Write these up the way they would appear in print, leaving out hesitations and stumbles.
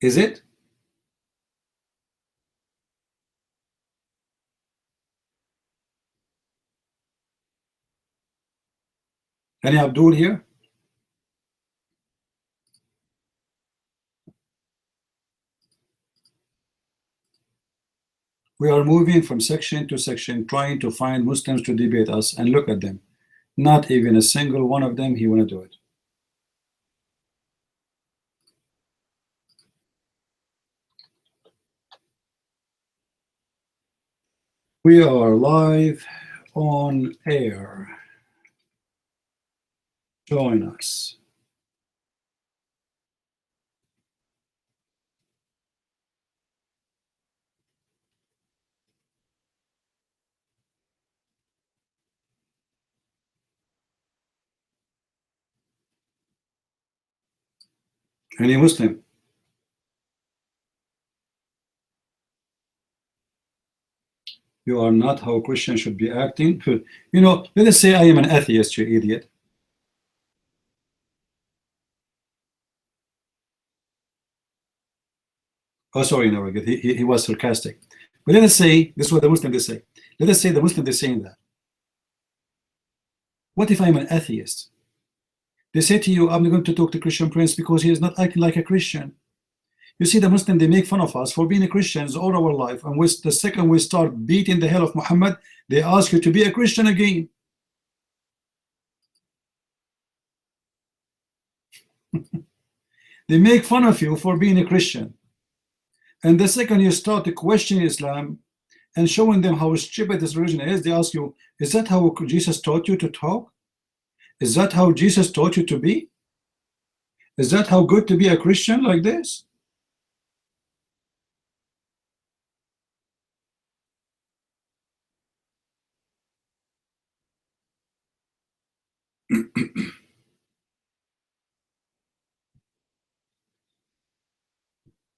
Is it? Any Abdul here? We are moving from section to section, trying to find Muslims to debate us, and look at them. Not even a single one of them he want to do it. We are live on air. Join us. Any Muslim? You are not how Christians should be acting. You know, let us say I am an atheist, you idiot. Oh, sorry, no, he was sarcastic. But let us say, this is what the Muslim they say. Let us say the Muslim is saying that. What if I'm an atheist? They say to you, I'm not going to talk to Christian Prince because he is not acting like a Christian. You see, the Muslim, they make fun of us for being Christians all our life. And with the second we start beating the hell of Muhammad, they ask you to be a Christian again. They make fun of you for being a Christian. And the second you start to question Islam and showing them how stupid this religion is, they ask you, is that how Jesus taught you to talk? Is that how Jesus taught you to be? Is that how good to be a Christian like this?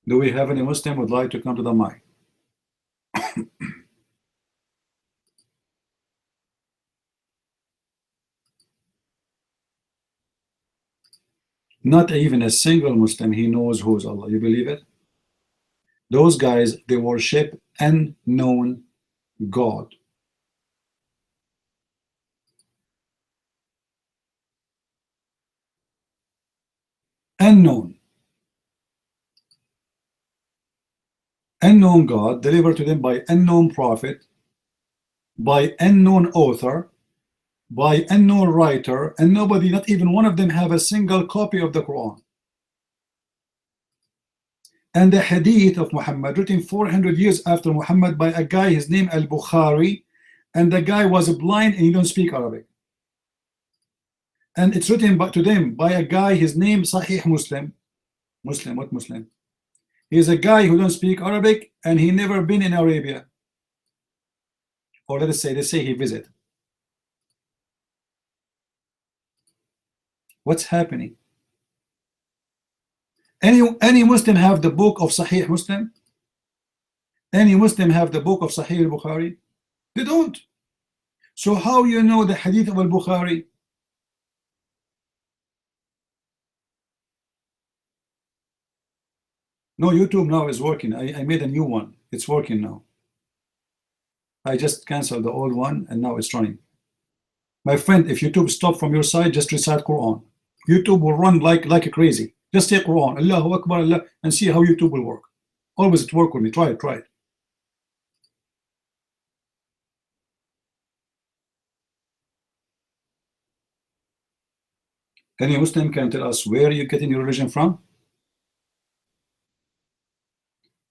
Do we have any Muslim who would like to come to the mic? Not even a single Muslim he knows who's Allah. You believe it? Those guys, they worship unknown God. Unknown. Unknown God delivered to them by unknown prophet, by unknown author, by unknown writer, and nobody, not even one of them, have a single copy of the Quran. And the hadith of Muhammad, written 400 years after Muhammad by a guy, his name Al-Bukhari, and the guy was blind and he don't speak Arabic. And it's written to them by a guy, his name Sahih Muslim. Muslim, what Muslim? He is a guy who don't speak Arabic and he never been in Arabia. Or let us say, they say he visit. What's happening? Any Muslim have the book of Sahih Muslim? Any Muslim have the book of Sahih al-Bukhari? They don't. So how you know the hadith of al-Bukhari? No, YouTube now is working. I made a new one. It's working now. I just canceled the old one and now it's running. My friend, if YouTube stop from your side, just recite Quran. YouTube will run like crazy. Just say Quran, Allahu Akbar, Allah, and see how YouTube will work. Always it work with me. Try it, try it. Any Muslim can tell us where you're getting your religion from?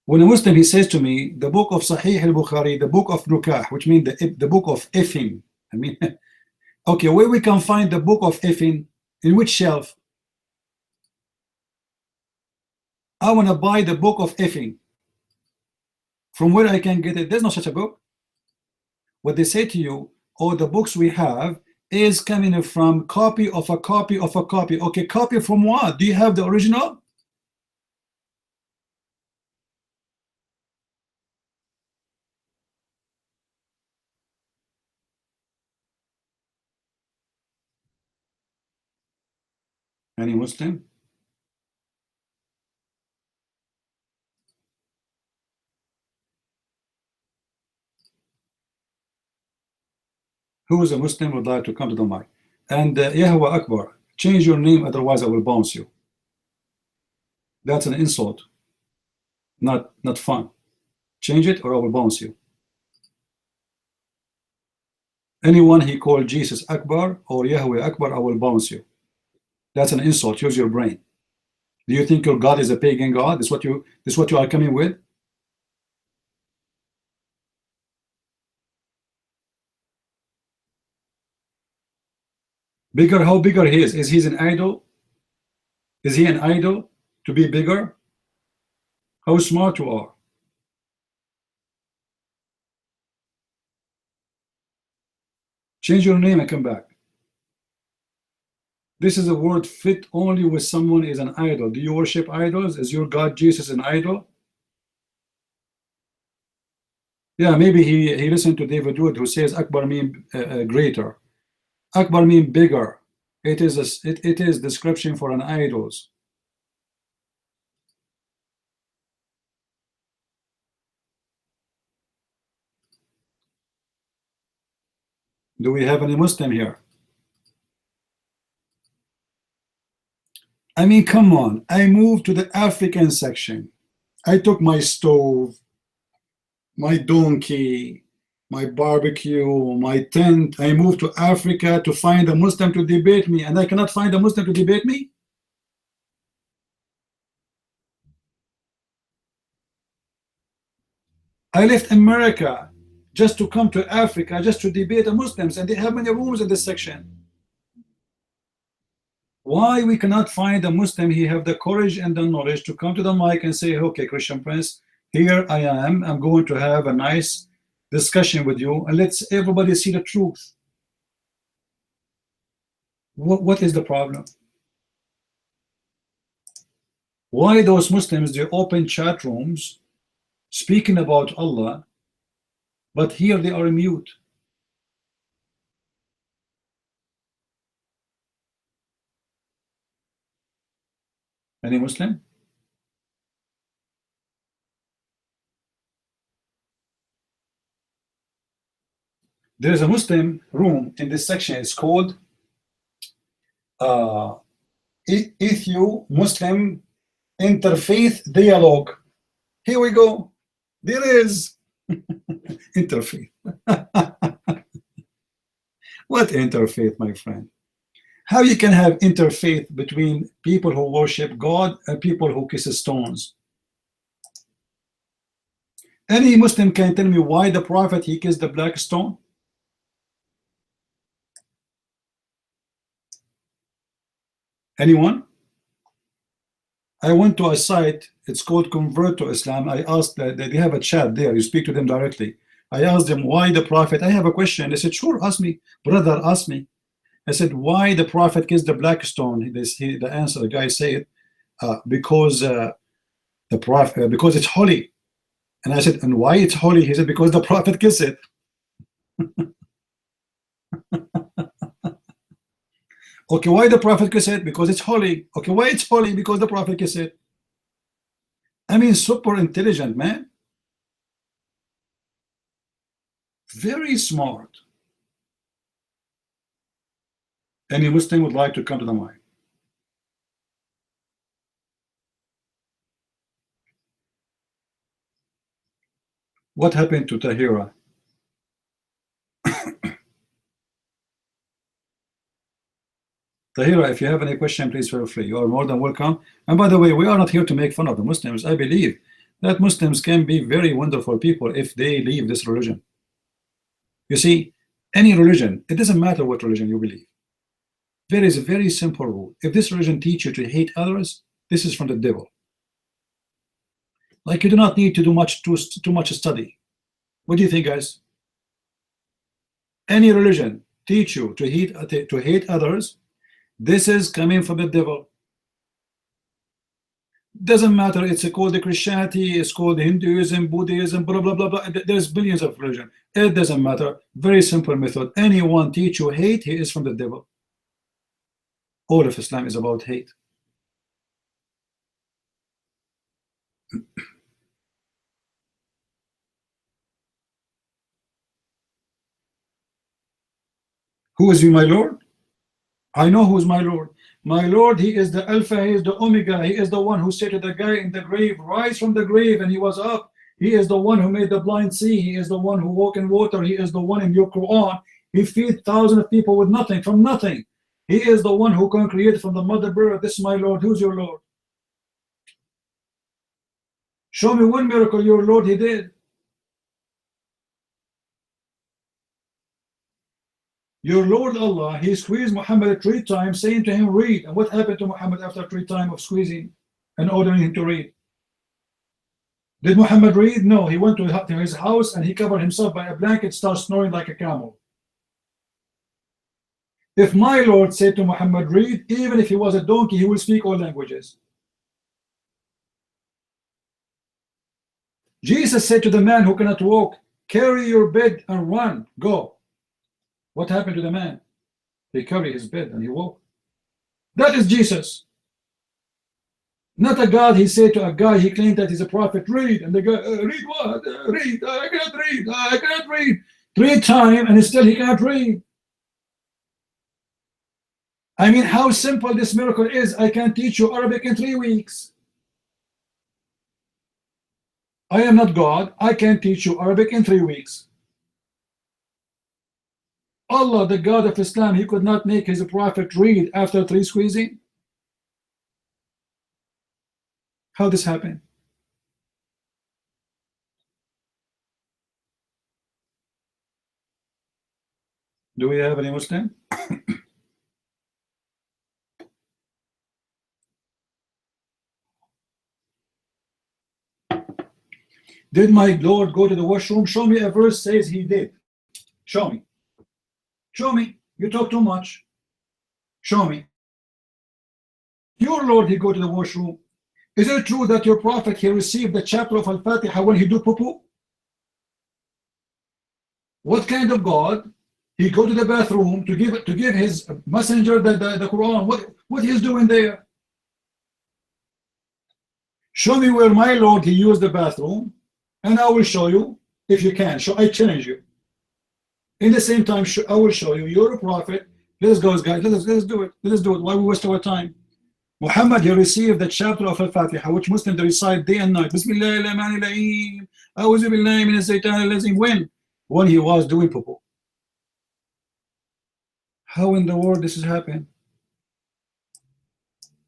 When a Muslim, he says to me, the book of Sahih al-Bukhari, the book of Nukah, which means the book of effing. I mean, okay, where we can find the book of effing? In which shelf? I want to buy the book of effing. From where I can get it? There's no such a book. What they say to you, oh, the books we have is coming from copy of a copy of a copy. Okay, copy from what? Do you have the original? Any Muslim? Who is a Muslim would like to come to the mic? And Yahweh Akbar, change your name, otherwise I will bounce you. That's an insult, not fun. Change it or I will bounce you. Anyone he called Jesus Akbar or Yahweh Akbar, I will bounce you. That's an insult. Use your brain. Do you think your God is a pagan God? This what you are coming with? Bigger? How bigger he is? Is he an idol? Is he an idol to be bigger? How smart you are. Change your name and come back. This is a word fit only with someone is an idol. Do you worship idols? Is your God Jesus an idol? Yeah, maybe he listened to David Wood, who says Akbar mean greater. Akbar mean bigger. It is description for an idols. Do we have any Muslim here? I mean, come on. I moved to the African section. I took my stove, my donkey, my barbecue, my tent. I moved to Africa to find a Muslim to debate me, and I cannot find a Muslim to debate me? I left America just to come to Africa, just to debate the Muslims, and they have many rooms in this section. Why we cannot find a Muslim? He have the courage and the knowledge to come to the mic and say, okay, Christian Prince, here I am. I'm going to have a nice discussion with you, and let's everybody see the truth. What is the problem? Why those Muslims, they open chat rooms speaking about Allah, but here they are mute? Any Muslim? There is a Muslim room in this section. It's called Ethio Muslim Interfaith Dialogue. Here we go. There is interfaith. What interfaith, my friend? How you can have interfaith between people who worship God and people who kiss stones? Any Muslim can tell me why the Prophet he kissed the black stone? Anyone? I went to a site, it's called Convert to Islam. I asked that they have a chat there, you speak to them directly. I asked them why the Prophet, I have a question. They said, sure, ask me, brother, ask me. I said, why the Prophet kissed the black stone? The answer, the guy said, because the Prophet, because it's holy. And I said, and why it's holy? He said, because the Prophet kissed it. Okay, why the Prophet kissed it? Because it's holy. Okay, why it's holy? Because the Prophet kissed it. I mean, super intelligent, man. Very smart. Any Muslim would like to come to the mic? What happened to Tahira? Tahira, if you have any question, please feel free. You are more than welcome. And by the way, we are not here to make fun of the Muslims. I believe that Muslims can be very wonderful people if they leave this religion. You see, any religion, it doesn't matter what religion you believe. There is a very simple rule. If this religion teaches you to hate others, this is from the devil. Like, you do not need to do too much study. What do you think, guys? Any religion teach you to hate others, this is coming from the devil. Doesn't matter, it's called the Christianity, it's called Hinduism, Buddhism, blah blah blah blah. There's billions of religion. It doesn't matter. Very simple method. Anyone teach you hate, he is from the devil. All of Islam is about hate. Who is my Lord? I know who is my Lord. My Lord, he is the Alpha, he is the Omega. He is the one who said to the guy in the grave, rise from the grave, and he was up. He is the one who made the blind see. He is the one who walked in water. He is the one in your Quran. He feed thousands of people with nothing, from nothing. He is the one who can create from the mother bird. This is my Lord. Who's your Lord? Show me one miracle your Lord he did. Your Lord Allah, he squeezed Muhammad 3 times, saying to him, read. And what happened to Muhammad after 3 times of squeezing and ordering him to read? Did Muhammad read? No, he went to his house and he covered himself by a blanket, started snoring like a camel. If my Lord said to Muhammad, read, even if he was a donkey, he will speak all languages. Jesus said to the man who cannot walk, carry your bed and run, go. What happened to the man? He carried his bed and he walked. That is Jesus. Not a God. He said to a guy, he claimed that he's a prophet, read. And the guy, read what? Read. I cannot read. I cannot read. 3 times and still he cannot read. I mean, how simple this miracle is. I can teach you Arabic in 3 weeks. I am not God. I can teach you Arabic in 3 weeks. Allah, the God of Islam, he could not make his prophet read after 3 squeezing? How this happened? Do we have any Muslim? Did my Lord go to the washroom? Show me a verse says he did. Show me. Show me. You talk too much. Show me. Your Lord, he go to the washroom. Is it true that your prophet, he received the chapter of Al-Fatiha when he do poo-poo? What kind of God? He go to the bathroom to give his messenger the Quran. What he's doing there? Show me where my Lord, he used the bathroom, and I will show you if you can. I challenge you. In the same time, I will show you. You're a prophet. Let's go, guys. Let's do it. Let's do it. Why we waste our time? Muhammad, he received the chapter of Al-Fatiha, which Muslims recite day and night. Bismillahirrahmanirrahim. A'udhu billahi minash shaitanir rajim. When he was doing poo-poo. How in the world this has happened?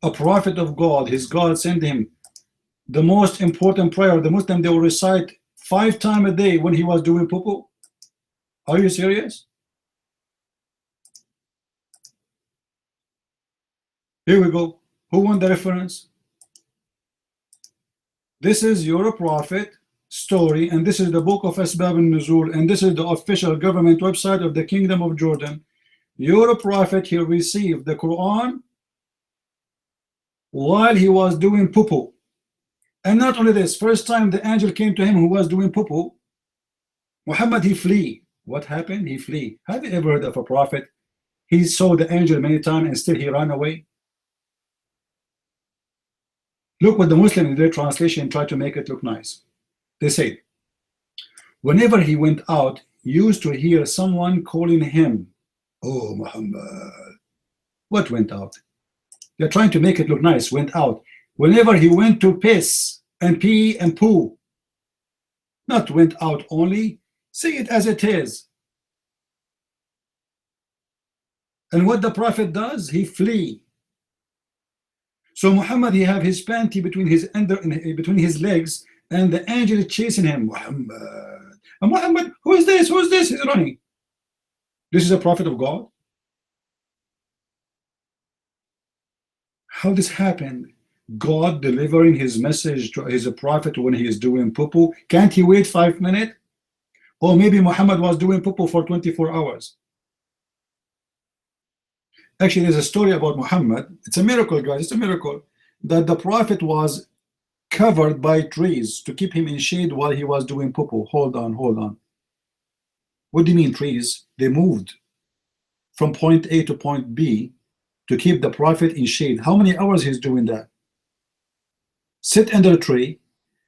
A prophet of God, his God sent him the most important prayer. The Muslim, they will recite 5 times a day when he was doing poo-poo. Are you serious? Here we go. Who won the reference? This is your prophet story, and this is the book of Asbab al-Nuzul, and this is the official government website of the Kingdom of Jordan. Your prophet, he received the Quran while he was doing poo-poo. And not only this, first time the angel came to him who was doing poo-poo, Muhammad, he flee. What happened? He flee. Have you ever heard of a prophet? He saw the angel many times and still he ran away. Look what the Muslim in their translation tried to make it look nice. They say, whenever he went out, he used to hear someone calling him, oh Muhammad. What went out? They're trying to make it look nice. Went out. Whenever he went to piss and pee and poo. Not went out only. See it as it is. And what the prophet does, he flee. So Muhammad, he have his panty between his legs, and the angel is chasing him. Muhammad, and Muhammad, who is this? Who is this? He's running. This is a prophet of God. How this happened? God delivering his message to his prophet when he is doing poo-poo. Can't he wait 5 minutes? Or maybe Muhammad was doing poo-poo for 24 hours. Actually, there's a story about Muhammad. It's a miracle, guys. It's a miracle that the prophet was covered by trees to keep him in shade while he was doing poo-poo. Hold on, hold on. What do you mean trees? They moved from point A to point B to keep the prophet in shade. How many hours he's doing that? Sit under a tree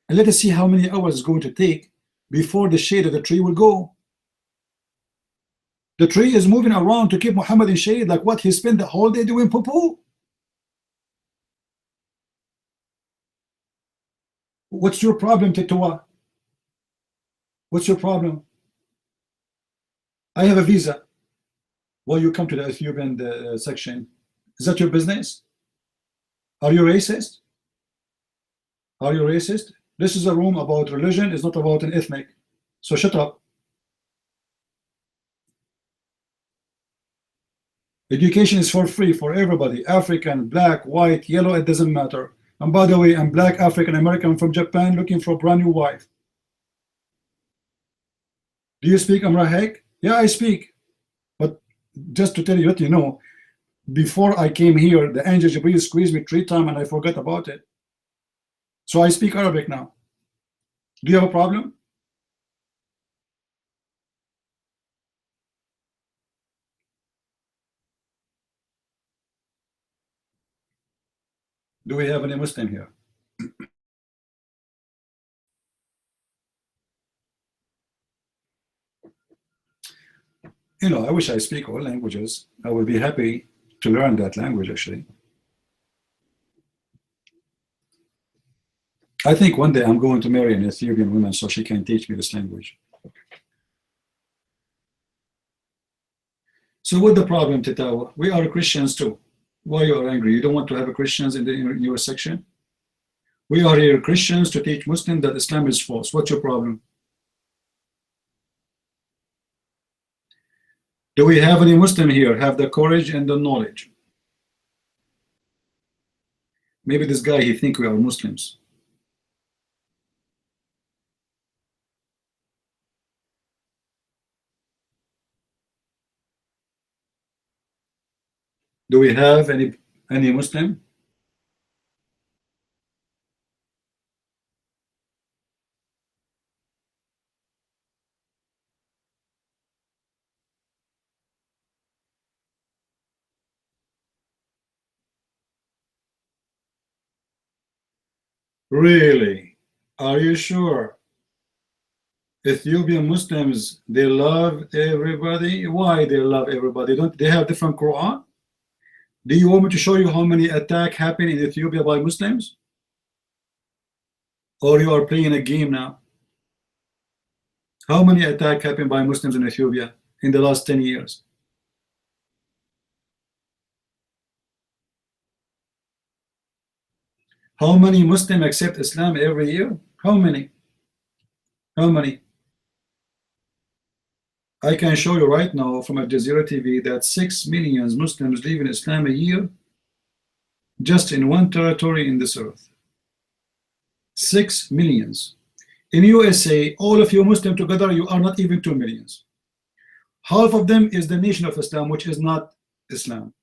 and let us see how many hours it's going to take before the shade of the tree will go. The tree is moving around to keep Muhammad in shade. Like what? He spent the whole day doing poo-poo? What's your problem, Tetua? What's your problem? I have a visa. Well, you come to the Ethiopian section. Is that your business? Are you racist? Are you racist? This is a room about religion. It's not about an ethnic. So shut up. Education is for free for everybody. African, black, white, yellow, it doesn't matter. And by the way, I'm black, African American from Japan looking for a brand new wife. Do you speak Amharic? Yeah, I speak. But just to tell you, let you know, before I came here, the angel Jibreel squeezed me 3 times and I forgot about it. So I speak Arabic now. Do you have a problem? Do we have any Muslim here? You know, I wish I speak all languages. I would be happy to learn that language, actually. I think one day I'm going to marry an Ethiopian woman so she can teach me this language. So what's the problem, Tetawa? We are Christians too. Why you are angry? You don't want to have a Christians in your section? We are here Christians to teach Muslims that Islam is false. What's your problem? Do we have any Muslim here have the courage and the knowledge? Maybe this guy, he think we are Muslims. Do we have any Muslim? Really? Are you sure? Ethiopian Muslims, they love everybody. Why they love everybody? Don't they have different Quran? Do you want me to show you how many attacks happen in Ethiopia by Muslims? Or you are playing a game now? How many attacks happen by Muslims in Ethiopia in the last 10 years? How many Muslims accept Islam every year? How many? How many? I can show you right now from Al Jazeera TV that 6 million Muslims live in Islam a year just in one territory in this earth. 6 millions. In USA, all of you Muslims together, you are not even 2 millions. Half of them is the Nation of Islam, which is not Islam.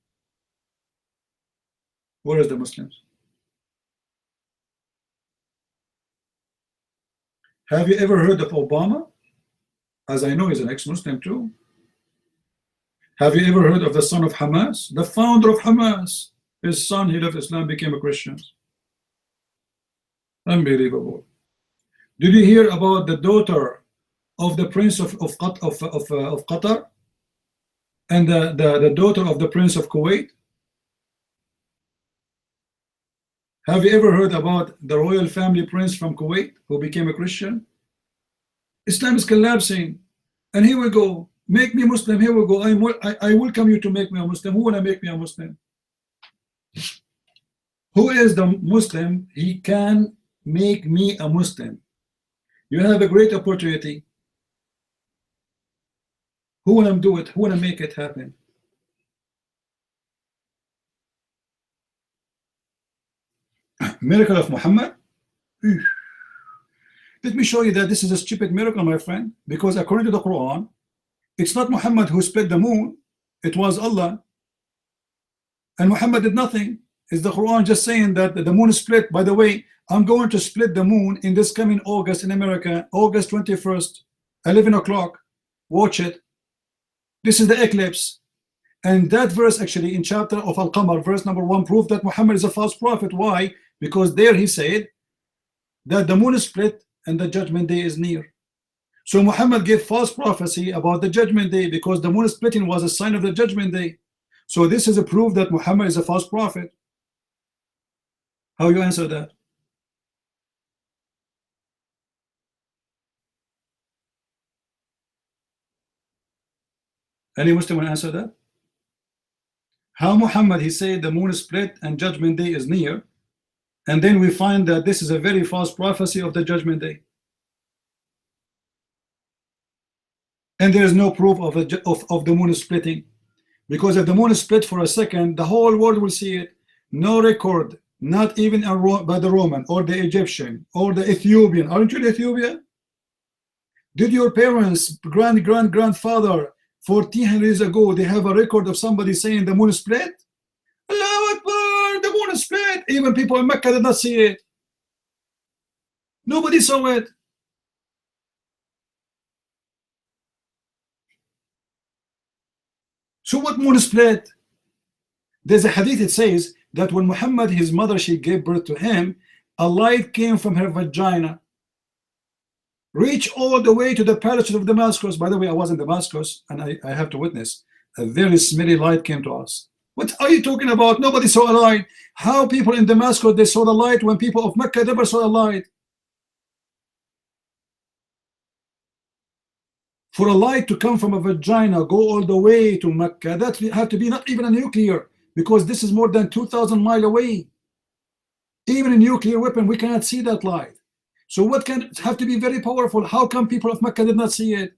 Where is the Muslims? Have you ever heard of Obama? As I know, he's an ex-Muslim too. Have you ever heard of the son of Hamas? The founder of Hamas, his son, he left Islam, became a Christian. Unbelievable. Did you hear about the daughter of the prince of Qatar and the daughter of the prince of Kuwait? Have you ever heard about the royal family prince from Kuwait who became a Christian? Islam is collapsing, and here we go. Make me Muslim. Here we go. I welcome you to make me a Muslim. Who wanna make me a Muslim? Who is the Muslim? He can make me a Muslim. You have a great opportunity. Who wanna do it? Who wanna make it happen? Miracle of Muhammad? Let me show you that this is a stupid miracle, my friend, because according to the Quran, it's not Muhammad who split the moon, it was Allah. And Muhammad did nothing. Is the Quran just saying that the moon is split? By the way, I'm going to split the moon in this coming August in America, August 21st, 11 o'clock. Watch it. This is the eclipse. And that verse actually in chapter of Al-Qamar, verse number 1, proved that Muhammad is a false prophet. Why? Because there he said that the moon is split and the judgment day is near. So Muhammad gave false prophecy about the judgment day because the moon splitting was a sign of the judgment day. So this is a proof that Muhammad is a false prophet. How you answer that? Any Muslim will answer that? How Muhammad, he said the moon split and judgment day is near, and then we find that this is a very false prophecy of the judgment day, and there is no proof of the moon splitting, because if the moon split for a second, the whole world will see it. No record, not even by the Roman or the Egyptian or the Ethiopian. Aren't you in Ethiopia? Did your parents, grandfather, 1400 years ago, they have a record of somebody saying the moon split? Allahu Akbar, the moon split. Even people in Mecca did not see it. Nobody saw it. So what moon split? There's a hadith, it says that when Muhammad, his mother, she gave birth to him, a light came from her vagina, reach all the way to the palace of Damascus. By the way, I was in Damascus, and I have to witness, a very smelly light came to us. What are you talking about? Nobody saw a light. How people in Damascus, they saw the light when people of Mecca never saw a light? For a light to come from a vagina, go all the way to Mecca, that have to be not even a nuclear, because this is more than 2,000 miles away. Even a nuclear weapon, we cannot see that light. So what can have to be very powerful? How come people of Mecca did not see it?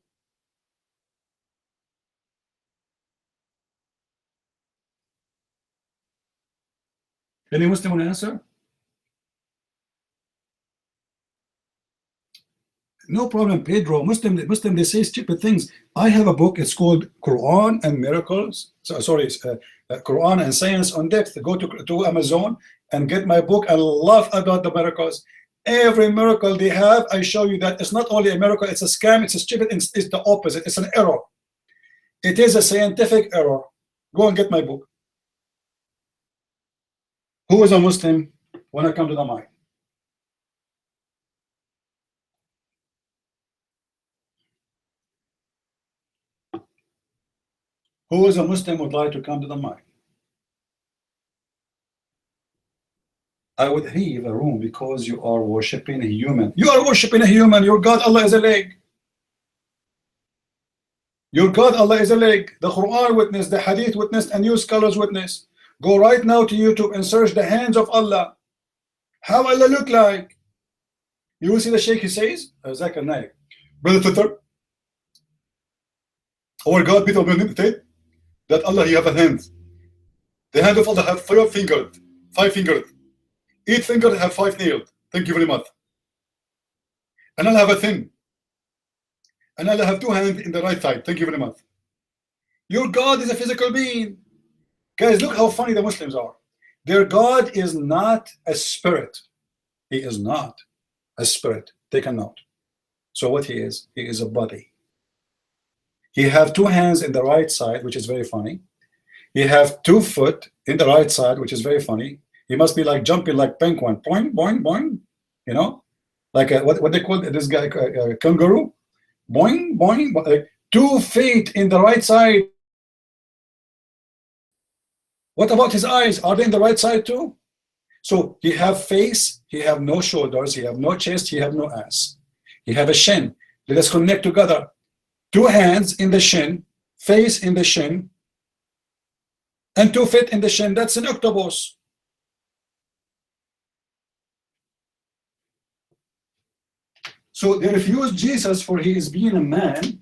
Any Muslim want to answer? No problem, Pedro. Muslim, they say stupid things. I have a book. It's called Quran and Miracles. Sorry, Quran and Science on Depth. Go to Amazon and get my book and laugh about the miracles. Every miracle they have, I show you that it's not only a miracle, it's a scam, it's a stupid, it's the opposite. It's an error. It is a scientific error. Go and get my book. Who is a Muslim when I come to the mic? Who is a Muslim would like to come to the mic? I would leave a room because you are worshiping a human. You are worshiping a human. Your God, Allah, is a leg. Your God, Allah, is a leg. The Quran witnessed, the Hadith witnessed, and you scholars witness. Go right now to YouTube and search the hands of Allah. How Allah look like? You will see the Sheikh, he says, Zakir Naik, Brother Tutor, our God, Peter, that Allah, he have a hand. The hand of Allah have 5 fingers. 5 fingers. Each finger have 5 nails. Thank you very much. And Allah have a thin. And Allah have 2 hands in the right side. Thank you very much. Your God is a physical being. Guys, look how funny the Muslims are. Their God is not a spirit. He is not a spirit. Take a note. So what he is a body. He have 2 hands in the right side, which is very funny. He have 2 foot in the right side, which is very funny. He must be like jumping like penguin, boing, boing, boing, you know, like what they call this guy, kangaroo, boing, boing, boing. 2 feet in the right side. What about his eyes? Are they in the right side too? So he have face, he have no shoulders, he have no chest, he have no ass. He have a shin. Let us connect together. 2 hands in the shin, face in the shin, and 2 feet in the shin. That's an octopus. So they refuse Jesus for he is being a man.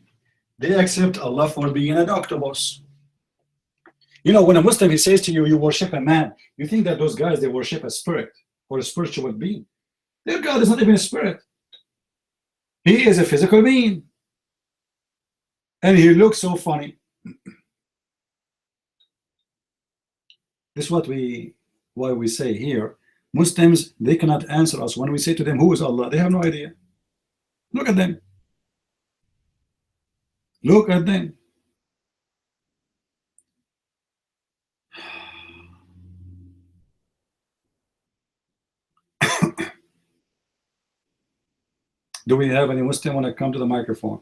They accept Allah for being an octopus. You know, when a Muslim, he says to you, you worship a man, you think that those guys, they worship a spirit or a spiritual being. Their God is not even a spirit. He is a physical being. And he looks so funny. This is why we say here, Muslims, they cannot answer us when we say to them, who is Allah? They have no idea. Look at them. Look at them. Do we have any Muslim when I come to the microphone?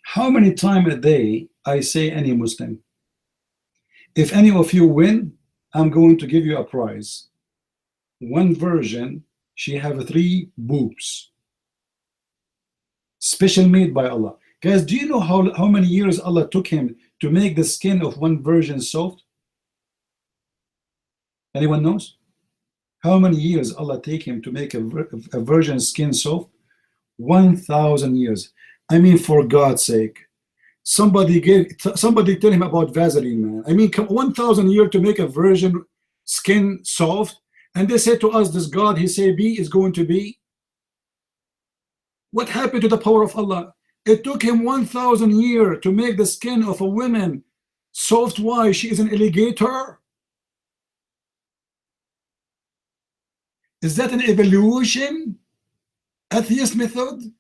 How many times a day I say any Muslim? If any of you win, I'm going to give you a prize. One version, she have 3 boobs, special made by Allah. Guys, do you know how many years Allah took him to make the skin of one version soft? Anyone knows? How many years Allah take him to make a virgin skin soft? 1,000 years. I mean, for God's sake, somebody tell him about Vaseline, man. I mean, 1,000 years to make a virgin skin soft, and they say to us, this God, he say be is going to be. What happened to the power of Allah? It took him 1,000 years to make the skin of a woman soft. Why? She is an alligator. Is that an evolution? Atheist method?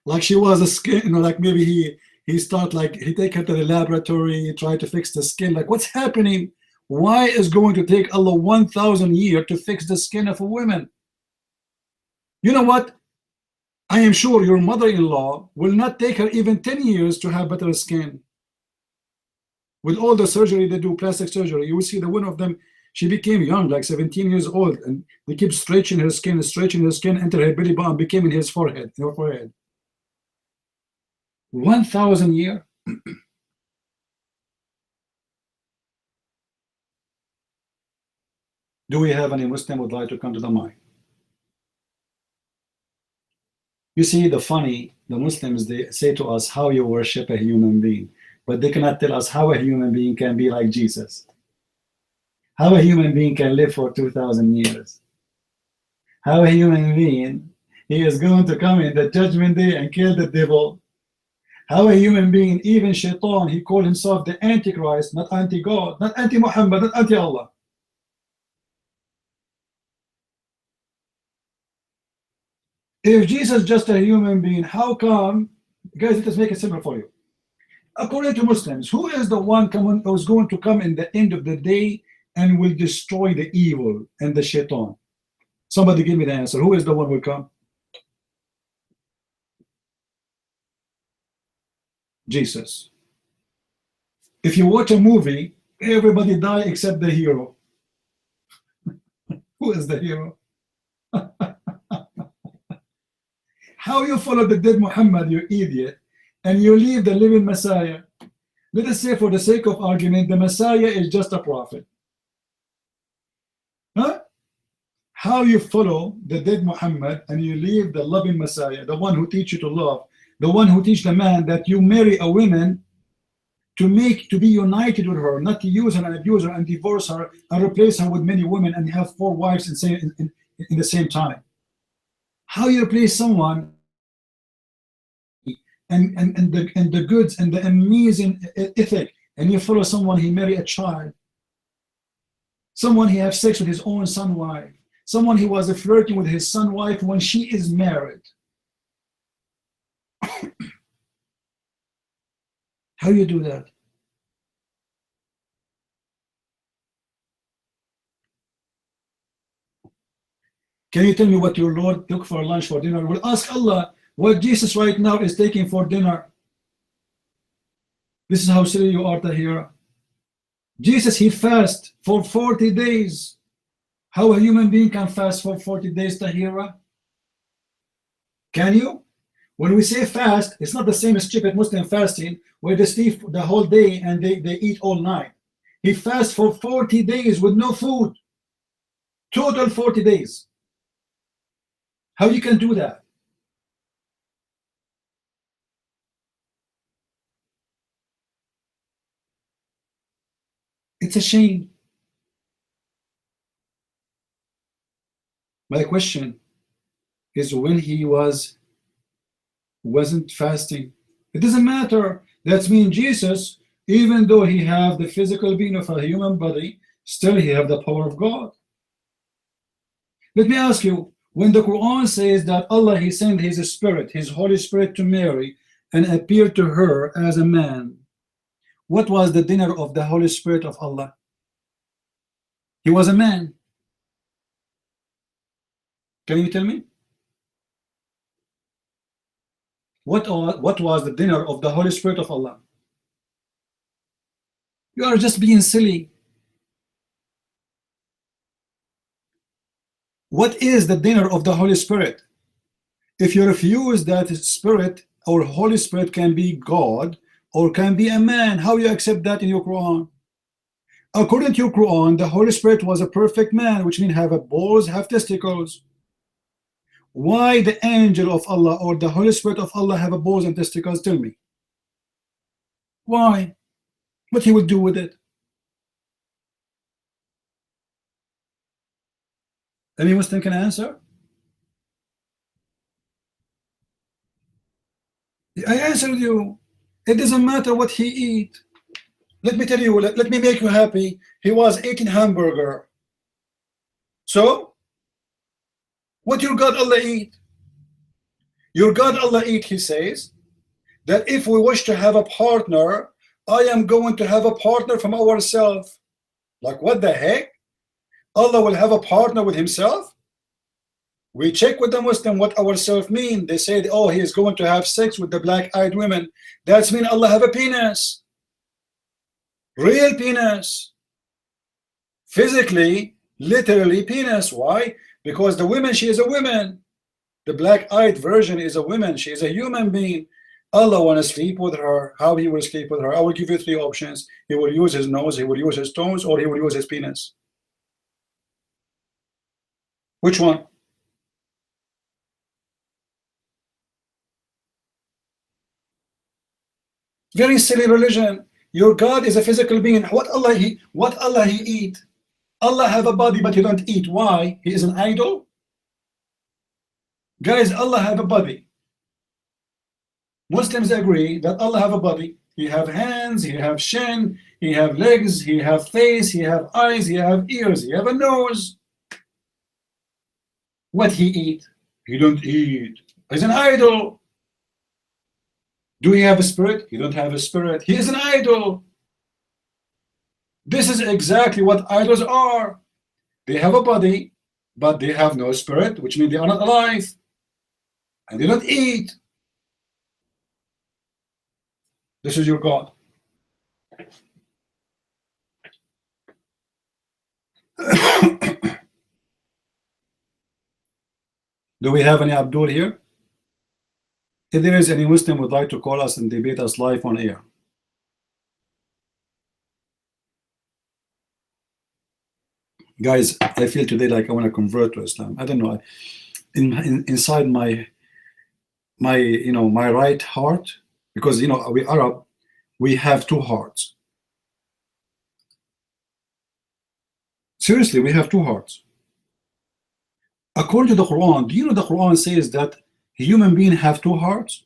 Like she was a skin, you know, like maybe he start like he take her to the laboratory, try to fix the skin. Like what's happening? Why is going to take Allah 1,000 years to fix the skin of a woman? You know what? I am sure your mother-in-law will not take her even 10 years to have better skin. With all the surgery they do, plastic surgery, you will see the one of them, she became young, like 17 years old, and they keep stretching her skin, enter her belly button, became in his forehead, in her forehead. 1,000 years. Do we have any Muslim would like to come to the mic? You see, the Muslims, they say to us how you worship a human being, but they cannot tell us how a human being can be like Jesus. How a human being can live for 2,000 years. How a human being, he is going to come in the judgment day and kill the devil. How a human being, even Shaitan, he called himself the Antichrist, not anti-God, not anti-Muhammad, not anti-Allah. If Jesus is just a human being, how come, guys, let us make it simple for you. According to Muslims, who is the one who's going to come in the end of the day and will destroy the evil and the Shaitan? Somebody give me the answer. Who is the one who will come? Jesus. If you watch a movie, everybody die except the hero. Who is the hero? How you follow the dead Muhammad, you idiot, and you leave the living Messiah? Let us say, for the sake of argument, the Messiah is just a prophet. Huh? How you follow the dead Muhammad and you leave the loving Messiah, the one who teach you to love, the one who teach the man that you marry a woman to be united with her, not to use her and abuse her and divorce her and replace her with many women and have 4 wives in the same time. How you replace someone and the goods and the amazing ethic, and you follow someone he marry a child, someone he have sex with his own son wife, someone he was flirting with his son wife when she is married. How you do that? Can you tell me what your Lord took for lunch, for dinner? We'll ask Allah what Jesus right now is taking for dinner. This is how silly you are, Tahira. Jesus, he fasted for 40 days. How a human being can fast for 40 days, Tahira? Can you? When we say fast, it's not the same as stupid Muslim fasting, where they sleep the whole day and they eat all night. He fasts for 40 days with no food. Total 40 days. How you can do that? It's a shame. My question is, when he wasn't fasting, it doesn't matter. That means Jesus, even though he have the physical being of a human body, still he have the power of God. Let me ask you, when the Quran says that Allah, he sent his spirit, his Holy Spirit, to Mary and appeared to her as a man, what was the dinner of the Holy Spirit of Allah? He was a man. Can you tell me? What was the dinner of the Holy Spirit of Allah? You are just being silly. What is the dinner of the Holy Spirit? If you refuse that Spirit or Holy Spirit can be God or can be a man, how you accept that in your Quran? According to your Quran, the Holy Spirit was a perfect man, which means have a balls, have testicles. Why the angel of Allah or the Holy Spirit of Allah have a balls and testicles? Tell me. Why? What he will do with it? Any Muslim can answer? I answered you. It doesn't matter what he eat. Let me tell you, let me make you happy. He was eating hamburger. So, what your God Allah eat? Your God Allah eat, he says, that if we wish to have a partner, I am going to have a partner from ourselves. Like what the heck? Allah will have a partner with himself? We check with the Muslim what ourselves mean. They said, oh, he is going to have sex with the black-eyed women. That's mean Allah have a penis. Real penis. Physically, literally penis. Why? Because the woman, she is a woman. The black-eyed version is a woman. She is a human being. Allah want to sleep with her. How he will sleep with her? I will give you 3 options. He will use his nose, he will use his toes, or he will use his penis. Which one? Very silly religion. Your God is a physical being. What Allah he eat? Allah have a body, but he don't eat. Why? He is an idol? Guys, Allah have a body. Muslims agree that Allah have a body. He have hands, he have shin, he have legs, he have face, he have eyes, he have ears, he have a nose. What he eat? He don't eat. He's an idol. Do he have a spirit? He don't have a spirit. He is an idol. This is exactly what idols are. They have a body, but they have no spirit, which means they are not alive. And they don't eat. This is your God. Do we have any Abdul here? If there is any Muslim would like to call us and debate us live on air. Guys, I feel today like I want to convert to Islam. I don't know. Inside my my right heart, because we Arab, we have 2 hearts. Seriously, we have 2 hearts. According to the Quran, do you know the Quran says that human beings have 2 hearts?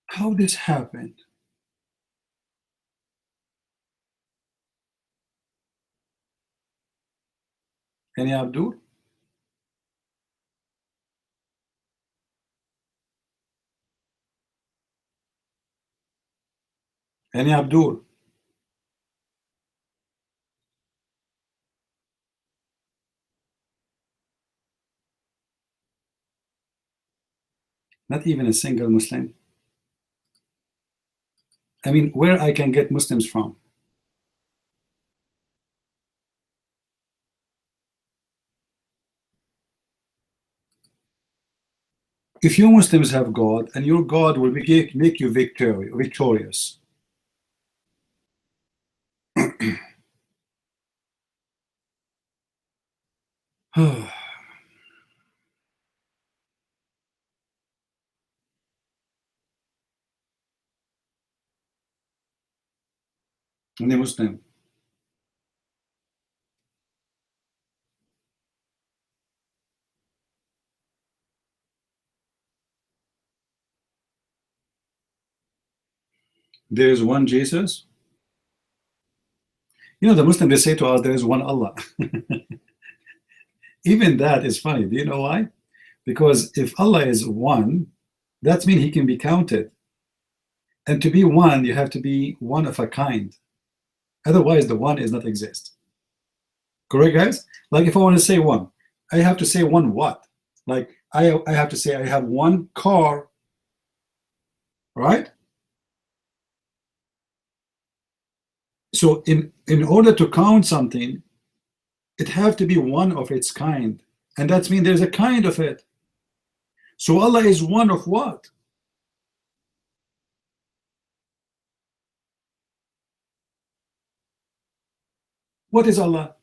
How this happened? Any Abdul? Any Abdul? Not even a single Muslim. I mean, where I can get Muslims from? If you Muslims have God, and your God will make you victorious. Any Muslim? There is one Jesus. The Muslim, they say to us there is one Allah. Even that is funny. Do you know why? Because if Allah is one, that means he can be counted. And to be one, you have to be one of a kind. Otherwise, the one is not exist. Correct, guys? Like if I want to say one, I have to say one what? Like I have to say I have one car, right? So in order to count something, it have to be one of its kind, and that means there's a kind of it. So Allah is one of what? What is Allah?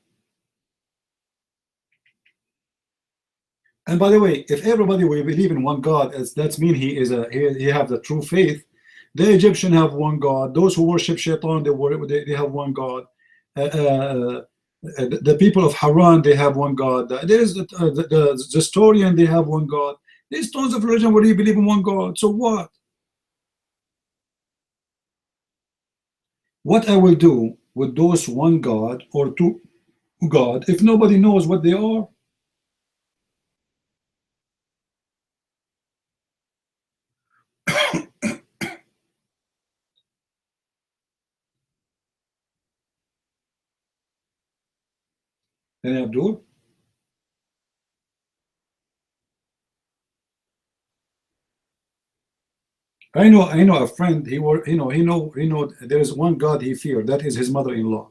And by the way, if everybody will believe in one God, as that means he have the true faith. The Egyptian have one God. Those who worship Shaitan, they have one God. The people of Haran, they have one God. There is the Zoroastrian, they have one God. There's tons of religion where you believe in one God. So what? What I will do with those one God or two God if nobody knows what they are? And Abdul, I know a friend. He know there is one God he feared. That is his mother-in-law.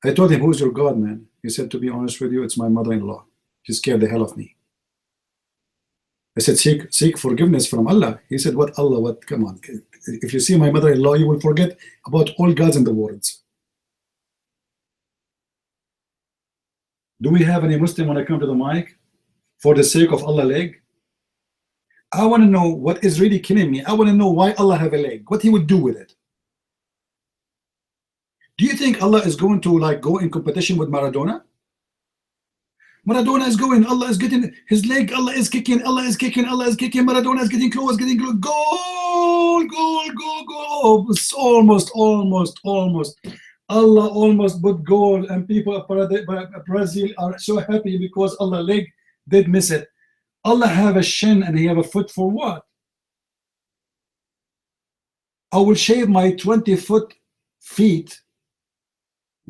I told him, "Who's your God, man?" He said, "To be honest with you, it's my mother-in-law. She scared the hell of me." I said, "Seek forgiveness from Allah." He said, "What Allah? What? Come on. If you see my mother-in-law, you will forget about all gods in the world." Do we have any Muslim when I come to the mic? For the sake of Allah leg? I want to know what is really killing me. I want to know why Allah have a leg. What he would do with it. Do you think Allah is going to like go in competition with Maradona? Maradona is going, Allah is getting his leg, Allah is kicking, Allah is kicking, Allah is kicking, Maradona is getting close, goal, goal, goal, goal. It's almost. Allah almost put goal, and people of Brazil are so happy because Allah leg did miss it. Allah have a shin and he have a foot for what? I will shave my 20 feet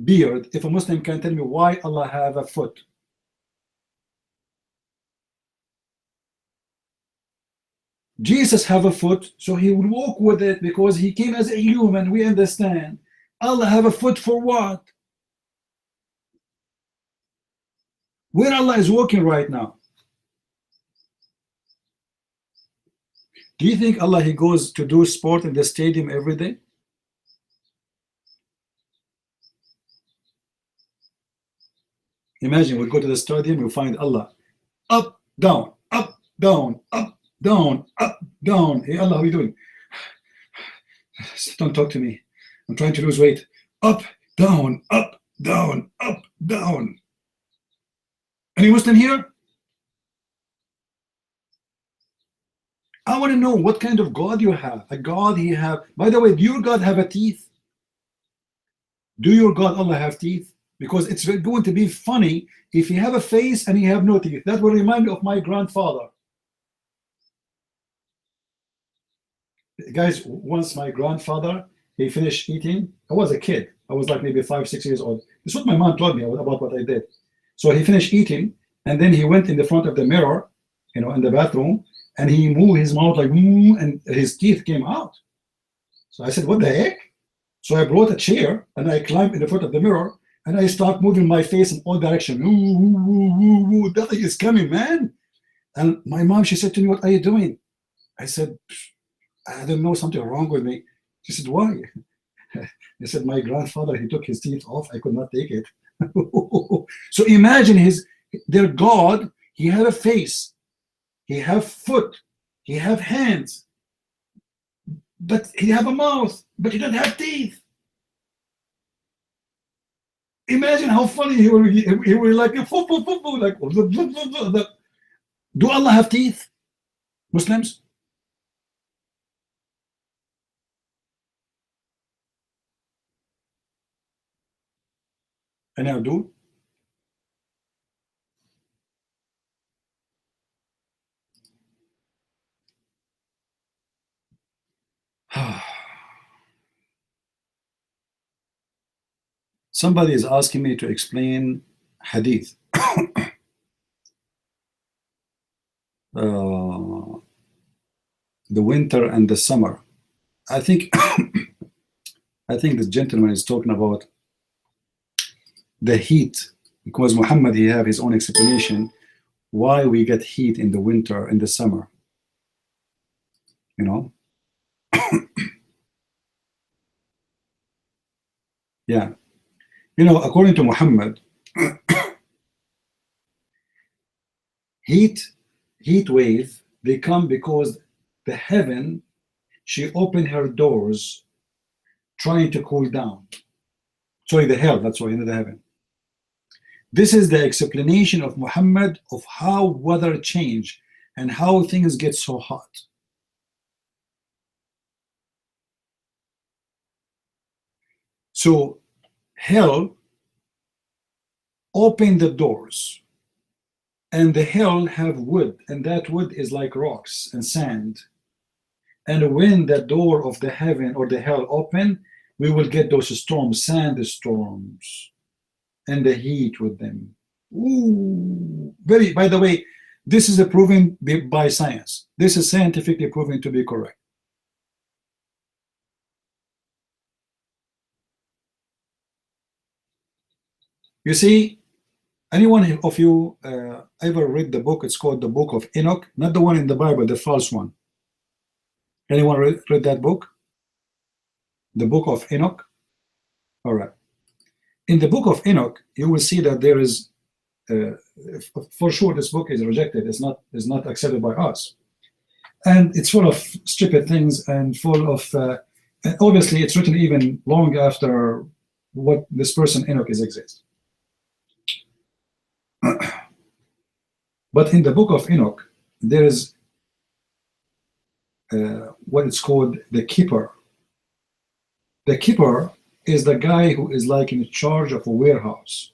beard if a Muslim can tell me why Allah have a foot. Jesus have a foot, so he will walk with it because he came as a human. We understand. Allah have a foot for what? Where Allah is walking right now? Do you think Allah he goes to do sport in the stadium every day? Imagine we go to the stadium, we find Allah up, down, up, down, up, down, up, down. Hey Allah, how are you doing? Don't talk to me. I'm trying to lose weight. Up, down, up, down, up, down. Any Muslim here? I want to know what kind of God you have. A God he have. By the way, do your God have a teeth? Do your God Allah have teeth? Because it's going to be funny if he have a face and he have no teeth. That will remind me of my grandfather. Guys, once my grandfather, he finished eating. I was a kid. I was like maybe 5, 6 years old. This is what my mom told me about what I did. So he finished eating, and then he went in the front of the mirror, in the bathroom, and he moved his mouth like, and his teeth came out. So I said, what the heck? So I brought a chair, and I climbed in the front of the mirror, and I start moving my face in all directions. Nothing is coming, man. And my mom, she said to me, what are you doing? I said, I don't know, something wrong with me. She said, why? They said, my grandfather, he took his teeth off. I could not take it. So imagine their God, he have a face, he have foot, he have hands, but he have a mouth, but he don't have teeth. Imagine how funny he will like like. Do Allah have teeth? Muslims? And I do. Somebody is asking me to explain hadith. The winter and the summer. I think I think this gentleman is talking about the heat, because Muhammad, he have his own explanation why we get heat in the winter and the summer. You know? Yeah. You know, according to Muhammad, heat wave, they come because the heaven, she opened her doors trying to cool down. Sorry, the hell, that's why, into the heaven. This is the explanation of Muhammad of how weather change and how things get so hot. So hell opened the doors, and the hell have wood, and that wood is like rocks and sand. And when the door of the heaven or the hell open, we will get those storms, sandstorms, and the heat with them. Ooh, very. By the way, this is proven by science. This is scientifically proven to be correct. You see, anyone of you ever read the book? It's called the Book of Enoch, not the one in the Bible, the false one. Anyone read that book? The Book of Enoch? All right. In the Book of Enoch, you will see that there is, for sure, this book is rejected. It's not accepted by us, and it's full of stupid things and full of. And obviously, it's written even long after what this person Enoch exists. But in the Book of Enoch, there is what it's called the keeper. The keeper is the guy who is like in charge of a warehouse.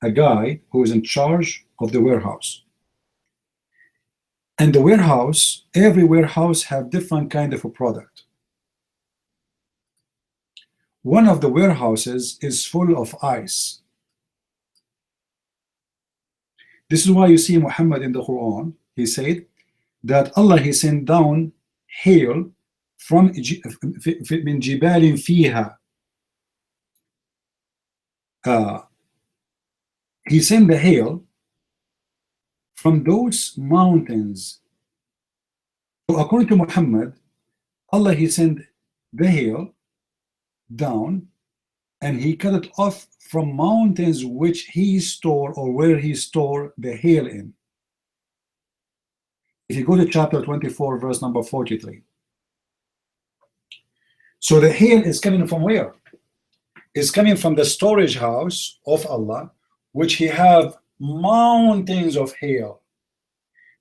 A guy who is in charge of the warehouse. And the warehouse, every warehouse have different kind of a product. One of the warehouses is full of ice. This is why you see Muhammad in the Quran, he said that Allah, he sent down hail from من جبال فيها. He sent the hail from those mountains. So according to Muhammad, Allah, he sent the hail down and he cut it off from mountains which he store, or where he store the hail in. If you go to chapter 24, verse number 43. So the hail is coming from where? It's coming from the storage house of Allah, which he have mountains of hail.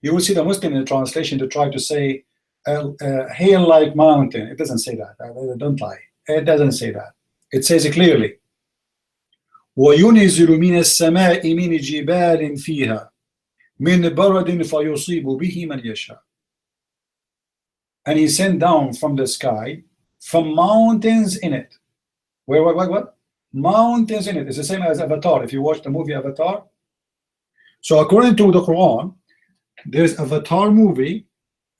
You will see the Muslim in the translation to try to say hail like mountain. It doesn't say that. Don't lie. It doesn't say that. It says it clearly. وَيُنِزِلُ مِنَ السَّمَاءِ مِنْ جِبَالٍ فِيهَا مِنْ بَرَدٍ فَيُصِيبُ بِهِ مَنْ يَشَاءُ. And he sent down from the sky from mountains in it. What? Mountains in it. It's the same as Avatar. If you watch the movie Avatar. So according to the Quran, there's Avatar movie,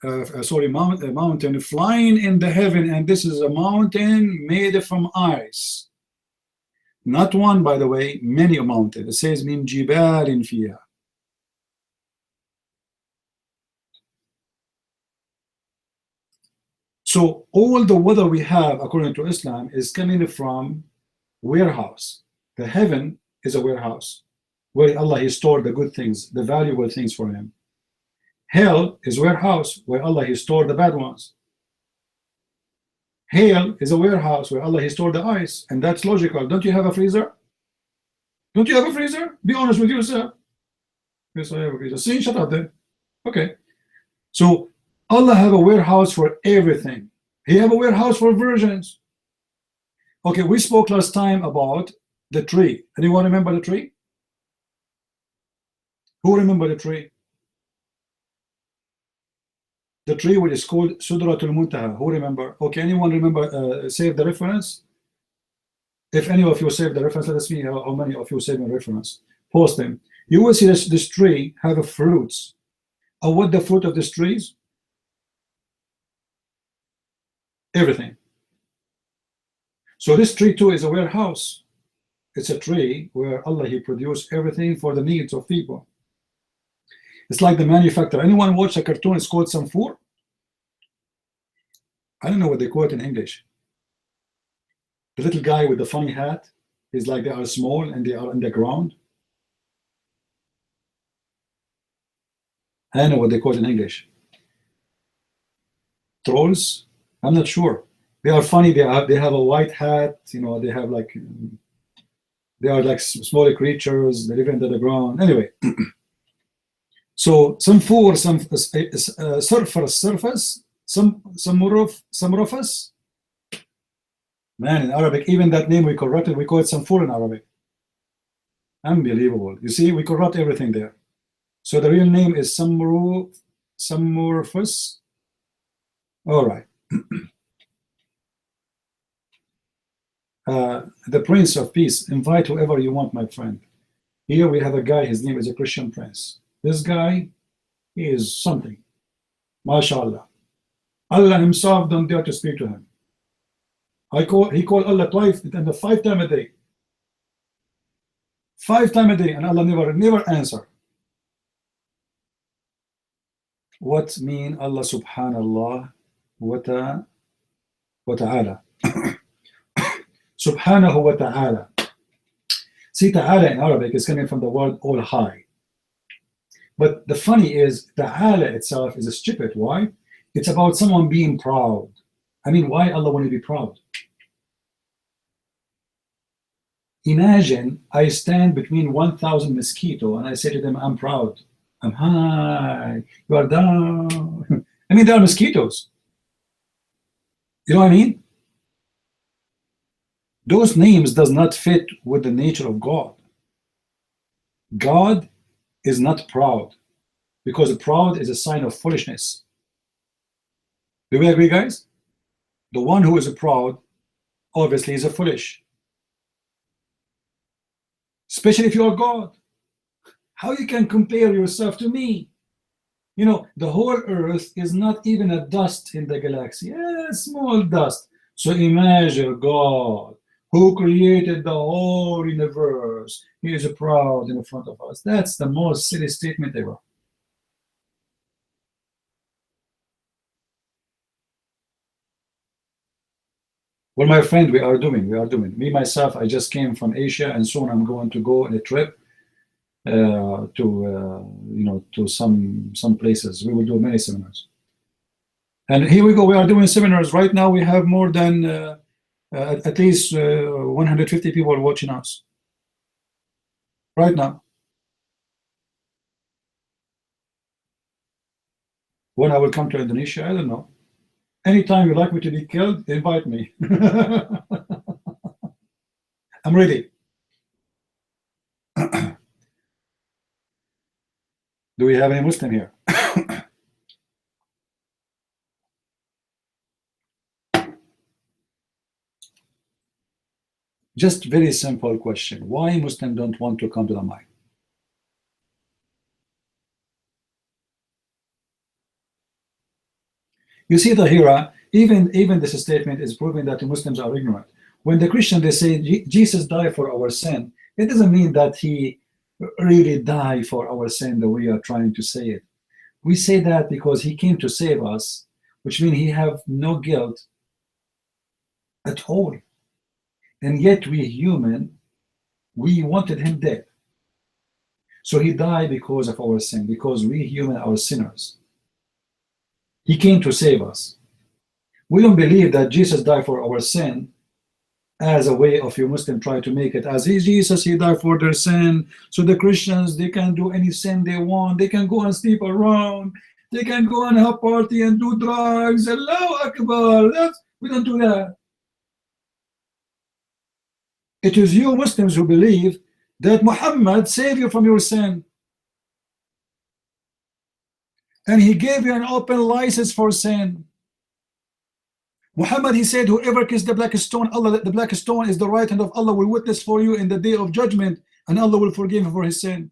mountain flying in the heaven, and this is a mountain made from ice. Not one, by the way, many mountains. It says min jibalin fiha. So all the weather we have, according to Islam, is coming from warehouse. The heaven is a warehouse where Allah, he stored the good things, the valuable things for him. Hell is a warehouse where Allah, he stored the bad ones. Hail is a warehouse where Allah, he stored the ice, and that's logical. Don't you have a freezer? Don't you have a freezer? Be honest with yourself. Yes, I have a freezer. See, shut up then. Okay. So Allah have a warehouse for everything. He have a warehouse for virgins. Okay, we spoke last time about the tree. Anyone remember the tree? Who remember the tree? The tree which is called Sudratul Muntaha. Who remember? Okay, anyone remember? Save the reference. If any of you save the reference, let us see how many of you save a reference. Post them. You will see this tree have a fruits. And what the fruit of this trees? Everything. So this tree too is a warehouse. It's a tree where Allah, He produced everything for the needs of people. It's like the manufacturer. Anyone watch a cartoon? It's called Samfoor. I don't know what they call it in English. The little guy with the funny hat is like they are small and they are on the ground. I don't know what they call it in English. Trolls? I'm not sure. They are funny. They have a white hat. You know, they have like, they are like smaller creatures. They live under the ground. Anyway, so Samfoor, surface, Samurafas. Man, in Arabic, even that name we corrupted. We call it Samfoor in Arabic. Unbelievable. You see, we corrupt everything there. So the real name is Samurafas. All right. The Prince of Peace. Invite whoever you want, my friend. Here we have a guy. His name is a Christian prince. This guy, he is something. MashaAllah. Allah Himself don't dare to speak to him. He called Allah twice and 5 times a day. 5 times a day, and Allah never answer. What mean Allah subhanallah wa ta'ala? Subhanahu wa ta'ala. See, ta'ala in Arabic is coming from the word all high. But the funny is, ta'ala itself is stupid. Why? It's about someone being proud. I mean, why Allah want to be proud? Imagine I stand between 1,000 mosquitoes and I say to them, I'm proud. I'm high. You are down. I mean, they are mosquitoes. You know what I mean? Those names does not fit with the nature of God. God is not proud, because proud is a sign of foolishness. Do we agree, guys? The one who is proud obviously is a foolish. Especially if you are God. How you can compare yourself to me? You know, the whole earth is not even a dust in the galaxy. Yeah, small dust. So imagine God, who created the whole universe. He is proud in front of us. That's the most silly statement ever. Well, my friend, we are doing. Me, myself, I just came from Asia, and soon I'm going to go on a trip to some places. We will do many seminars. And here we go. We are doing seminars. Right now, we have more than at least 150 people watching us. Right now. When I will come to Indonesia, I don't know. Anytime you like me to be killed, invite me. I'm ready. Do we have any Muslim here? Just very simple question. Why Muslims don't want to come to the mic? You see, Tahira, even this statement is proving that the Muslims are ignorant. When the Christians, they say Jesus died for our sin, it doesn't mean that he really died for our sin the way we are trying to say it. We say that because he came to save us, which means he have no guilt at all. And yet we human, we wanted him dead. So he died because of our sin, because we human are sinners. He came to save us. We don't believe that Jesus died for our sin as a way of you Muslim try to make it as Jesus, he died for their sin. So the Christians, they can do any sin they want. They can go and sleep around. They can go and have party and do drugs. Allahu Akbar. We don't do that. It is you Muslims who believe that Muhammad saved you from your sin. And he gave you an open license for sin. Muhammad, he said, whoever kissed the black stone, Allah, the black stone is the right hand of Allah, will witness for you in the day of judgment, and Allah will forgive him for his sin.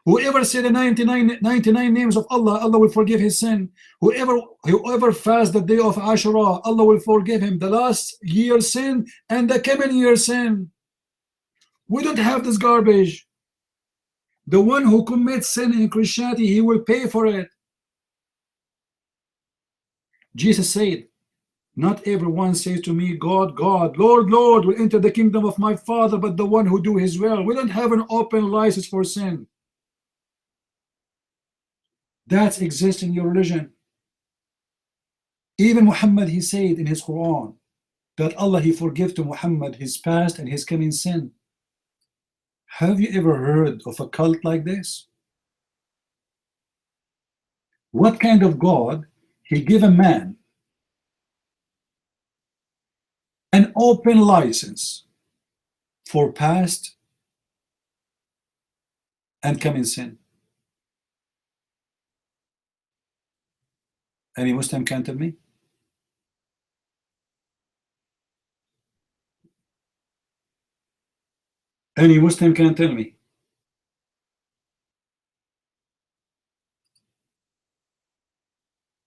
Whoever said the 99 names of Allah, Allah will forgive his sin. Whoever fasts the day of Ashura, Allah will forgive him the last year's sin and the coming year's sin. We don't have this garbage. The one who commits sin in Christianity, he will pay for it. Jesus said, not everyone says to me, God, God, Lord, Lord, will enter the kingdom of my Father, but the one who do his will. We don't have an open license for sin. That exists in your religion. Even Muhammad, he said in his Quran that Allah, he forgive to Muhammad his past and his coming sin. Have you ever heard of a cult like this? What kind of God he give a man an open license for past and coming sin? Any Muslim can tell me? Any Muslim can tell me?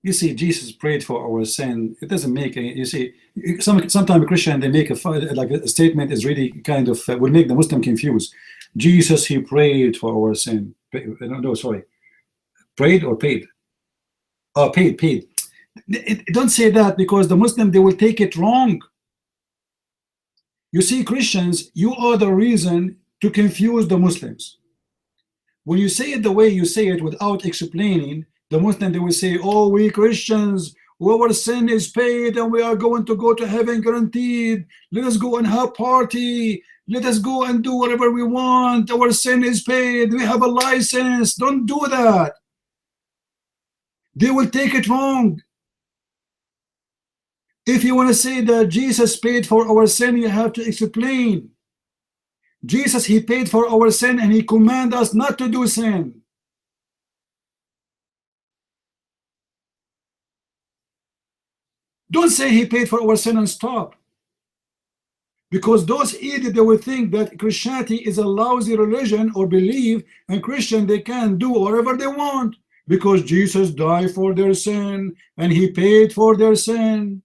You see, Jesus prayed for our sin. It doesn't make any, you see, sometimes a Christian, they make like a statement is really kind of will make the Muslim confused. Jesus, he prayed for our sin. No, sorry, prayed or paid? Oh, paid. Don't say that, because the Muslim, they will take it wrong. You see, Christians, you are the reason to confuse the Muslims. When you say it the way you say it without explaining, the Muslim, they will say, oh, we Christians, our sin is paid and we are going to go to heaven guaranteed. Let us go and have party. Let us go and do whatever we want. Our sin is paid. We have a license. Don't do that. They will take it wrong. If you want to say that Jesus paid for our sin, you have to explain. Jesus, he paid for our sin and he commanded us not to do sin. Don't say he paid for our sin and stop. Because those idiots, they will think that Christianity is a lousy religion or belief, and Christian, they can do whatever they want because Jesus died for their sin and he paid for their sin.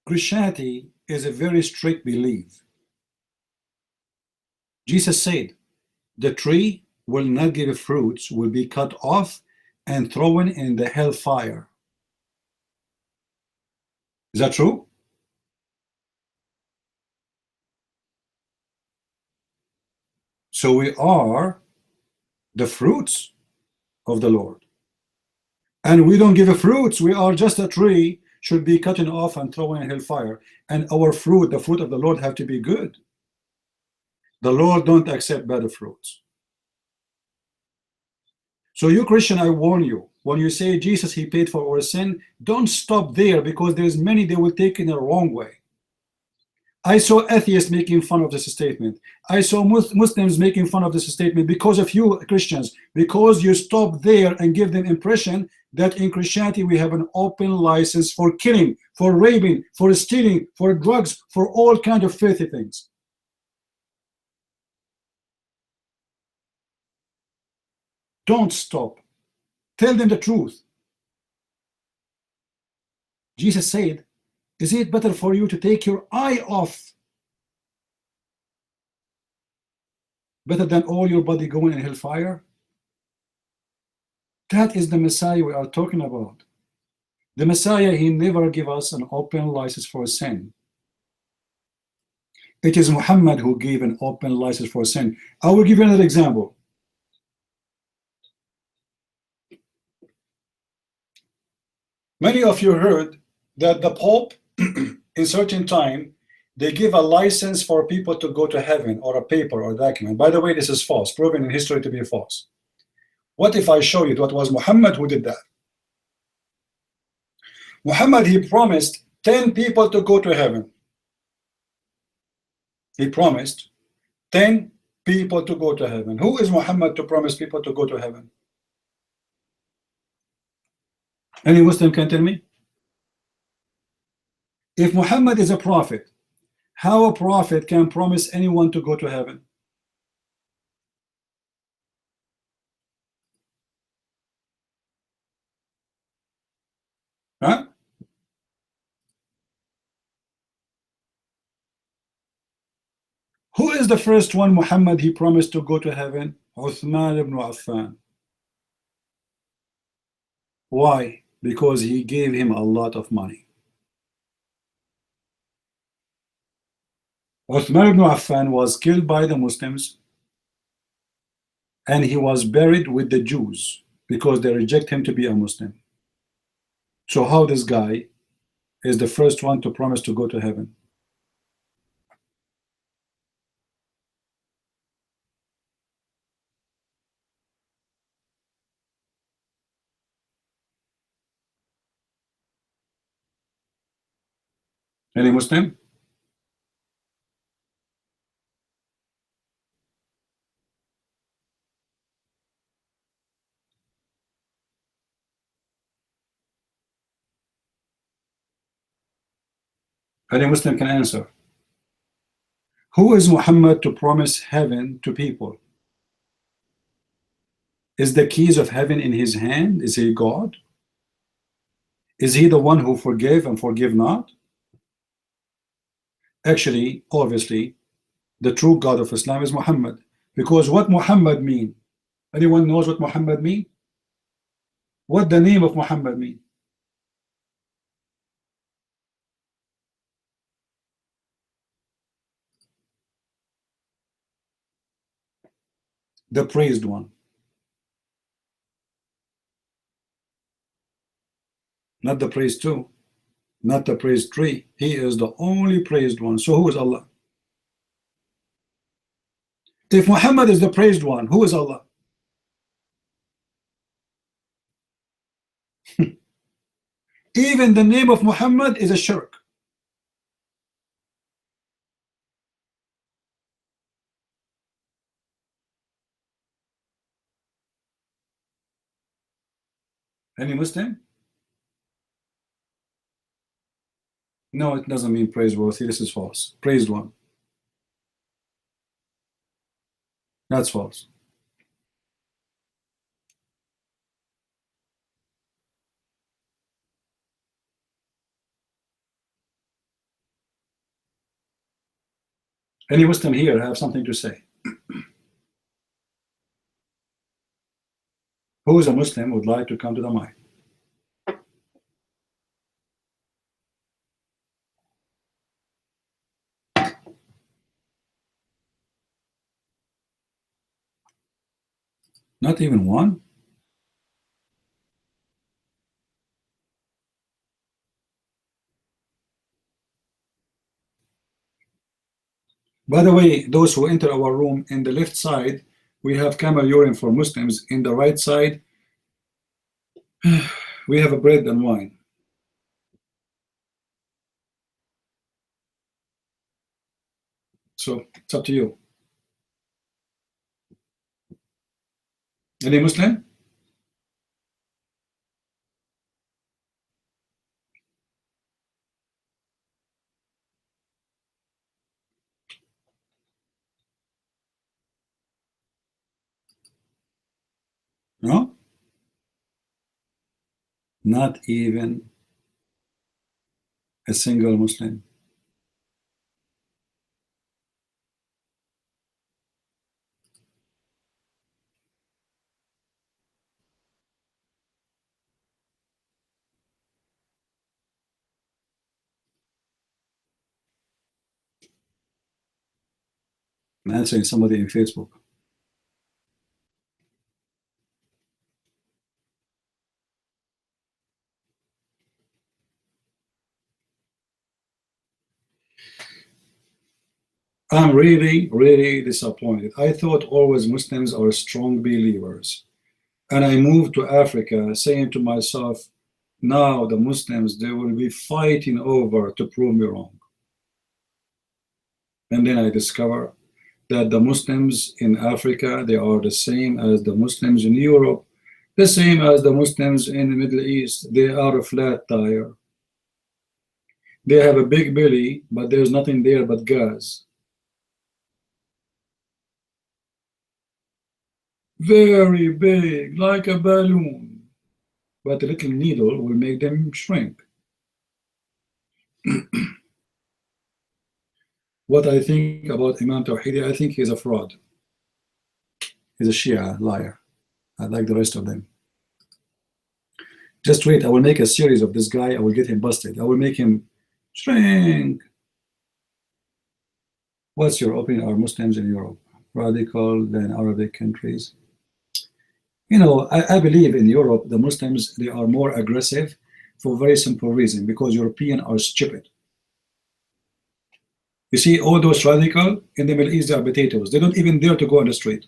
Christianity is a very strict belief. Jesus said, the tree will not give fruits, will be cut off and thrown in the hellfire. Is that true? So we are the fruits of the Lord. And we don't give fruits, we are just a tree, should be cut off and thrown in hellfire. And our fruit, the fruit of the Lord, have to be good. The Lord don't accept bad fruits. So you Christian, I warn you, when you say Jesus, he paid for our sin, don't stop there, because there's many, they will take it in a wrong way. I saw atheists making fun of this statement. I saw Muslims making fun of this statement because of you Christians, because you stop there and give them impression that in Christianity we have an open license for killing, for raping, for stealing, for drugs, for all kinds of filthy things. Don't stop. Tell them the truth. Jesus said, is it better for you to take your eye off better than all your body going in hellfire? That is the Messiah we are talking about. The Messiah, he never gave us an open license for sin. It is Muhammad who gave an open license for sin. I will give you another example. Many of you heard that the Pope in certain time, they give a license for people to go to heaven, or a paper or document. By the way, this is false, proven in history to be false. What if I show you that was Muhammad who did that? Muhammad, he promised 10 people to go to heaven. He promised 10 people to go to heaven. Who is Muhammad to promise people to go to heaven? Any Muslim can tell me? If Muhammad is a prophet, how a prophet can promise anyone to go to heaven? Huh? Who is the first one Muhammad he promised to go to heaven? Uthman ibn Affan. Why? Because he gave him a lot of money. Uthman ibn Affan was killed by the Muslims, and he was buried with the Jews because they reject him to be a Muslim. So how this guy is the first one to promise to go to heaven? Any Muslim? Any Muslim can answer. Who is Muhammad to promise heaven to people? Is the keys of heaven in his hand? Is he God? Is he the one who forgave and forgive not? Actually, obviously, the true God of Islam is Muhammad. Because what Muhammad mean? Anyone knows what Muhammad mean? What the name of Muhammad mean? The praised one. Not the praised two. Not the praised three. He is the only praised one. So who is Allah? If Muhammad is the praised one, who is Allah? Even the name of Muhammad is a shirk. Any Muslim? No, it doesn't mean praiseworthy. This is false. Praised one. That's false. Any Muslim here have something to say? Who is a Muslim would like to come to the mic? Not even one? By the way, those who enter our room, in the left side, we have camel urine for Muslims. In the right side, we have a bread and wine. So it's up to you. Any Muslim? No? Not even a single Muslim. I'm answering somebody in Facebook. I'm really, really disappointed. I thought always Muslims are strong believers. And I moved to Africa saying to myself, now the Muslims, they will be fighting over to prove me wrong. And then I discover that the Muslims in Africa, they are the same as the Muslims in Europe, the same as the Muslims in the Middle East. They are a flat tire. They have a big belly, but there's nothing there but gas. Very big, like a balloon. But a little needle will make them shrink. What I think about Imam Tawhidi, I think he's a fraud. He's a Shia liar. I like the rest of them. Just wait, I will make a series of this guy. I will get him busted. I will make him shrink. What's your opinion? Are Muslims in Europe radical than Arabic countries? You know, I believe in Europe, the Muslims, they are more aggressive for a very simple reason, because Europeans are stupid. You see, all those radical in the Middle East are potatoes. They don't even dare to go on the street,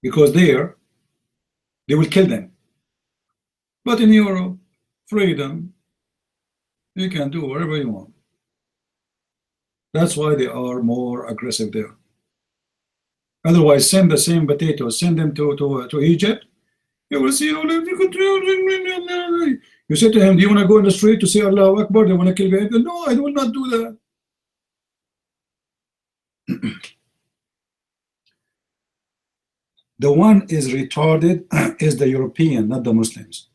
because there, they will kill them. But in Europe, freedom, you can do whatever you want. That's why they are more aggressive there. Otherwise, send the same potatoes, send them to Egypt. You will see all of you. You say to him, do you want to go in the street to say Allahu Akbar? They want to kill you? No, I will not do that. The one is retarded is the European, not the Muslims.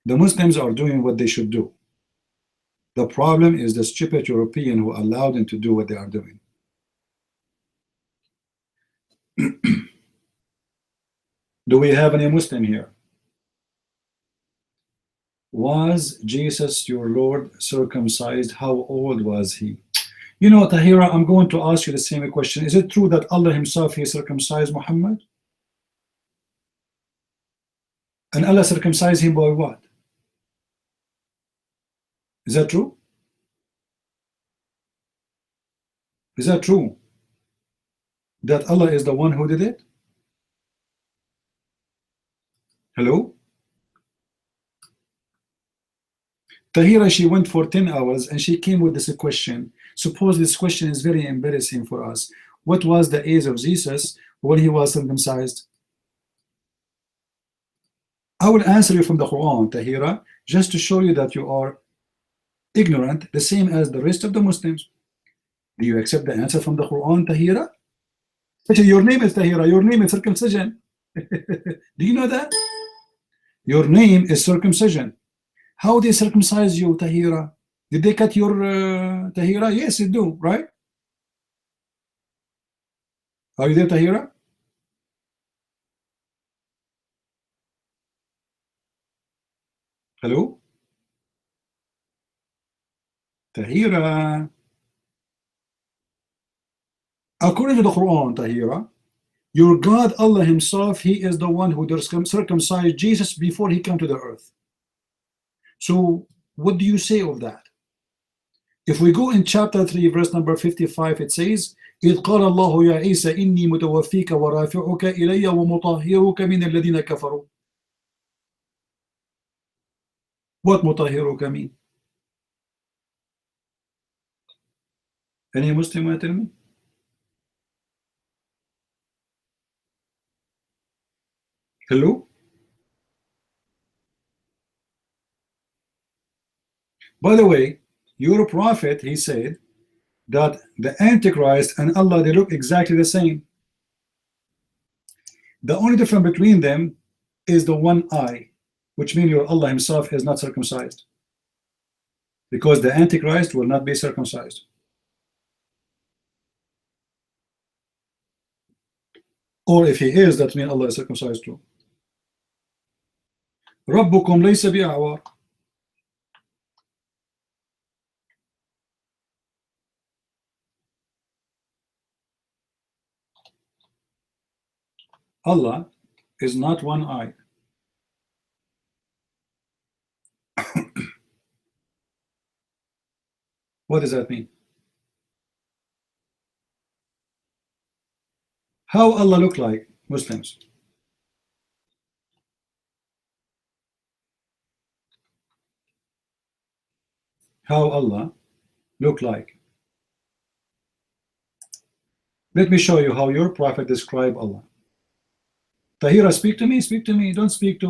The Muslims are doing what they should do. The problem is the stupid European who allowed them to do what they are doing. Do we have any Muslim here? Was Jesus your Lord circumcised? How old was he? You know, Tahira, I'm going to ask you the same question. Is it true that Allah himself, he circumcised Muhammad? And Allah circumcised him by what? Is that true? Is that true? That Allah is the one who did it? Hello? Tahira, she went for 10 hours and she came with this question. Suppose this question is very embarrassing for us. What was the age of Jesus when he was circumcised? I will answer you from the Quran, Tahira, just to show you that you are ignorant, the same as the rest of the Muslims. Do you accept the answer from the Quran, Tahira? Your name is Tahira, your name is circumcision. Do you know that? Your name is circumcision. How they circumcise you, Tahira? Did they cut your Tahira? Yes, they do, right? Are you there, Tahira? Hello? Tahira. According to the Quran, Tahira, your God, Allah himself, he is the one who circumcised Jesus before he came to the earth. So what do you say of that? If we go in chapter 3, verse number 55, it says, إذ قال الله يا عيسى إني متوفيك ورافعك إلي ومطهرك من الذين كفروا. What مطهرك mean? Any Muslim want to tell me? Hello? By the way, your prophet, he said that the Antichrist and Allah, they look exactly the same. The only difference between them is the one eye, which means your Allah himself is not circumcised, because the Antichrist will not be circumcised. Or if he is, that means Allah is circumcised too. ربكم ليس بأعور. Allah is not one eye. What does that mean? How Allah look like, Muslims? How Allah look like? Let me show you how your prophet described Allah. Tahira, speak to me, speak to me. Don't speak to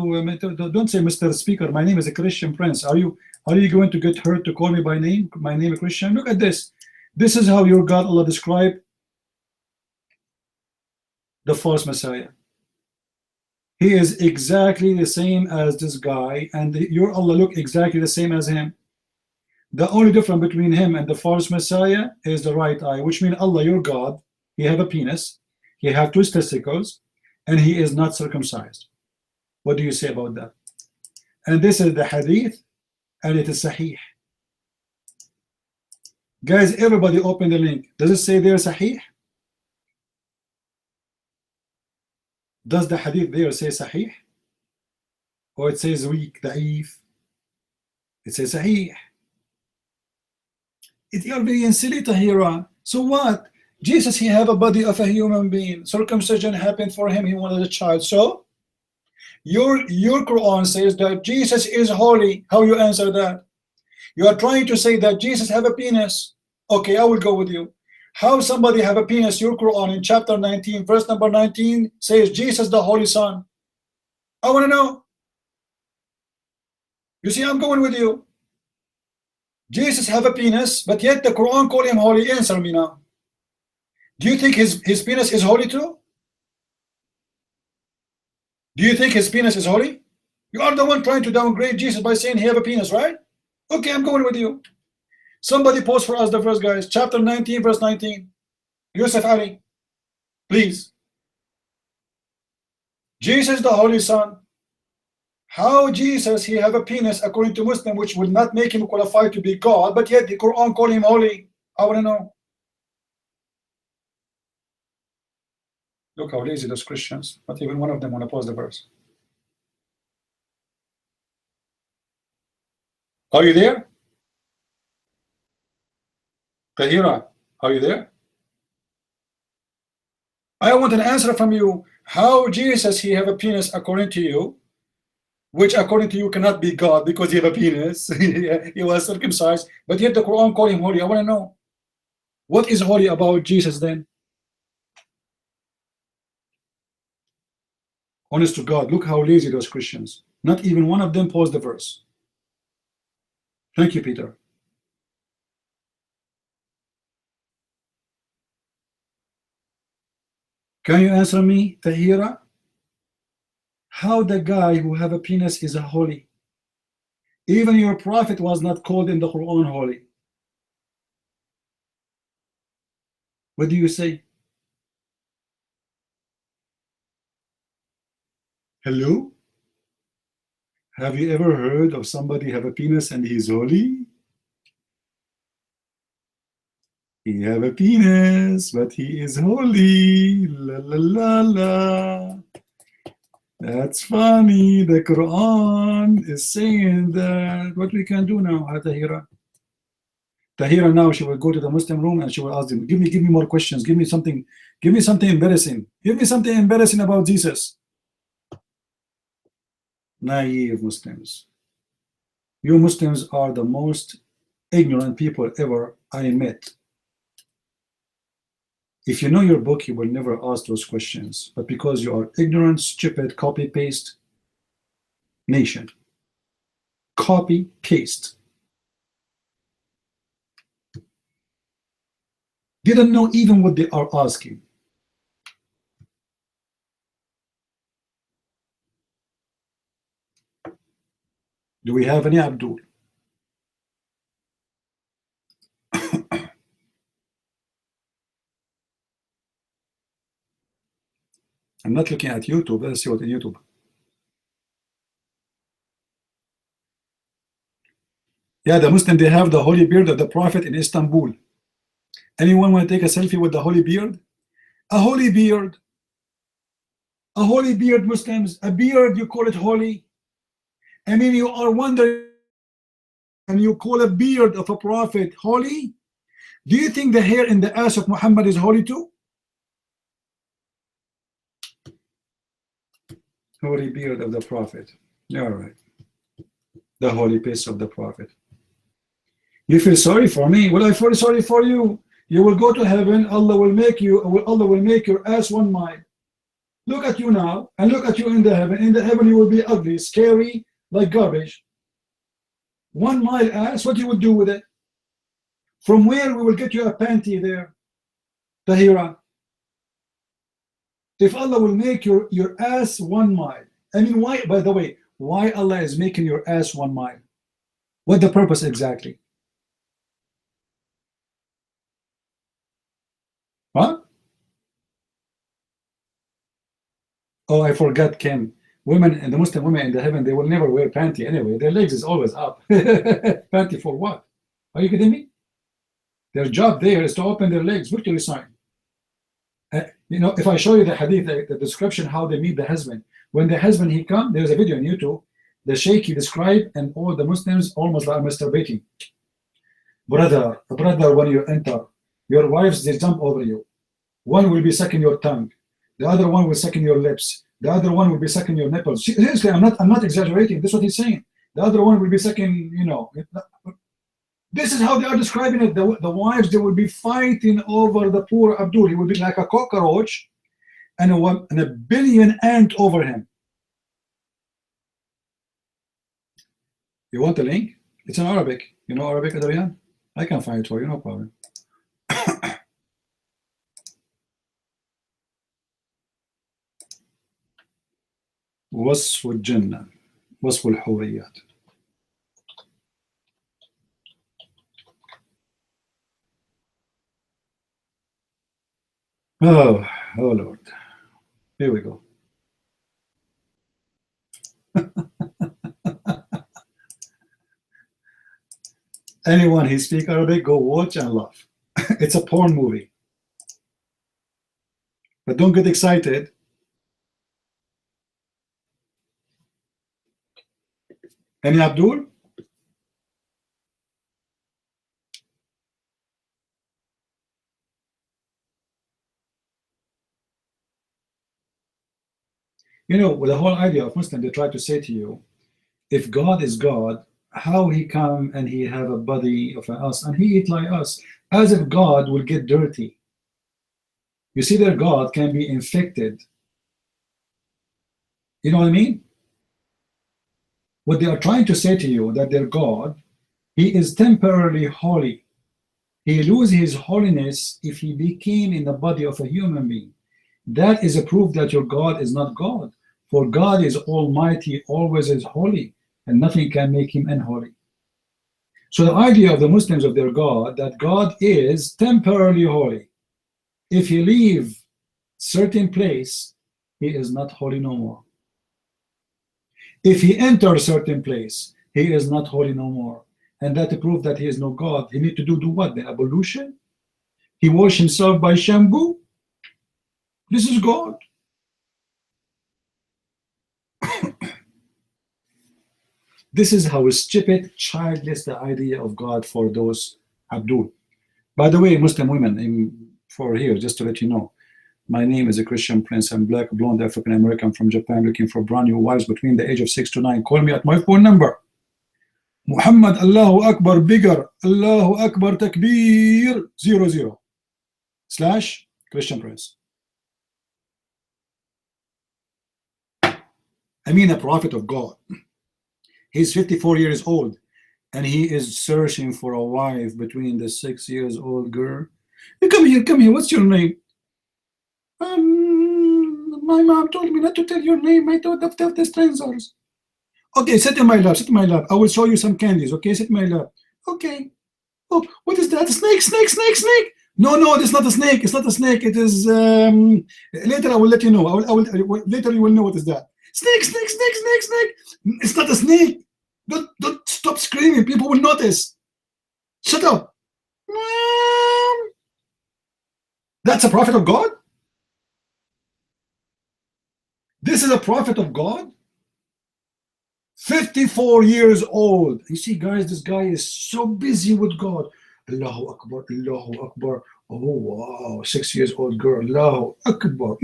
don't say Mr. Speaker. My name is a Christian Prince. Are you going to get hurt to call me by name? My name is Christian. Look at this. This is how your God Allah described the false Messiah. He is exactly the same as this guy, and your Allah look exactly the same as him. The only difference between him and the false Messiah is the right eye, which means Allah, your God, he have a penis, he have two testicles, and he is not circumcised. What do you say about that? And this is the hadith, and it is sahih. Guys, everybody open the link. Does it say there sahih? Does the hadith there say sahih? Or it says weak, da'if? It says sahih. You're being silly, Tahira. So what? Jesus, he have a body of a human being. Circumcision happened for him. He wanted a child. So your Quran says that Jesus is holy. How you answer that? You are trying to say that Jesus have a penis. Okay, I will go with you. How somebody have a penis? Your Quran in chapter 19, verse number 19 says Jesus the Holy Son. I want to know. You see, I'm going with you. Jesus have a penis, but yet the Quran call him holy. Answer me now. Do you think his penis is holy too? Do you think his penis is holy? You are the one trying to downgrade Jesus by saying he have a penis, right? Okay, I'm going with you. Somebody post for us the verse, guys. Chapter 19, verse 19. Yusuf Ali, please. Jesus the Holy Son. How Jesus he have a penis according to Muslim, which will not make him qualified to be God, but yet the Quran call him holy. I want to know. Look how lazy those Christians. Not even one of them want to post the verse. Are you there? Tahira, are you there? I want an answer from you. How Jesus he have a penis according to you, which according to you cannot be God because he have a penis. He was circumcised, but yet the Quran call him holy. I want to know, what is holy about Jesus then? Honest to God, look how lazy those Christians. Not even one of them posed the verse. Thank you, Peter. Can you answer me, Tahira? How the guy who have a penis is a holy? Even your prophet was not called in the Quran holy. What do you say? Hello? Have you ever heard of somebody have a penis and he's holy? He have a penis, but he is holy. La la la la. That's funny. The Quran is saying that. What we can do now, Tahira? Tahira now she will go to the Muslim room and she will ask them, give me more questions. Give me something embarrassing. Give me something embarrassing about Jesus. Naive Muslims. You Muslims are the most ignorant people ever I met. If you know your book, you will never ask those questions. But because you are ignorant, stupid, copy-paste nation. Copy-paste. Didn't know even what they are asking. Do we have any Abdul? I'm not looking at YouTube. Let's see what in YouTube. Yeah, the Muslim, they have the holy beard of the Prophet in Istanbul. Anyone want to take a selfie with the holy beard? A holy beard. A holy beard, Muslims. A beard, you call it holy. I mean, you are wondering, and you call a beard of a prophet holy? Do you think the hair in the ass of Muhammad is holy too? Holy beard of the prophet. All right. The holy face of the prophet. You feel sorry for me? Well, I feel sorry for you. You will go to heaven. Allah will make your ass 1 mile. Look at you now, and look at you in the heaven. In the heaven, you will be ugly, scary, like garbage. 1 mile ass. What you will do with it? From where we will get you a panty there, Tahira? If Allah will make your ass 1 mile. I mean, why? By the way, why Allah is making your ass 1 mile? What the purpose exactly? Huh? Oh, I forgot, Kim. Women and the Muslim women in the heaven, they will never wear panty anyway. Their legs is always up. Panty for what? Are you kidding me? Their job there is to open their legs. Victory sign. You know, if I show you the hadith, the description how they meet the husband. When the husband he come, there's a video on YouTube. The sheikh he described, and all the Muslims almost like masturbating. Brother, when you enter, your wives they jump over you. One will be sucking your tongue. The other one will sucking your lips. The other one will be sucking your nipples. Seriously, I'm not exaggerating. This is what he's saying. The other one will be sucking, you know. This is how they are describing it. The wives, they will be fighting over the poor Abdul. He will be like a cockroach and a billion ant over him. You want the link? It's in Arabic. You know Arabic, Adrian? I can find it for you, no problem. وصف الجنة وصف الحوريات. Oh Lord, here we go. Anyone who speaks Arabic, go watch and laugh. It's a porn movie, but don't get excited. Any Abdul? You know, with the whole idea of Muslim, they try to say to you, if God is God, how he come and he have a body of us and he eat like us, as if God will get dirty. You see, their God can be infected. You know what I mean? What they are trying to say to you, that their God, he is temporarily holy. He loses his holiness if he became in the body of a human being. That is a proof that your God is not God. For God is almighty, always is holy, and nothing can make him unholy. So the idea of the Muslims of their God, that God is temporarily holy. If he leave certain place, he is not holy no more. If he enters certain place, he is not holy no more. And that proves that he is no God. He need to do what? The ablution? He wash himself by shampoo? This is God. This is how stupid, childless the idea of God for those Abdul. By the way, Muslim women, for here, just to let you know, my name is a Christian Prince. I'm black, blonde, African American from Japan, looking for brand new wives between the age of 6 to 9. Call me at my phone number. Muhammad Allahu Akbar bigger, Allahu Akbar Takbir 00 / Christian Prince. I mean, a prophet of God. He's 54 years old, and he is searching for a wife between the 6 years old girl. You come here. What's your name? My mom told me not to tell your name. I told the strangers. Okay, sit in my lap. Sit in my lap. I will show you some candies. Okay, sit in my lap. Okay. Oh, what is that? Snake. No, it's not a snake. It's not a snake. It is. Later, I will let you know. Later, you will know what is that. Snake. It's not a snake. Don't stop screaming. People will notice. Shut up. That's a prophet of God? This is a prophet of God? 54 years old. You see, guys, this guy is so busy with God. Allahu Akbar, Allahu Akbar. Oh wow, 6 years old girl. Allahu Akbar.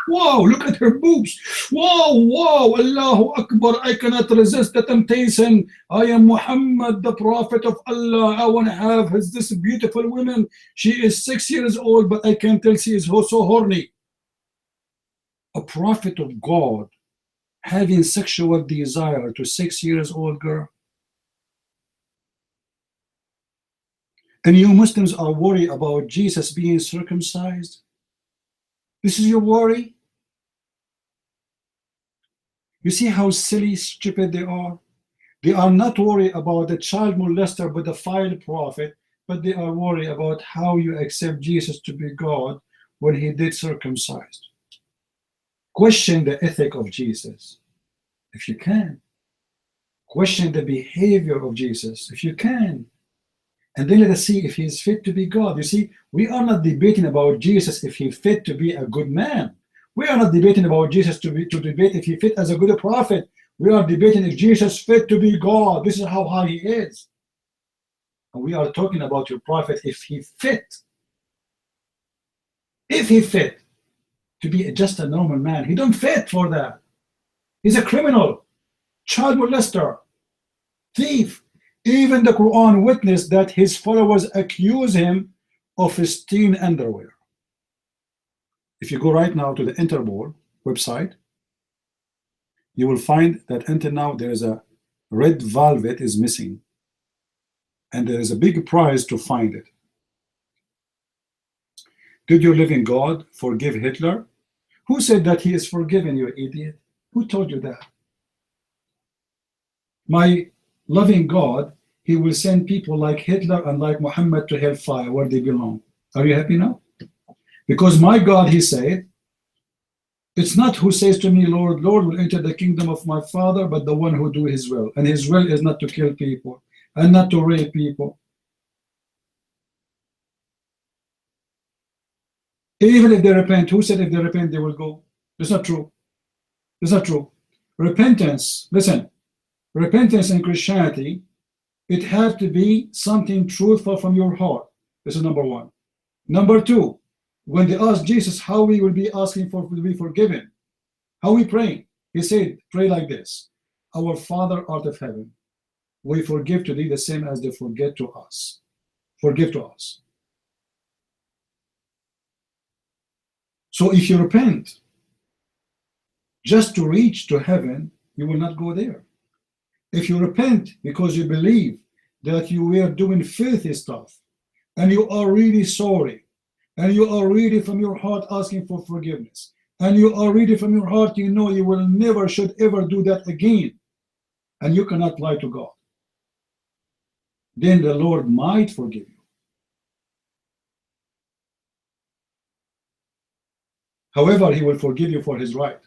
Wow, look at her boobs. Wow, wow, Allahu Akbar. I cannot resist the temptation. I am Muhammad, the prophet of Allah. I want to have this beautiful woman. She is 6 years old, but I can tell she is so horny. A prophet of God having sexual desire to 6 years old girl. And you Muslims are worried about Jesus being circumcised. This is your worry. You see how silly, stupid they are? They are not worried about the child molester, but the pedophile prophet, but they are worried about how you accept Jesus to be God when he did circumcised. Question the ethic of Jesus, if you can. Question the behavior of Jesus, if you can. And then let us see if he's fit to be God. You see, we are not debating about Jesus if he's fit to be a good man. We are not debating about Jesus to debate if he fit as a good prophet. We are debating if Jesus fit to be God. This is how high he is. And we are talking about your prophet if he fit. If he fit to be just a normal man. He don't fit for that. He's a criminal, child molester, thief. Even the Quran witnessed that his followers accuse him of stealing underwear. If you go right now to the Interpol website, you will find that until now there is a red velvet is missing, and there is a big prize to find it. Did your living God forgive Hitler? Who said that he is forgiven, you idiot? Who told you that? My loving God, he will send people like Hitler and like Muhammad to hellfire where they belong. Are you happy now? Because my God, he said, it's not who says to me, Lord, Lord, will enter the kingdom of my Father, but the one who do his will. And his will is not to kill people and not to rape people. Even if they repent, who said if they repent, they will go? That's not true. That's not true. Repentance, listen, repentance in Christianity, it has to be something truthful from your heart. This is number one. Number two, when they asked Jesus how we will be asking for to be forgiven, how we pray, he said, pray like this: Our Father art of heaven, we forgive to thee the same as they forget to us. Forgive to us. So if you repent just to reach to heaven, you will not go there. If you repent because you believe that you were doing filthy stuff and you are really sorry and you are really from your heart asking for forgiveness and you are really from your heart, you know you will never should ever do that again, and you cannot lie to God, then the Lord might forgive you. However, he will forgive you for his right,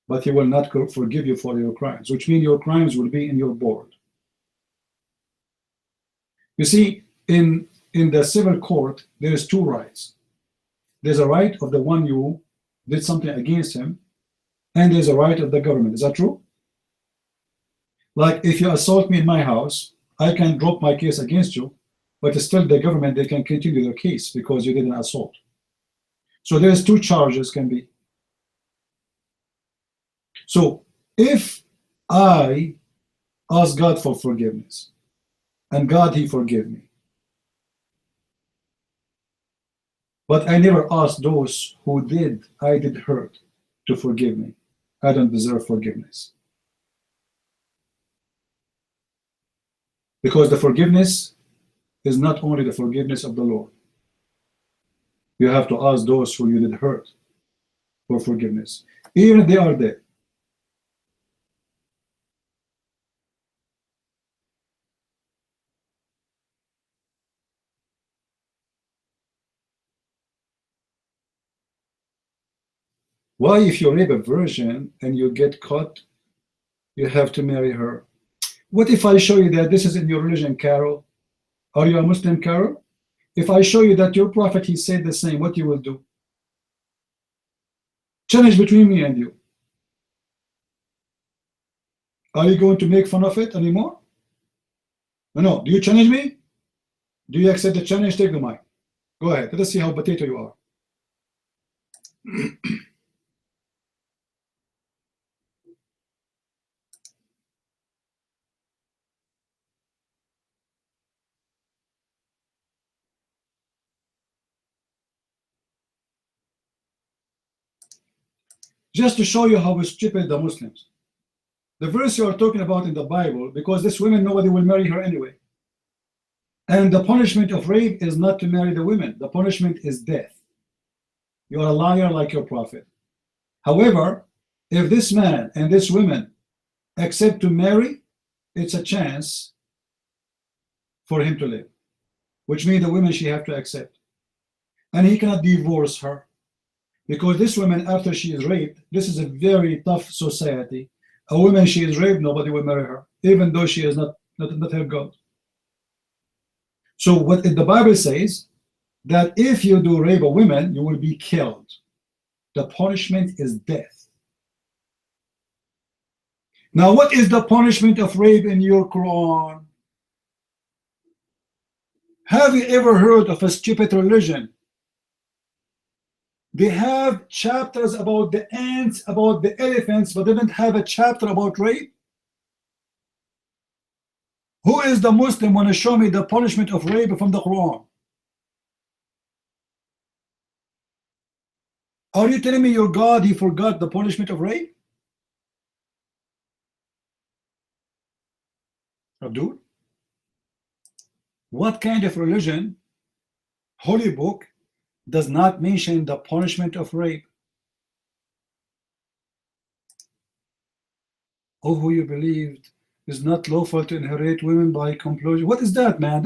but he will not forgive you for your crimes, which means your crimes will be in your board. You see, in the civil court, there is two rights. There's a right of the one you did something against him, and there's a right of the government. Is that true? Like if you assault me in my house, I can drop my case against you, but still the government, they can continue their case because you did an assault. So there's two charges can be. So if I ask God for forgiveness, and God, he forgave me, but I never asked those who I did hurt to forgive me, I don't deserve forgiveness. Because the forgiveness is not only the forgiveness of the Lord. You have to ask those who you did hurt for forgiveness, even if they are dead. Why, if you rape a virgin and you get caught, you have to marry her? What if I show you that this is in your religion, Carol? Are you a Muslim, Carol? If I show you that your prophet, he said the same, what you will do? Challenge between me and you. Are you going to make fun of it anymore? No. Do you challenge me? Do you accept the challenge? Take the mic. Go ahead. Let's see how potato you are. Just to show you how stupid the Muslims. The verse you are talking about in the Bible, because this woman, nobody will marry her anyway. And the punishment of rape is not to marry the women. The punishment is death. You are a liar like your prophet. However, if this man and this woman accept to marry, it's a chance for him to live, which means the woman she have to accept. And he cannot divorce her, because this woman, after she is raped, this is a very tough society. A woman, she is raped, nobody will marry her, even though she is not her God. So what the Bible says, that if you do rape a woman, you will be killed. The punishment is death. Now, what is the punishment of rape in your Quran? Have you ever heard of a stupid religion? They have chapters about the ants, about the elephants, but they don't have a chapter about rape. Who is the Muslim want to show me the punishment of rape from the Quran? Are you telling me your God, he forgot the punishment of rape? Abdul? What kind of religion, holy book, does not mention the punishment of rape? Oh, who you believed is not lawful to inherit women by compulsion. What is that, man?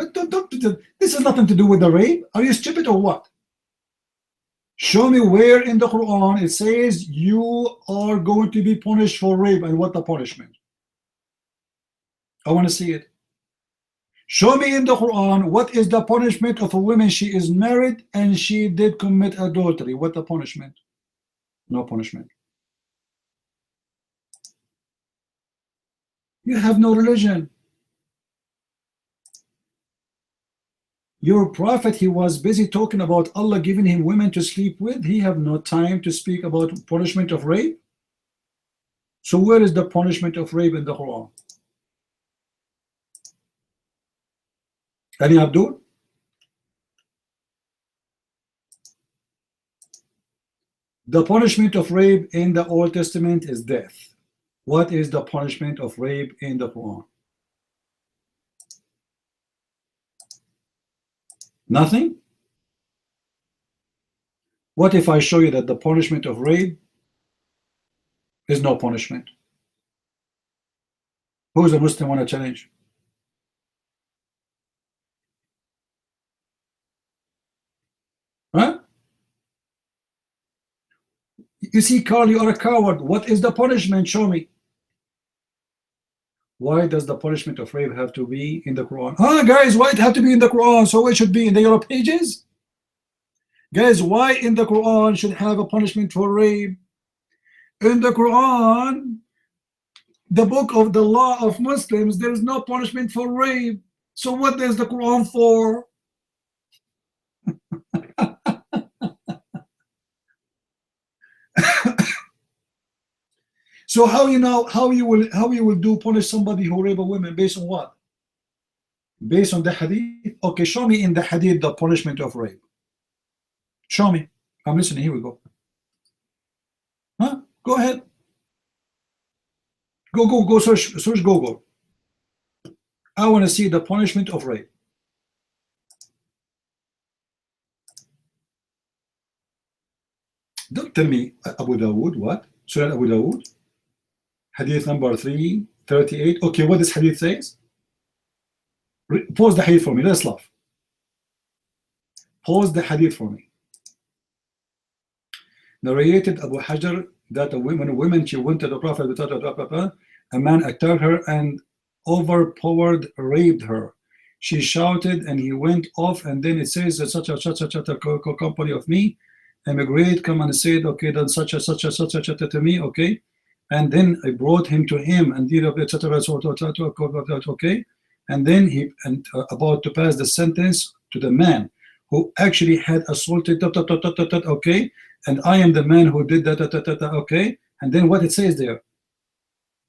This has nothing to do with the rape. Are you stupid or what? Show me where in the Quran it says you are going to be punished for rape, and what the punishment. I want to see it. Show me in the Quran what is the punishment of a woman, she is married and she did commit adultery. What the punishment? No punishment. You have no religion. Your prophet, he was busy talking about Allah giving him women to sleep with. He have no time to speak about punishment of rape. So where is the punishment of rape in the Quran? Any Abdul? The punishment of rape in the Old Testament is death. What is the punishment of rape in the Quran? Nothing? What if I show you that the punishment of rape is no punishment? Who is a Muslim want to challenge? Huh? You see, Carl, you are a coward. What is the punishment? Show me. Why does the punishment of rape have to be in the Quran? Guys, why it have to be in the Quran? So it should be in the yellow pages? Guys, why in the Quran should have a punishment for rape? In the Quran, the book of the law of Muslims, there is no punishment for rape. So what is the Quran for? So how you will do punish somebody who rape a woman based on what? Based on the hadith? Okay, show me in the hadith the punishment of rape. Show me. I'm listening. Here we go. Huh? Go ahead. Go search Google. I want to see the punishment of rape. Don't tell me Abu Dawood. What? Surah Abu Dawood? Hadith number 338. Okay, what this hadith says? Pause the hadith for me. Let's laugh. Pause the hadith for me. Narrated Abu Hajar that a woman she went to the Prophet, a man attacked her and overpowered, raped her. She shouted and he went off, and then it says that such a company of me emigrate, come and said, okay, then such a to me, okay, and then I brought him to him and did etc. Okay, and then he about to pass the sentence to the man who actually had assaulted, okay, and I am the man who did that, okay, and then what it says there,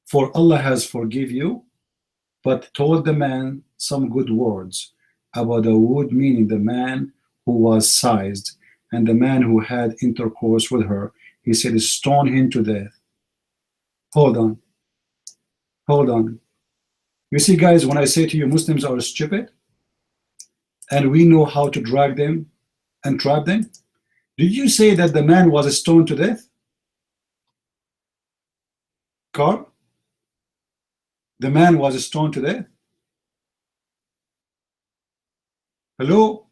for Allah has forgive you, but told the man some good words about the wood, meaning the man who was sized and the man who had intercourse with her. He said, stone him to death. Hold on. Hold on. You see, guys, when I say to you Muslims are stupid and we know how to drag them and trap them, did you say that the man was stoned to death? Carl? The man was stoned to death? Hello?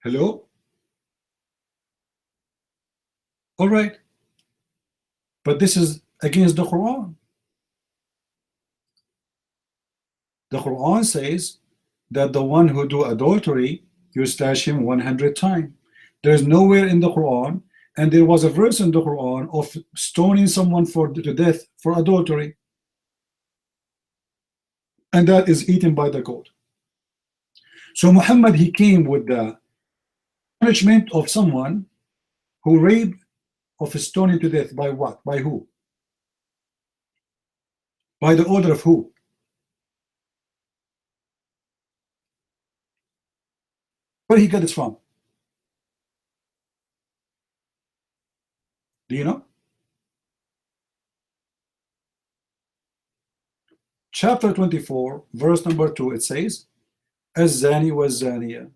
Hello? All right. But this is against the Quran. The Quran says that the one who do adultery, you slash him 100 times. There's nowhere in the Quran, and there was a verse in the Quran of stoning someone to death for adultery, and that is eaten by the goat. So Muhammad, he came with the punishment of someone who raped, of stoning to death. By what? By who? By the order of who? Where he got this from? Do you know? Chapter 24, verse number 2, it says, Az-zani waz-zaniya,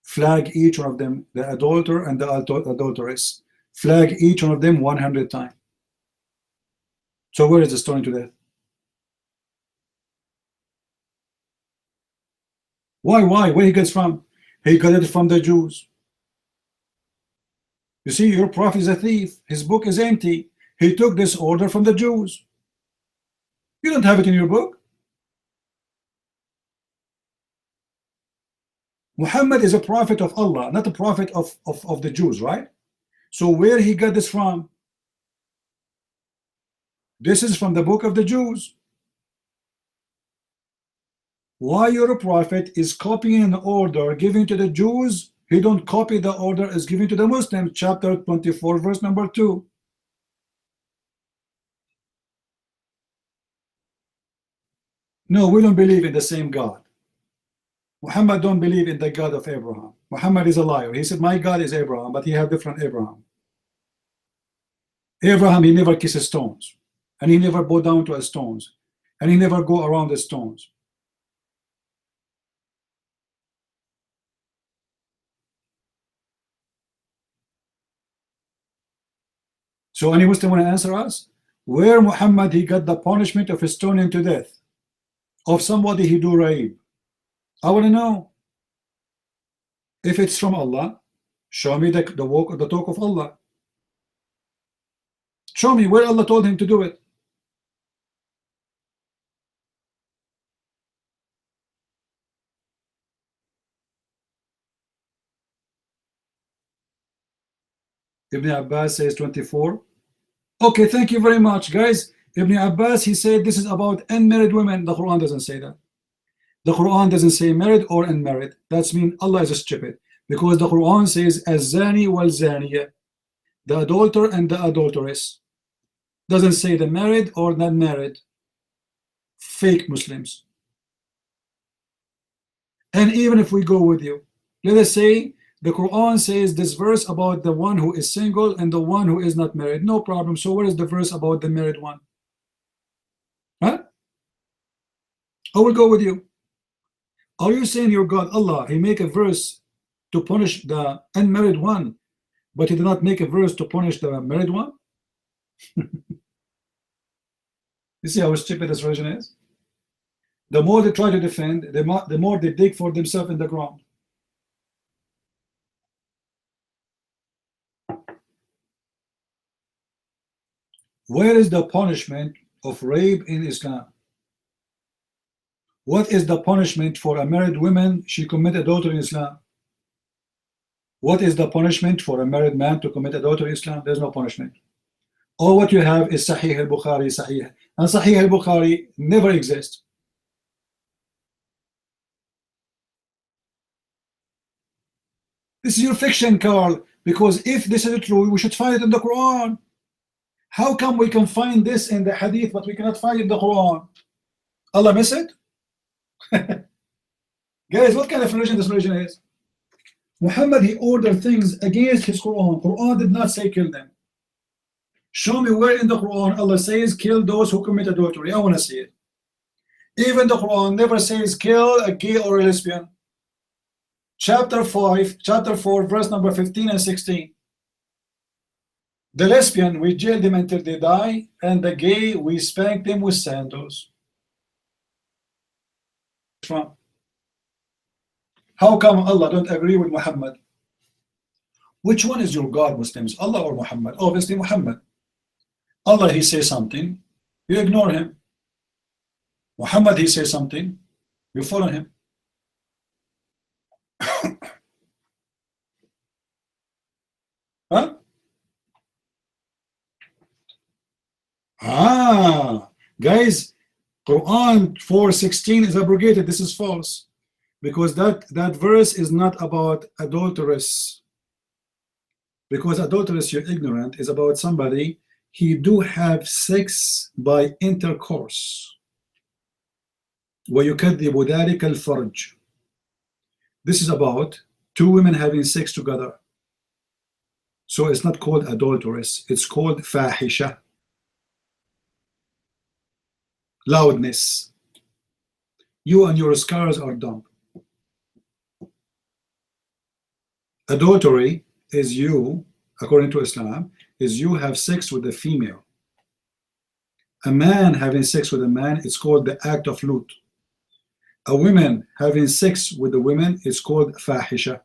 flag each one of them, the adulterer and the adulteress, flag each one of them 100 times. So where is the stoning to death? Why? Where he gets from? He got it from the Jews. You see, your prophet is a thief. His book is empty. He took this order from the Jews. You don't have it in your book. Muhammad is a prophet of Allah, not a prophet of the Jews, right? So where he got this from? This is from the book of the Jews. Why your prophet is copying an order given to the Jews? He don't copy the order is given to the Muslims. Chapter 24, verse number 2. No, we don't believe in the same God. Muhammad don't believe in the God of Abraham. Muhammad is a liar. He said, my God is Abraham, but he have different Abraham. Abraham, he never kisses stones, and he never bow down to stones, and he never go around the stones. So any Muslim want to answer us? Where Muhammad he got the punishment of stoning to death of somebody he do rape? I want to know. If it's from Allah, show me the talk of Allah. Show me where Allah told him to do it. Ibn Abbas says 24. Okay, thank you very much, guys. Ibn Abbas, he said this is about unmarried women. The Quran doesn't say that. The Quran doesn't say married or unmarried. That's mean Allah is stupid, because the Quran says az-zani wal-zaniya, the adulterer and the adulteress. Doesn't say the married or not married. Fake Muslims. And even if we go with you, let us say the Quran says this verse about the one who is single and the one who is not married. No problem. So where is the verse about the married one? Huh? I will go with you. Are you saying your God Allah, he make a verse to punish the unmarried one, but he did not make a verse to punish the married one? You see how stupid this religion is? The more they try to defend, the more they dig for themselves in the ground. Where is the punishment of rape in Islam? What is the punishment for a married woman? She commit adultery in Islam. What is the punishment for a married man to commit adultery in Islam? There's no punishment. All what you have is Sahih al-Bukhari, Sahih. And Sahih al-Bukhari never exists. This is your fiction, Carl, because if this is true, we should find it in the Quran. How come we can find this in the Hadith, but we cannot find it in the Quran? Allah miss it? Guys, what kind of religion this religion is? Muhammad, he ordered things against his Quran. Quran did not say kill them. Show me where in the Quran Allah says kill those who commit adultery. I want to see it. Even the Quran never says kill a gay or a lesbian. Chapter 4, verse number 15 and 16. The lesbian, we jail them until they die, and the gay, we spank them with sandals. How come Allah don't agree with Muhammad? Which one is your God, Muslims? Allah or Muhammad? Obviously Muhammad. Allah, he says something, you ignore him. Muhammad, he says something, you follow him. Huh? Guys, Quran 4:16 is abrogated. This is false, because that verse is not about adulteress. Because adulteress, you're ignorant, is about somebody he do have sex by intercourse. وَيُكَذِّبُ ذَلِكَ الْفَرْجِ. This is about two women having sex together. So it's not called adulteress, it's called fahisha. Loudness. You and your scars are dumb. Adultery is you, according to Islam, is you have sex with a female. A man having sex with a man, it's called the act of lut. A woman having sex with a woman is called fahisha.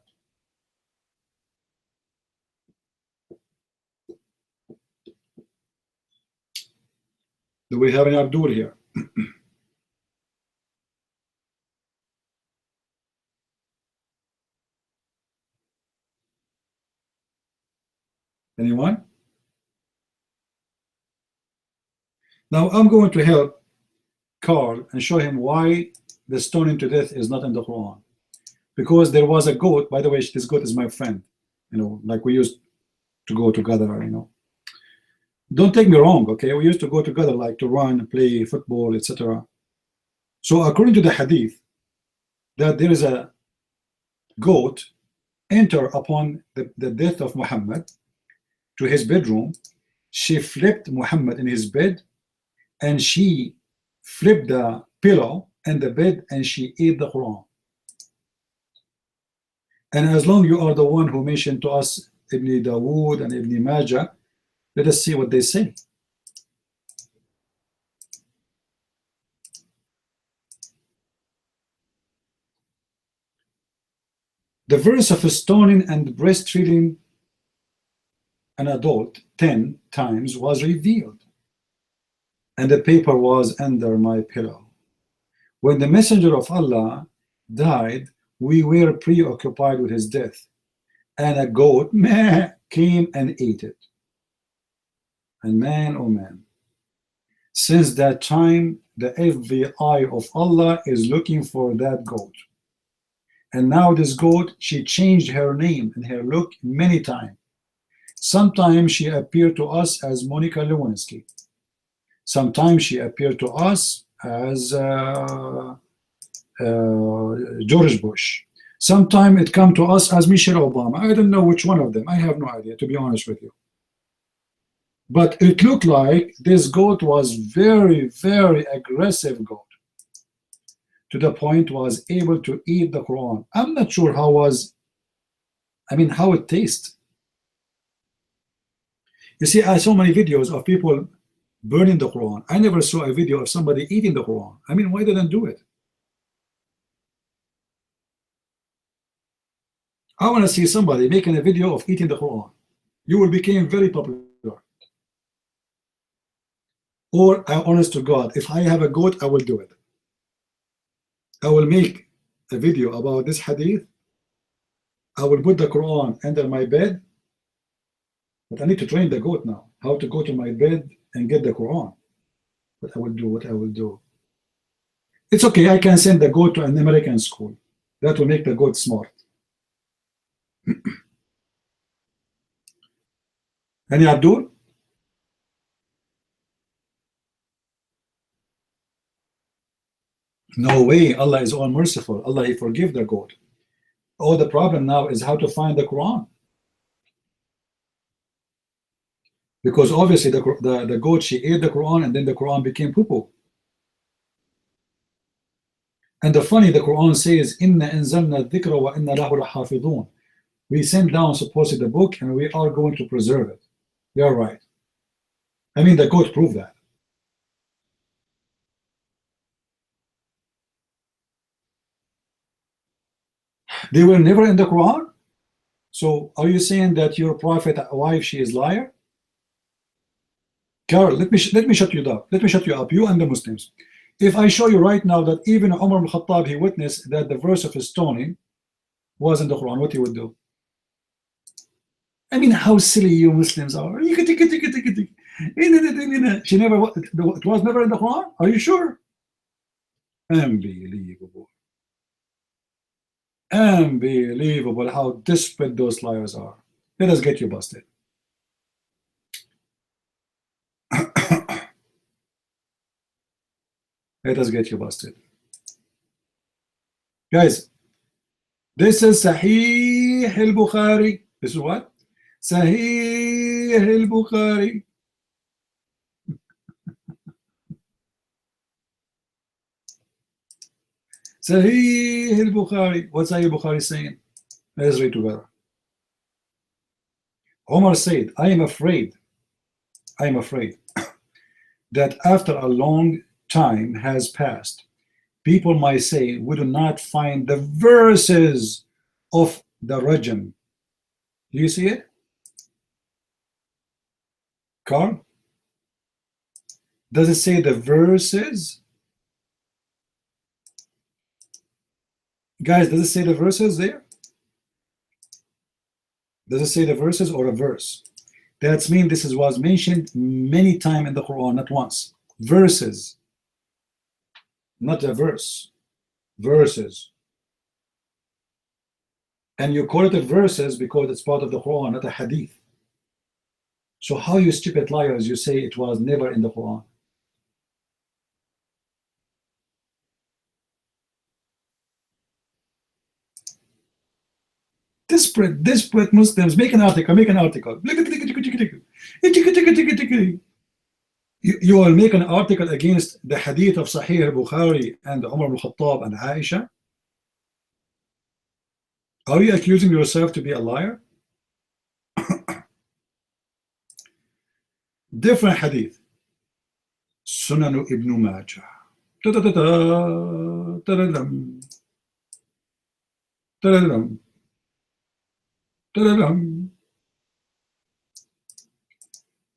Do we have any Abdul here? Anyone? Now I'm going to help Carl and show him why the stoning to death is not in the Quran. Because there was a goat, by the way, this goat is my friend, you know, like we used to go together, you know. Don't take me wrong, okay? We used to go together, like to run, play football, etc. So according to the hadith, that there is a goat enter upon the death of Muhammad to his bedroom. She flipped Muhammad in his bed, and she flipped the pillow and the bed, and she ate the Quran. And as long you are the one who mentioned to us Ibn Dawood and Ibn Majah, let us see what they say. The verse of stoning and breastfeeding an adult 10 times was revealed, and the paper was under my pillow. When the messenger of Allah died, we were preoccupied with his death, and a goat came and ate it. And man, oh man, since that time the FBI of Allah is looking for that goat. And now this goat, she changed her name and her look many times. Sometimes she appeared to us as Monica Lewinsky. Sometimes she appeared to us as George Bush. Sometimes it come to us as Michelle Obama. I don't know which one of them. I have no idea, to be honest with you. But it looked like this goat was very, very aggressive goat, to the point was able to eat the Quran. I'm not sure how it tastes. You see, I saw many videos of people burning the Quran. I never saw a video of somebody eating the Quran. I mean, why didn't do it? I want to see somebody making a video of eating the Quran. You will become very popular. Or, honest to God, if I have a goat, I will do it. I will make a video about this hadith. I will put the Quran under my bed. But I need to train the goat now, how to go to my bed and get the Quran. But I will do what I will do. It's okay, I can send the goat to an American school. That will make the goat smart. Any Abdul? No way. Allah is all merciful. Allah, He forgive the goat. Oh, the problem now is how to find the Quran. Because obviously the goat, she ate the Quran and then the Quran became poo-poo. And the Quran says, Inna anzalna dhikra wa inna lahu lahafidun. We sent down supposedly the book and we are going to preserve it. You're right. I mean, the goat proved that. They were never in the Quran. So are you saying that your prophet wife, she is liar? Carol, let me shut you up. Let me shut you up, you and the Muslims. If I show you right now that even Umar ibn Khattab, he witnessed that the verse of stoning was in the Quran, what he would do? I mean, how silly you Muslims are. She never, it was never in the Quran? Are you sure? Unbelievable. Unbelievable how desperate those liars are. Let us get you busted. Let us get you busted. Guys, this is Sahih al-Bukhari. This is what? Sahih al-Bukhari. Sahih al-Bukhari. What's Sahih al-Bukhari saying? Let's read together. Omar said, I am afraid that after a long time has passed, people might say, we do not find the verses of the Rajam. Do you see it? Carl? Does it say the verses? Guys, does it say the verses there? Does it say the verses or a verse? That means this was mentioned many times in the Quran, not once. Verses. Not a verse. Verses. And you call it a verses because it's part of the Quran, not a hadith. So how you stupid liars, you say it was never in the Quran? Desperate Muslims, make an article. You will make an article against the hadith of Sahih al-Bukhari and Umar ibn Khattab and Aisha? Are you accusing yourself to be a liar? Different hadith. Sunan ibn Majah.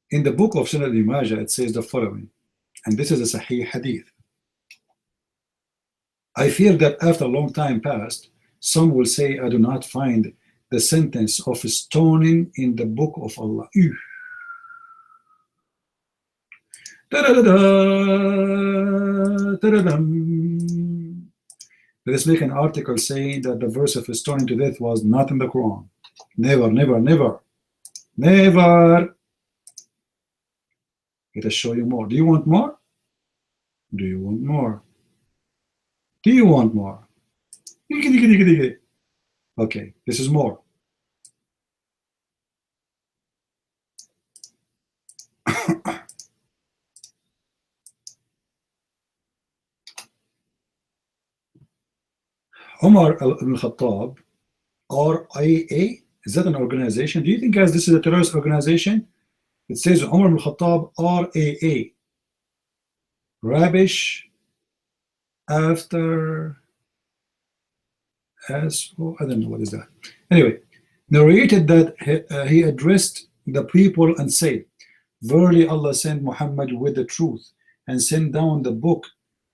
In the book of Sunan ibn Majah, it says the following, and this is a Sahih hadith. I fear that after a long time passed, some will say, I do not find the sentence of stoning in the book of Allah. Let's make an article saying that the verse of stoning to death was not in the Quran. Never. Let us show you more. Do you want more? Do you want more? Do you want more? Okay, this is more. Umar ibn Khattab, RIA, is that an organization? Do you think, guys, this is a terrorist organization? It says Umar ibn Khattab, RAA, Rubbish After as oh, I don't know what is that. Anyway, narrated that he addressed the people and said, verily Allah sent Muhammad with the truth and sent down the book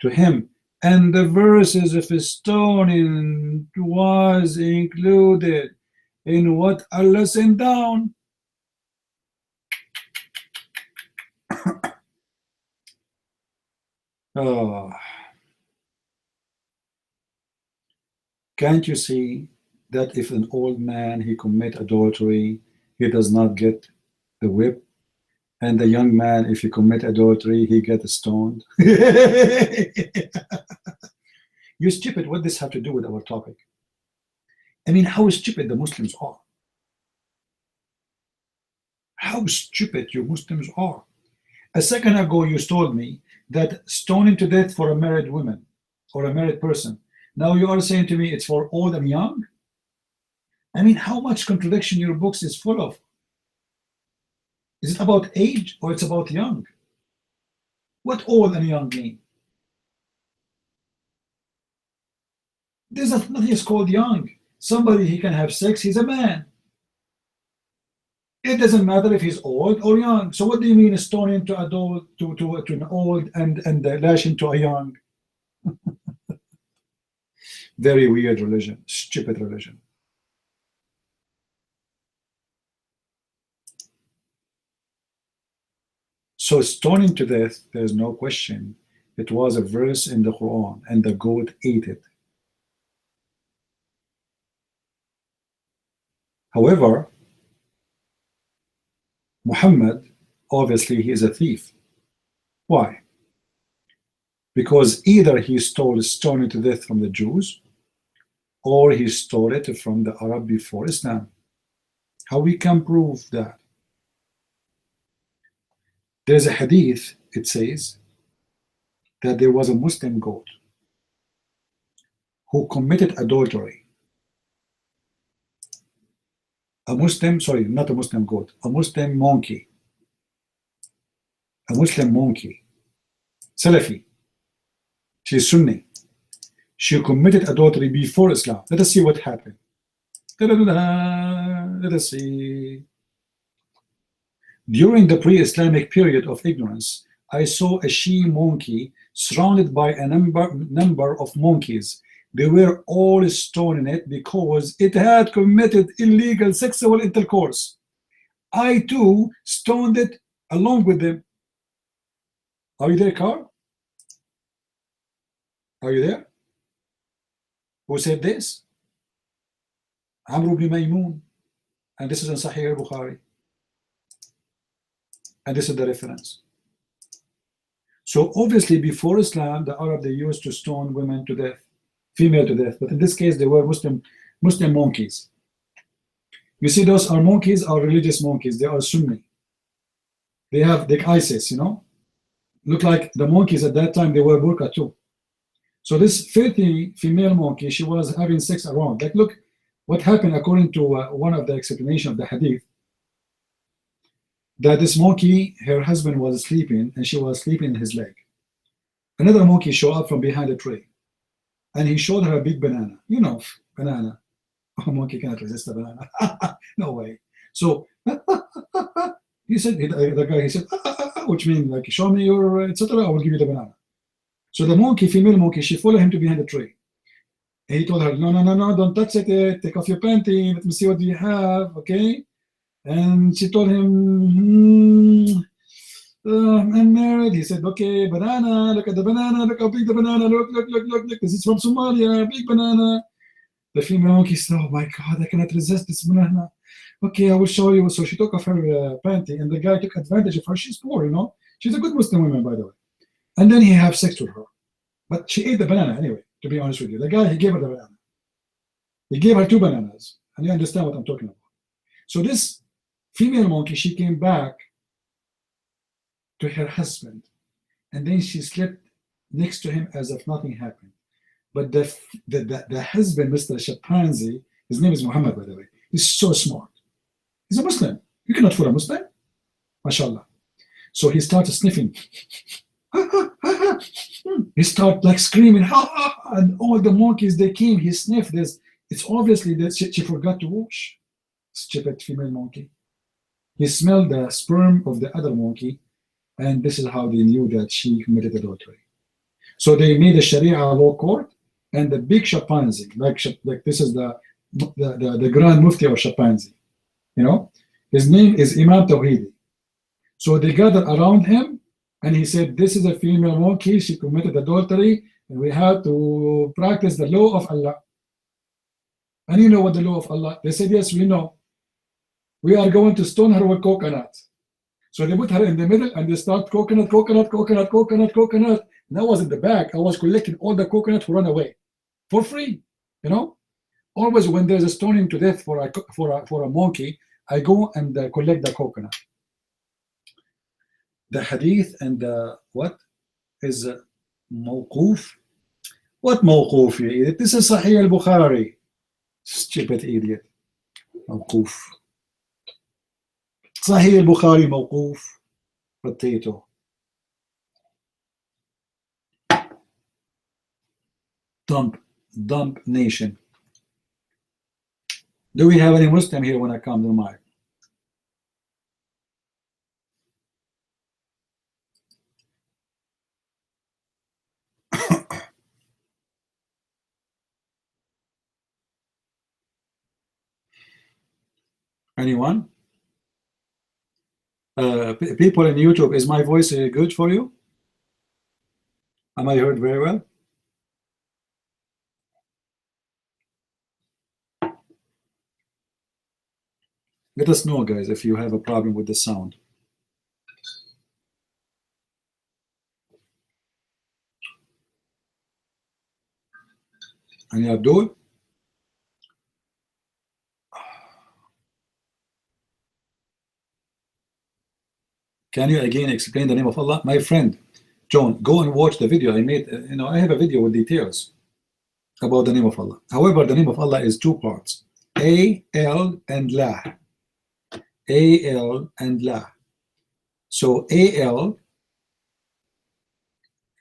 to him, and the verses of stoning was included in what Allah sent down. Oh. Can't you see that if an old man he commit adultery, he does not get the whip, and the young man, if he commit adultery, he gets stoned? You stupid, what does this have to do with our topic? I mean, how stupid the Muslims are. How stupid you Muslims are. A second ago, you told me that stoning to death for a married woman or a married person. Now you are saying to me it's for old and young? I mean, how much contradiction your books is full of? Is it about age or it's about young? What old and young mean? There's nothing is called young. Somebody, he can have sex, he's a man. It doesn't matter if he's old or young. So what do you mean stoning to adult to an old and lashing to a young? Very weird religion, stupid religion. So stoning to death, there's no question. It was a verse in the Quran, and the goat ate it. However, Muhammad, obviously, he is a thief. Why? Because either he stole stoning to death from the Jews, or he stole it from the Arab before Islam. How we can prove that? There's a hadith, it says that there was a Muslim goat who committed adultery. A Muslim, sorry, not a Muslim goat, a Muslim monkey. A Muslim monkey. Salafi. She's Sunni. She committed adultery before Islam. Let us see what happened. Let us see. During the pre-Islamic period of ignorance, I saw a she-monkey surrounded by a number of monkeys. They were all stoning it because it had committed illegal sexual intercourse. I too stoned it along with them. Are you there, Carl? Are you there? Who said this? Amr ibn Maymun. And this is in Sahih al-Bukhari. And this is the reference. So obviously before Islam, the Arab, they used to stone women to death, female to death. But in this case, they were Muslim monkeys. You see, those are monkeys, are religious monkeys. They are Sunni. They have like ISIS, you know. Look like the monkeys at that time, they were burqa too. So this filthy female monkey, she was having sex around. Like, look what happened according to one of the explanation of the hadith. That this monkey, her husband was sleeping, and she was sleeping in his leg. Another monkey showed up from behind a tree, and he showed her a big banana. You know, banana. A monkey cannot resist a banana. No way. So he said, the guy, he said, which means like, show me your etc. I will give you the banana. So the monkey, female monkey, she followed him to behind the tree. And he told her, no, no, no, no, don't touch it. Take off your panty. Let me see what you have. Okay. And she told him, I'm married. He said, okay, banana, look at the banana, look how big the banana, look, this is from Somalia, big banana. The female monkey said, oh my God, I cannot resist this banana. Okay, I will show you. So she took off her panty, and the guy took advantage of her. She's poor, you know. She's a good Muslim woman, by the way. And then he had sex with her. But she ate the banana anyway, to be honest with you. The guy, he gave her the banana. He gave her 2 bananas. And you understand what I'm talking about. So this female monkey, she came back to her husband, and then she slept next to him as if nothing happened. But the husband, Mr. Chimpanzee, his name is Muhammad, by the way, he's so smart. He's a Muslim. You cannot fool a Muslim. MashaAllah. So he started sniffing. He started like screaming, and all the monkeys, they came, he sniffed this. It's obviously that she forgot to wash. Stupid female monkey. He smelled the sperm of the other monkey, and this is how they knew that she committed adultery. So they made a Sharia law court, and the big chimpanzee, like this is the Grand Mufti of chimpanzee, you know, his name is Imam Tawhidi. So they gathered around him, and he said, this is a female monkey, she committed adultery, and we have to practice the law of Allah. And you know what the law of Allah? They said, yes, we know. We are going to stone her with coconut. So they put her in the middle and they start coconut, coconut, coconut, coconut, coconut. And I was in the back. I was collecting all the coconut to run away for free. You know, always when there's a stoning to death for a monkey, I go and collect the coconut. The hadith and what is mawquf? What mawquf, you idiot? This is Sahih al-Bukhari. Stupid idiot. Mawquf. Sahih al-Bukhari mawquf. Potato. Dump nation. Do we have any Muslim here when I come to the mic? Anyone? People in YouTube, is my voice good for you? Am I heard very well? Let us know, guys, if you have a problem with the sound. And Abdul? Can you again explain the name of Allah? My friend, John, go and watch the video I made. I have a video with details about the name of Allah. However, the name of Allah is two parts. A, L, and La. A, L, and La. So A, L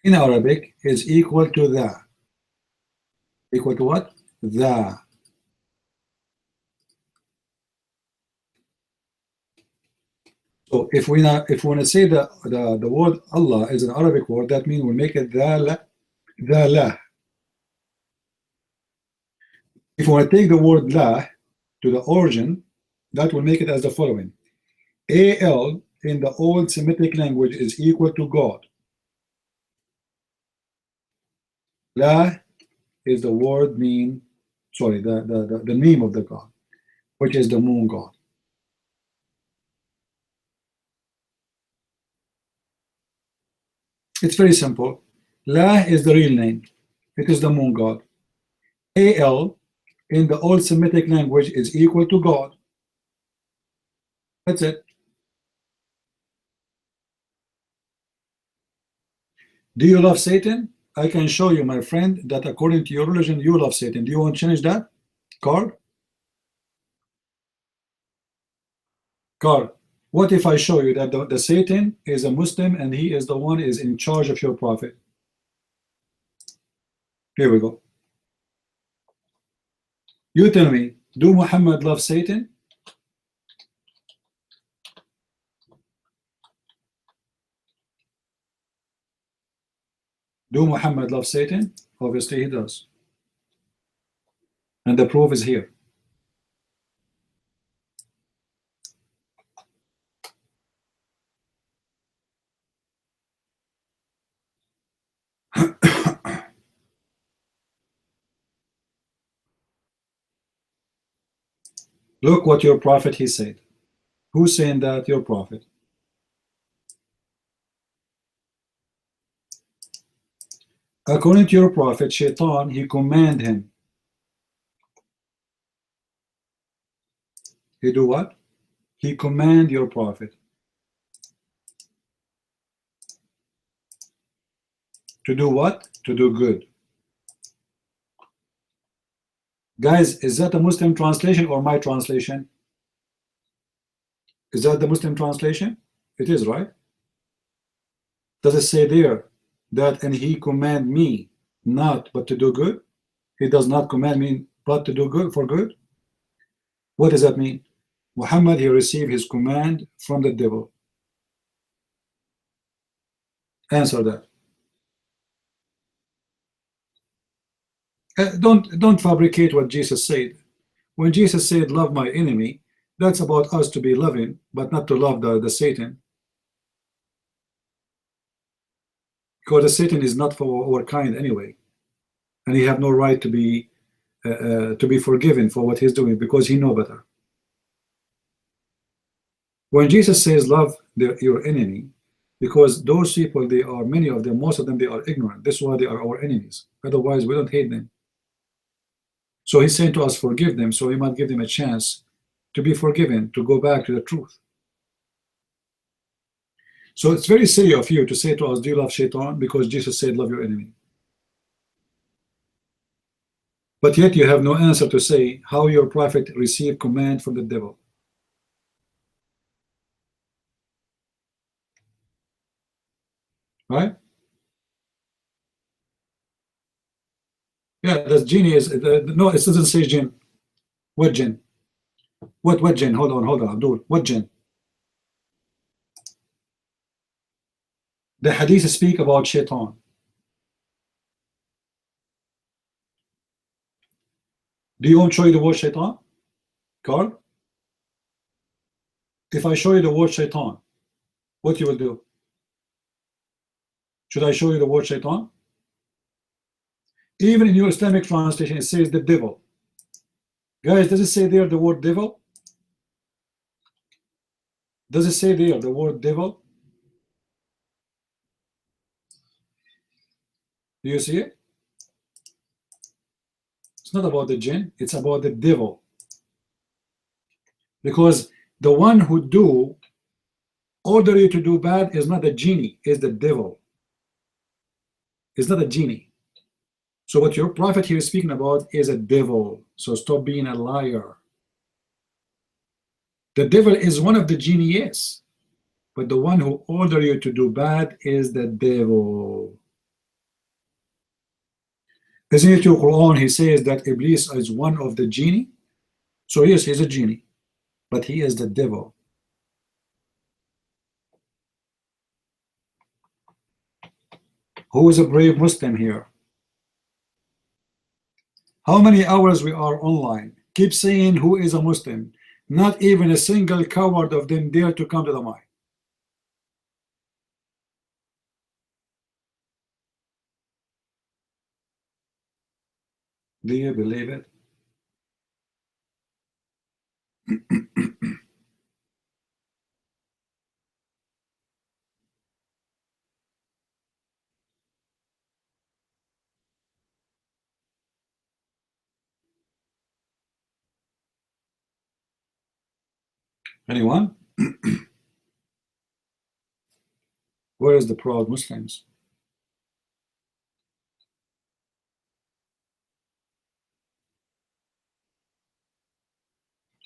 in Arabic is equal to the. Equal to what? The. So if we want to say the word Allah is an Arabic word, that means we'll make it the la. If we want to take the word la to the origin, that will make it as the following. Al in the old Semitic language is equal to God. La is the word mean, sorry, the name of the God, which is the moon god. It's very simple. La is the real name. It is the moon god. Al in the old Semitic language is equal to God. That's it. Do you love Satan? I can show you, my friend, that according to your religion, you love Satan. Do you want to change that? Card? Card. What if I show you that the Satan is a Muslim and he is the one is in charge of your prophet? Here we go. You tell me, do Muhammad love Satan? Do Muhammad love Satan? Obviously he does. And the proof is here. Look what your prophet he said. Who's saying that? Your prophet. According to your prophet, Shaitan, he command him. He do what? He command your prophet to do what? To do good. Guys, is that a Muslim translation or my translation? Is that the Muslim translation? It is, right? Does it say there that and he command me not but to do good? He does not command me but to do good for good? What does that mean? Muhammad, he received his command from the devil. Answer that. Don't fabricate what Jesus said. When Jesus said, love my enemy, that's about us to be loving, but not to love the Satan. Because the Satan is not for our kind anyway. And he have no right to be to be forgiven for what he's doing because he know better. When Jesus says love your enemy, because those people, they are, many of them, most of them, they are ignorant. That's why they are our enemies. Otherwise, we don't hate them. So he's saying to us, forgive them, so we might give them a chance to be forgiven, to go back to the truth. So it's very silly of you to say to us, do you love Shaitan? Because Jesus said, love your enemy. But yet you have no answer to say how your prophet received command from the devil. Right? Yeah, that's genie is no, it doesn't say jinn. What jinn? What jinn? Hold on, Abdul. What jinn? The hadith speak about Shaitan. Do you want to show you the word Shaitan, Carl? If I show you the word Shaitan, what you will do? Should I show you the word Shaitan? Even in your Islamic translation, it says the devil. Guys, does it say there the word devil? Does it say there the word devil? Do you see it? It's not about the jinn, it's about the devil. Because the one who order you to do bad is not a genie, is the devil. It's not a genie. So what your prophet here is speaking about is a devil. So stop being a liar. The devil is one of the genie, yes, but the one who order you to do bad is the devil. Isn't it your Quran? He says that Iblis is one of the genie. So yes, he's a genie, but he is the devil. Who is a brave Muslim here? How many hours we are online? Keep saying who is a Muslim. Not even a single coward of them dare to come to the mic. Do you believe it? Anyone? Where is the proud Muslims?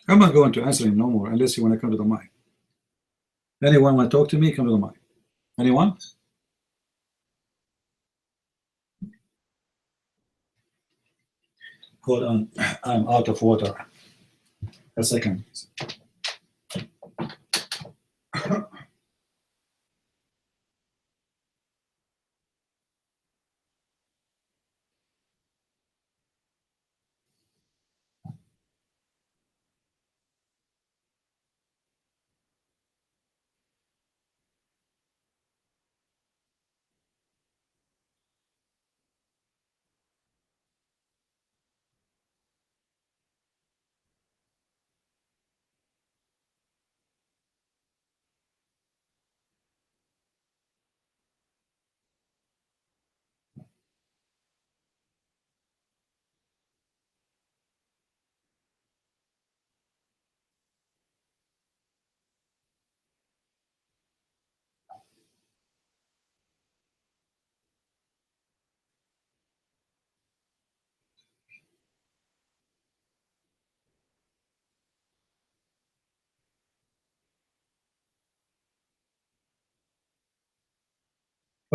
I'm not going to answer him no more unless you want to come to the mic. Anyone want to talk to me? Come to the mic. Anyone? Hold on, I'm out of water. A second.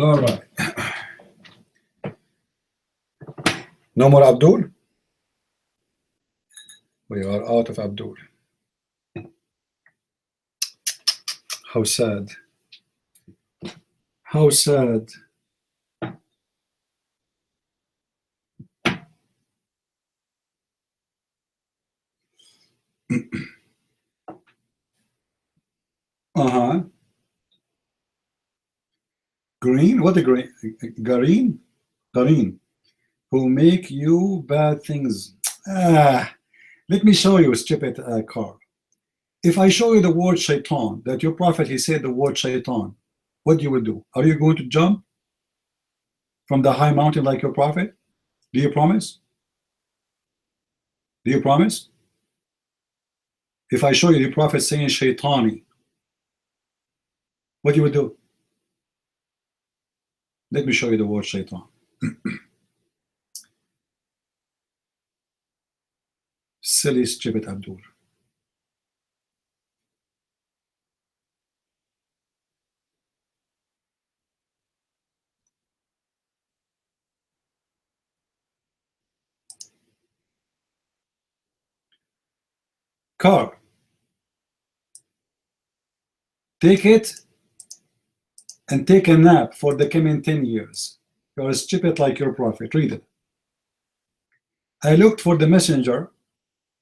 All right. No more Abdul? We are out of Abdul. How sad. How sad. Uh-huh. Green? What a green? Gareen? Gareen. Who make you bad things. Let me show you, stupid Carl. If I show you the word shaitan, that your prophet, he said the word shaitan, what you will do? Are you going to jump from the high mountain like your prophet? Do you promise? Do you promise? If I show you the prophet saying shaitani, what you would do? Let me show you the word shaitan. Silly, stupid Abdul. Carl, take it and take a nap for the coming 10 years. You're stupid like your prophet. Read it. I looked for the messenger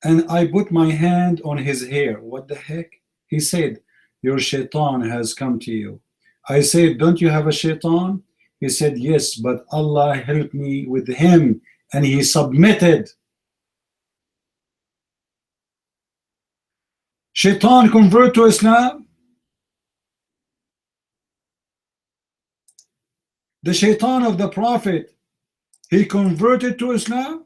and I put my hand on his hair. What the heck? He said, your shaitan has come to you. I said, don't you have a shaitan? He said, yes, but Allah helped me with him and he submitted. Shaitan convert to Islam? The shaitan of the prophet, he converted to Islam?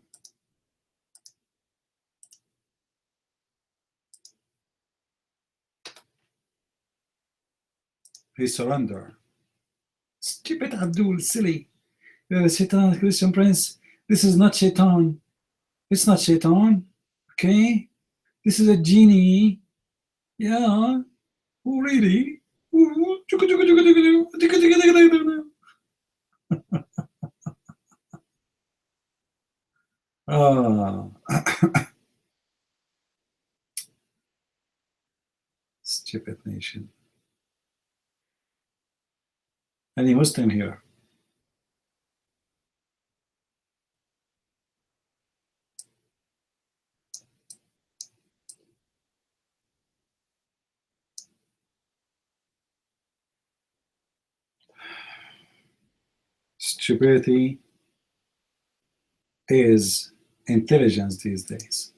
He surrendered. Stupid Abdul, silly. Shaitan, Christian Prince. This is not shaitan. It's not shaitan. Okay? This is a genie. Yeah. Oh, really? Stupid nation. Any Muslim here? Stupidity is intelligence these days.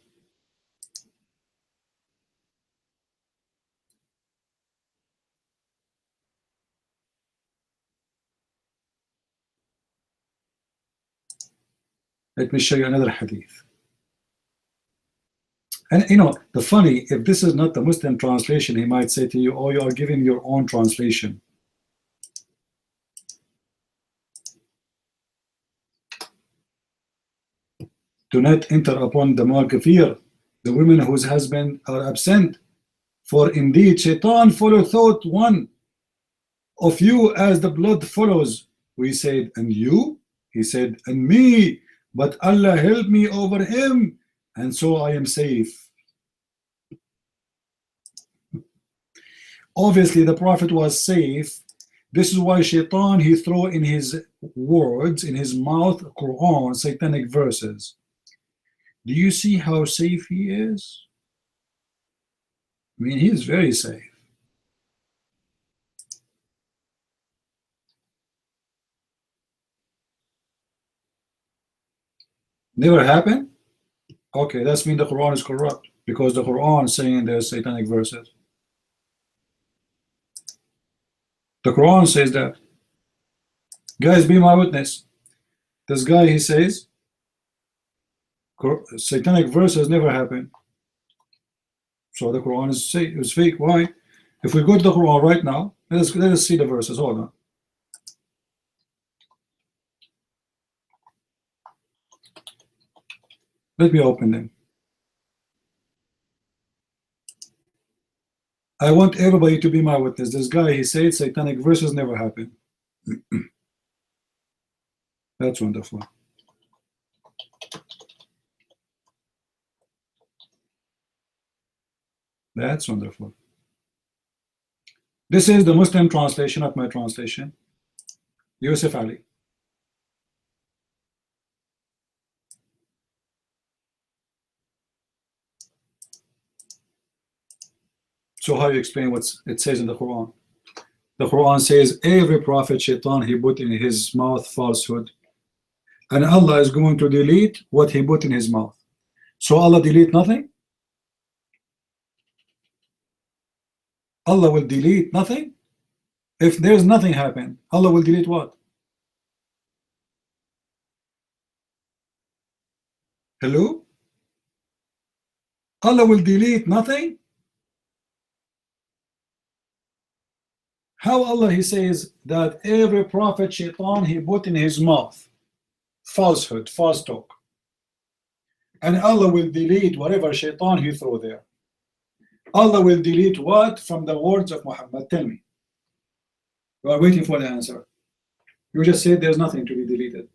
Let me show you another hadith. And you know, the funny, if this is not the Muslim translation, he might say to you, oh, you are giving your own translation. Do not enter upon the Mu'kafir, the women whose husbands are absent. For indeed, Shaitan follow thought one of you as the blood follows. We said, and you? He said, and me. But Allah helped me over him, and so I am safe. Obviously, the Prophet was safe. This is why Shaitan, he threw in his words, in his mouth, Quran, satanic verses. Do you see how safe he is? I mean, he is very safe. Never happened? Okay, that's mean the Quran is corrupt, because the Quran is saying there's satanic verses. The Quran says that. Guys, be my witness. This guy, he says satanic verses never happen. So the Quran is fake. Why? If we go to the Quran right now, let us see the verses. Hold on. Let me open them. I want everybody to be my witness. This guy, he said satanic verses never happen. That's wonderful. That's wonderful. This is the Muslim translation, not my translation. Yusuf Ali. So how do you explain what it says in the Quran? The Quran says every prophet, Shaitan, he put in his mouth falsehood, and Allah is going to delete what he put in his mouth. So Allah delete nothing? Allah will delete nothing? If there's nothing happen, Allah will delete what? Hello? Allah will delete nothing? How Allah, he says that every prophet shaitan he put in his mouth falsehood, false talk, and Allah will delete whatever shaitan he throw there. Allah will delete what from the words of Muhammad? Tell me. We are waiting for the answer. You just said there's nothing to be deleted.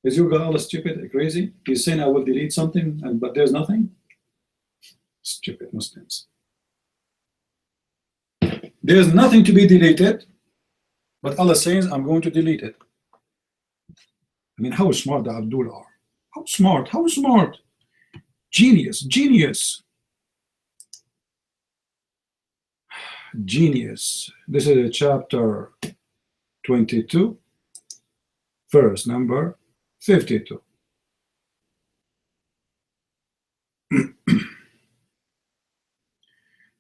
Is your God Allah stupid or crazy? He's saying I will delete something, but there's nothing? Stupid Muslims. There's nothing to be deleted, but Allah says I'm going to delete it. I mean, how smart the Abdul are. How smart, how smart. Genius, genius. Genius. This is chapter 22, verse number 52.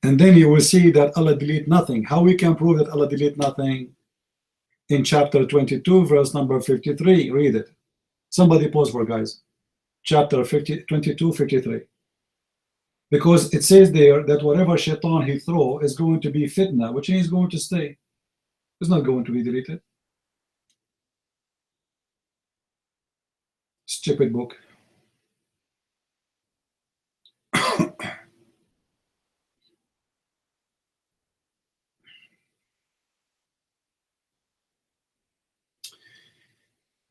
And then you will see that Allah delete nothing. How we can prove that Allah delete nothing? In chapter 22, verse number 53. Read it. Somebody pause for guys. Chapter 22, 53. Because it says there that whatever shaitan he throw is going to be fitna, which means going to stay. It's not going to be deleted. Stupid book.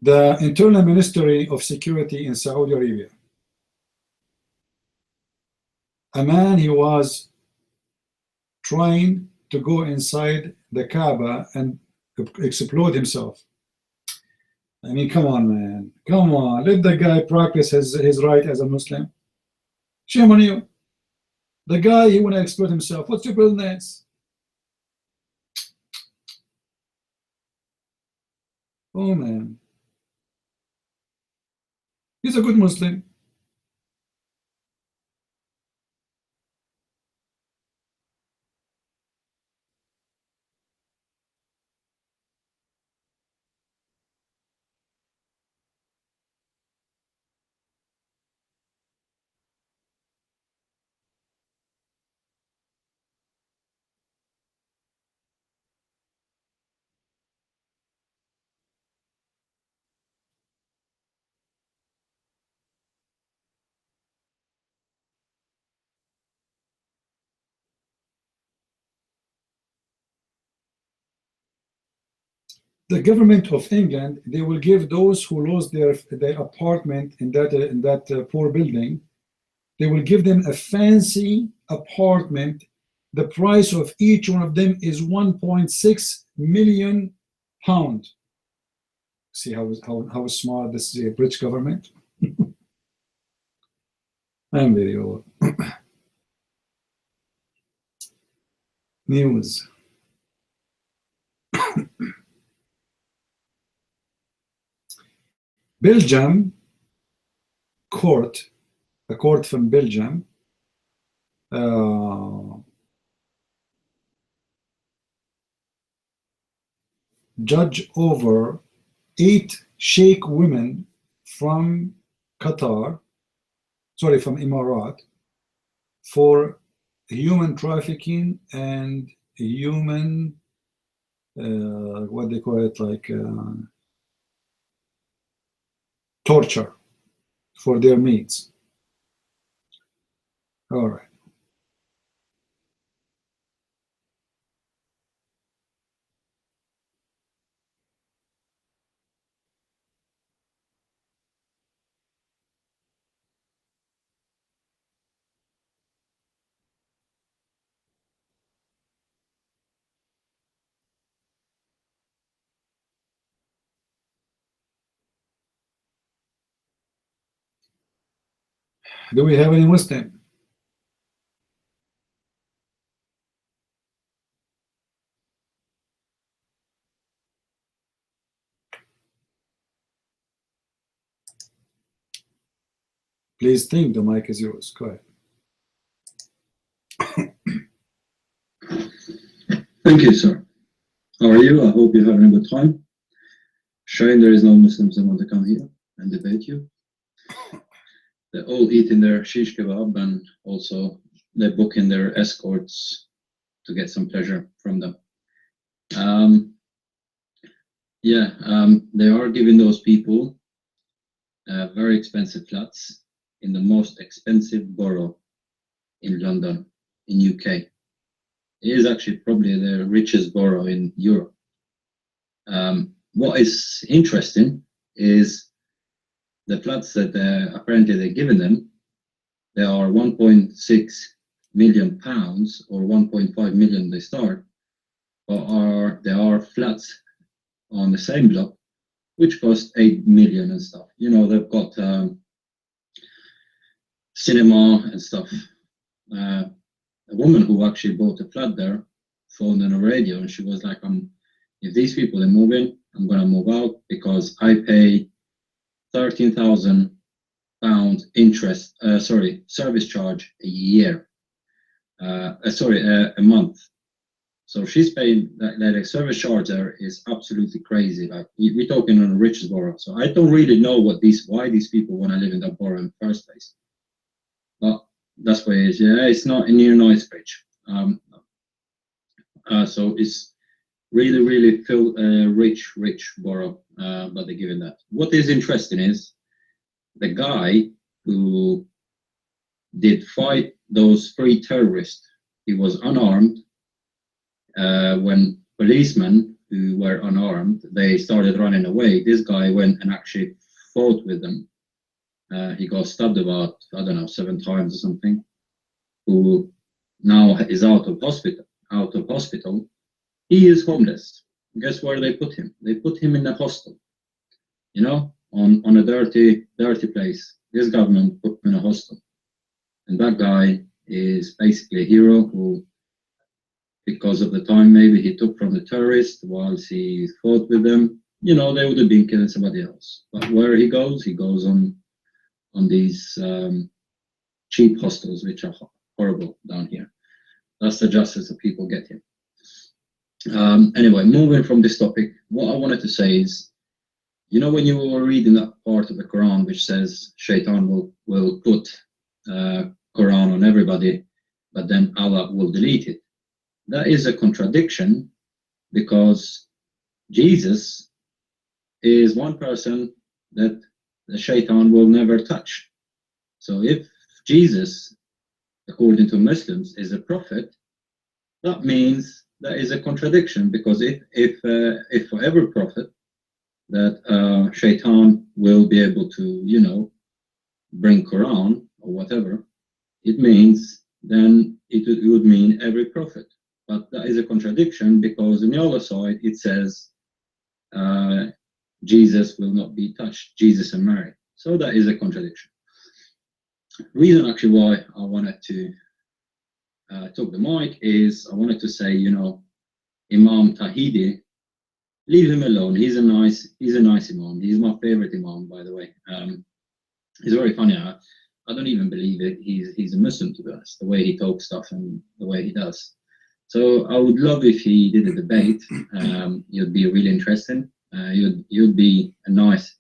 The Internal Ministry of Security in Saudi Arabia. A man, he was trying to go inside the Kaaba and explode himself. I mean, come on, man. Come on. Let the guy practice his right as a Muslim. Shame on you. The guy, he want to explode himself. What's your business? Oh, man. He's a good Muslim. The government of England, they will give those who lost their apartment in that poor building, they will give them a fancy apartment. The price of each one of them is 1.6 million pounds. See how smart this is, a British government. I'm very old. News. Belgium court, a court from Belgium, judge over 8 sheikh women from Qatar, sorry, from Emirat, for human trafficking and human, what they call it, like torture for their mates. All right. Do we have any Muslim? Please think, the mic is yours. Go ahead. Thank you, sir. How are you? I hope you're having a good time. Shame there is no Muslims that want to come here and debate you. They're all eating their shish kebab, and also they're booking their escorts to get some pleasure from them. They are giving those people very expensive flats in the most expensive borough in London, in UK. It is actually probably the richest borough in Europe. What is interesting is the flats that apparently they're giving them. They are 1.6 million pounds or 1.5 million they start, or there are flats on the same block which cost 8 million and stuff. You know, they've got cinema and stuff. A woman who actually bought a flat there phoned on a radio, and she was like, if these people are moving, I'm going to move out because I pay £13,000 service charge a year. A month. So she's paying that service charge there is absolutely crazy. Like we're talking on the richest borough. So I don't really know why these people want to live in that borough in the first place. But that's why it is. Yeah, it's not near Knightsbridge. So it's really rich borough, but they're giving that. What is interesting is the guy who did fight those 3 terrorists. He was unarmed. When policemen who were unarmed, they started running away, this guy went and actually fought with them. He got stabbed about, I don't know, 7 times or something. Who now is out of hospital. He is homeless. Guess where they put him? They put him in a hostel. You know, on a dirty place. This government put him in a hostel. And that guy is basically a hero who, because of the time maybe he took from the terrorists whilst he fought with them, you know, they would have been killing somebody else. But where he goes on these cheap hostels, which are horrible down here. That's the justice that people get here. Anyway, moving from this topic, what I wanted to say is, you know, when you were reading that part of the Quran which says Shaitan will put Quran on everybody, but then Allah will delete it. That is a contradiction, because Jesus is one person that the Shaitan will never touch. So if Jesus, according to Muslims, is a prophet, that means that is a contradiction, because if for every prophet that Shaitan will be able to, you know, bring Quran or whatever, it means then it would mean every prophet. But that is a contradiction, because on the other side it says Jesus will not be touched, Jesus and Mary. So that is a contradiction. Reason actually why I wanted to took the mic is I wanted to say, you know, Imam Tawhidi, leave him alone. He's a nice Imam. He's my favorite Imam, by the way. He's very funny. I don't even believe it. He's a Muslim, to be honest, the way he talks stuff and the way he does. So I would love if he did a debate. It'd be really interesting. You'd be a nice.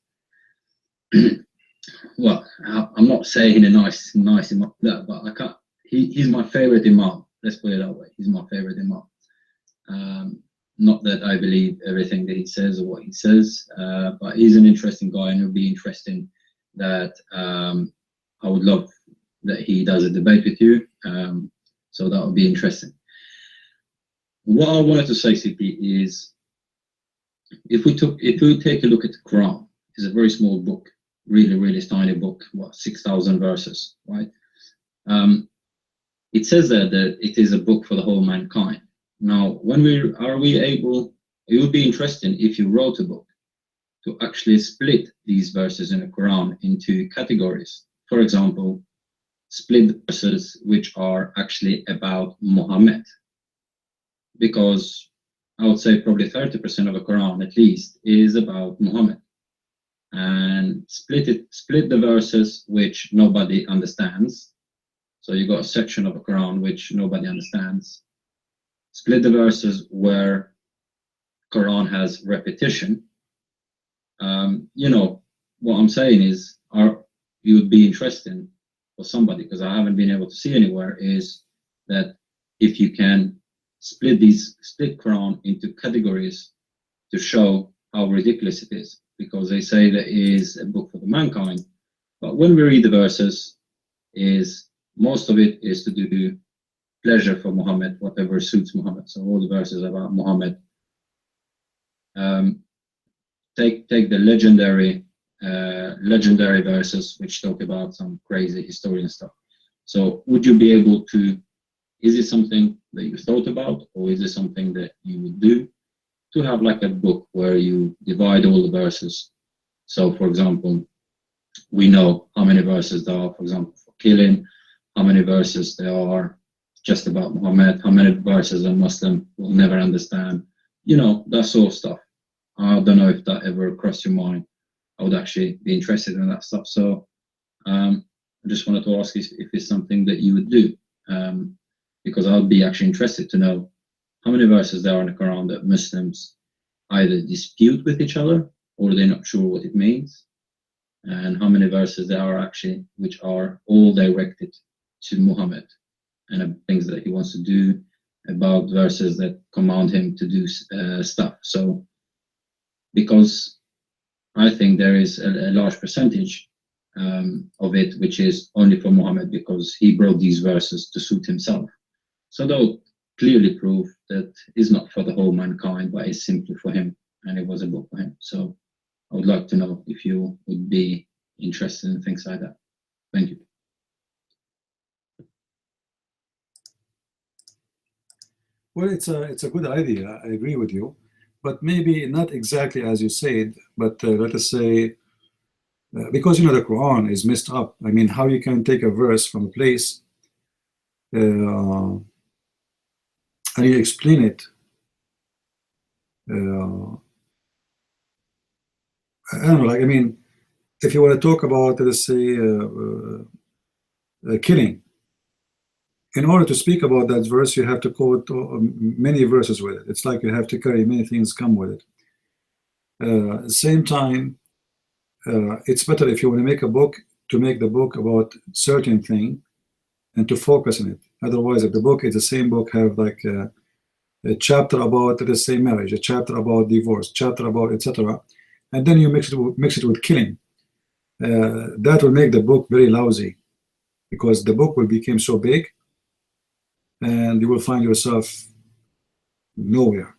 Well, I'm not saying a nice Imam, but I can't. He's my favorite Imam. Let's put it that way. He's my favorite Imam. Not that I believe everything that he says or what he says, but he's an interesting guy, and it would be interesting that I would love that he does a debate with you. So that would be interesting. What I wanted to say, CP, is if we take a look at the Quran, it's a very small book, really tiny book, 6,000 verses, right? It says that it is a book for the whole mankind. Now, it would be interesting if you wrote a book to actually split these verses in the Quran into categories. For example, split verses which are actually about Muhammad, because I would say probably 30% of the Quran at least is about Muhammad. and split the verses which nobody understands. So you got a section of the Quran which nobody understands. Split the verses where Quran has repetition. You know, what I'm saying is, you would be interesting for somebody, because I haven't been able to see anywhere, is that if you can split Quran into categories to show how ridiculous it is, because they say that it is a book for the mankind, but when we read the verses, most of it is to do pleasure for Muhammad, whatever suits Muhammad. So all the verses about Muhammad. Take the legendary verses which talk about some crazy historian stuff. So would you be able to, is it something that you thought about, or is it something that you would do, to have like a book where you divide all the verses? So for example, we know how many verses there are, for example, for killing, how many verses there are just about Muhammad, how many verses a Muslim will never understand, you know, that sort of stuff. I don't know if that ever crossed your mind. I would actually be interested in that stuff. So I just wanted to ask if it's something that you would do, because I would be actually interested to know how many verses there are in the Quran that Muslims either dispute with each other or they're not sure what it means, and how many verses there are actually which are all directed to Muhammad and things that he wants to do, about verses that command him to do stuff. So because I think there is a large percentage of it which is only for Muhammad, because he brought these verses to suit himself. So they'll clearly prove that it's not for the whole mankind, but it's simply for him, and it was a book for him. So I would like to know if you would be interested in things like that. Thank you. Well, it's a good idea. I agree with you, but maybe not exactly as you said. But let us say, because you know the Quran is messed up. I mean, how you can take a verse from a place and you explain it? I don't know. Like, I mean, if you want to talk about, let's say, killing, in order to speak about that verse, you have to quote many verses with it. It's like you have to carry many things come with it. At the same time, it's better if you want to make a book, to make the book about certain thing and to focus on it. Otherwise, if the book is the same book, have like a chapter about, let's say, marriage, a chapter about divorce, chapter about etc., and then you mix it with killing, that will make the book very lousy, because the book will become so big and you will find yourself nowhere.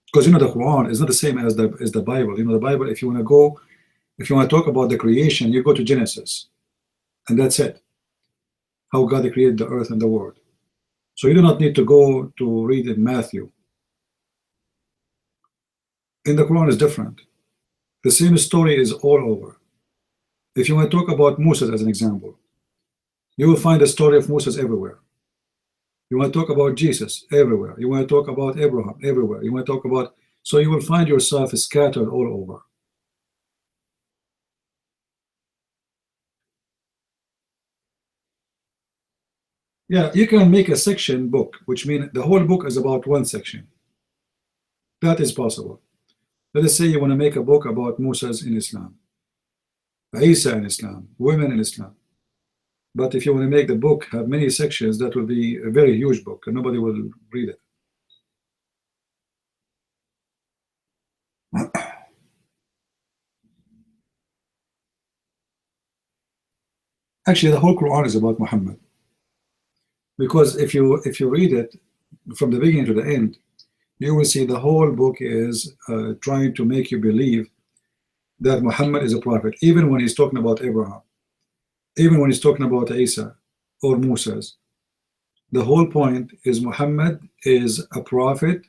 Because you know the Quran is not the same as the Bible. You know the Bible, if you want to talk about the creation, you go to Genesis, and that's it. How God created the earth and the world. So you do not need to go to read in Matthew. In the Quran is different. The same story is all over. If you want to talk about Moses as an example, you will find the story of Moses everywhere. You want to talk about Jesus everywhere. You want to talk about Abraham everywhere. You want to talk about, so you will find yourself scattered all over. Yeah, you can make a section book, which means the whole book is about one section. That is possible. Let us say you want to make a book about Moses in Islam, Isa in Islam, women in Islam. But if you want to make the book have many sections, that will be a very huge book and nobody will read it. Actually, the whole Quran is about Muhammad. Because if you read it from the beginning to the end, you will see the whole book is trying to make you believe that Muhammad is a prophet, even when he's talking about Abraham, even when he's talking about Isa or Moses. The whole point is Muhammad is a prophet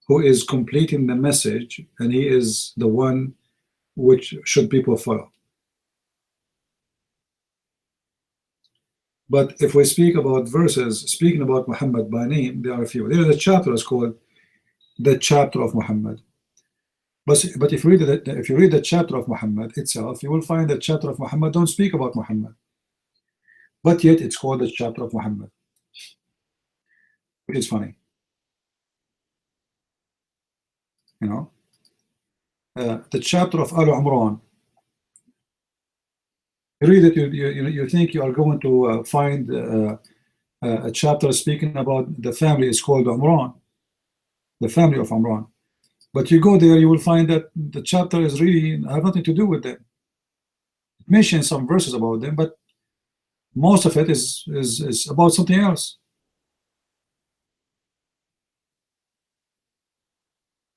who is completing the message, and he is the one which should people follow. But if we speak about verses, speaking about Muhammad by name, there are a few. There is a chapter that's called the chapter of Muhammad. But if you read the chapter of Muhammad itself, you will find that chapter of Muhammad don't speak about Muhammad, but yet it's called the chapter of Muhammad, which is funny, you know. The chapter of Al Imran. You read it, you think you are going to find a chapter speaking about the family is called Imran, the family of Imran. But you go there, you will find that the chapter is really have nothing to do with them. It mentions some verses about them, but most of it is about something else.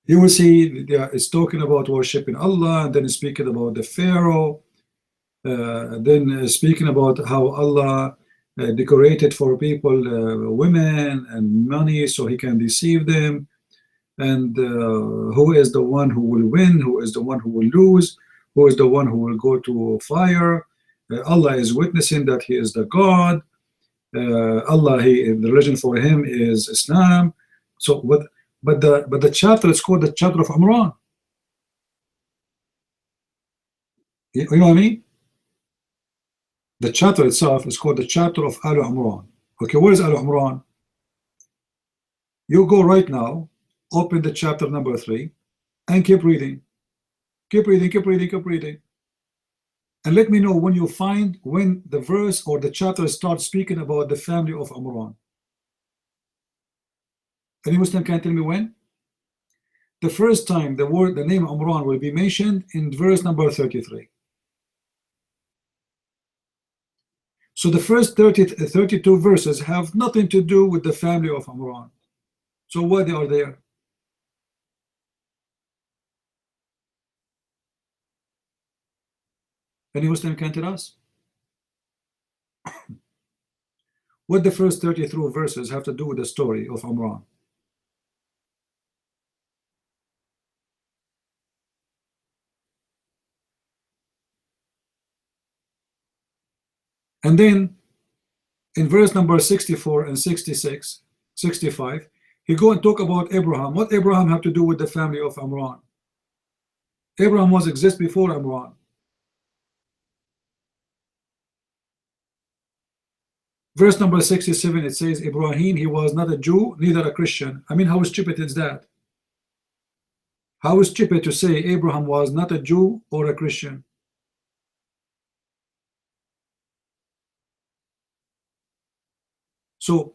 You will see it's talking about worshiping Allah, and then it's speaking about the Pharaoh, then speaking about how Allah decorated for people women and money so he can deceive them, and who is the one who will win, who is the one who will lose, who is the one who will go to fire. Allah is witnessing that he is the God. Allah, the religion for him is Islam. So but the chapter is called the chapter of Imran. You know what I mean? The chapter itself is called the chapter of Al Imran. Okay, where is Al Imran? You go right now, open the chapter number 3, and keep reading. Keep reading, keep reading, keep reading. And let me know when you find when the verse or the chapter starts speaking about the family of Imran. Any Muslim can tell me when? The first time the name Imran will be mentioned in verse number 33. So the first 32 verses have nothing to do with the family of Imran. So why they are there? Any Muslim can tell us? What the first 33 verses have to do with the story of Imran? And then in verse number 64 and 66, 65, he go and talk about Abraham. What Abraham have to do with the family of Imran? Abraham was exist before Imran. Verse number 67, it says Ibrahim, he was not a Jew, neither a Christian. I mean, how stupid is that? How stupid to say Abraham was not a Jew or a Christian? So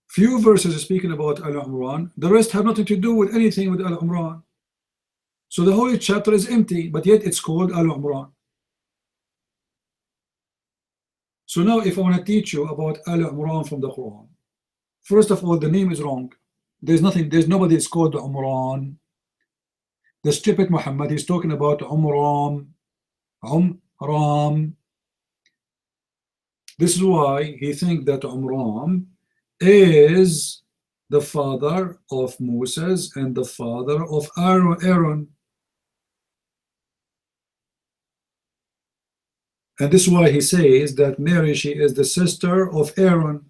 few verses are speaking about Al Imran, the rest have nothing to do with anything with Al Imran. So the whole chapter is empty, but yet it's called Al Imran. So now if I want to teach you about Al Imran from the Quran, first of all, the name is wrong. There's nobody is called Umran. The stupid Muhammad is talking about Umram. This is why he thinks that Umram is the father of Moses and the father of Aaron. And this is why he says that Mary, she is the sister of Aaron.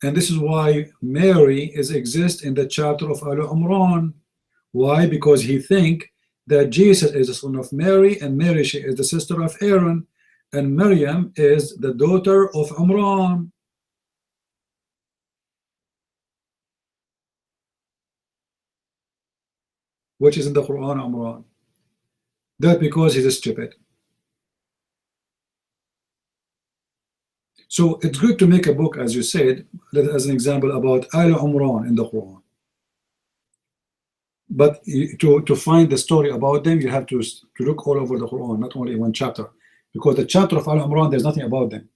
And this is why Mary exists in the chapter of Al Imran. Why? Because he thinks that Jesus is the son of Mary, and Mary, she is the sister of Aaron, and Maryam is the daughter of Imran. Which is in the Quran, Imran. That because he's stupid. So it's good to make a book, as you said, as an example about Al Imran in the Quran. But to find the story about them, you have to look all over the Quran, not only one chapter, because the chapter of Al Imran, there's nothing about them.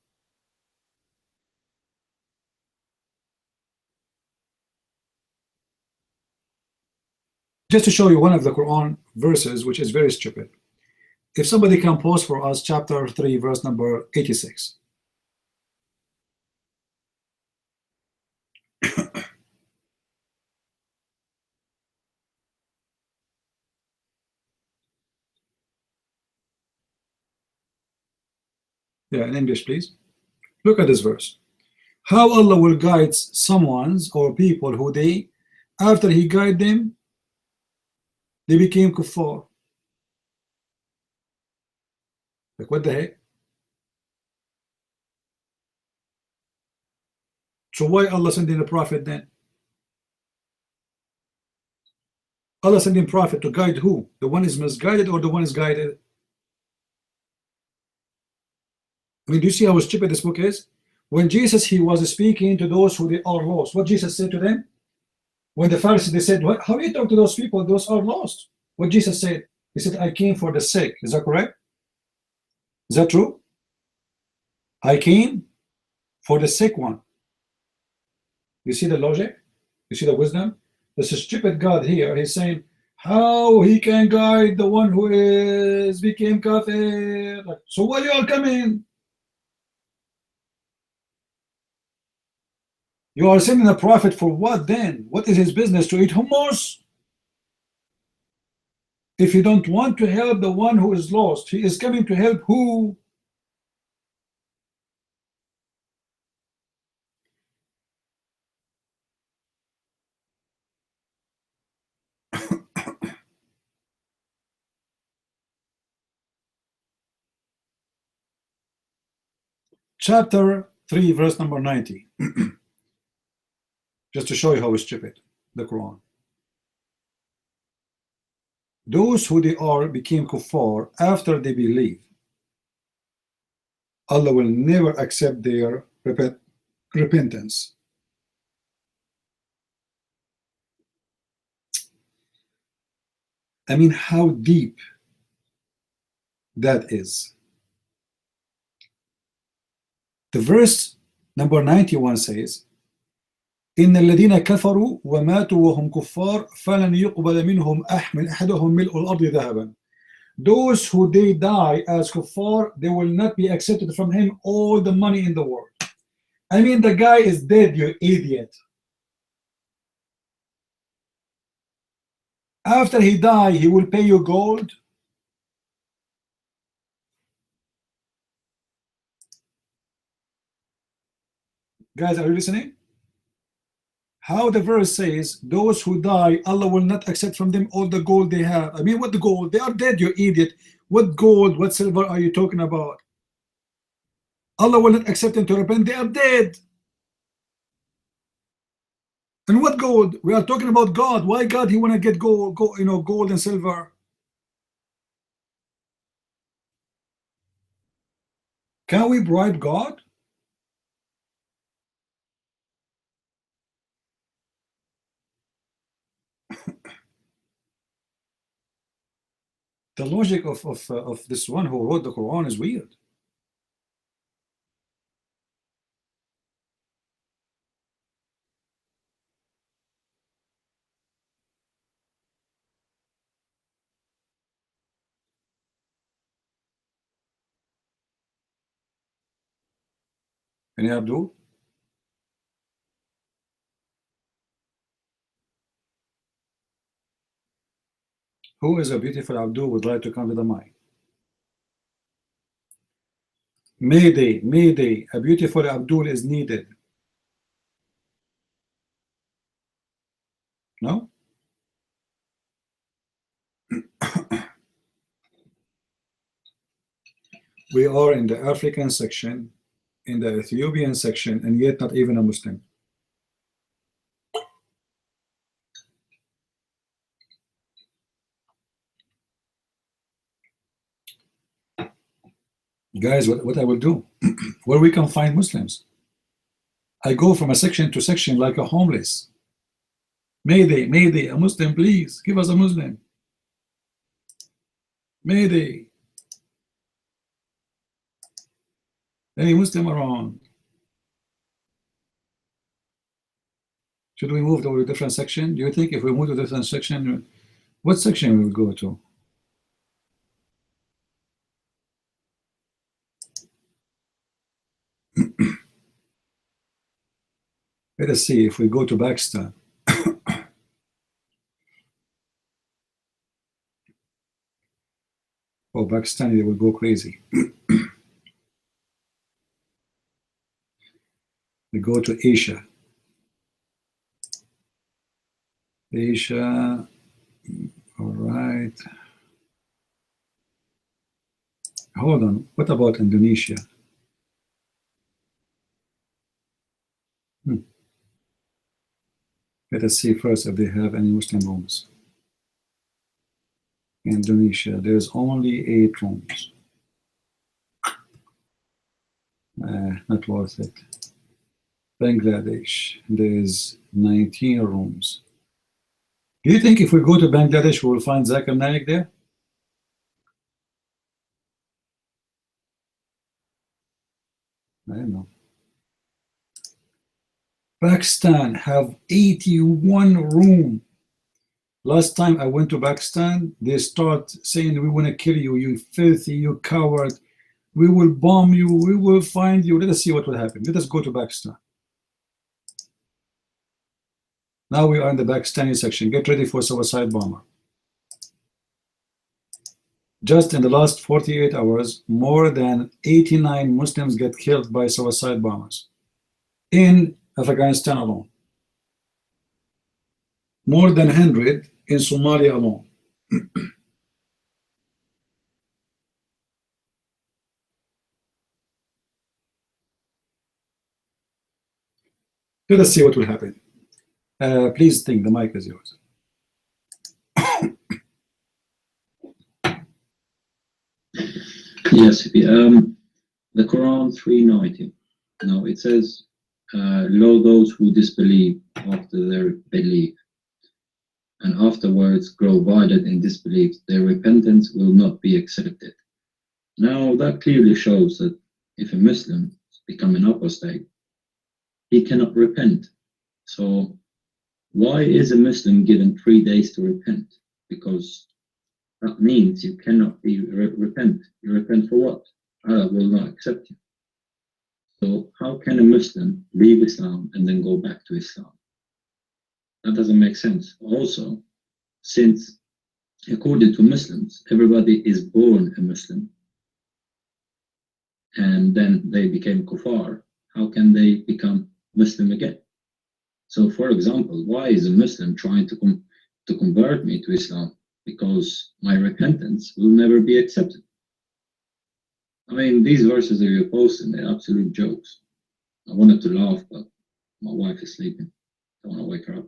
Just to show you one of the Quran verses, which is very stupid. If somebody can post for us chapter 3, verse number 86. Yeah, in English, please. Look at this verse. How Allah will guide someone's or people who they, after he guide them, they became kuffar. Like, what the heck? So why Allah sending a prophet then? Allah sending prophet to guide who? The one is misguided or the one is guided? I mean, do you see how stupid this book is? When Jesus, he was speaking to those who they are lost, what Jesus said to them? When the Pharisees, they said, what, how do you talk to those people? Those are lost. What Jesus said? He said, I came for the sick. Is that correct? Is that true? I came for the sick one. You see the logic? You see the wisdom? This stupid God here, he's saying how he can guide the one who is became kafir. Like, so why you are coming? You are sending a prophet for what then? What is his business? To eat hummus? If you don't want to help the one who is lost, he is coming to help who? Chapter 3, verse number 90. Just to show you how stupid the Quran. Those who they are became kuffar after they believe. Allah will never accept their repentance. I mean, how deep that is. The verse number 91 says, إن الذين كفروا وماتوا وهم كفار فلن يقبل منهم أحدهم ملء الأرض ذهبا. Those who they die as kuffar, they will not be accepted from him all the money in the world. I mean, the guy is dead, you idiot. After he die, he will pay you gold. Guys, are you listening? How the verse says, those who die, Allah will not accept from them all the gold they have. I mean, what the gold? They are dead, you idiot. What gold, what silver are you talking about? Allah will not accept them to repent. They are dead. And what gold? We are talking about God. Why God he want to get gold, gold and silver? Can we bribe God? The logic of this one who wrote the Quran is weird. Any Abdul? Who is a beautiful Abdul would like to come to the mic? Mayday, Mayday, a beautiful Abdul is needed. No? We are in the African section, in the Ethiopian section, and yet not even a Muslim. Guys, what I will do, where we can find Muslims, I go from a section to section like a homeless. Mayday, Mayday, a Muslim, please, give us a Muslim. Mayday. Any Muslim around? Should we move to a different section? Do you think if we move to a different section, what section we will go to? Let us see if we go to Pakistan. Oh, Pakistani, they will go crazy. We go to Asia. Asia, All right. Hold on. What about Indonesia? Let us see first if they have any Muslim rooms. Indonesia, there's only 8 rooms. Not worth it. Bangladesh, there's 19 rooms. Do you think if we go to Bangladesh, we'll find Zakir Naik there? I don't know. Pakistan have 81 room. Last time I went to Pakistan, they start saying, we want to kill you, you filthy, you coward. We will bomb you, we will find you. Let us see what will happen. Let us go to Pakistan. Now we are in the Pakistani section. Get ready for suicide bomber. Just in the last 48 hours, more than 89 Muslims get killed by suicide bombers in Afghanistan alone. More than 100 in Somalia alone. Let us see what will happen. Please think, the mic is yours. Yes, the Quran 390. Now it says, lo those who disbelieve after their belief, and afterwards grow violent in disbelief, their repentance will not be accepted. Now that clearly shows that if a Muslim become an apostate, he cannot repent. So why is a Muslim given 3 days to repent? Because that means you cannot repent. You repent for what? Allah will not accept you. So how can a Muslim leave Islam and then go back to Islam? That doesn't make sense. Also, since according to Muslims, everybody is born a Muslim and then they became kuffar, how can they become Muslim again? So for example, why is a Muslim trying to convert me to Islam? Because my repentance will never be accepted. I mean, these verses that you're posting, they're absolute jokes. I wanted to laugh, but my wife is sleeping. I want to wake her up.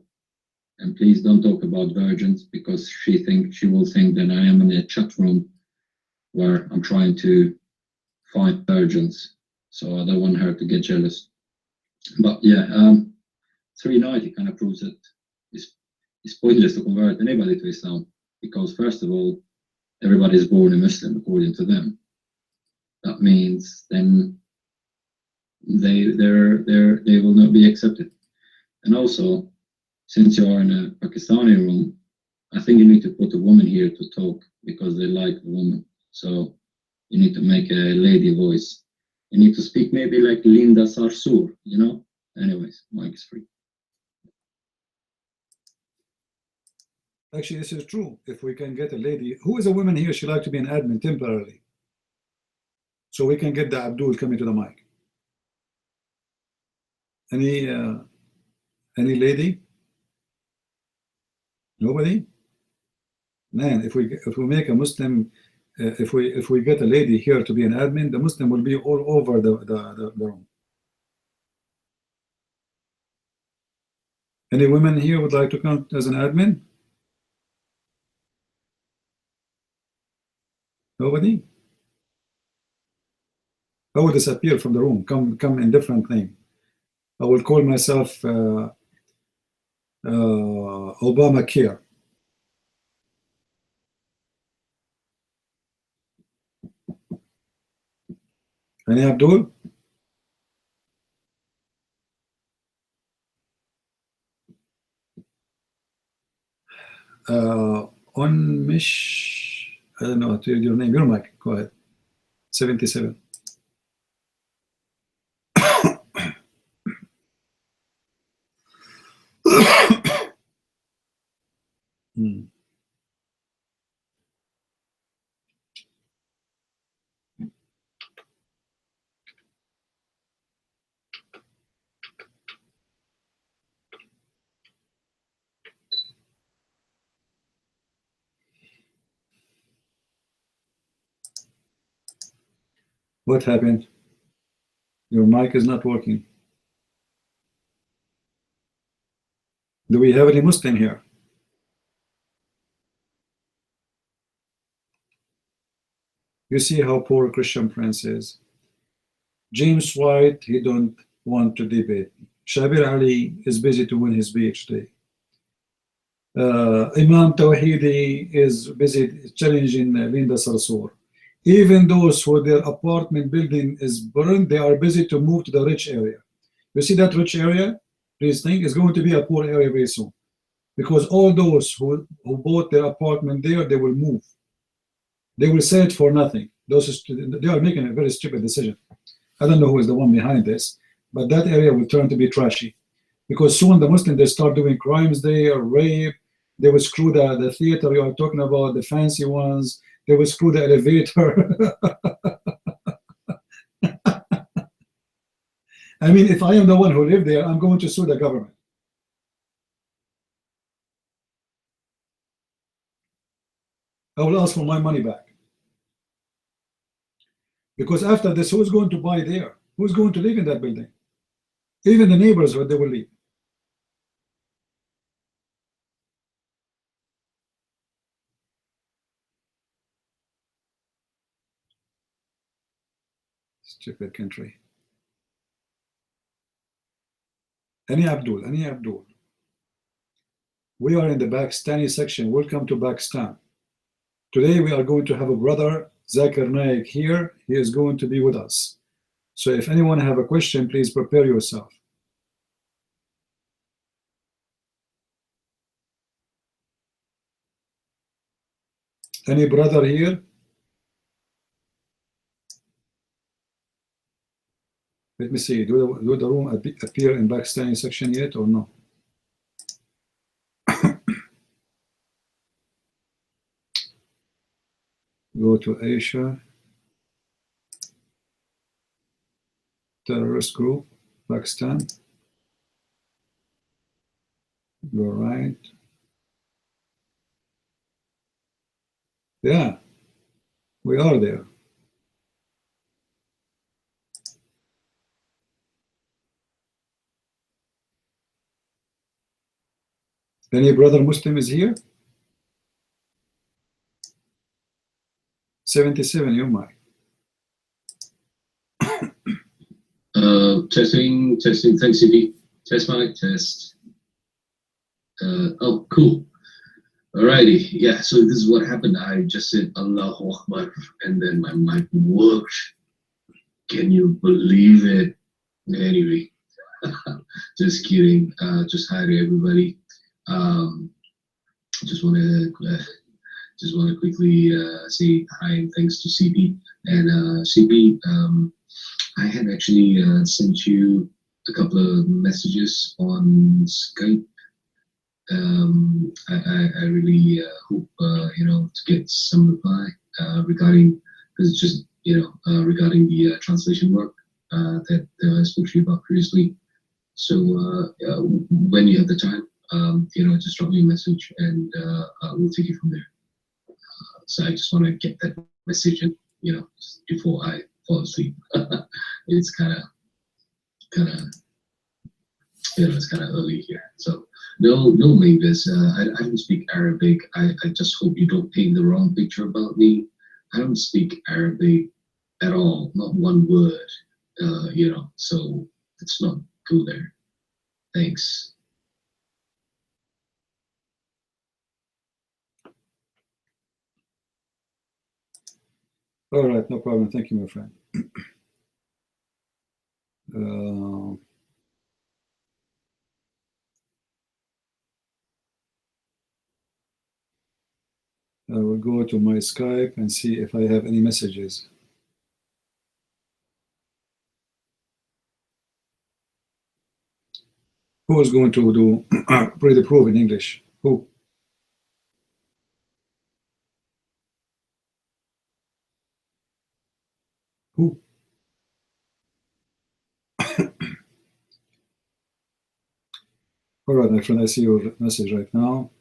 And please don't talk about virgins, because she will think that I am in a chat room where I'm trying to find virgins. So I don't want her to get jealous. But yeah, 390 kind of proves that it's pointless to convert anybody to Islam, because first of all, everybody is born a Muslim according to them. That means then they will not be accepted. And also, since you are in a Pakistani room, I think you need to put a woman here to talk, because they like a woman. So you need to make a lady voice. You need to speak maybe like Linda Sarsour, you know? Anyways, mic is free. Actually, this is true. If we can get a lady, who is a woman here, she like to be an admin temporarily. So we can get the Abdul coming to the mic. Any lady? Nobody? Man, if we make a Muslim, if we get a lady here to be an admin, the Muslim will be all over the room. Any women here would like to come as an admin? Nobody? I will disappear from the room. Come in different name. I will call myself Obamacare. Any Abdul? On Mish, I don't know how to read your name. Your mic. Go ahead. 77. What happened? Your mic is not working. Do we have any Muslim here? You see how poor Christian Prince is. James White, he don't want to debate. Shabir Ali is busy to win his PhD. Imam Tawhidi is busy challenging Linda Sarsour. Even those who their apartment building is burned, they are busy to move to the rich area. You see that rich area? Please think is going to be a poor area very soon. Because all those who bought their apartment there, they will move. They will sell it for nothing. They are making a very stupid decision. I don't know who is the one behind this, but that area will turn to be trashy. Because soon the Muslims, they start doing crimes there, rape, they will screw the theater you are talking about, the fancy ones, they will screw the elevator. I mean, if I am the one who lived there, I'm going to sue the government. I will ask for my money back. Because after this, who's going to buy there? Who's going to live in that building? Even the neighbors, they will leave. Stupid country. Any Abdul. We are in the Pakistani section. Welcome to Pakistan. Today we are going to have a brother, Zakir Naik, here. He is going to be with us. So if anyone have a question, please prepare yourself. Any brother here? Let me see. Do the room appear in Pakistani section yet or no? Go to Asia. Terrorist group, Pakistan. Go right. Yeah, we are there. Any brother Muslim is here? 77, your mic. Testing. Thanks, CP. Test mic, test. Oh, cool. Alrighty. Yeah, so this is what happened. I just said Allahu Akbar, and then my mic worked. Can you believe it? Anyway, just kidding. Just hi to everybody. Just want to quickly say hi and thanks to CP. And CP, I had actually sent you a couple of messages on Skype. I really hope to get some reply regarding, because it's just regarding the translation work that I spoke to you about previously. So when you have the time, just drop me a message and we'll take it from there. So I just want to get that message in, just before I fall asleep. It's kind of it's kind of early here. So no, Mavis, I don't speak Arabic. I just hope you don't paint the wrong picture about me. I don't speak Arabic at all, not one word. So it's not cool there. Thanks. All right, no problem. Thank you, my friend. I will go to my Skype and see if I have any messages. Who is going to do read the proof in English? Who? Who? All right, my friend, I see your message right now.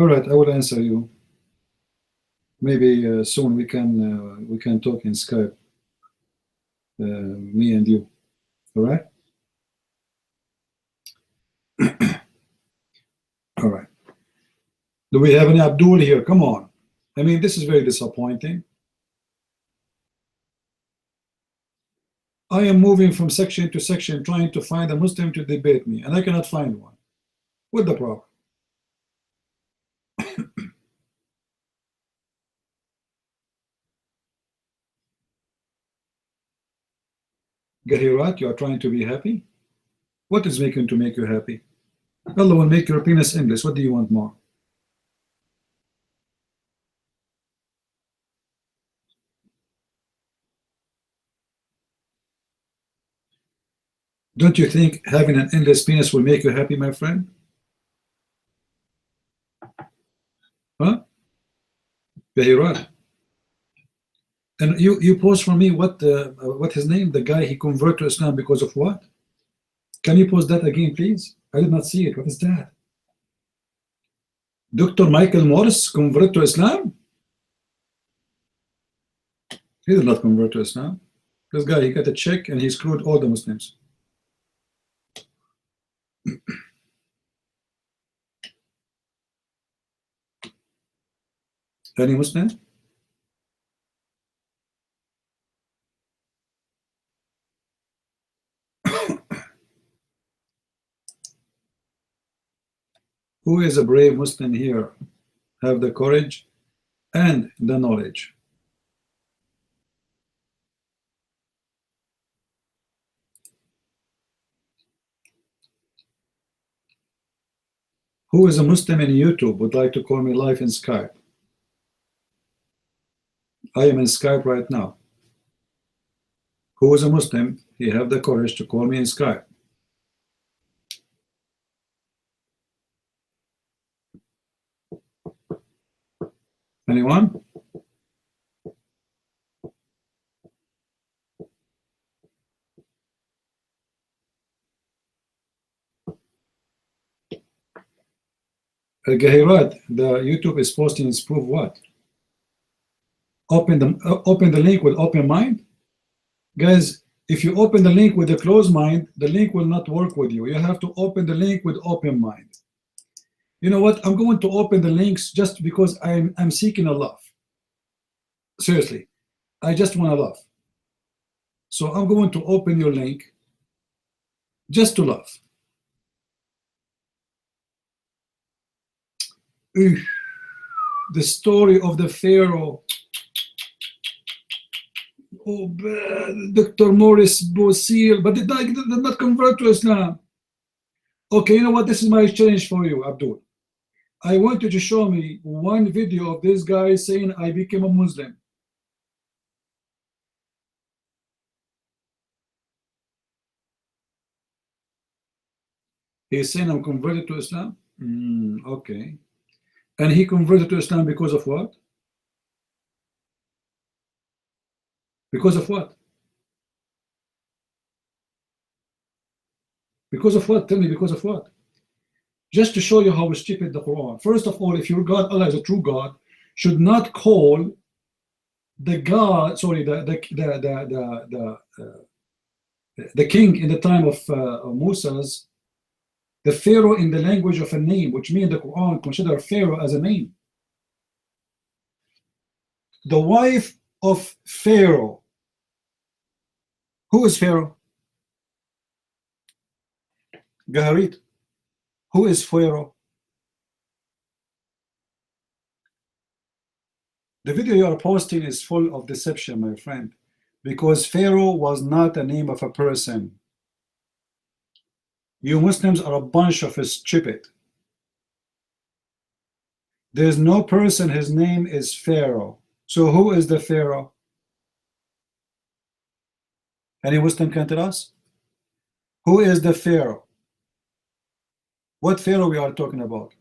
All right, I will answer you. Maybe soon we can talk in Skype, me and you. All right. All right. Do we have any Abdul here? Come on. I mean, this is very disappointing. I am moving from section to section trying to find a Muslim to debate me, and I cannot find one. What's the problem? Gahirat, you are trying to be happy? What is making to make you happy? Allah will make your penis endless. What do you want more? Don't you think having an endless penis will make you happy, my friend? Huh? Gahirat. And you post for me what his name, the guy he converted to Islam because of what? Can you post that again, please? I did not see it. What is that? Dr. Michael Morris converted to Islam? He did not convert to Islam. This guy, he got a check and he screwed all the Muslims. Any Muslim? Who is a brave Muslim here? Have the courage and the knowledge. Who is a Muslim in YouTube would like to call me live in Skype? I am in Skype right now. Who is a Muslim? He have the courage to call me in Skype. Anyone? Gahirat, the YouTube is posting its proof what? Open the link with open mind. Guys, if you open the link with a closed mind, the link will not work with you. You have to open the link with open mind. You know what? I'm going to open the links just because I'm seeking a love. Seriously, I just want to love. So I'm going to open your link just to love. The story of the Pharaoh. Oh, Dr. Morris Bosil, but did not convert to Islam. Okay, you know what? This is my challenge for you, Abdul. I want you to show me one video of this guy saying, I became a Muslim. He's saying, I'm converted to Islam? Okay. And he converted to Islam because of what? Because of what? Because of what? Tell me, because of what? Just to show you how stupid the Quran. First of all, if your God, Allah is a true God, should not call the God, sorry, the king in the time of Moses, the Pharaoh in the language of a name, which means the Quran consider Pharaoh as a name. The wife of Pharaoh. Who is Pharaoh? Gaharit. Who is Pharaoh? The video you are posting is full of deception, my friend, because Pharaoh was not a name of a person. You Muslims are a bunch of stupid. There is no person, his name is Pharaoh. So who is the Pharaoh? Any Muslim can tell us? Who is the Pharaoh? What Pharaoh we are talking about?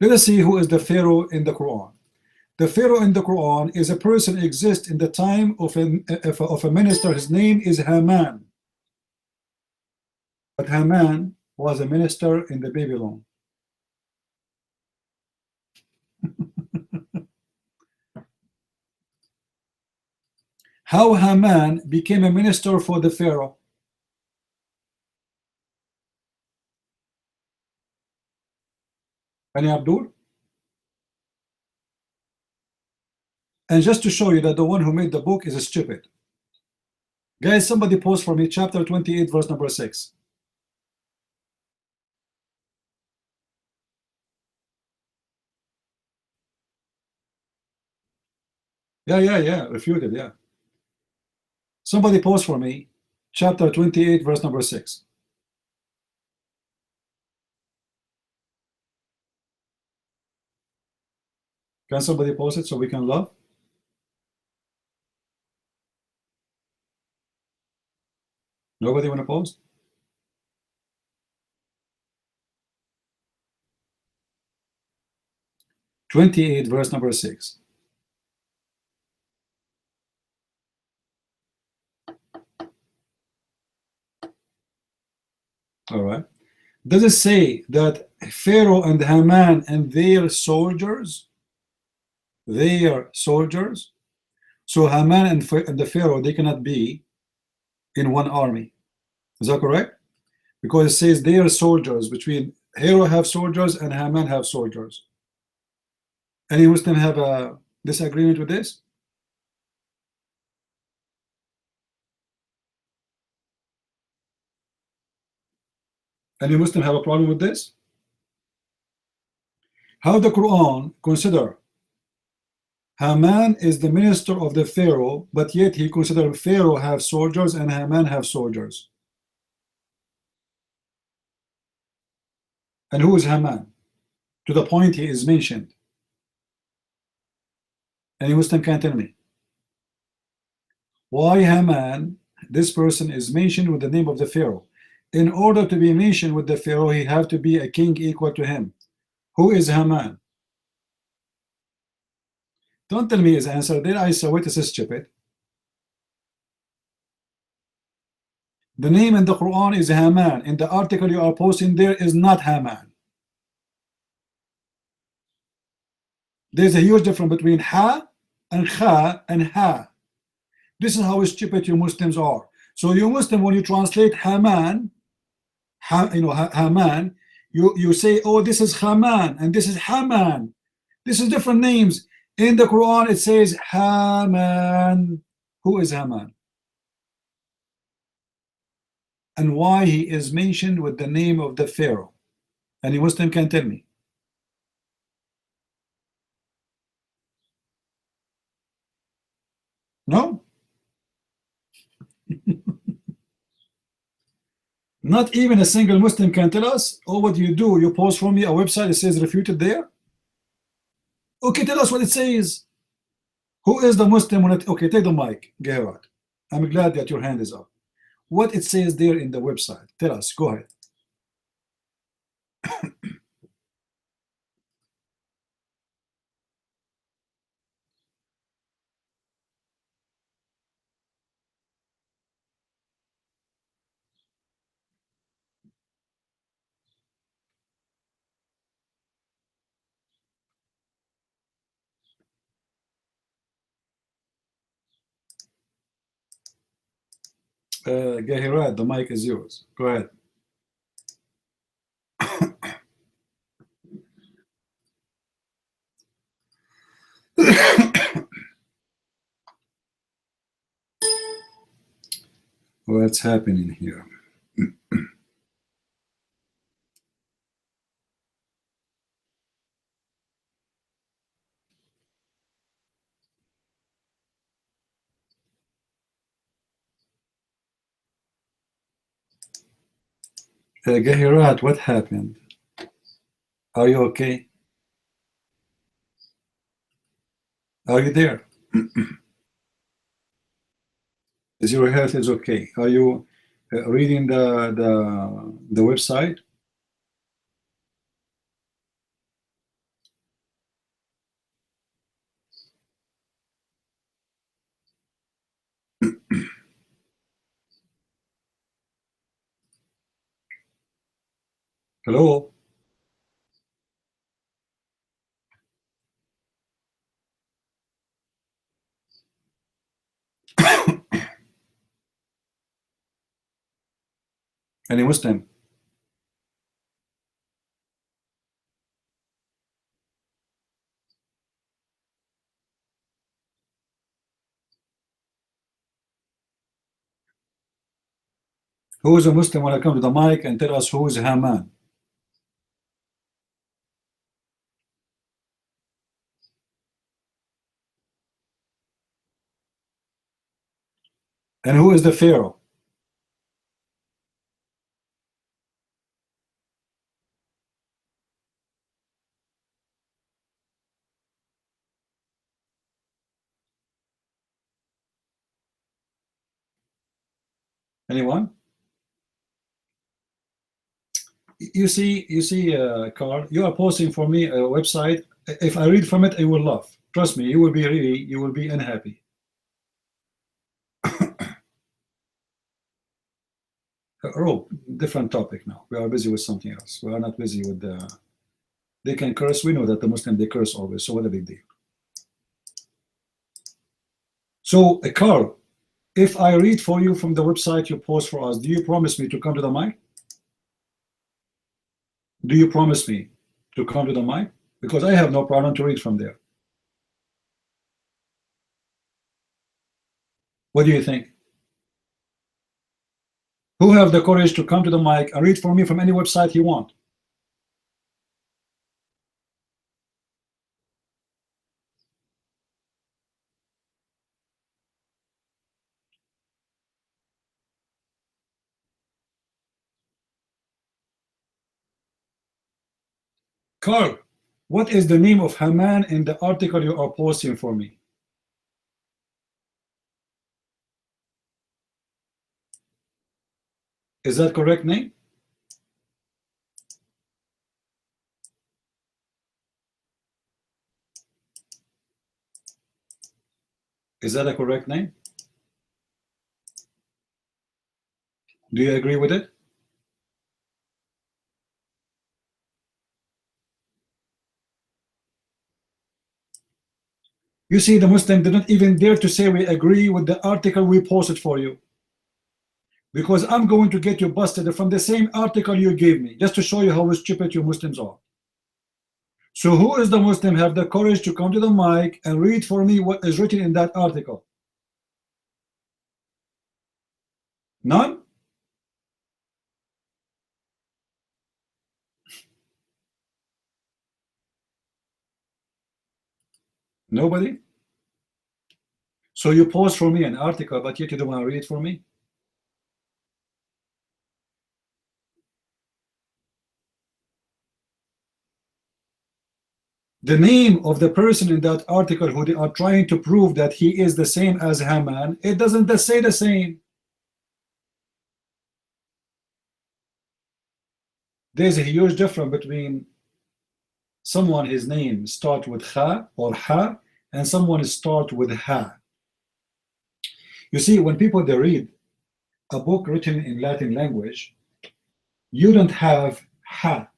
Let us see who is the Pharaoh in the Quran. The Pharaoh in the Quran is a person exists in the time of a minister. His name is Haman. But Haman was a minister in the Babylon. How Haman became a minister for the Pharaoh? Any Abdul? And just to show you that the one who made the book is stupid. Guys, somebody post for me chapter 28, verse number 6. Yeah, refuted, yeah. Somebody post for me chapter 28, verse number 6. Can somebody post it so we can love? Nobody want to post? "28, verse number 6. All right. Does it say that Pharaoh and Haman and their soldiers, so Haman and the Pharaoh, they cannot be in one army? Is that correct? Because it says they are soldiers, between Pharaoh have soldiers and Haman have soldiers. Any Muslim have a disagreement with this? Any Muslim have a problem with this? How the Quran consider Haman is the minister of the Pharaoh, but yet he considered Pharaoh have soldiers and Haman have soldiers. And who is Haman? To the point he is mentioned. Any Muslim can tell me why Haman, this person, is mentioned with the name of the Pharaoh. In order to be mentioned with the Pharaoh, he have to be a king equal to him. Who is Haman? Don't tell me his answer. Then I say, wait, this is stupid. The name in the Quran is Haman. In the article you are posting there is not Haman. There's a huge difference between Ha and Kha and Ha. This is how stupid you Muslims are. So you Muslim, when you translate Haman, Haman, you say, oh, this is Haman and this is Haman. This is different names. In the Quran it says Haman. Who is Haman? And why he is mentioned with the name of the Pharaoh? Any Muslim can tell me. No? Not even a single Muslim can tell us. Oh, what do? You post for me a website that says refuted there? Okay, tell us what it says. Who is the Muslim? Okay, take the mic, Gerard. I'm glad that your hand is up. What it says there in the website? Tell us. Go ahead. Gerard, the mic is yours. Go ahead. What's happening here? Gerard, what happened? Are you okay? Are you there? Is your health is okay? Are you reading the website? Hello? Any Muslim? Who is a Muslim when I come to the mic and tell us who is Haman? And who is the Pharaoh? Anyone? You see, Carl, you are posting for me a website. If I read from it, I will laugh. Trust me, you will be unhappy. Oh, different topic now. We are busy with something else. We are not busy with the. They can curse. We know that the Muslim they curse always. So what a big deal. So, Carl, if I read for you from the website you post for us, do you promise me to come to the mic? Do you promise me to come to the mic? Because I have no problem to read from there. What do you think? Who have the courage to come to the mic and read for me from any website you want? Carl, what is the name of Haman in the article you are posting for me? Is that correct name? Is that a correct name? Do you agree with it? You see, the Muslim did not even dare to say we agree with the article we posted for you. Because I'm going to get you busted from the same article you gave me, just to show you how stupid you Muslims are. So who is the Muslim have the courage to come to the mic and read for me what is written in that article? None? Nobody? So you post for me an article, but yet you don't want to read it for me? The name of the person in that article who they are trying to prove that he is the same as Haman, it doesn't say the same. There's a huge difference between someone his name start with Kha or Ha and someone start with Ha. You see, when people they read a book written in Latin language, you don't have Ha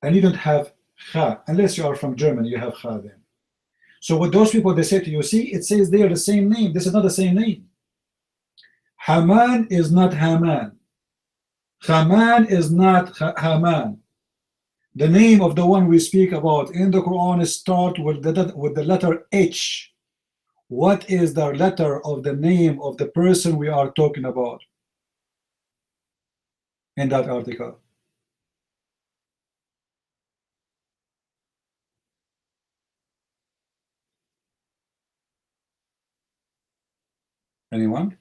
and you don't have Kha unless you are from Germany. You have Kha then. So what those people they say to you, see, it says they are the same name. This is not the same name. Haman is not Haman. Haman is not Haman. The name of the one we speak about in the Quran start with the letter H. What is the letter of the name of the person we are talking about in that article? Anyone?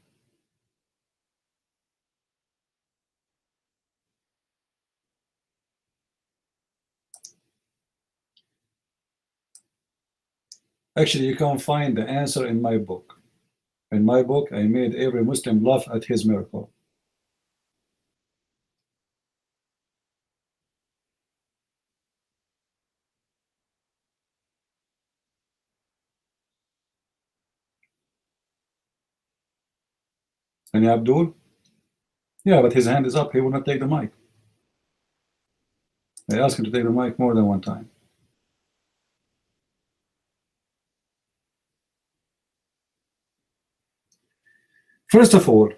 Actually, you can find the answer in my book. In my book, I made every Muslim laugh at his miracle. And Abdul? Yeah, but his hand is up. He will not take the mic. I asked him to take the mic more than one time. First of all,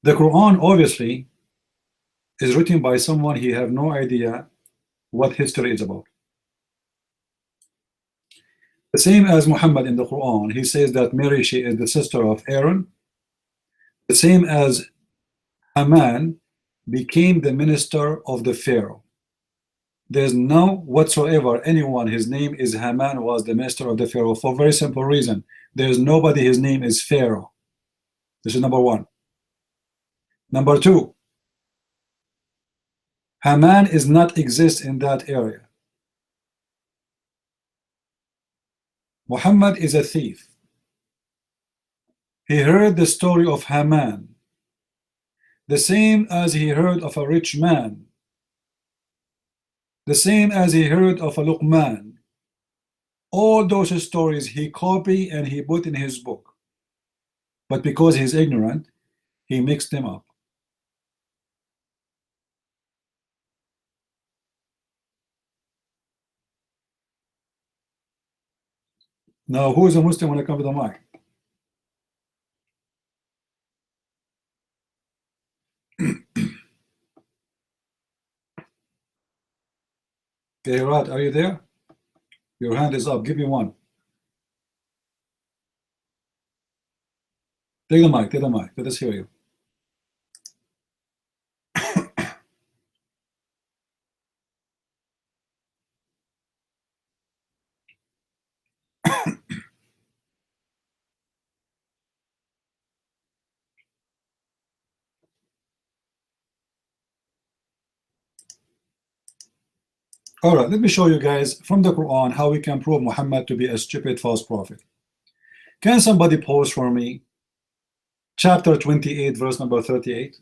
the Quran obviously is written by someone he have no idea what history is about. The same as Muhammad in the Quran, he says that Mary, she is the sister of Aaron. The same as Haman became the minister of the Pharaoh. There's no whatsoever anyone, his name is Haman, was the minister of the Pharaoh, for a very simple reason. There's nobody, his name is Pharaoh. This is number one. Number two, Haman is not exist in that area. Muhammad is a thief. He heard the story of Haman, the same as he heard of a rich man, the same as he heard of a Luqman. All those stories he copied and he put in his book. But because he's ignorant, he mixed them up. Now, who is a Muslim when it comes to the mic? Gayrat, are you there? Your hand is up. Give me one. Take the mic. Take the mic. Let us hear you. All right, let me show you guys from the Quran how we can prove Muhammad to be a stupid false prophet. Can somebody pause for me chapter 28 verse number 38?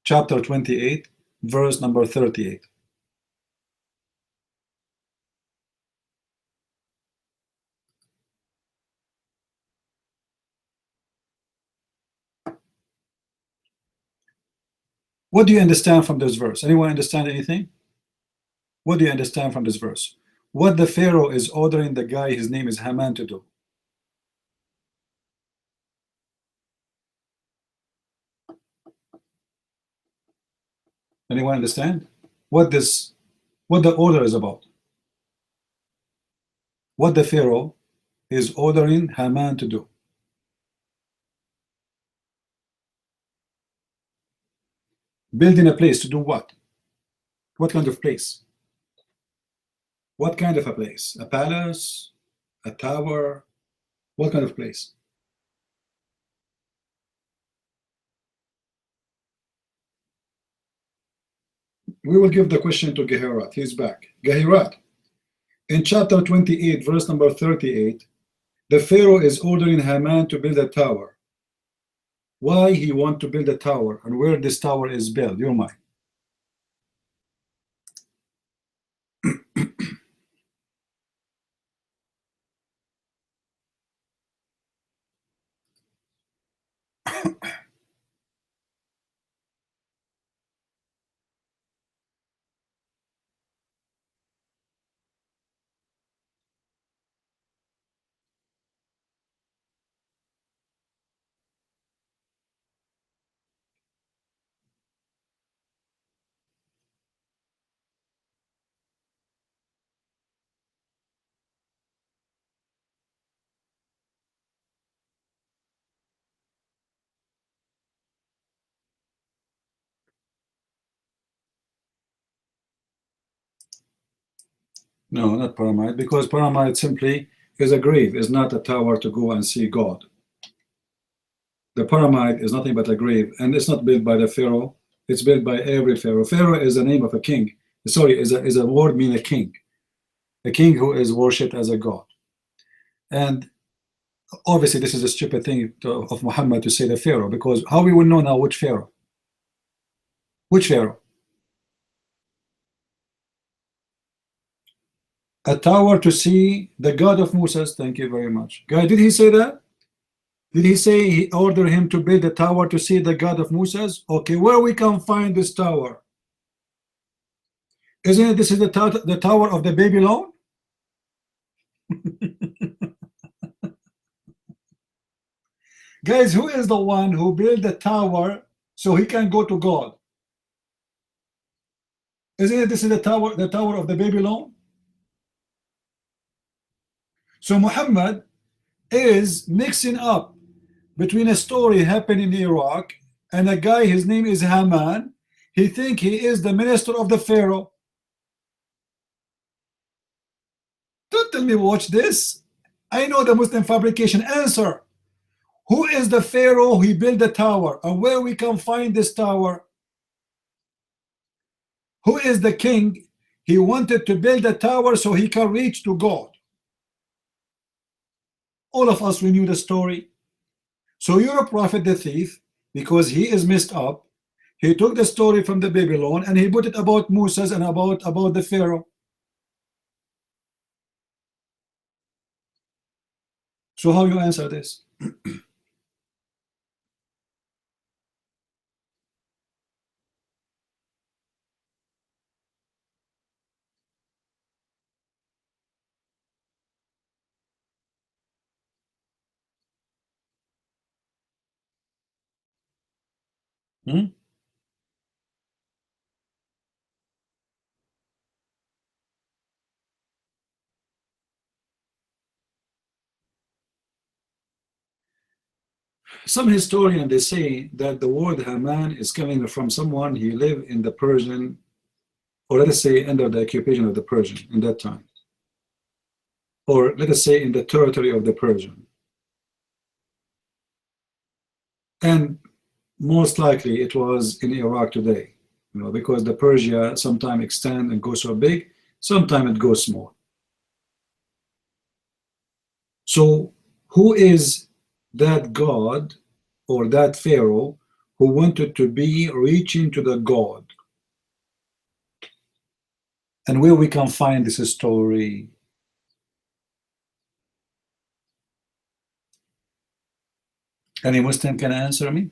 Chapter 28 verse number 38. What do you understand from this verse? Anyone understand anything? What do you understand from this verse? What the Pharaoh is ordering the guy, his name is Haman, to do? Anyone understand? What the order is about? What the Pharaoh is ordering Haman to do? Building a place to do what? What kind of place? What kind of a place? A palace? A tower? What kind of place? We will give the question to Gehirat. He's back. Gehirat, in chapter 28, verse number 38, the Pharaoh is ordering Haman to build a tower. Why he want to build a tower and where this tower is built? Your mind. No, not pyramid, because pyramid simply is a grave, is not a tower to go and see God. The pyramid is nothing but a grave, and it's not built by the Pharaoh, it's built by every Pharaoh. Pharaoh is the name of a king. Sorry, is a word meaning a king who is worshipped as a god. And obviously this is a stupid thing of Muhammad to say the Pharaoh, because how we will know now which Pharaoh? Which Pharaoh? A tower to see the God of Moses. Thank you very much. Guy, did he say that? Did he say he ordered him to build a tower to see the God of Moses? Okay, where we can find this tower? Isn't it this is the Tower of the Babylon? Guys, who is the one who built the tower so he can go to God? Isn't it this is the Tower of the Babylon? So Muhammad is mixing up between a story happening in Iraq and a guy, his name is Haman. He think he is the minister of the Pharaoh. Don't tell me watch this. I know the Muslim fabrication. Answer. Who is the Pharaoh who built the tower, and where we can find this tower? Who is the king? He wanted to build a tower so he can reach to God. All of us, we knew the story. So your prophet, the thief, because he is messed up, he took the story from the Babylon and he put it about Moses and about the Pharaoh. So how you answer this? Hmm? Some historians, they say that the word Haman is coming from someone he lived in the Persian, or let us say under the occupation of the Persian in that time, or let us say in the territory of the Persian. And most likely it was in Iraq today, because the Persia sometimes extend and go so big, sometimes it goes small. So who is that God or that Pharaoh who wanted to be reaching to the God? And where we can find this story? Any Muslim can answer me?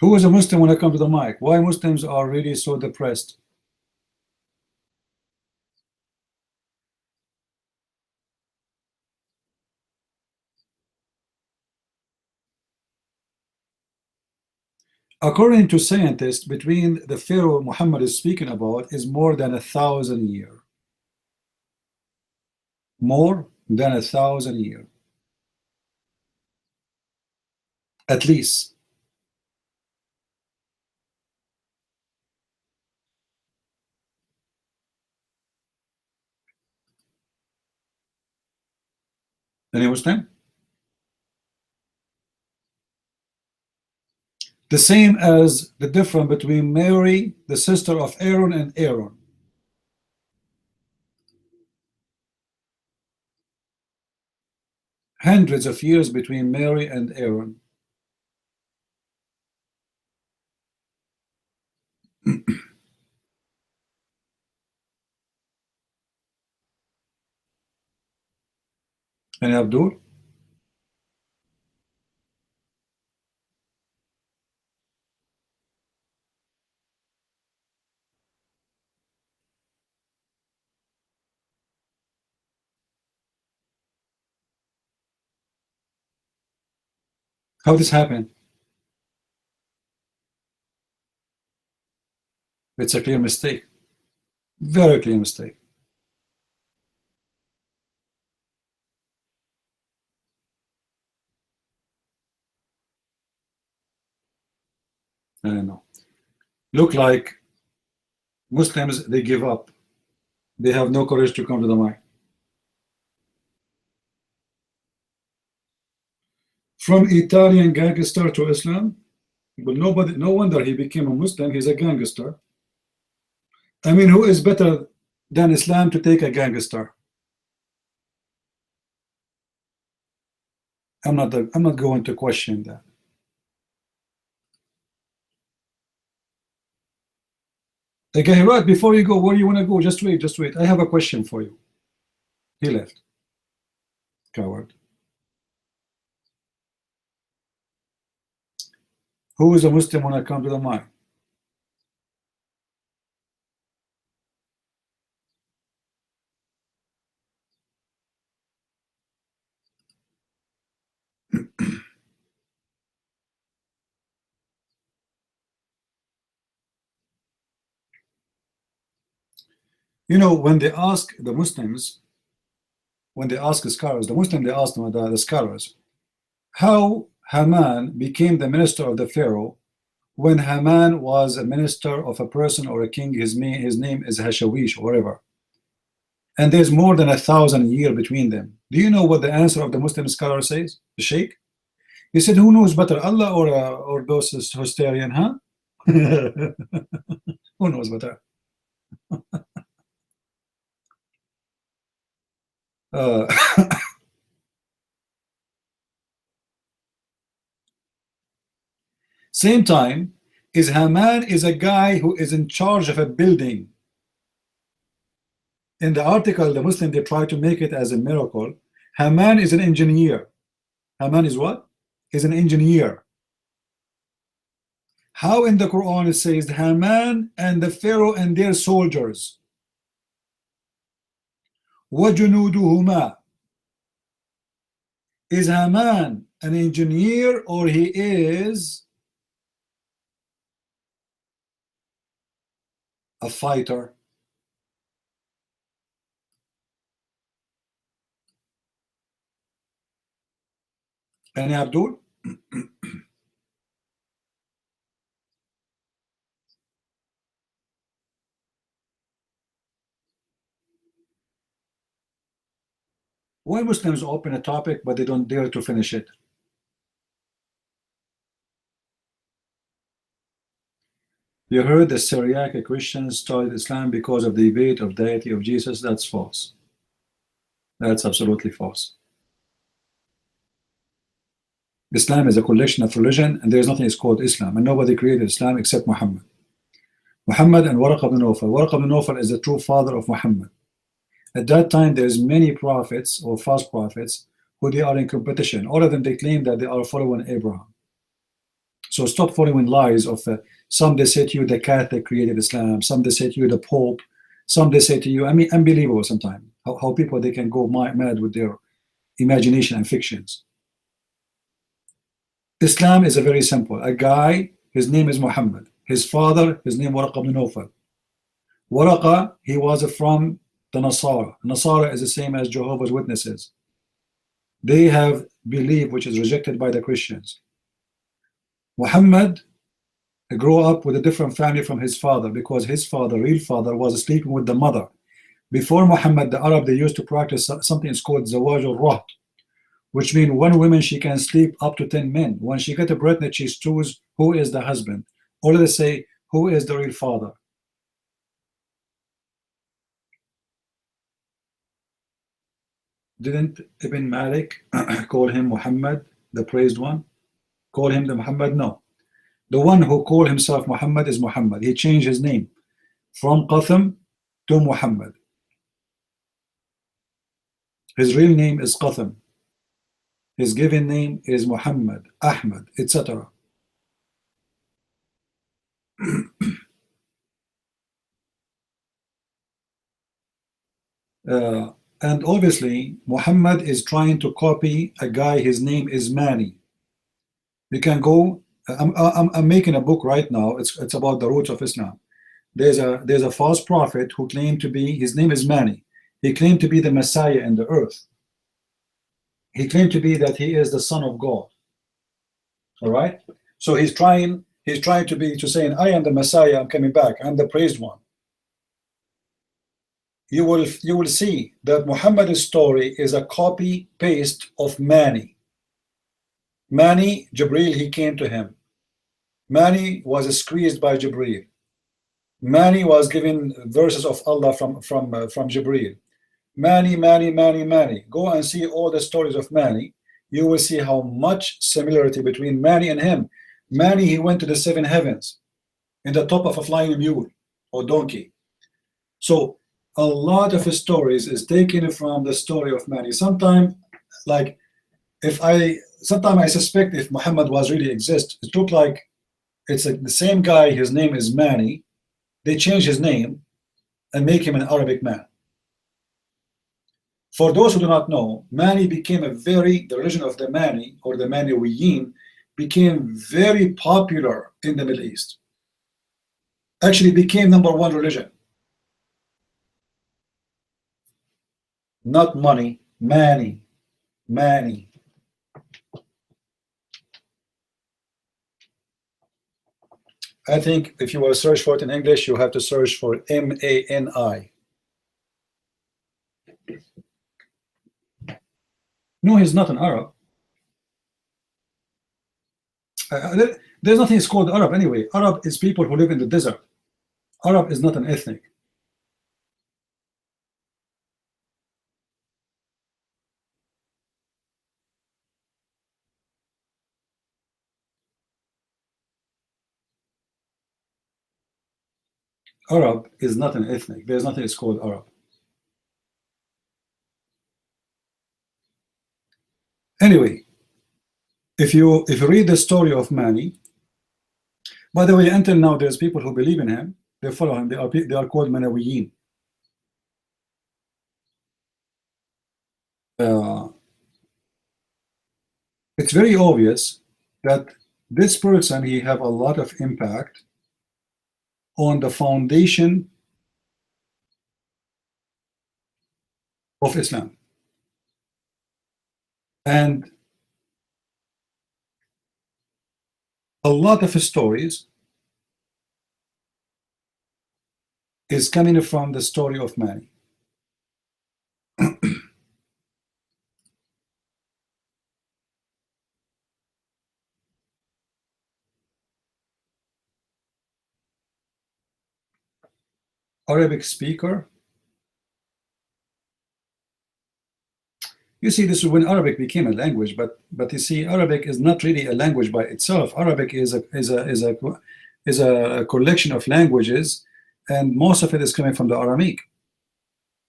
Who is a Muslim when I come to the mic? Why Muslims are really so depressed? According to scientists, between the Pharaoh Muhammad is speaking about is more than 1,000 years. More than 1,000 years. At least. Any Muslim? The same as the difference between Mary, the sister of Aaron, and Aaron. Hundreds of years between Mary and Aaron. And Abdul? How this happened? It's a clear mistake. Very clear mistake. I don't know. Look like Muslims, they give up. They have no courage to come to the mic. From Italian gangster to Islam, but no wonder he became a Muslim. He's a gangster. I mean, who is better than Islam to take a gangster? I'm not going to question that. Okay, right, before you go, where you want to go? Just wait, just wait. I have a question for you. He left. Coward. Who is a Muslim when I come to the mic? You know, when they ask the Muslims, when they ask the scholars, the Muslim, they ask them, the scholars, how Haman became the minister of the Pharaoh when Haman was a minister of a person or a king. His name is Hashawish or whatever. And there's more than 1,000 years between them. Do you know what the answer of the Muslim scholar says? The Sheikh? He said, who knows better, Allah or those historian, huh? Who knows better? Same time, is Haman is a guy who is in charge of a building. In the article, the Muslim, they try to make it as a miracle. Haman is an engineer. Haman is what? Is an engineer. How in the Quran it says Haman and the Pharaoh and their soldiers? وَجُنُودُهُمَا. Is Haman an engineer or he is a fighter? Any Abdul? Why Muslims open a topic but they don't dare to finish it? You heard the Syriac Christians started Islam because of the debate of deity of Jesus. That's false. That's absolutely false. Islam is a collection of religion, and there is nothing is called Islam, and nobody created Islam except Muhammad. Muhammad and Waraq ibn Nawfal. Waraq ibn Nawfal is the true father of Muhammad. At that time, there's many prophets or false prophets who they are in competition. All of them, they claim that they are following Abraham. So stop following lies of some they say to you the Catholic created Islam, some they say to you the Pope, some they say to you, I mean, unbelievable sometimes, how people, they can go mad with their imagination and fictions. Islam is a very simple. A guy, his name is Muhammad. His father, his name Waraq ibn Nawfal. Waraqa, he was from the Nasara. Nasara is the same as Jehovah's Witnesses. They have belief which is rejected by the Christians. Muhammad grew up with a different family from his father because his father, real father, was sleeping with the mother. Before Muhammad, the Arab, they used to practice something called Zawaj al-Raht, which means one woman, she can sleep up to 10 men. When she gets pregnant, she chooses who is the husband, or they say who is the real father. Didn't Ibn Malik call him Muhammad, the praised one? Call him the Muhammad? No. The one who called himself Muhammad is Muhammad. He changed his name from Qatham to Muhammad. His real name is Qatham. His given name is Muhammad, Ahmad, etc. And obviously, Muhammad is trying to copy a guy. His name is Mani. You can go. I'm making a book right now. It's about the roots of Islam. There's a false prophet who claimed to be. His name is Mani. He claimed to be the Messiah in the earth. He claimed to be that he is the Son of God. All right. So he's trying to saying, I am the Messiah. I'm coming back. I'm the praised one. You will see that Muhammad's story is a copy paste of Mani. Mani, Jibreel, he came to him. Mani was squeezed by Jibreel. Mani was given verses of Allah from Jibreel. Mani. Go and see all the stories of Mani. You will see how much similarity between Mani and him. Mani, he went to the 7 heavens in the top of a flying mule. or donkey. So a lot of stories is taken from the story of Mani. Sometimes, like, sometimes I suspect if Muhammad was really exist, it looked like it's like the same guy. His name is Mani. They change his name and make him an Arabic man. For those who do not know, Mani became the religion of the Mani, or the Maniwiyin, became very popular in the Middle East. Actually became #1 religion. Not money, Mani. Mani. I think if you want to search for it in English, you have to search for M-A-N-I. No, he's not an Arab. There's nothing called Arab anyway. Arab is people who live in the desert. Arab is not an ethnic. Arab is not an ethnic. There's nothing called Arab. Anyway, if you read the story of Mani, by the way, until now there's people who believe in him, they follow him, they are called Manawiyin. It's very obvious that this person, he have a lot of impact on the foundation of Islam. And a lot of stories is coming from the story of Mani. Arabic speaker. You see, this is when Arabic became a language, but you see, Arabic is not really a language by itself. Arabic is a collection of languages, and most of it is coming from the Aramaic.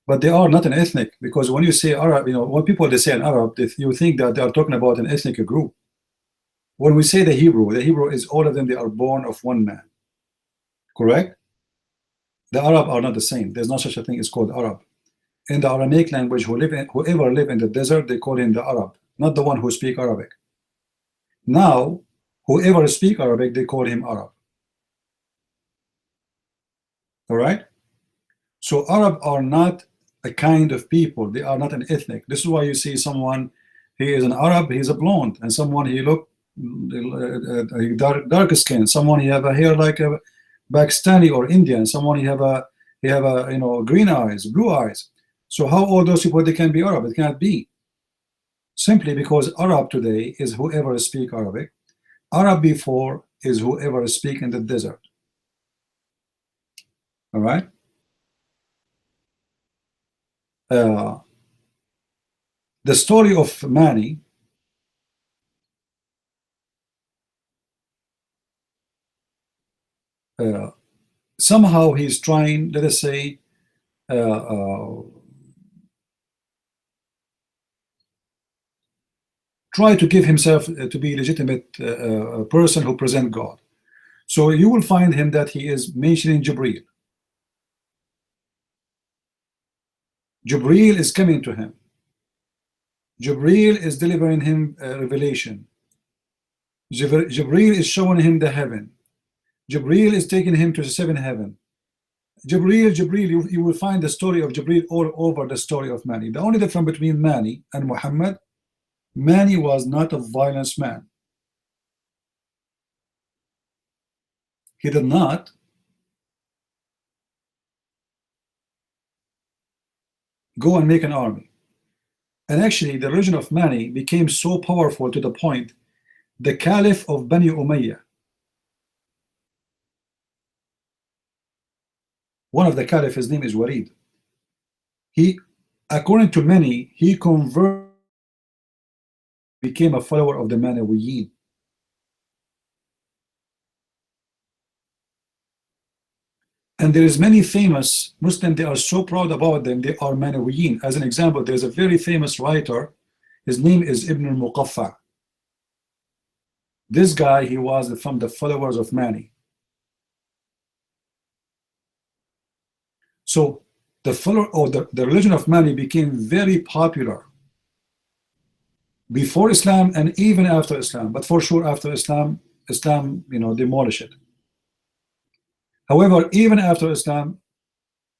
But they are not an ethnic, because when you say Arab, you know, when people they say an Arab, you think that they are talking about an ethnic group. When we say the Hebrew is all of them. They are born of one man. Correct? The Arab are not the same. There's no such a thing as called Arab. In the Aramaic language, whoever live in the desert, they call him the Arab, not the one who speak Arabic. Now, whoever speak Arabic, they call him Arab. All right? So Arab are not a kind of people. They are not an ethnic. This is why you see someone, he is an Arab, he's a blonde, and someone he look dark skin, someone he have a hair like a Pakistani or Indian, someone he have a you know, green eyes, blue eyes. So how all those people they can be Arab? It cannot be. Simply because Arab today is whoever speak Arabic. Arab before is whoever speak in the desert. All right. The story of Mani somehow he's trying, let us say, try to give himself to be a legitimate person who present God. So you will find him that he is mentioning Jibreel. Jibreel is coming to him. Jibreel is delivering him revelation. Jibreel is showing him the heaven. Jibreel is taking him to the seventh heaven. Jibreel, you will find the story of Jibreel all over the story of Mani. The only difference between Mani and Muhammad, Mani was not a violent man. He did not go and make an army. And actually, the religion of Mani became so powerful to the point the Caliph of Bani Umayyah, one of the Caliph, his name is Walid. He, according to many, he converted, became a follower of the Maniwiyin. And there is many famous Muslims, they are so proud about them, they are Manawiyin. As an example, there's a very famous writer, his name is Ibn al-Muqaffa. This guy, he was from the followers of Mani. So the religion of Mani became very popular before Islam and even after Islam, but for sure after Islam, demolished it. However, even after Islam,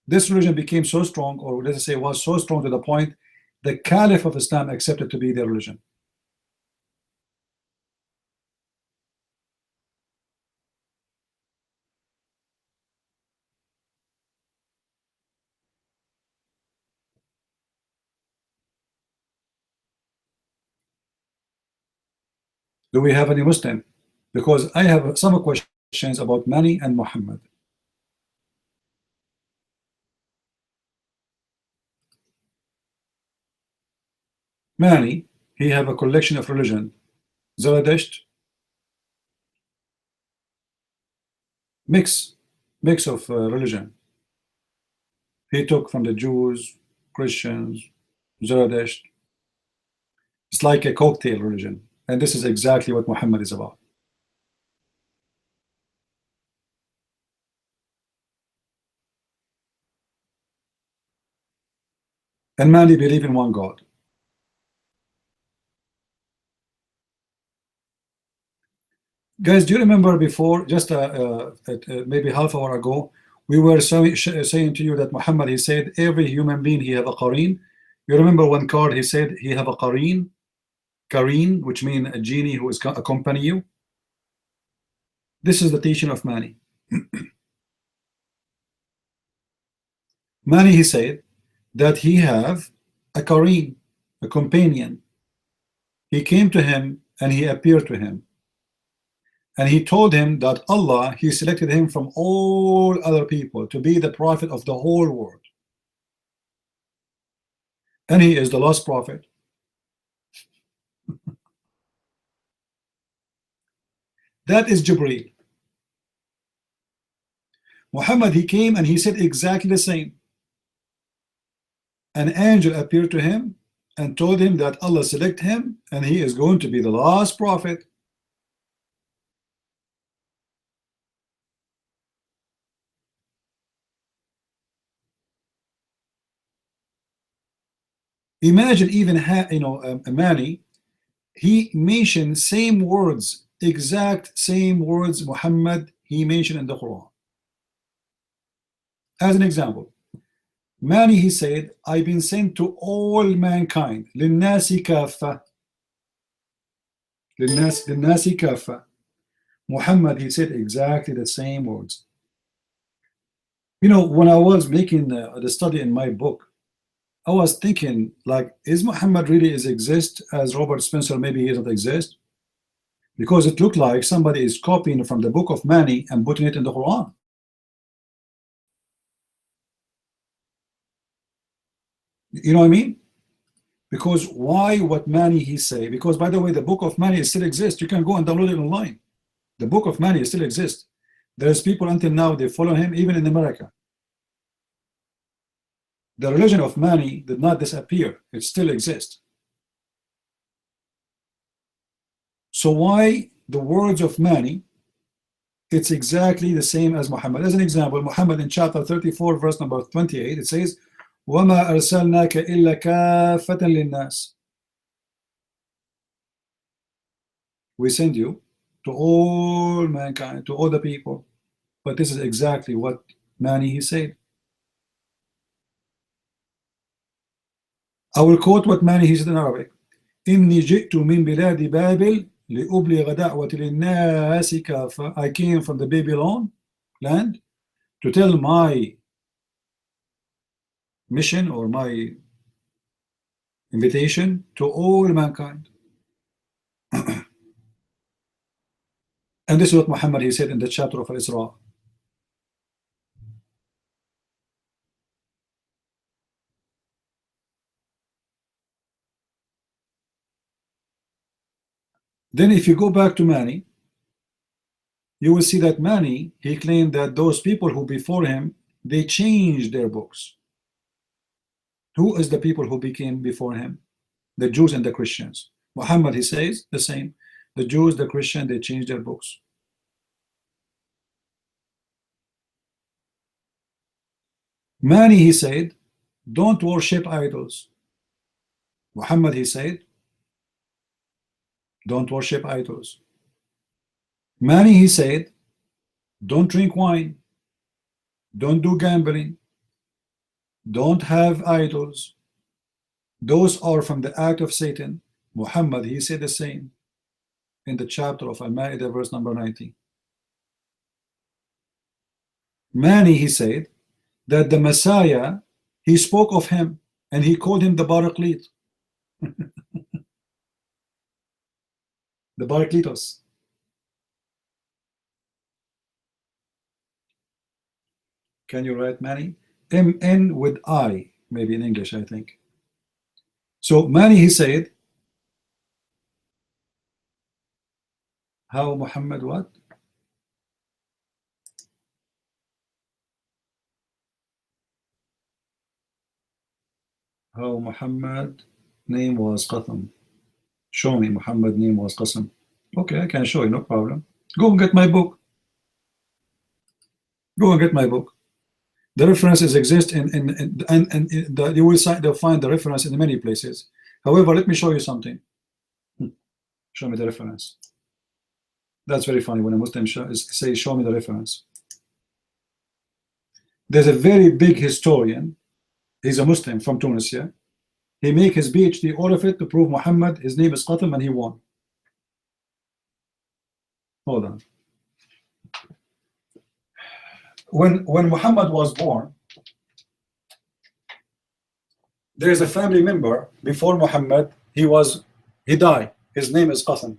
this religion became so strong, or let's say was so strong to the point the Caliph of Islam accepted to be their religion. Do we have any Muslim? Because I have some questions about Mani and Muhammad. Mani, he have a collection of religion. Zoroaster, mix of religion. He took from the Jews, Christians, Zoroaster. It's like a cocktail religion. And this is exactly what Muhammad is about. And Mani believe in one God. Guys, do you remember before, just maybe half hour ago, we were saying to you that Muhammad, he said every human being he have a qareen. You remember one card he said he have a qareen, which means a genie who is accompany you. This is the teaching of Mani. Mani, he said that he have a qareen, a companion. He came to him and he appeared to him. And he told him that Allah, he selected him from all other people to be the prophet of the whole world. And he is the last prophet. That is Jibreel. Muhammad, he came and he said exactly the same. An angel appeared to him and told him that Allah selected him and he is going to be the last prophet. Imagine even Mani, he mentioned same words, exact same words Muhammad he mentioned in the Quran. As an example, Mani, he said, I've been sent to all mankind. لِلنَّاسِ كَافَّةً. لِلنَّاسِ كَافَّةً. Muhammad, he said exactly the same words. When I was making the study in my book, I was thinking, like, is Muhammad really exist as Robert Spencer maybe he doesn't exist? Because it looked like somebody is copying from the book of Mani and putting it in the Quran. You know what I mean? Because why what Mani he say? Because by the way, the book of Mani still exists. You can go and download it online. The book of Mani still exists. There's people until now, they follow him even in America. The religion of Mani did not disappear. It still exists. So why the words of Mani, it's exactly the same as Muhammad. As an example, Muhammad in chapter 34, verse number 28, it says, وَمَا أَرْسَلْنَاكَ إِلَّا كَافَّةً لِلنَّاسِ. We send you to all mankind, to all the people. But this is exactly what Mani he said. I will quote what Mani he said in Arabic. إِنِّي جِئْتُ مِنْ بِلَادِ بَابِلْ لِأُبْلِغَ دَعْوَةِ لِلنَّاسِ كَافَّةً. I came from the Babylon land to tell my mission or my invitation to all mankind. And this is what Muhammad he said in the chapter of Al-Isra. Then if you go back to Mani, you will see that Mani, he claimed that those people who before him, they changed their books. Who is the people who became before him? The Jews and the Christians. Muhammad, he says the same. The Jews, the Christians, they changed their books. Mani, he said, don't worship idols. Muhammad, he said, don't worship idols. Mani, he said, don't drink wine, don't do gambling, don't have idols. Those are from the act of Satan. Muhammad, he said the same in the chapter of Al-Ma'idah, verse number 90. Mani, he said that the Messiah, he spoke of him and he called him the Paraclete. The Parakletos. Can you write Mani? M-N with I, maybe in English, I think. So Mani, he said, how Muhammad what? How Muhammad name was Qatham. Show me Muhammad name was Qasam. Okay, I can show you, no problem. Go and get my book. Go and get my book. The references exist and you will find the reference in many places. However, let me show you something. Show me the reference. That's very funny when a Muslim say, show me the reference. There's a very big historian. He's a Muslim from Tunisia. He make his PhD, all of it, to prove Muhammad, his name is Qatham, and he won. Hold on. When Muhammad was born, there is a family member before Muhammad. He died. His name is Qatham.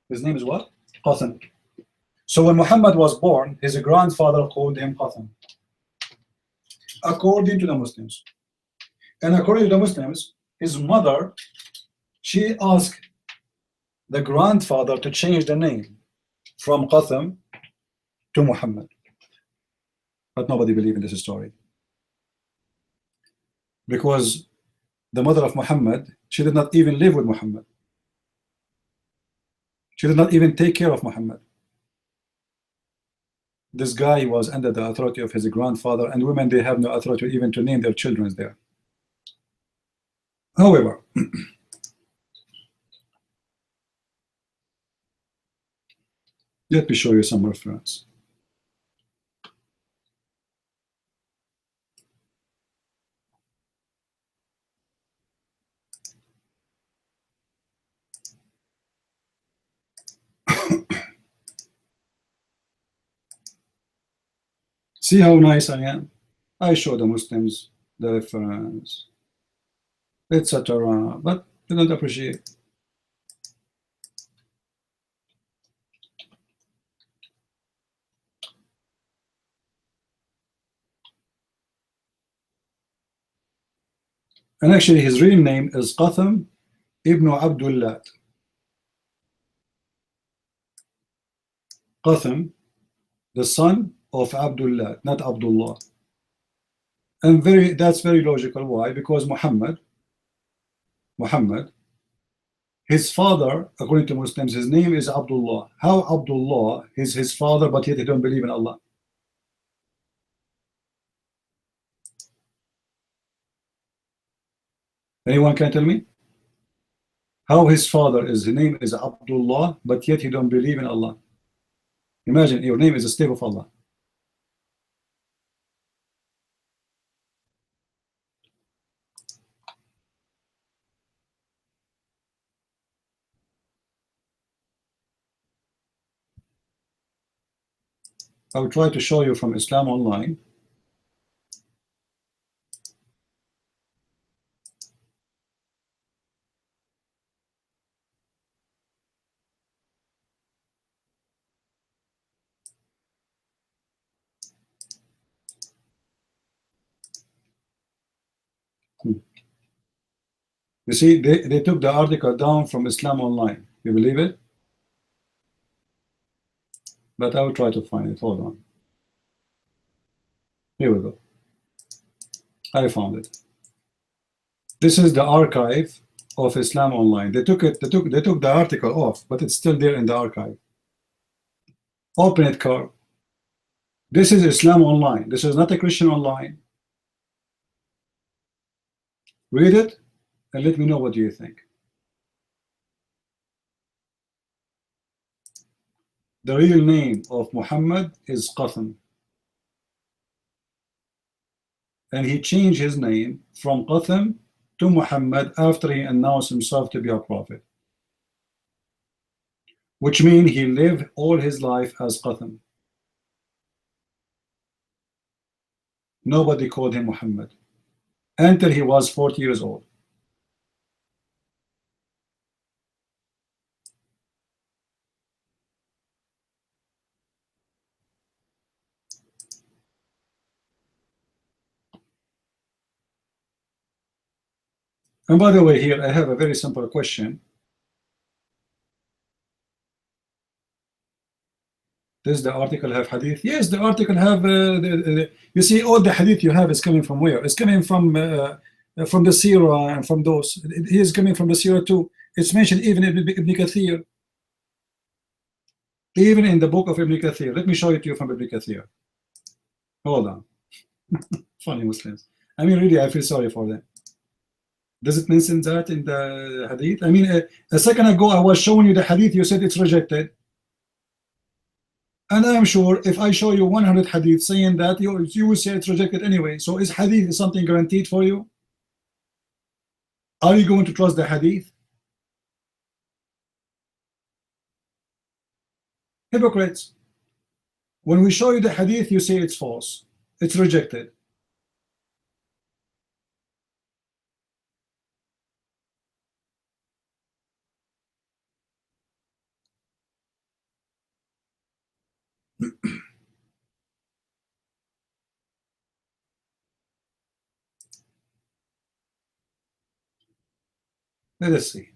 His name is what? Qatham. So when Muhammad was born, his grandfather called him Qatham, according to the Muslims. And according to the Muslims, his mother, she asked the grandfather to change the name from Qatham to Muhammad. But nobody believes in this story. Because the mother of Muhammad, she did not even live with Muhammad. She did not even take care of Muhammad. This guy was under the authority of his grandfather, and women, they have no authority even to name their children there. However, let me show you some reference. See how nice I am? I show the Muslims the reference, etc. But they don't appreciate. And actually, his real name is Qatham ibn Abdullah. Qatham, the son of Abdullah, not Abdullah. And that's very logical. Why? Because Muhammad, his father, according to Muslims, his name is Abdullah. How Abdullah is his father, but yet he don't believe in Allah? Anyone can tell me? How his father his name is Abdullah, but yet he don't believe in Allah? Imagine your name is a slave of Allah. I will try to show you from Islam Online. You see, they took the article down from Islam Online. You believe it? but I will try to find it. Hold on. Here we go. I found it. This is the archive of Islam Online. They took the article off, but it's still there in the archive. Open it, Carl. This is Islam Online. This is not a Christian Online. Read it and let me know what you think. The real name of Muhammad is Qasim. And he changed his name from Qasim to Muhammad after he announced himself to be a prophet. Which means he lived all his life as Qasim. Nobody called him Muhammad until he was 40 years old. And by the way, here I have a very simple question. Does the article have hadith? Yes, the article have. You see, all the hadith you have is coming from where? It's coming from the Sirah and from those. It is coming from the Sirah too. It's mentioned even in Ibn Kathir. Even in the book of Ibn Kathir. Let me show it to you from Ibn Kathir. Hold on. Funny Muslims. I mean, really, I feel sorry for them. Does it mention that in the hadith? I mean, a second ago I was showing you the hadith. You said it's rejected. And I am sure if I show you 100 hadith saying that, you will say it's rejected anyway. So is hadith something guaranteed for you? Are you going to trust the hadith? Hypocrites. When we show you the hadith, you say it's false. It's rejected. Let us see.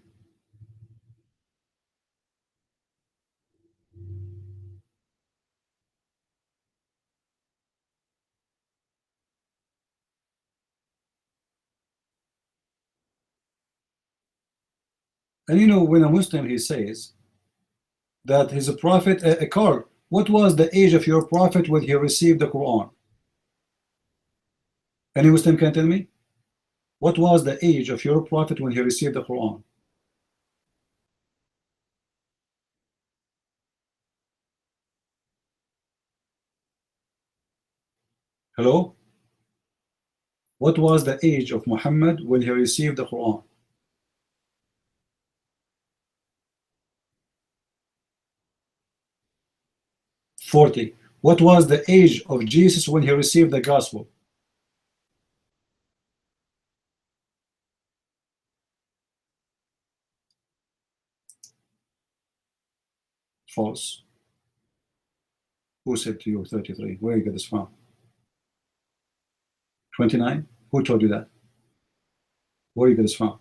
And you know, when a Muslim, he says that he's a prophet, Carl, what was the age of your prophet when he received the Quran? Any Muslim can tell me? What was the age of your prophet when he received the Quran? Hello? What was the age of Muhammad when he received the Quran? "40." What was the age of Jesus when he received the gospel? False. Who said to you 33? Where you get this from? 29? Who told you that? Where you get this from?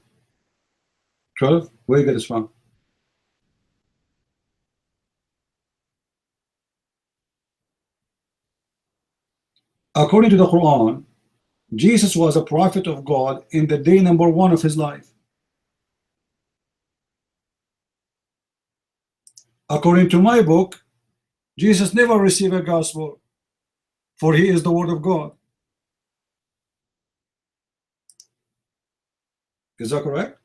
12? Where you get this from? According to the Quran, Jesus was a prophet of God in the day number 1 of his life. According to my book, Jesus never received a gospel, for he is the word of God. Is that correct?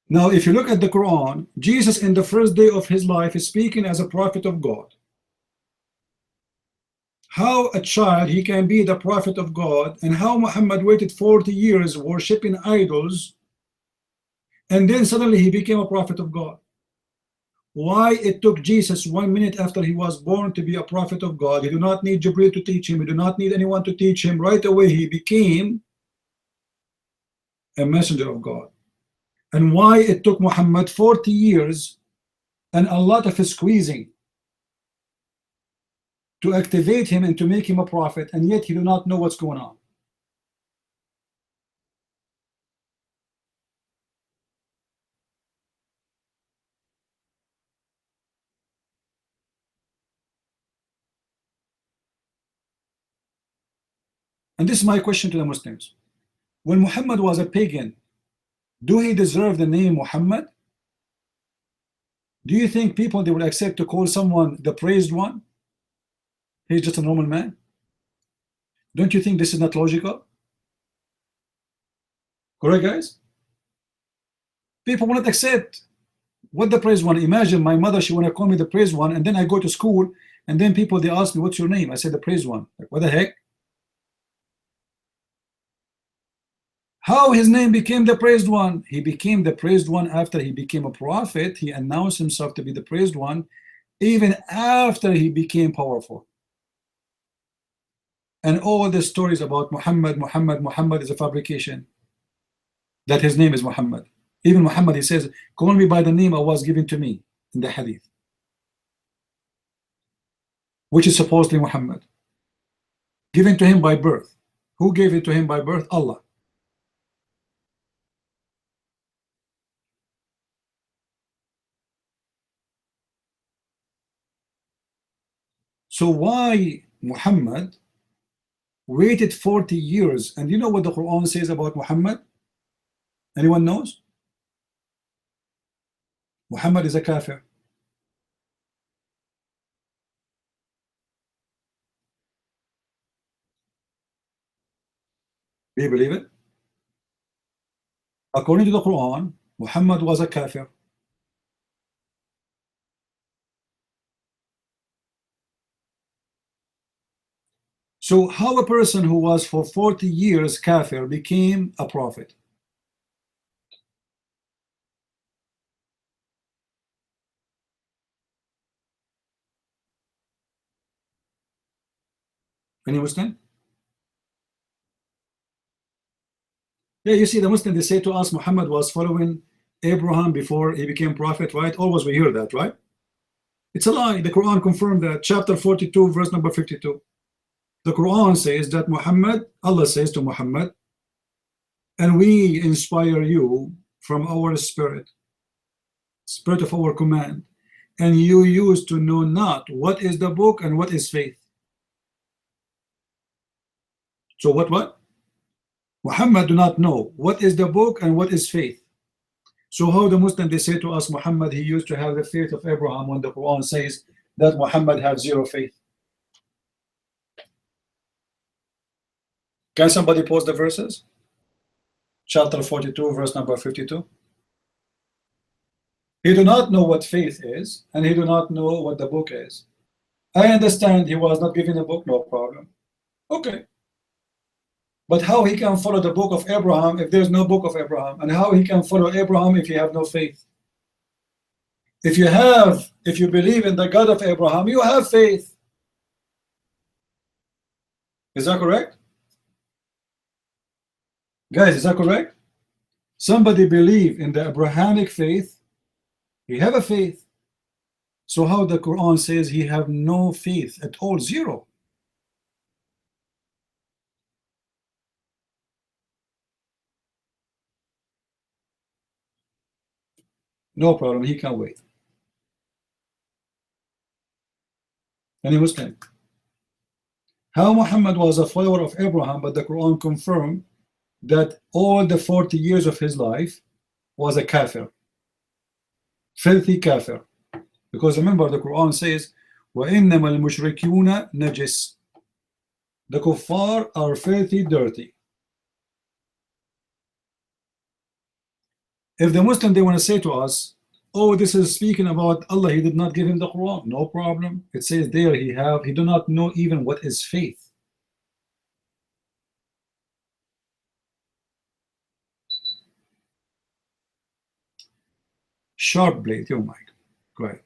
Now, if you look at the Quran, Jesus in the first day of his life is speaking as a prophet of God. How a child he can be the prophet of God, and how Muhammad waited 40 years worshipping idols, and then suddenly he became a prophet of God. Why it took Jesus 1 minute after he was born to be a prophet of God? He do not need Jibril to teach him. He do not need anyone to teach him. Right away he became a messenger of God. And why it took Muhammad 40 years and a lot of squeezing to activate him and to make him a prophet, and yet he do not know what's going on. And this is my question to the Muslims. When Muhammad was a pagan, do he deserve the name Muhammad? Do you think people, they will accept to call someone the praised one? He's just a normal man. Don't you think this is not logical? Correct, guys? People will not accept what the praised one. Imagine my mother, she want to call me the praised one, and then I go to school, and then people, they ask me, what's your name? I said the praised one. Like, what the heck? How his name became the praised one? He became the praised one after he became a prophet. He announced himself to be the praised one even after he became powerful. And all the stories about Muhammad is a fabrication, that his name is Muhammad. Even Muhammad, he says, call me by the name I was given to me in the hadith, which is supposedly Muhammad, given to him by birth. Who gave it to him by birth? Allah. So why Muhammad waited 40 years? And you know what the Quran says about Muhammad? Anyone knows? Muhammad is a kafir. Do you believe it? According to the Quran, Muhammad was a kafir. So how a person who was for 40 years kafir became a prophet? Any Muslim? Yeah, you see, the Muslim, they say to us Muhammad was following Abraham before he became prophet, right? Always we hear that, right? It's a lie. The Quran confirmed that. Chapter 42, verse number 52. The Quran says that Muhammad, Allah says to Muhammad, and we inspire you from our spirit of our command, and you used to know not what is the book and what is faith. So what? Muhammad do not know what is the book and what is faith. So how the Muslim, they say to us, Muhammad, he used to have the faith of Abraham, when the Quran says that Muhammad had zero faith. Can somebody post the verses? Chapter 42, verse number 52. He do not know what faith is, and he do not know what the book is. I understand he was not given a book, no problem. Okay. But how he can follow the book of Abraham if there's no book of Abraham? And how he can follow Abraham if you have no faith? If you believe in the God of Abraham, you have faith. Is that correct? Guys, is that correct? Somebody believe in the Abrahamic faith, he have a faith. So how the Quran says he have no faith at all? Zero. No problem, he can wait. Any Muslim? How Muhammad was a follower of Abraham, but the Quran confirmed that all the 40 years of his life was a kafir, filthy kafir. Because remember, the Quran says, وَإِنَّمَا الْمُشْرِكُونَ نَجِسٌ. The kuffar are filthy, dirty. If the Muslim, they want to say to us, oh, this is speaking about Allah, he did not give him the Quran, no problem. It says there he do not know even what is faith. Sharp blade, oh my, go ahead.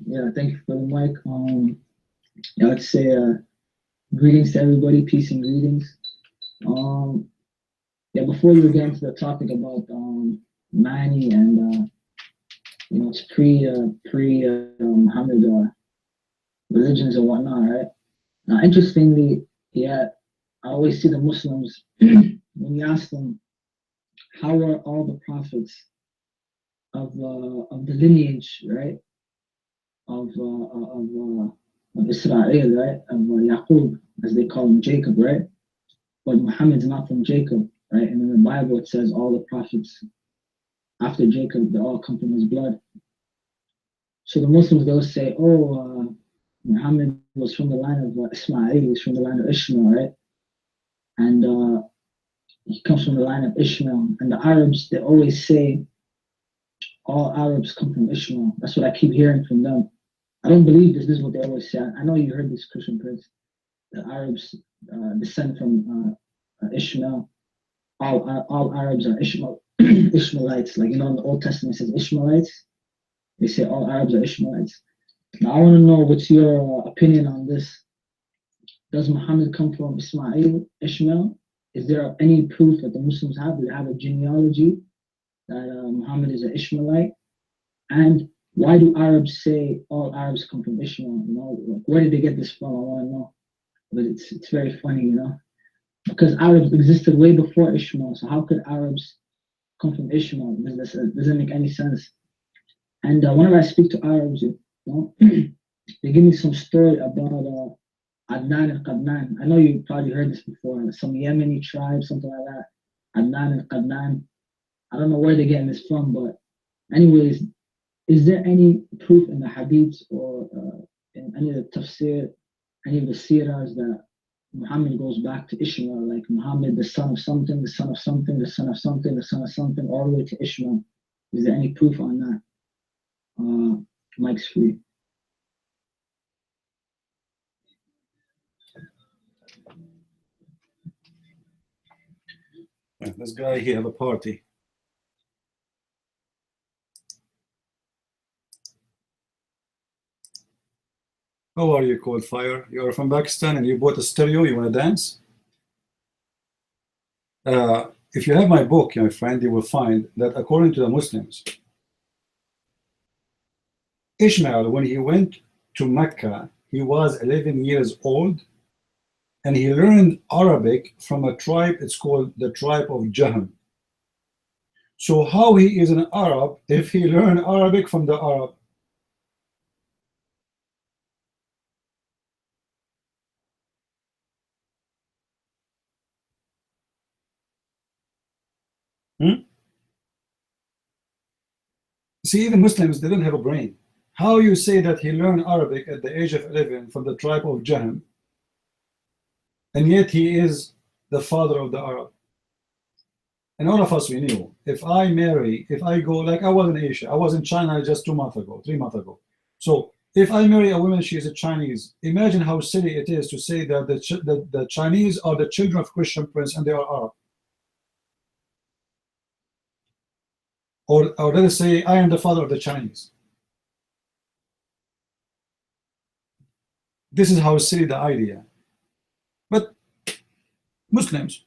Yeah, thank you for the mic. I'd like to say greetings to everybody, peace and greetings. Yeah, before we get into the topic about Mani and it's pre-Muhammad religions and whatnot, right? Now, interestingly, yeah, I always see the Muslims when you ask them how are all the prophets the lineage, right? Of Israel, right? Of Yaqub, as they call him, Jacob, right? But Muhammad's not from Jacob, right? And in the Bible it says all the prophets after Jacob, they all come from his blood. So the Muslims, they'll say, oh, Muhammad was from the line of Ismail, he was from the line of Ishmael, right? And he comes from the line of Ishmael. And the Arabs, they always say all Arabs come from Ishmael. That's what I keep hearing from them. I don't believe this. This is what they always say. I know you heard this, Christian Prince. The Arabs descend from Ishmael. All Arabs are Ishmaelites. Like, you know, in the Old Testament it says Ishmaelites. They say all Arabs are Ishmaelites. Now, I want to know what's your opinion on this. Does Muhammad come from Ishmael? Is there any proof that the Muslims have? Do they have a genealogy that Muhammad is an Ishmaelite? And why do Arabs say all Arabs come from Ishmael? You know, like, where did they get this from? I want to know. But it's very funny, you know, because Arabs existed way before Ishmael. So how could Arabs come from Ishmael? This doesn't make any sense. And whenever I speak to Arabs, you know, they give me some story about Adnan and Qadnan. I know you probably heard this before. Some Yemeni tribe, something like that. Adnan and Qadnan. I don't know where they're getting this from, but anyways, is there any proof in the hadiths or in any of the tafsir, any of the seerahs that Muhammad goes back to Ishmael, like Muhammad, the son of something, the son of something, the son of something, the son of something, all the way to Ishmael? Is there any proof on that? Mike's free. This guy, he have a party. How are you, Cold Fire? You are from Pakistan and you bought a stereo, you want to dance? If you have my book, my friend, you will find that according to the Muslims, Ishmael, when he went to Mecca, he was 11 years old and he learned Arabic from a tribe, it's called the tribe of Jahm. So how he is an Arab if he learned Arabic from the Arab? See, even Muslims, they don't have a brain. How you say that he learned Arabic at the age of 11 from the tribe of Jahm, and yet he is the father of the Arab? And all of us, we knew, if I marry, if I go, like I was in Asia, I was in China just 2 months ago, 3 months ago. So if I marry a woman, she is a Chinese, imagine how silly it is to say that the Chinese are the children of Christian Prince and they are Arab. Or let us say, I am the father of the Chinese. This is how silly the idea. But Muslims,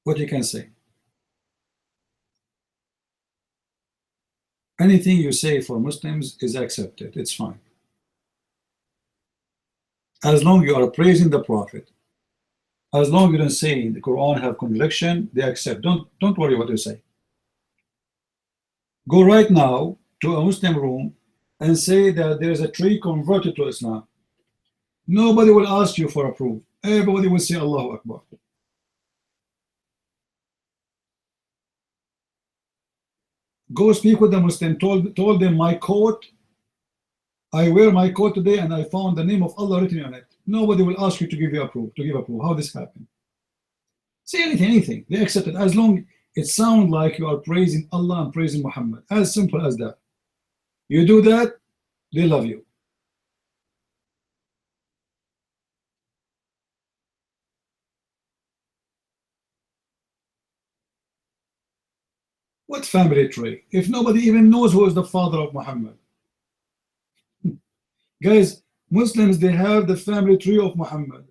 what you can say? Anything you say for Muslims is accepted. It's fine. As long as you are praising the Prophet, as long as you don't say the Quran have contradiction, they accept. Don't worry what you say. Go right now to a Muslim room and say that there is a tree converted to Islam. Nobody will ask you for a proof. Everybody will say Allahu Akbar. Go speak with the Muslim, told them my coat, I wear my coat today and I found the name of Allah written on it. Nobody will ask you to give you a proof, to give a proof. How this happened? Say anything. They accept it as long it sounds like you are praising Allah and praising Muhammad. As simple as that. You do that, they love you. What family tree? If nobody even knows who is the father of Muhammad. Guys, Muslims, they have the family tree of Muhammad.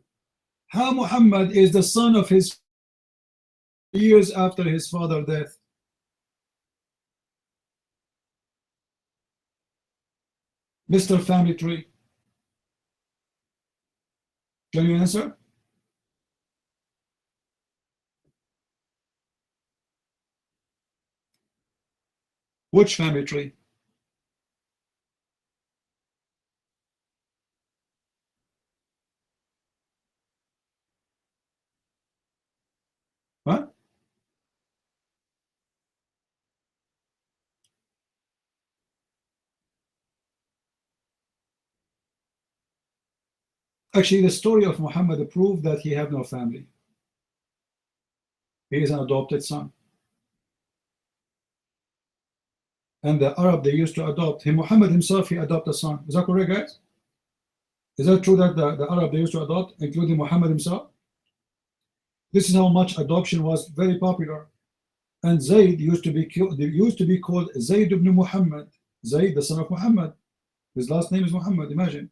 How Muhammad is the son of his years after his father's death? Mr. Family Tree. Can you answer? Which family tree? Huh? Actually, the story of Muhammad proved that he had no family. He is an adopted son. And the Arab, they used to adopt him. Muhammad himself, he adopted a son. Is that correct, guys? Is that true that the Arab, they used to adopt, including Muhammad himself? This is how much adoption was very popular. And Zayd used to be called Zayd ibn Muhammad. Zayd, the son of Muhammad. His last name is Muhammad, imagine.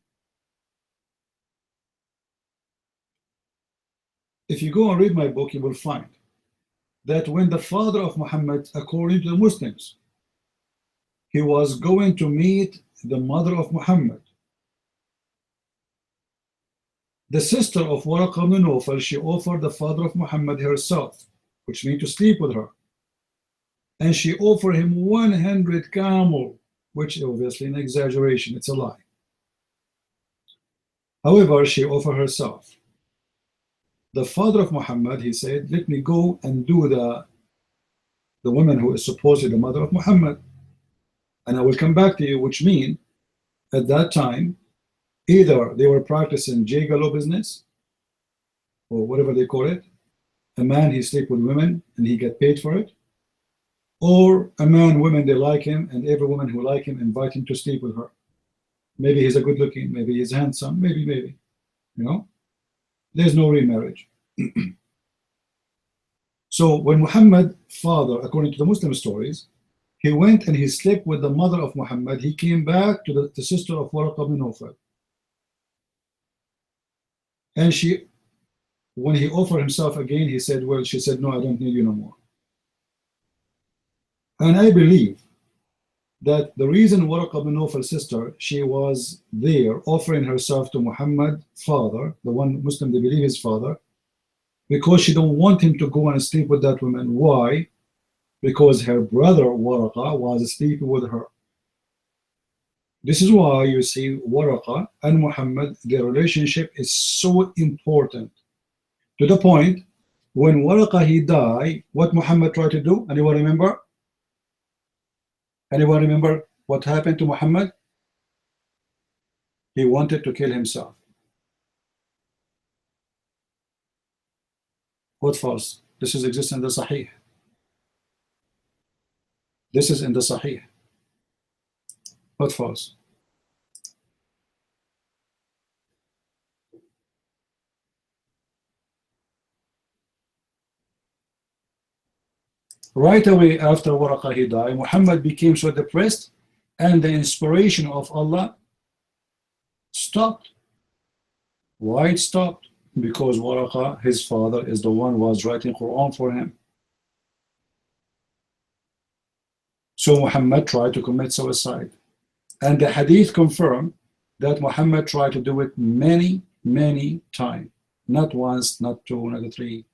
If you go and read my book, you will find that when the father of Muhammad, according to the Muslims, he was going to meet the mother of Muhammad, the sister of Waraqa ibn Nawfal, she offered the father of Muhammad herself, which means to sleep with her. And she offered him 100 camel, which obviously an exaggeration, it's a lie. However, she offered herself. The father of Muhammad, he said, let me go and do the woman who is supposedly the mother of Muhammad, and I will come back to you, which means at that time, either they were practicing gigolo business, or whatever they call it, a man, he sleep with women and he get paid for it, or a man, women, they like him, and every woman who like him invite him to sleep with her. Maybe he's a good looking, maybe he's handsome, maybe, you know, there's no remarriage. So when Muhammad father, according to the Muslim stories, he went and he slept with the mother of Muhammad, he came back to the sister of Waraqa ibn Nawfal. And she, when he offered himself again, he said, well, she said, no, I don't need you no more. And I believe that the reason Waraqa ibn Nawfal's sister, she was there offering herself to Muhammad father, the one Muslim they believe his father, because she don't want him to go and sleep with that woman. Why? Because her brother Waraqa was sleeping with her. This is why you see Waraqa and Muhammad, their relationship is so important, to the point when Waraqa he died, what Muhammad tried to do? Anyone remember? Anyone remember what happened to Muhammad? He wanted to kill himself. What false? This is exists in the Sahih. This is in the Sahih. What false? Right away after Waraqa he died, Muhammad became so depressed, and the inspiration of Allah stopped. Why it stopped? Because Waraqa, his father, is the one who was writing Quran for him. So Muhammad tried to commit suicide. And the hadith confirmed that Muhammad tried to do it many, many times. Not once, not two, not three,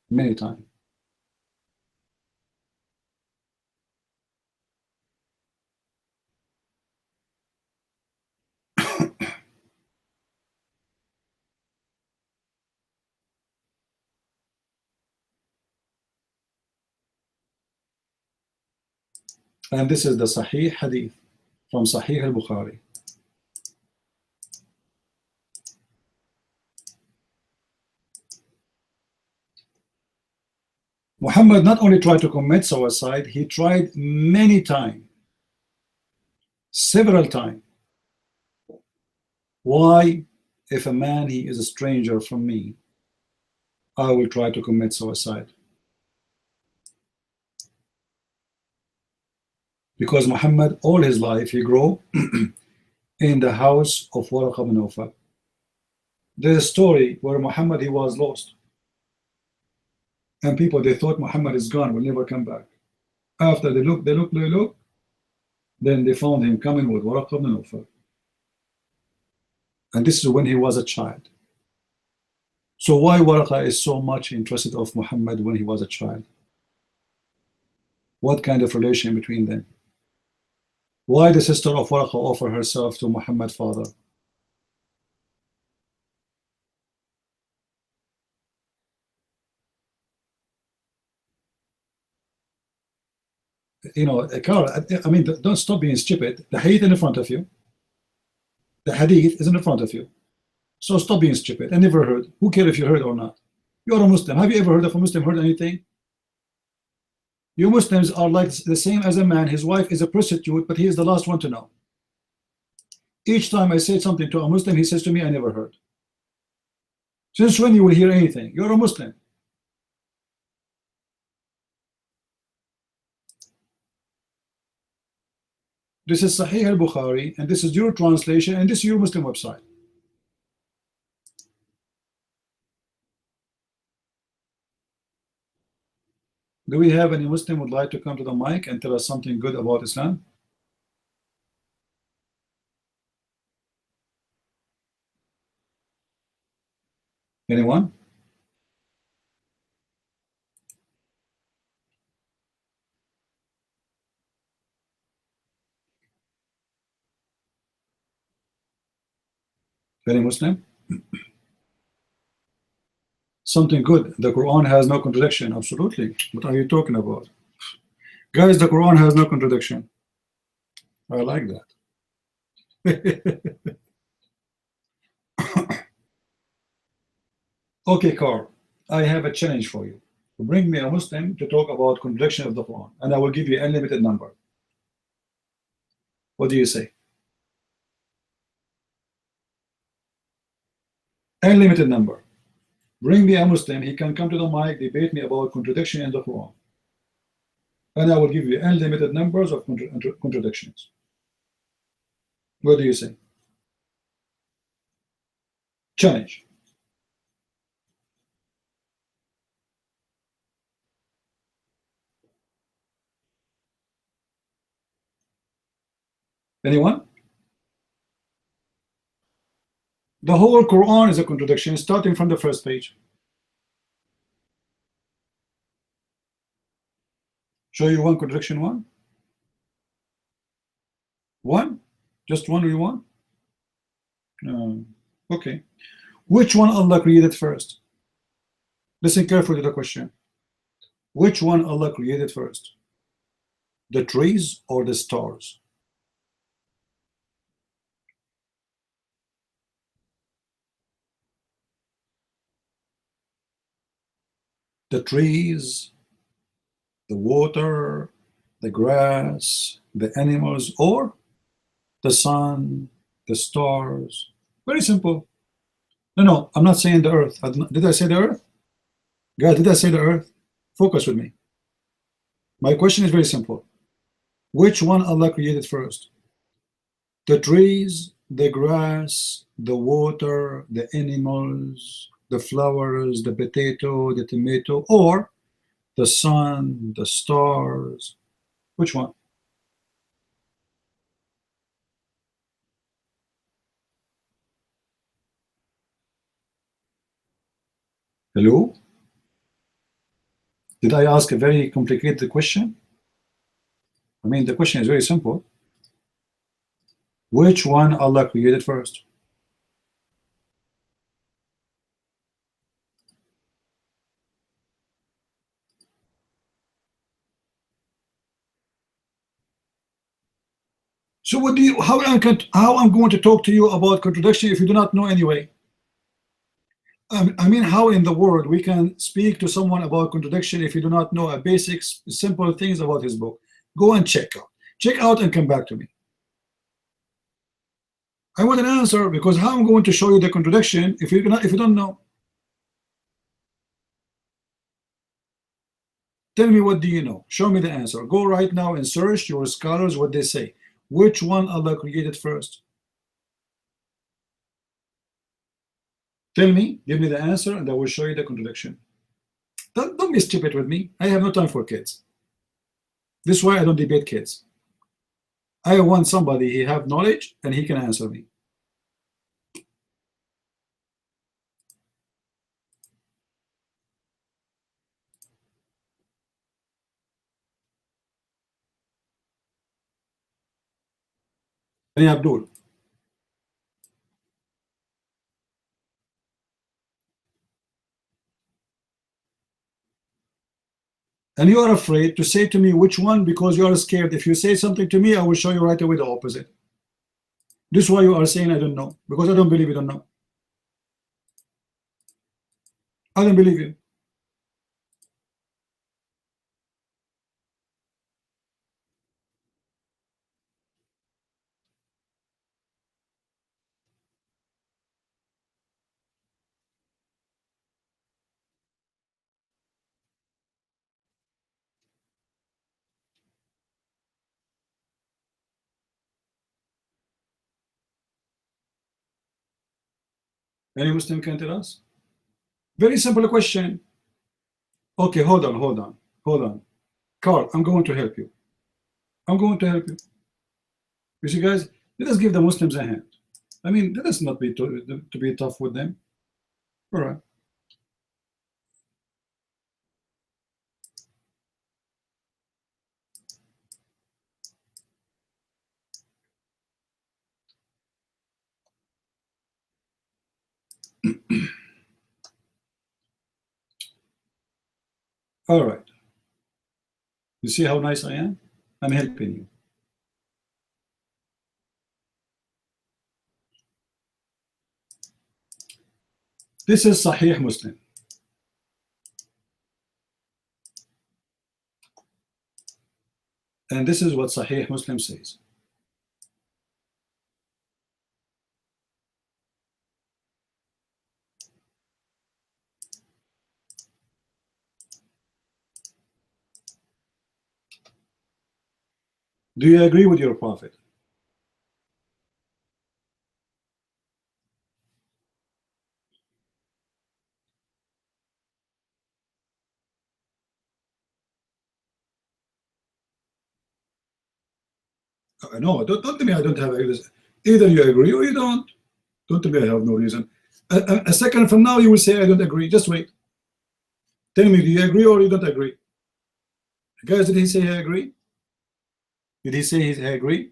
many times. And this is the Sahih Hadith from Sahih al-Bukhari. Muhammad not only tried to commit suicide, he tried many times, several times. Why? If a man, he is a stranger from me, I will try to commit suicide. Because Muhammad, all his life, he grew in the house of Waraqa ibn Nawfal. There's a story where Muhammad, he was lost. And people, they thought Muhammad is gone, will never come back. After they look, then they found him coming with Waraqa ibn Nawfal. And this is when he was a child. So why Waraqa is so much interested of Muhammad when he was a child? What kind of relation between them? Why the sister of Warqa offer herself to Muhammad's father? You know, Carl, I mean, don't stop being stupid. The hadith in front of you. The hadith is in front of you. So stop being stupid. I never heard. Who cares if you heard or not? You're a Muslim. Have you ever heard of a Muslim heard anything? You Muslims are like the same as a man. His wife is a prostitute, but he is the last one to know. Each time I say something to a Muslim, he says to me, I never heard. Since when you will hear anything? You're a Muslim. This is Sahih al-Bukhari, and this is your translation, and this is your Muslim website. Do we have any Muslim who would like to come to the mic and tell us something good about Islam? Anyone? Any Muslim? Something good. The Quran has no contradiction. Absolutely. What are you talking about? Guys, the Quran has no contradiction. I like that. Okay, Carl, I have a challenge for you. Bring me a Muslim to talk about contradiction of the Quran, and I will give you an unlimited number. What do you say? Unlimited number. Bring me a Muslim, he can come to the mic, debate me about contradiction in the Quran. And I will give you unlimited numbers of contradictions. What do you say? Challenge. Anyone? The whole Quran is a contradiction, starting from the first page. Show you one contradiction, one? One? Just one we want? Okay. Which one Allah created first? Listen carefully to the question. Which one Allah created first? The trees or the stars? The trees, the water, the grass, the animals, or the sun, the stars? Very simple. No, I'm not saying the earth. Did I say the earth? God, did I say the earth? Focus with me. My question is very simple. Which one Allah created first? The trees, the grass, the water, the animals, the flowers, the potato, the tomato, or the sun, the stars? Which one? Hello? Did I ask a very complicated question? I mean, the question is very simple. Which one Allah created first? So what do you, how I'm going to talk to you about contradiction if you do not know anyway? I mean, how in the world we can speak to someone about contradiction if you do not know a basic, simple things about his book? Go and check out and come back to me. I want an answer, because how I'm going to show you the contradiction if you don't know? Tell me, what do you know? Show me the answer. Go right now and search your scholars what they say. Which one Allah created first? Tell me, give me the answer, and I will show you the contradiction. Don't be stupid with me. I have no time for kids. This is why I don't debate kids. I want somebody he have knowledge and he can answer me. Any Abdul? And you are afraid to say to me which one, because you are scared. If you say something to me, I will show you right away the opposite. This is why you are saying I don't know, because I don't believe you don't know. I don't believe you. Any Muslim can tell us? Very simple question. Okay, hold on. Carl, I'm going to help you. You see, guys, let us give the Muslims a hand. I mean, let us not be to be tough with them. All right. All right. You see how nice I am? I'm helping you. This is Sahih Muslim. And this is what Sahih Muslim says. Do you agree with your prophet? No, don't tell me I don't have a reason. Either you agree or you don't. Don't tell me I have no reason. A second from now you will say I don't agree. Just wait. Tell me, do you agree or you don't agree? Guys, did he say I agree? Did he say I agree?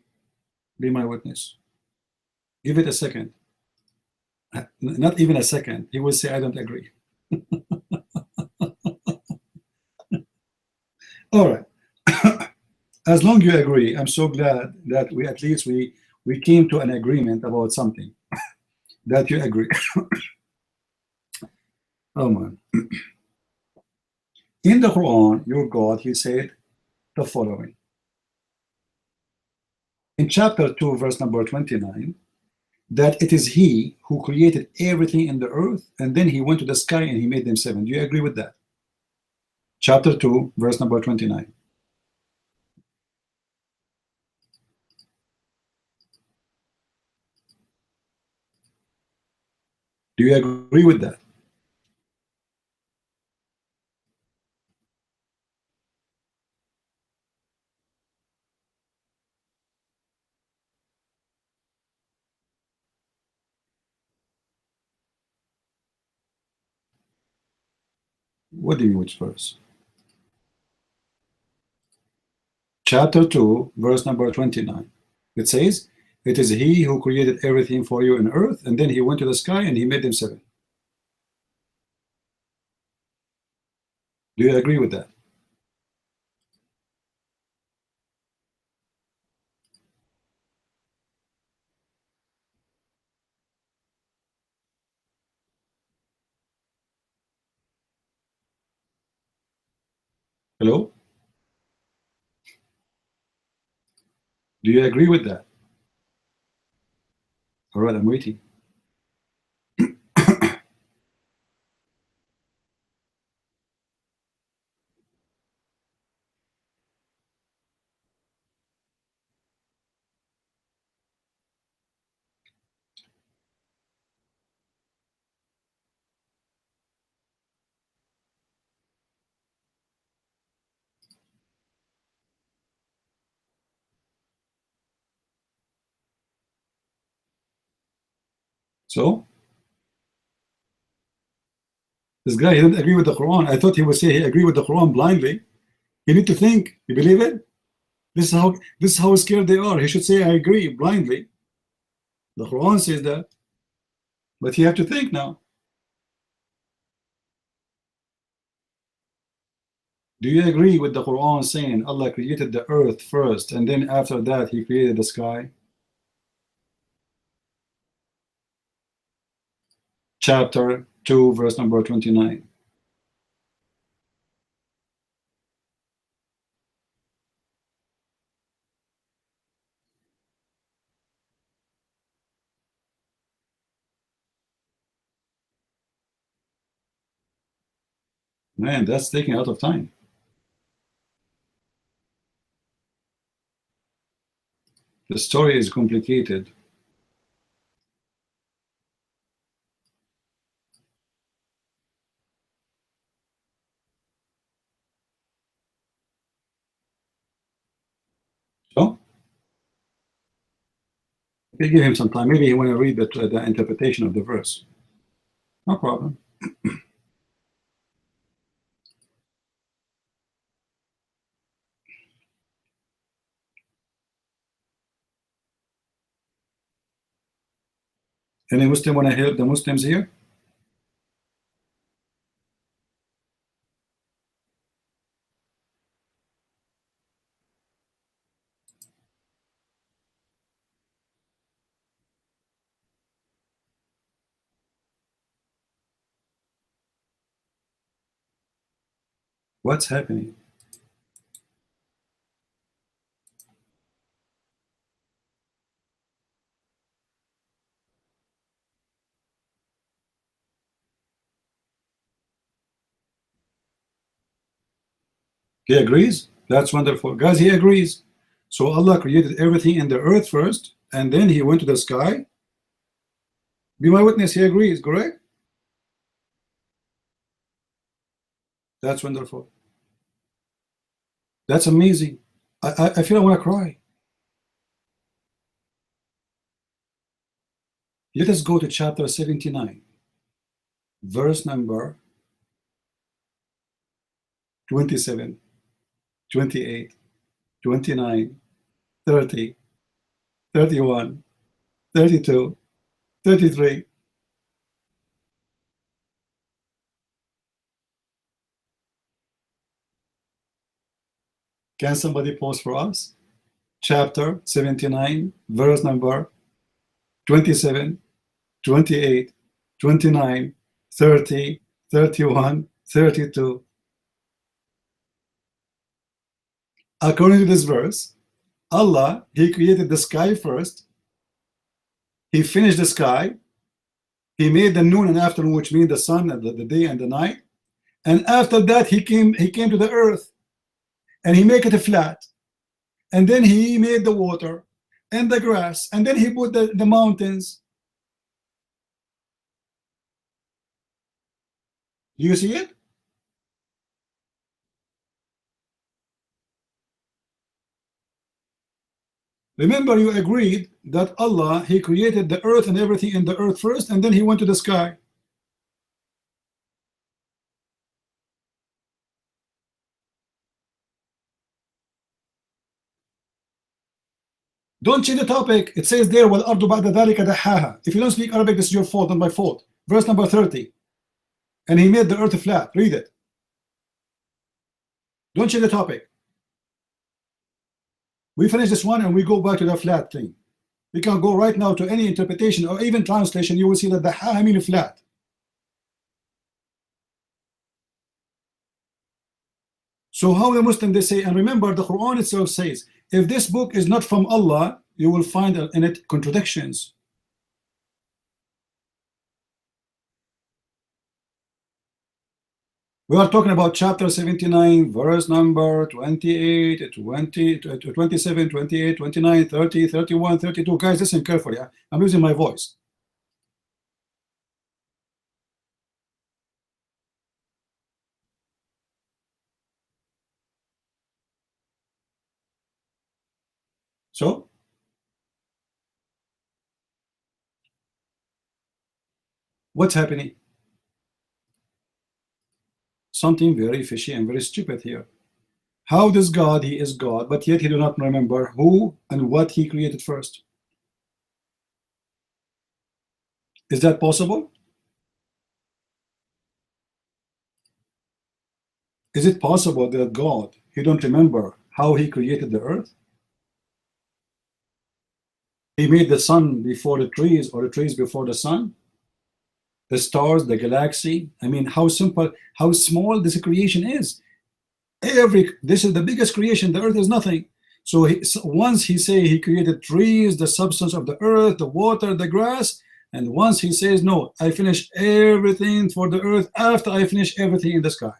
Be my witness. Give it a second. Not even a second. He will say I don't agree. All right. As long as you agree, I'm so glad that we at least we came to an agreement about something that you agree. Oh man. In the Quran, your God, he said the following. In chapter 2, verse number 29, that it is he who created everything in the earth, and then he went to the sky and he made them seven. Do you agree with that? Chapter 2, verse number 29. Do you agree with that? What do you mean, which verse? Chapter 2, verse number 29. It says, it is he who created everything for you in earth, and then he went to the sky and he made them seven. Do you agree with that? Hello? Do you agree with that? All right, I'm waiting. So, this guy, he didn't agree with the Quran. I thought he would say he agreed with the Quran blindly. You need to think. You believe it? This is how scared they are. He should say I agree blindly. The Quran says that. But you have to think now. Do you agree with the Quran saying Allah created the earth first and then after that he created the sky? Chapter 2, verse number 29. Man, that's taking a lot of time. The story is complicated. So, we give him some time. Maybe he want to read the interpretation of the verse. No problem. Any Muslim want to help the Muslims here? What's happening? He agrees? That's wonderful. Guys, he agrees. So Allah created everything in the earth first, and then he went to the sky. Be my witness, he agrees, correct? That's wonderful. That's amazing. I feel I want to cry. Let us go to chapter 79, verse number 27, 28, 29, 30, 31, 32, 33. Can somebody pause for us? Chapter 79, verse number 27, 28, 29, 30, 31, 32. According to this verse, Allah, he created the sky first. He finished the sky. He made the noon and afternoon, which means the sun and the day and the night. And after that, he came to the earth, and he made it flat. And then he made the water and the grass, and then he put the mountains. Do you see it? Remember, you agreed that Allah, he created the earth and everything in the earth first, and then he went to the sky. Don't change the topic. It says there, وَالْأَرْضُ بَعْدَ ذَلِكَ دَحَّاهَا. If you don't speak Arabic, this is your fault, not my fault. Verse number 30. And he made the earth flat. Read it. Don't change the topic. We finish this one and we go back to the flat thing. We can go right now to any interpretation or even translation. You will see that the ha means flat. So how the Muslim they say, and remember the Quran itself says, if this book is not from Allah, you will find in it contradictions. We are talking about chapter 79, verse number 28, 20, 27, 28, 29, 30, 31, 32. Guys, listen carefully. I'm losing my voice. So, what's happening? Something very fishy and very stupid here. How does God, he is God, but yet he do not remember who and what he created first? Is that possible? Is it possible that God, he don't remember how he created the earth? He made the sun before the trees, or the trees before the sun, the stars, the galaxy. I mean, how simple, how small this creation is. This is the biggest creation. The earth is nothing. So once he say he created trees, the substance of the earth, the water, the grass, and once he says, no, I finished everything for the earth after I finish everything in the sky.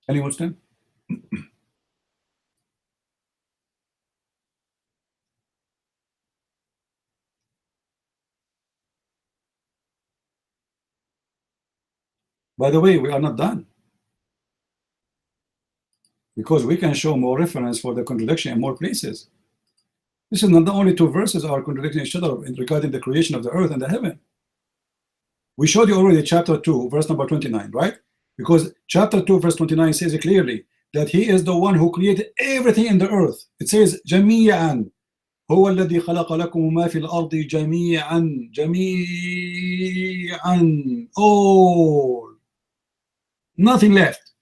Any Muslim? By the way, we are not done, because we can show more reference for the contradiction in more places. This is not the only 2 verses are contradicting each other regarding the creation of the earth and the heaven. We showed you already chapter 2, verse number 29, right? Because chapter 2, verse 29 says it clearly that he is the one who created everything in the earth. It says, جميعا هو الذي خلق لكم ما في الأرض جميعا جميعا, all, nothing left.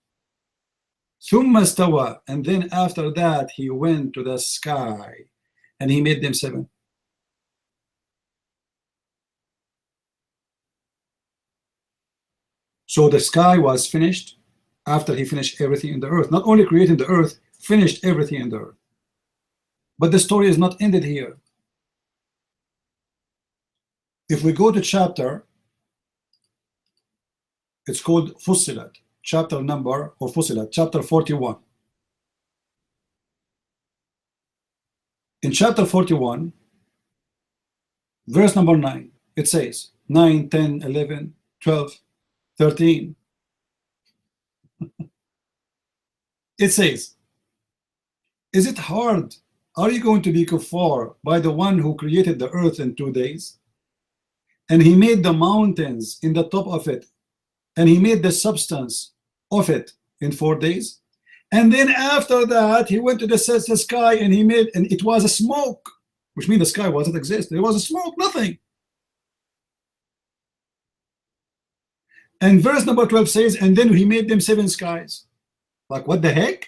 ثم استوى, and then after that he went to the sky and he made them 7. So the sky was finished after he finished everything in the earth. Not only creating the earth, finished everything in the earth. But the story is not ended here. If we go to chapter, it's called Fussilat, chapter number, or Fussilat, chapter 41. In chapter 41, verse number 9, it says 9, 10, 11, 12, 13. It says, is it hard? Are you going to be kuffar by the one who created the earth in 2 days? And he made the mountains in the top of it, and he made the substance of it in 4 days. And then after that, he went to the sky and he made, and it was a smoke, which means the sky wasn't exist. There was a smoke, nothing. And verse number 12 says, and then he made them 7 skies. Like, what the heck?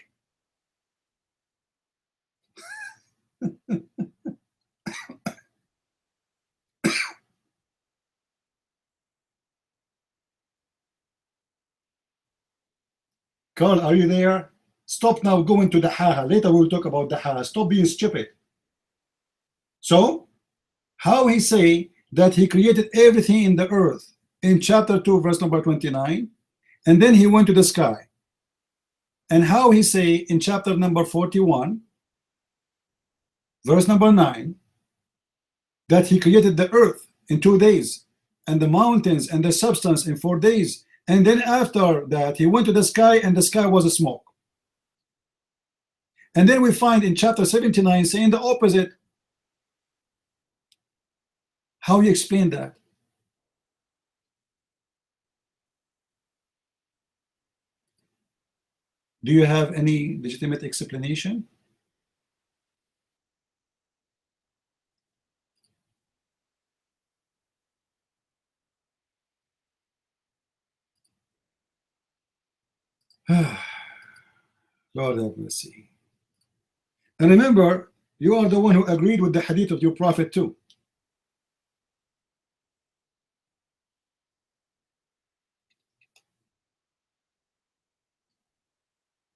Carl, are you there? Stop now going to the ha. Later we'll talk about the ha. Stop being stupid. So, how he say that he created everything in the earth in chapter 2, verse number 29, and then he went to the sky. And how he say in chapter number 41, verse number 9, that he created the earth in 2 days, and the mountains and the substance in 4 days, and then after that he went to the sky and the sky was a smoke. And then we find in chapter 79 saying the opposite. How you explain that? Do you have any legitimate explanation? Lord have mercy. And remember, you are the one who agreed with the hadith of your prophet too.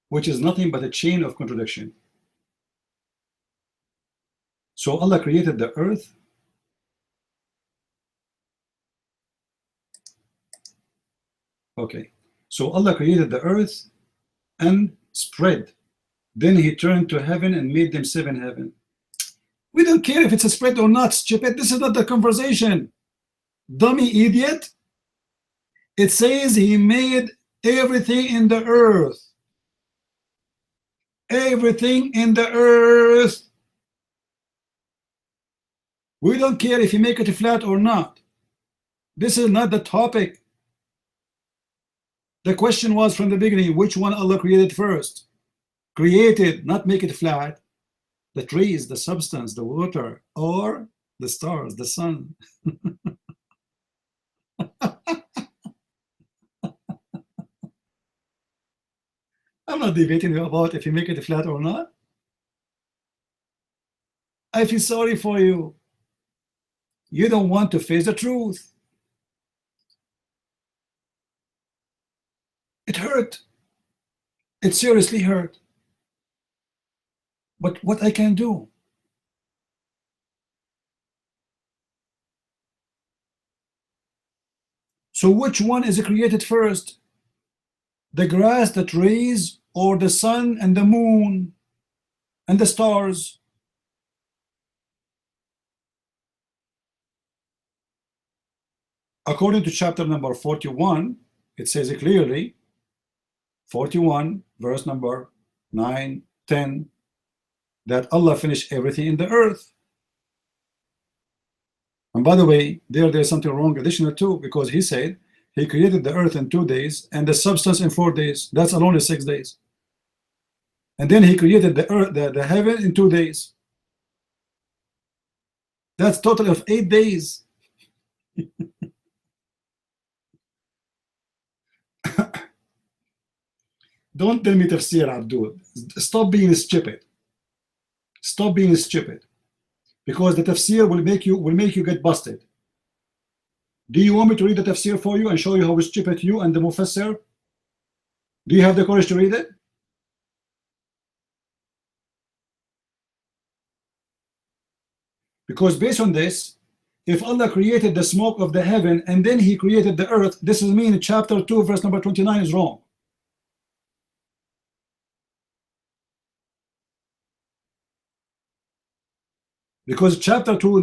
Which is nothing but a chain of contradiction. So Allah created the earth. Okay. So Allah created the earth and spread. Then he turned to heaven and made them 7 heaven. We don't care if it's a spread or not, stupid. This is not the conversation. Dummy idiot. It says he made everything in the earth. Everything in the earth. We don't care if you make it flat or not. This is not the topic. The question was from the beginning, which one Allah created first? Created, not make it flat. The trees, the substance, the water, or the stars, the sun. I'm not debating you about if you make it flat or not. I feel sorry for you. You don't want to face the truth. It hurt. It seriously hurt. But what I can do? So which one is created first? The grass, the trees, or the sun and the moon and the stars? According to chapter number 41, it says it clearly, 41 verse number 9, 10, that Allah finished everything in the earth. And by the way, there's something wrong additional too, because he said he created the earth in 2 days and the substance in 4 days. That's alone is 6 days. And then he created the earth, the heaven in 2 days. That's total of 8 days. Don't tell me tafsir, Abdul. Stop being stupid. Stop being stupid. Because the tafsir will make you get busted. Do you want me to read the tafsir for you and show you how stupid you and the mufassir? Do you have the courage to read it? Because based on this, if Allah created the smoke of the heaven and then he created the earth, this is mean chapter 2 verse number 29 is wrong. Because chapter 2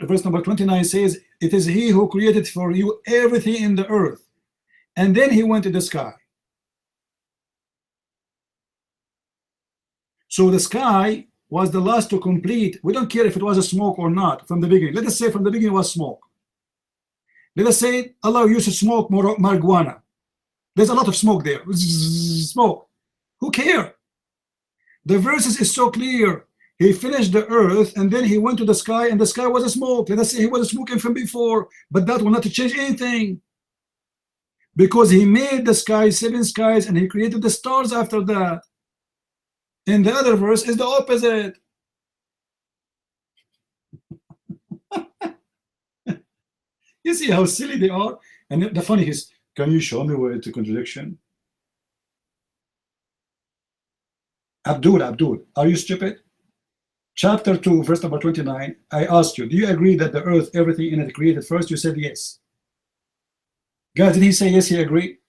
verse number 29 says it is he who created for you everything in the earth, and then he went to the sky. So the sky was the last to complete. We don't care if it was a smoke or not from the beginning. Let us say from the beginning it was smoke. Let us say Allah used to smoke marijuana. There's a lot of smoke there. Smoke. Who cares? The verses is so clear. He finished the earth and then he went to the sky, and the sky was a smoke. Let us say he was smoking from before, but that will not change anything, because he made the sky 7 skies and he created the stars after that. And the other verse is the opposite. You see how silly they are? And the funny is, can you show me where it's a contradiction? Abdul, are you stupid? Chapter 2 verse number 29, I asked you, do you agree that the earth, everything in it created first? You said yes. Guys, did he say yes? He agreed?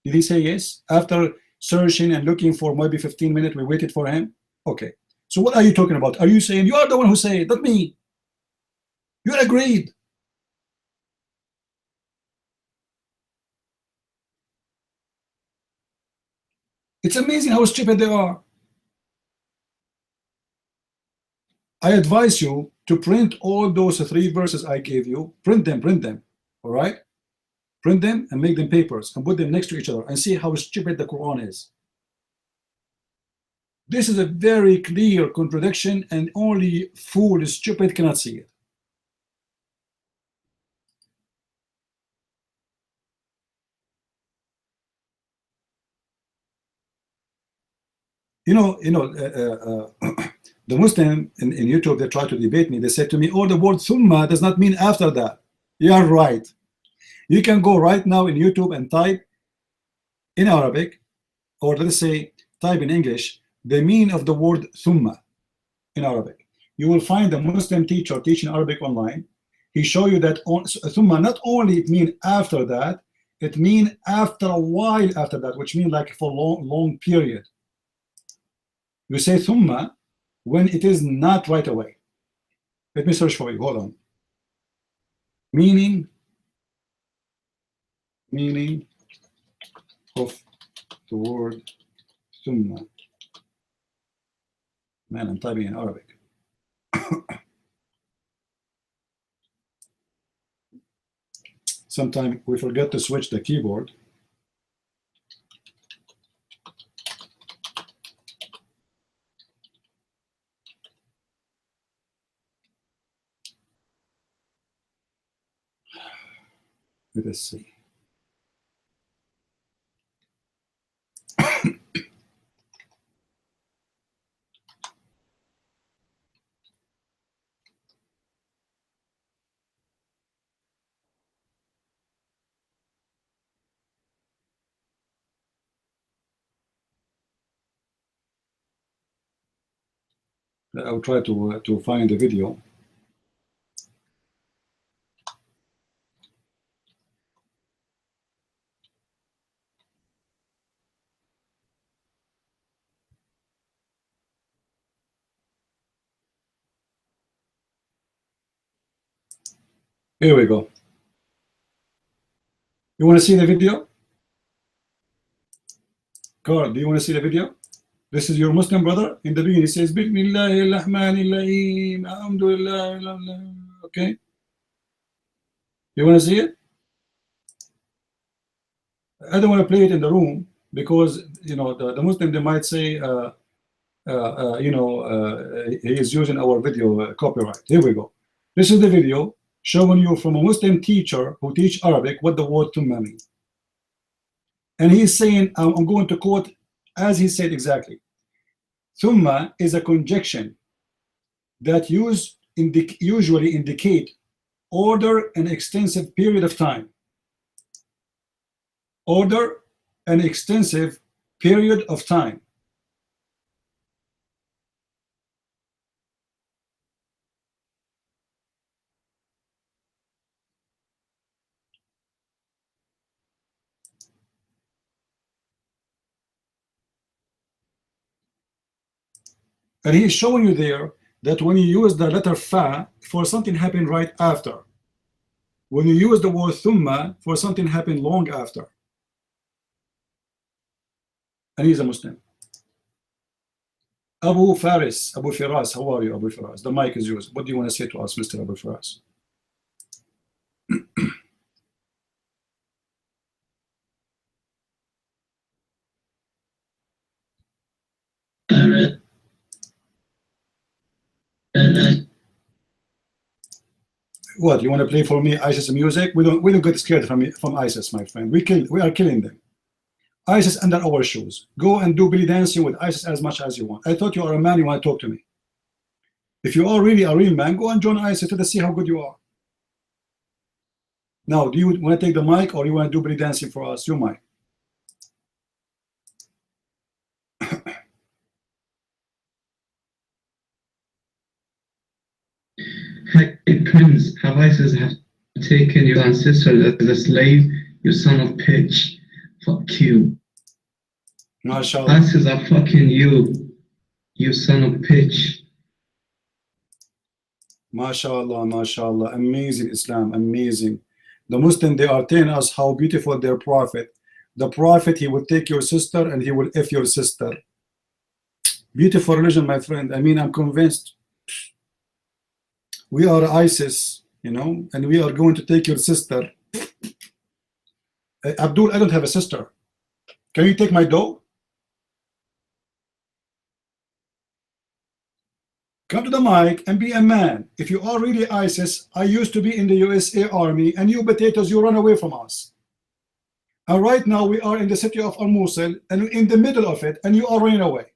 Did he say yes? After searching and looking for maybe 15 minutes, we waited for him. Okay, so what are you talking about? Are you saying you are the one who said it, not me? You agreed. It's amazing how stupid they are. I advise you to print all those 3 verses I gave you. Print them, all right? Print them and make them papers and put them next to each other and see how stupid the Quran is. This is a very clear contradiction, and only fool, stupid cannot see it. The Muslim in YouTube, they try to debate me. They said to me, oh, the word thumma does not mean after that. You are right. You can go right now in YouTube and type in Arabic, or let's say type in English, the meaning of the word thumma in Arabic. You will find a Muslim teacher teaching Arabic online. He show you that thumma not only it mean after that, it mean after a while after that, which mean like for long period. You say thumma when it is not right away. Let me search for you. Hold on. Meaning of the word thumma. Man, I'm typing in Arabic. Sometimes we forget to switch the keyboard. Let us see. I'll try to find the video. Here we go. You want to see the video? Carl, do you want to see the video? This is your Muslim brother. In the beginning, he says, Bismillahirrahmanirrahim, Alhamdulillah. Okay. You want to see it? I don't want to play it in the room because, you know, the Muslim, they might say, you know, he is using our video copyright. Here we go. This is the video showing you from a Muslim teacher who teach Arabic what the word thumma means. And he's saying, I'm going to quote as he said exactly. Thumma is a conjunction that usually indicate order and extensive period of time. Order and extensive period of time. And he's showing you there that when you use the letter fa for something happened right after. When you use the word thumma for something happened long after. And he's a Muslim. Abu Faris, Abu Firas, how are you, Abu Firas? The mic is yours. What do you want to say to us, Mr. Abu Firas? What, you want to play for me ISIS music? We don't get scared from ISIS, my friend. We are killing them. ISIS under our shoes. Go and do belly dancing with ISIS as much as you want. I thought you are a man, you want to talk to me. If you are really a real man, go and join ISIS to see how good you are. Now, do you want to take the mic or you want to do belly dancing for us? You might. Prince, have ISIS have taken your ancestor as a slave, you son of bitch? Fuck you. MashaAllah. ISIS are fucking you son of bitch. MashaAllah, MashaAllah. Amazing Islam, amazing. The Muslim, they are telling us how beautiful their prophet. The prophet, he will take your sister and he will F your sister. Beautiful religion, my friend. I mean, I'm convinced. We are ISIS, you know, and we are going to take your sister. Abdul, I don't have a sister. Can you take my dog? Come to the mic and be a man. If you are really ISIS, I used to be in the USA Army, and you potatoes, you run away from us. And right now we are in the city of Al-Mosul, and in the middle of it, and you are running away.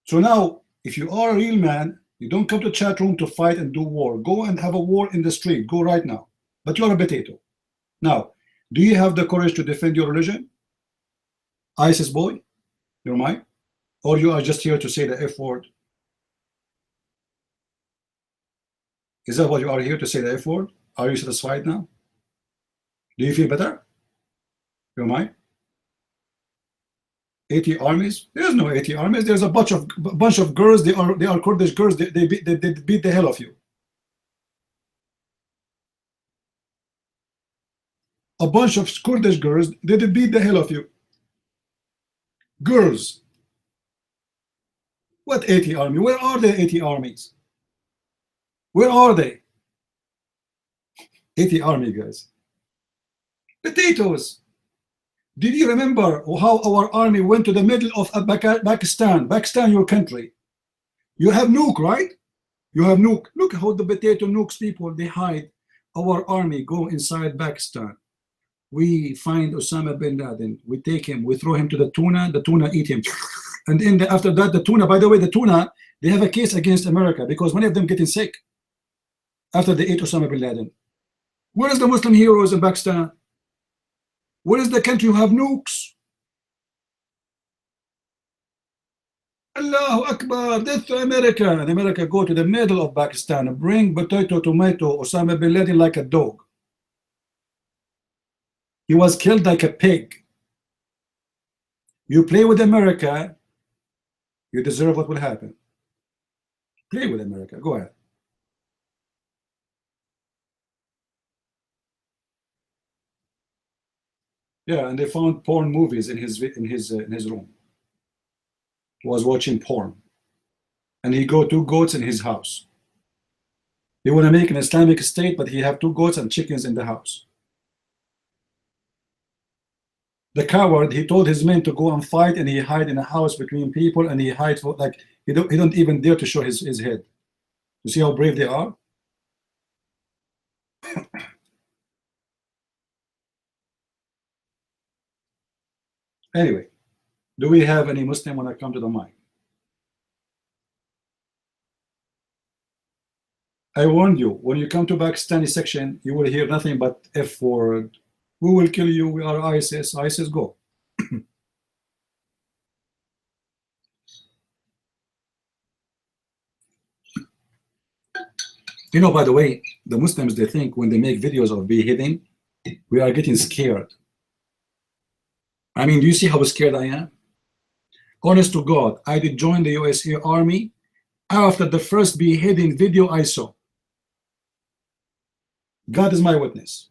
So now, if you are a real man, you don't come to chat room to fight and do war. Go and have a war in the street. Go right now. But you're a potato. Now, do you have the courage to defend your religion? ISIS boy? You're mine? Or you are just here to say the F word? Is that what you are here to say, the F word? Are you satisfied now? Do you feel better? You're mine? 80 armies? There's no 80 armies. There's a bunch of girls. They are Kurdish girls. They beat the hell of you. A bunch of Kurdish girls. They beat the hell of you. Girls. What 80 army? Where are the 80 armies? Where are they? 80 army guys. Potatoes. Did you remember how our army went to the middle of Pakistan? Pakistan, your country. You have nuke, right? You have nuke. Look how the potato nukes people, they hide our army go inside Pakistan, we find Osama bin Laden, we take him, we throw him to the tuna eat him, and in the, after that the tuna, by the way, the tuna, they have a case against America because many of them getting sick after they ate Osama bin Laden. Where is the Muslim heroes in Pakistan? Where is the country who have nukes? Allahu Akbar, death to America. And America go to the middle of Pakistan and bring potato, tomato, Osama bin Laden like a dog. He was killed like a pig. You play with America, you deserve what will happen. Play with America, go ahead. Yeah, and they found porn movies in his room. He was watching porn, and he got 2 goats in his house. He want to make an Islamic state, but he have 2 goats and chickens in the house. The coward, he told his men to go and fight, and he hide in a house between people, and he hide for like he don't even dare to show his head. You see how brave they are? Anyway, do we have any Muslim when I come to the mic? I warned you, when you come to Pakistani section, you will hear nothing but F word. We will kill you, we are ISIS. ISIS, go. You know, by the way, the Muslims, they think when they make videos of beheading, we are getting scared. I mean, do you see how scared I am? Honest to God, I did join the USA Army after the first beheading video I saw. God is my witness.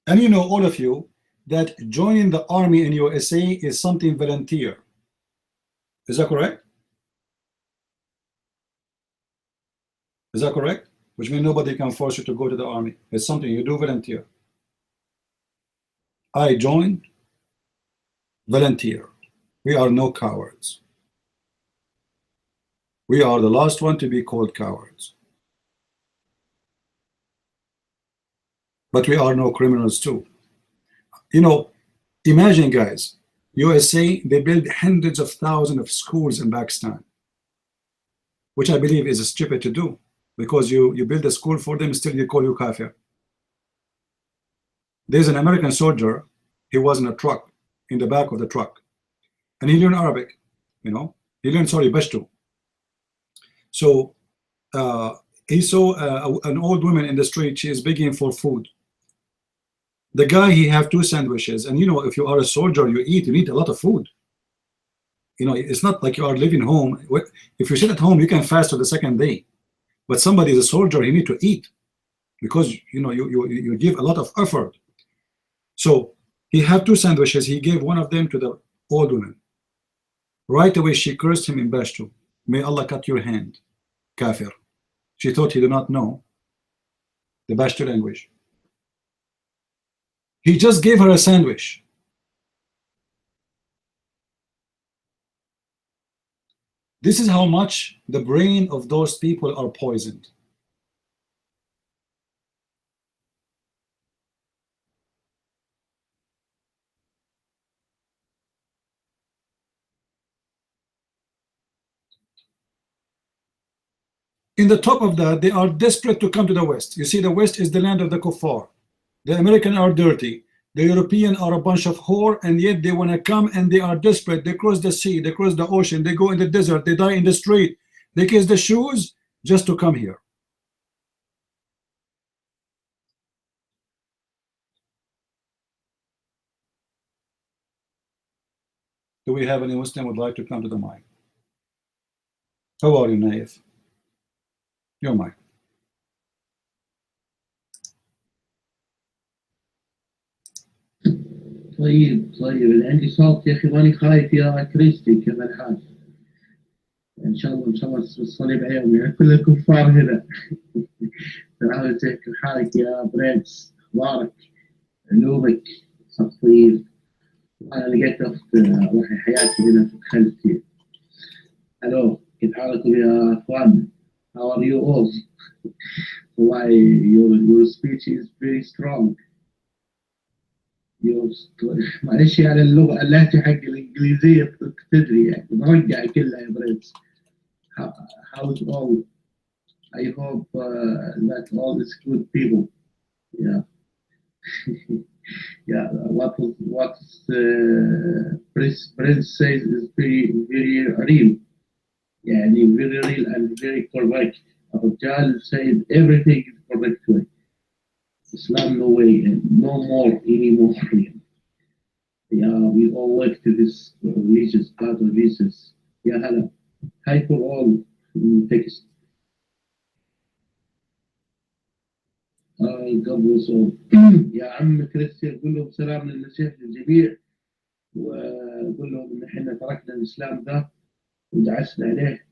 And you know, all of you, that joining the army in USA is something volunteer. Is that correct? Is that correct? Which means nobody can force you to go to the army. It's something you do volunteer. I joined, volunteer. We are no cowards. We are the last one to be called cowards. But we are no criminals too. You know, imagine, guys, USA, they build hundreds of thousands of schools in Pakistan, which I believe is stupid to do, because you build a school for them, still they call you kafir. There's an American soldier, he was in a truck, in the back of the truck, and he learned Arabic, you know, he learned, sorry, Pashto. So he saw an old woman in the street, she is begging for food. The guy, he have 2 sandwiches, and you know, if you are a soldier, you need a lot of food. You know, it's not like you are living home. If you sit at home, you can fast for the second day. But somebody is a soldier, you need to eat, because you know you give a lot of effort. So he had 2 sandwiches. He gave one of them to the old woman. Right away, she cursed him in Pashto. May Allah cut your hand, kafir. She thought he did not know the Pashto language. He just gave her a sandwich. This is how much the brain of those people are poisoned. In the top of that, they are desperate to come to the West. You see, the West is the land of the kuffar. The Americans are dirty. The Europeans are a bunch of whore, and yet they want to come, and they are desperate. They cross the sea, they cross the ocean, they go in the desert, they die in the street, they kiss the shoes just to come here. Do we have any Muslim would like to come to the mic? How are you, Naif? Your mic. طيب عندي صوت يا اخي ماني خايف يا كريستي، كيف الحال؟ ان شاء الله الصليب عيوني كل الكفار هنا. تعال كيف حالك يا برنس؟ اخبارك؟ علومك؟ تطيب؟ انا لقيت اخت روحي حياتي هنا في خلفي. الو كيف حالكم يا اخوان؟ How are you all? Why your speech is very strong. معلش يعني اللهجة حق الإنجليزية تدري يعني مرقعة كلها يا برنس. How's all? I hope that all is good people. Yeah. Yeah. What Prince says is very real. يعني very real and very correct. Rajal said everything is correct way. Islam no way, no more anymore. Yeah, we all like to this religious, God religious. Yeah, hello. Hi for all text. قبل صوت. يا عم كريستيان قول لهم سلام للمسيح للجميع وقول لهم ان احنا تركنا الاسلام ذا ودعسنا عليه.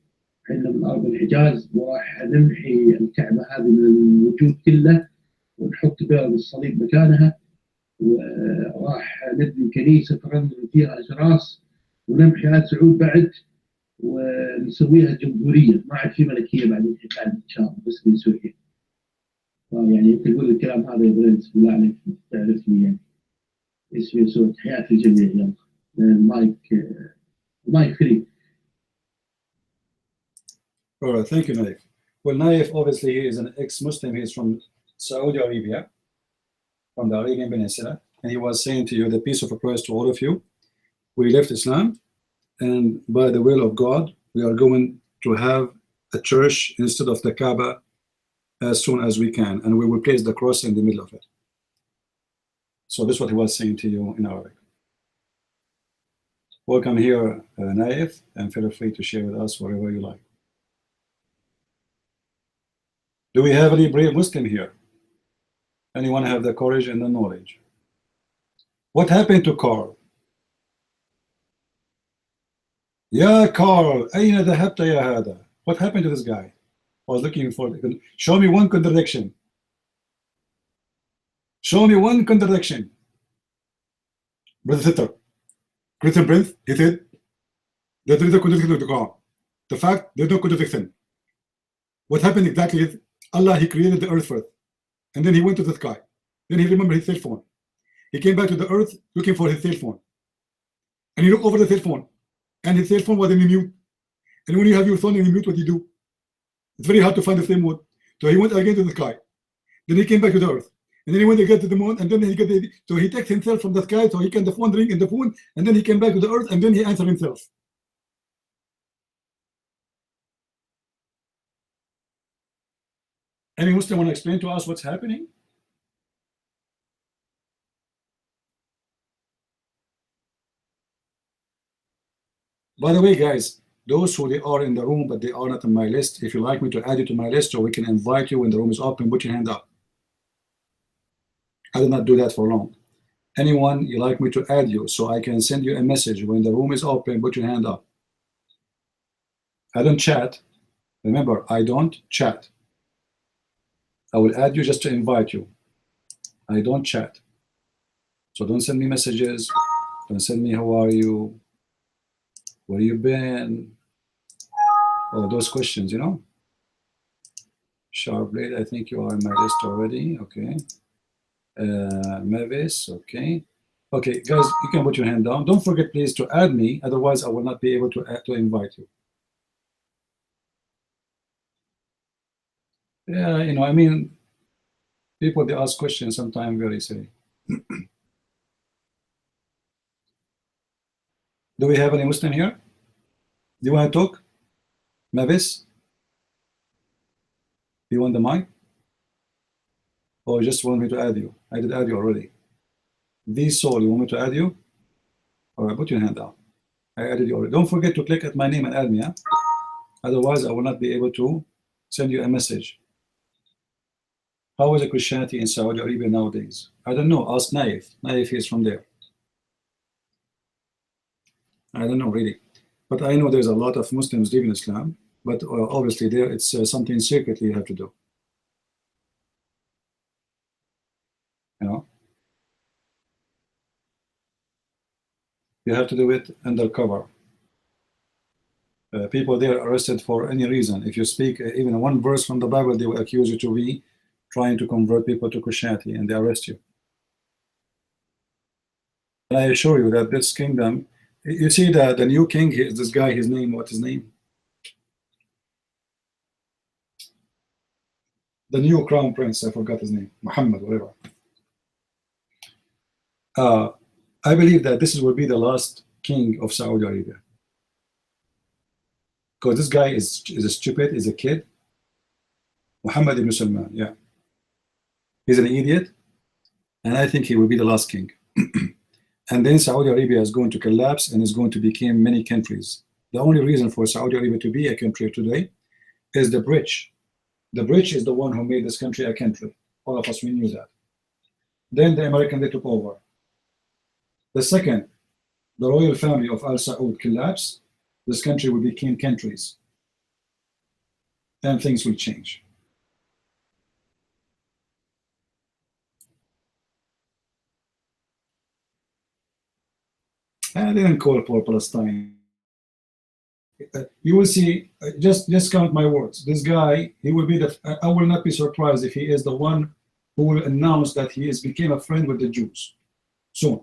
احنا من ارض الحجاز وراح نمحي الكعبه هذه من الوجود كله ونحط بيض الصليب مكانها وراح نبني كنيسه ترنم فيها اجراس ونمحي ال سعود بعد ونسويها جمهوريه ما عاد في ملكيه بعد الانتقال ان شاء الله بس بنسويها. يعني انت تقول الكلام هذا يا برنس بالله عليك تعرفني يعني اسمي سعود حياه الجميع يلا المايك فري. All right, thank you, Naif. Well, Naif obviously he is an ex-Muslim. He is from Saudi Arabia, from the Arabian Peninsula, and he was saying to you the peace of Christ to all of you. We left Islam, and by the will of God, we are going to have a church instead of the Kaaba as soon as we can, and we will place the cross in the middle of it. So this is what he was saying to you in Arabic. Welcome here, Naif, and feel free to share with us whatever you like. Do we have any brave Muslim here? Anyone have the courage and the knowledge? What happened to Carl? Yeah, Carl, أين ذهبت يا هذا? What happened to this guy? I was looking for. Show me one contradiction. Show me one contradiction. Brother Sitter, Christian Prince, he said that there is a contradiction with the Quran. The fact there's no contradiction. What happened exactly is Allah, he created the earth first, and then he went to the sky. Then he remembered his cell phone. He came back to the earth looking for his cell phone, and he looked over the cell phone, and his cell phone was in mute. And when you have your phone in mute, what do you do? It's very hard to find the same mode. So he went again to the sky. Then he came back to the earth, and then he went again to the moon, and then he got the. So he takes himself from the sky, so he can the phone ring in the phone, and then he came back to the earth, and then he answered himself. Any Muslim want to explain to us what's happening? By the way, guys, those who they are in the room but they are not on my list, if you like me to add you to my list so we can invite you when the room is open, put your hand up. I did not do that for long. Anyone you like me to add you so I can send you a message when the room is open, put your hand up. I don't chat. Remember, I don't chat. I will add you just to invite you. I don't chat. So don't send me messages. Don't send me how are you? Where you been? All those questions, you know. Sharpblade, I think you are on my list already. Okay. Mavis, okay. Okay, guys, you can put your hand down. Don't forget, please, to add me. Otherwise, I will not be able to invite you. Yeah, you know, I mean, people, they ask questions sometimes very silly. Do we have any Muslim here? Do you want to talk? Mavis? Do you want the mic? Or you just want me to add you? I did add you already. The Soul, you want me to add you? All right, put your hand down. I added you already. Don't forget to click at my name and add me, huh? Otherwise, I will not be able to send you a message. How is the Christianity in Saudi Arabia nowadays? I don't know. Ask Naif. Naif is from there. I don't know really. But I know there's a lot of Muslims leaving Islam. But obviously there it's something secretly you have to do. You know? You have to do it undercover. People there are arrested for any reason. If you speak even one verse from the Bible, they will accuse you to be trying to convert people to Christianity, and they arrest you. And I assure you that this kingdom, you see that the new king is this guy, his name, what's his name? The new crown prince, I forgot his name, Muhammad, whatever. I believe that this will be the last king of Saudi Arabia. Because this guy is a stupid, is a kid. Muhammad ibn Salman, yeah. He's an idiot, and I think he will be the last king. And then Saudi Arabia is going to collapse and is going to become many countries. The only reason for Saudi Arabia to be a country today is the British. The British is the one who made this country a country. All of us, we knew that. Then the Americans, they took over. The second, the royal family of Al Saud collapsed, this country will become countries. And things will change. I didn't call for Palestine. You will see, just count my words. This guy, he will be I will not be surprised if he is the one who will announce that he became a friend with the Jews soon.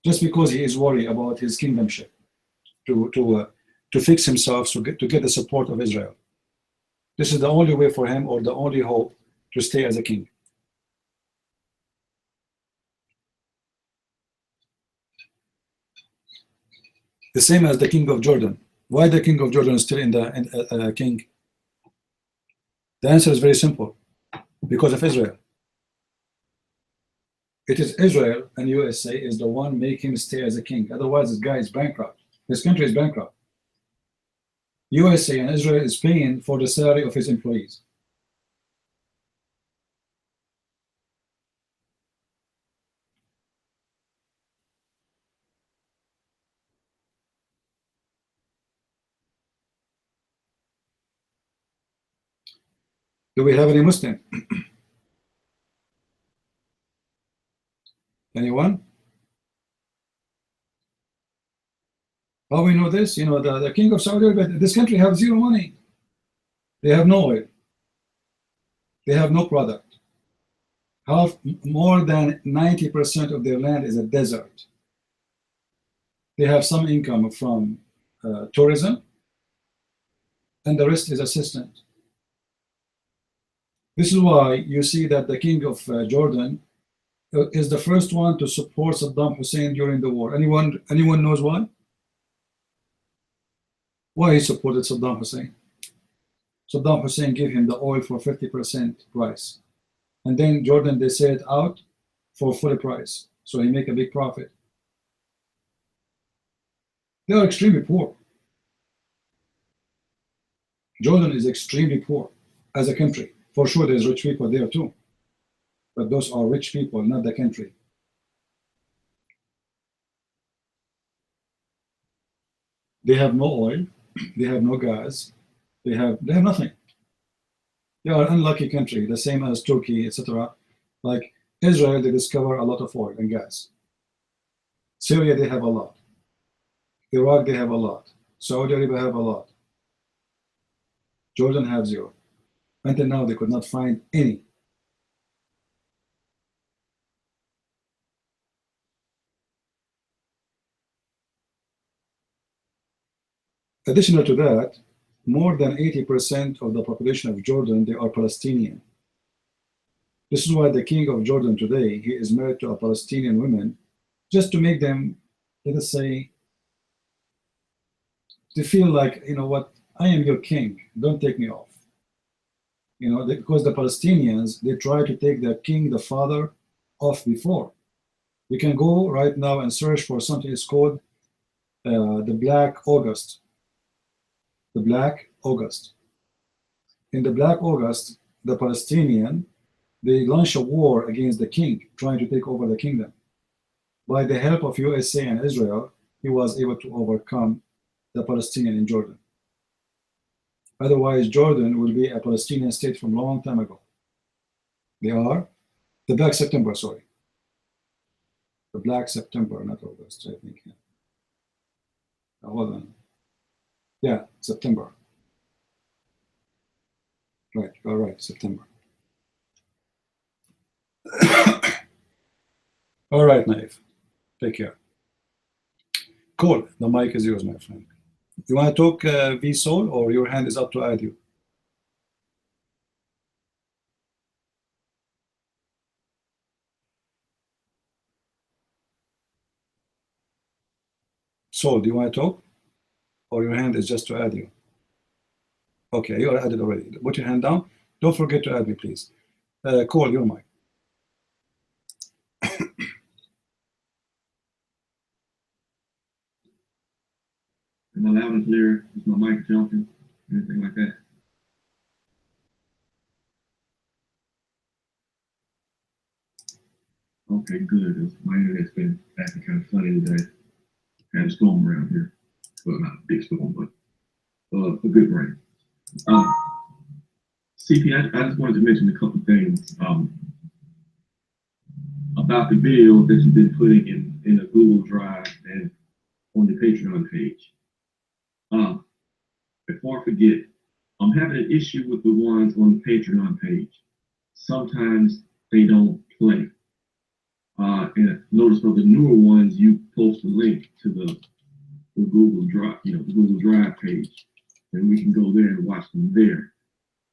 Just because he is worried about his kingdomship, to fix himself, to get the support of Israel. This is the only way for him, or the only hope, to stay as a king. The same as the king of Jordan. Why the king of Jordan is still in the king? The answer is very simple. Because of Israel. It is Israel and USA is the one making him stay as a king. Otherwise, this guy is bankrupt. This country is bankrupt. USA and Israel is paying for the salary of his employees. Do we have any Muslim? Anyone? How we know this? You know, the king of Saudi Arabia, this country have zero money. They have no oil. They have no product. More than 90% of their land is a desert. They have some income from tourism, and the rest is assistance. This is why you see that the king of Jordan is the first one to support Saddam Hussein during the war. Anyone knows why? Why he supported Saddam Hussein? Saddam Hussein gave him the oil for 50% price. And then Jordan, they sell it out for full price. So he make a big profit. They are extremely poor. Jordan is extremely poor as a country. For sure, there's rich people there too. But those are rich people, not the country. They have no oil. They have no gas. They have nothing. They are an unlucky country, the same as Turkey, etc. Like Israel, they discover a lot of oil and gas. Syria, they have a lot. Iraq, they have a lot. Saudi Arabia have a lot. Jordan have zero. Until now, they could not find any. Additional to that, more than 80% of the population of Jordan, they are Palestinian. This is why the king of Jordan today, he is married to a Palestinian woman, just to make them, let us say, to feel like, you know what, I am your king, don't take me off. You know, because the Palestinians, they try to take their king, the father, off before. You can go right now and search for something it's called the Black August. The Black August. In the Black August, the Palestinian, they launched a war against the king, trying to take over the kingdom. By the help of USA and Israel, he was able to overcome the Palestinian in Jordan. Otherwise, Jordan will be a Palestinian state from a long time ago. They are the Black September, sorry. The Black September, not August, I think. Yeah. Hold on. Yeah, September. Right, you're right, September. All right, Naif. Take care. Cool. The mic is yours, my friend. You want to talk VSOL, or your hand is up to add you? Soul, do you want to talk? Or your hand is just to add you? Okay, you are added already. Put your hand down. Don't forget to add me, please. Cole, your mic. Am I loud and clear? Is my mic jumping? Anything like that? Okay, good. My internet's been acting kind of funny today. Had a storm around here. Well, not a big storm, but a good rain. CP, I just wanted to mention a couple things about the video that you've been putting in a Google Drive and on the Patreon page. Before I forget, I'm having an issue with the ones on the Patreon page. Sometimes they don't play. And notice for the newer ones, you post a link to the Google Drive, the Google Drive page, and we can go there and watch them there.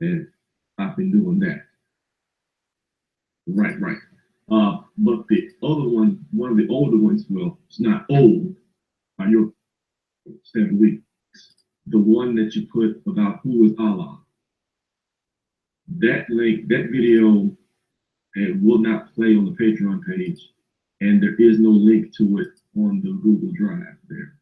And I've been doing that. Right. But the other one of the older ones, well, it's not old. You're 7 weeks. The one that you put about who is Allah. That link, that video, it will not play on the Patreon page, and there is no link to it on the Google Drive there.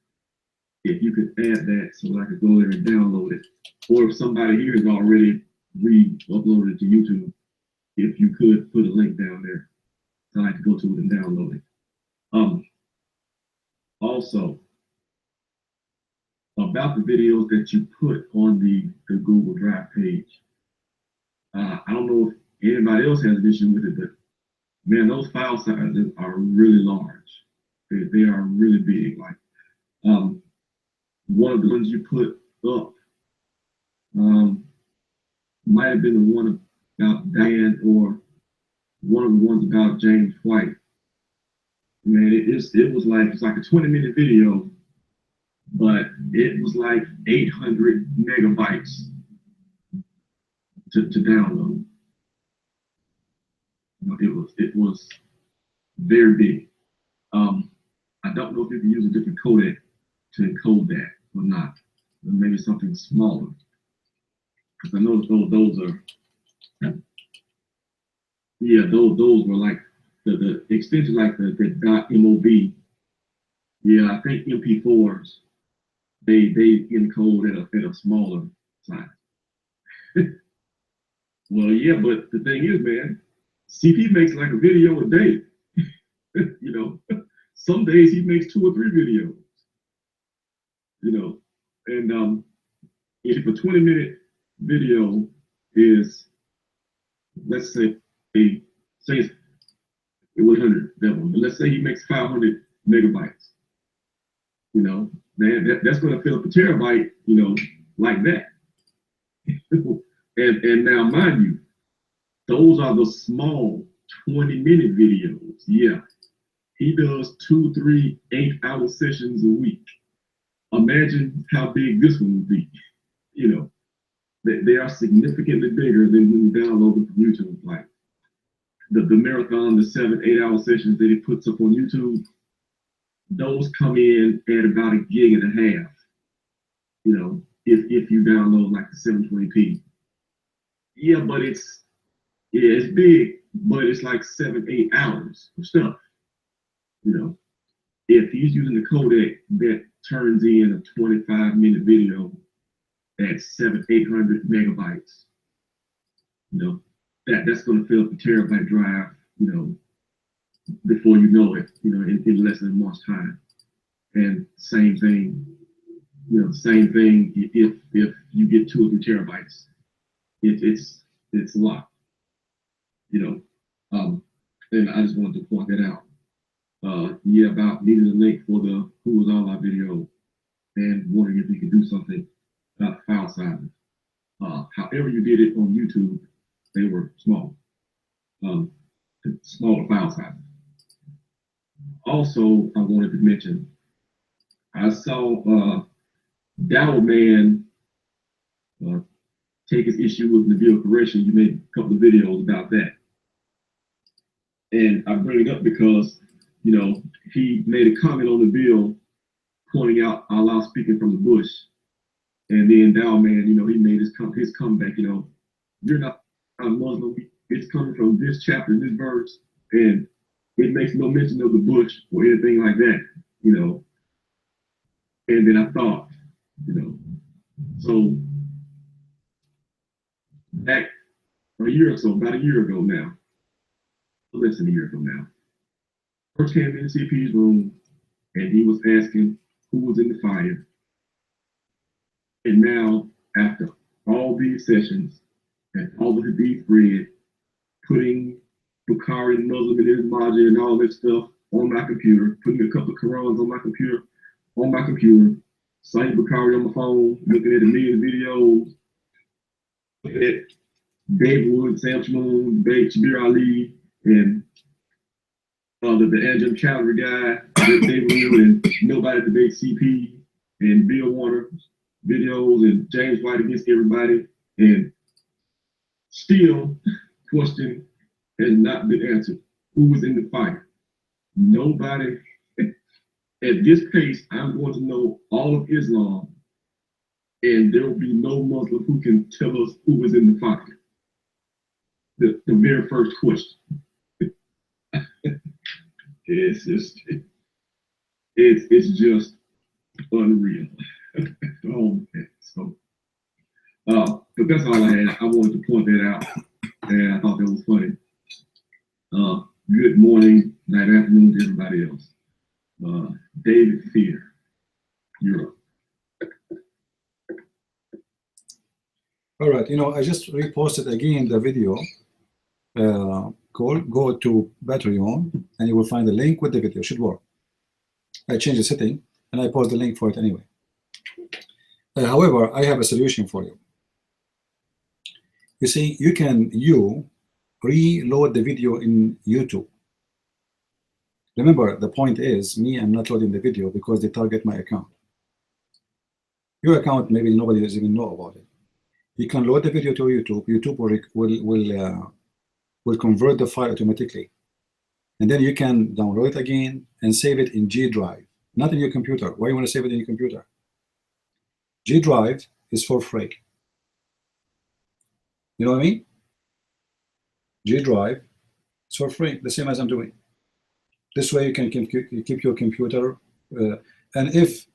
If you could add that so I could go there and download it, or if somebody here has already re-uploaded it to YouTube, if you could put a link down there, so I could go to it and download it. Also, about the videos that you put on the Google Drive page, I don't know if anybody else has an issue with it, but man, those file sizes are really large. They are really big. Like one of the ones you put up might have been the one about Dan, or one of the ones about James White. Man, it was like, it's like a 20-minute video, but it was like 800 megabytes to download. It was very big. I don't know if you can use a different codec to encode that or not, or maybe something smaller. Because I know those are, yeah, those were like the extension, like the .mov. Yeah, I think MP4s, they encode at a smaller size. Well, yeah, but the thing is, man, CP makes like a video a day. Some days he makes 2 or 3 videos. And if a 20-minute video is, let's say it was 100, that one, but let's say he makes 500 megabytes. Man, that's going to fill up a terabyte, like that. and now, mind you, those are the small 20-minute videos. Yeah, he does 2, 3, 8-hour sessions a week. Imagine how big this one would be. They are significantly bigger than when you download them from YouTube. Like the marathon, the 7, 8-hour sessions that he puts up on YouTube, those come in at about 1.5 gigs. If you download like the 720p. Yeah, but it's big, but it's like 7, 8 hours of stuff. If he's using the codec that turns in a 25-minute video at 700-800 megabytes, that's going to fill up a terabyte drive, before you know it, in less than a month's time. And same thing if you get 2 or 3 terabytes, it's a lot, and I just wanted to point that out. About needing a link for the Who Was Allah video, and wondering if we could do something file sizes. However you did it on YouTube, they were small, smaller file sizes. Also, I wanted to mention, I saw Dow Man take his issue with Nabil Qureshi. You made a couple of videos about that. And I bring it up because, you know, he made a comment on the bill pointing out Allah speaking from the bush. And then Dow Man, you know, he made his comeback, you know, you're not a Muslim. It's coming from this chapter, this verse, and it makes no mention of the bush or anything like that, you know. And then I thought, you know, so back a year or so, about a year ago now, less than a year ago now, first came in CP's room and he was asking who was in the fire. And now, after all these sessions and all of the deep read, putting Bukhari and Muslim and Ibn Majah and all that stuff on my computer, putting a couple of Qurans on my computer, citing Bukhari on my phone, looking at a million videos, looking at Dave Wood, Sam Shmoon, Shabir Ali, and the Anjem Chowdhury guy, David Wood, and Nobody Debate CP, and Bill Warner videos, and James White against everybody, and still question has not been answered. Who was in the fire? Nobody. At this pace, I'm going to know all of Islam, and there will be no Muslim who can tell us who was in the fire. The very first question. It's just unreal. Oh, okay. So, but that's all I had. I wanted to point that out, and I thought that was funny. Good morning, night, afternoon to everybody else. David Fear, you're up. All right, you know, I just reposted again the video. Go to Patreon and you will find the link with the video. Should work. I changed the setting and I post the link for it anyway. However, I have a solution for you. You see, you can reload the video in YouTube. Remember, the point is, I'm not loading the video because they target my account. Your account, maybe nobody doesn't even know about it. You can load the video to YouTube. YouTube will convert the file automatically. And then you can download it again and save it in G Drive, not in your computer. Why you want to save it in your computer? G Drive is for free. You know what I mean? G Drive is for free, the same as I'm doing. This way you can keep your computer, and if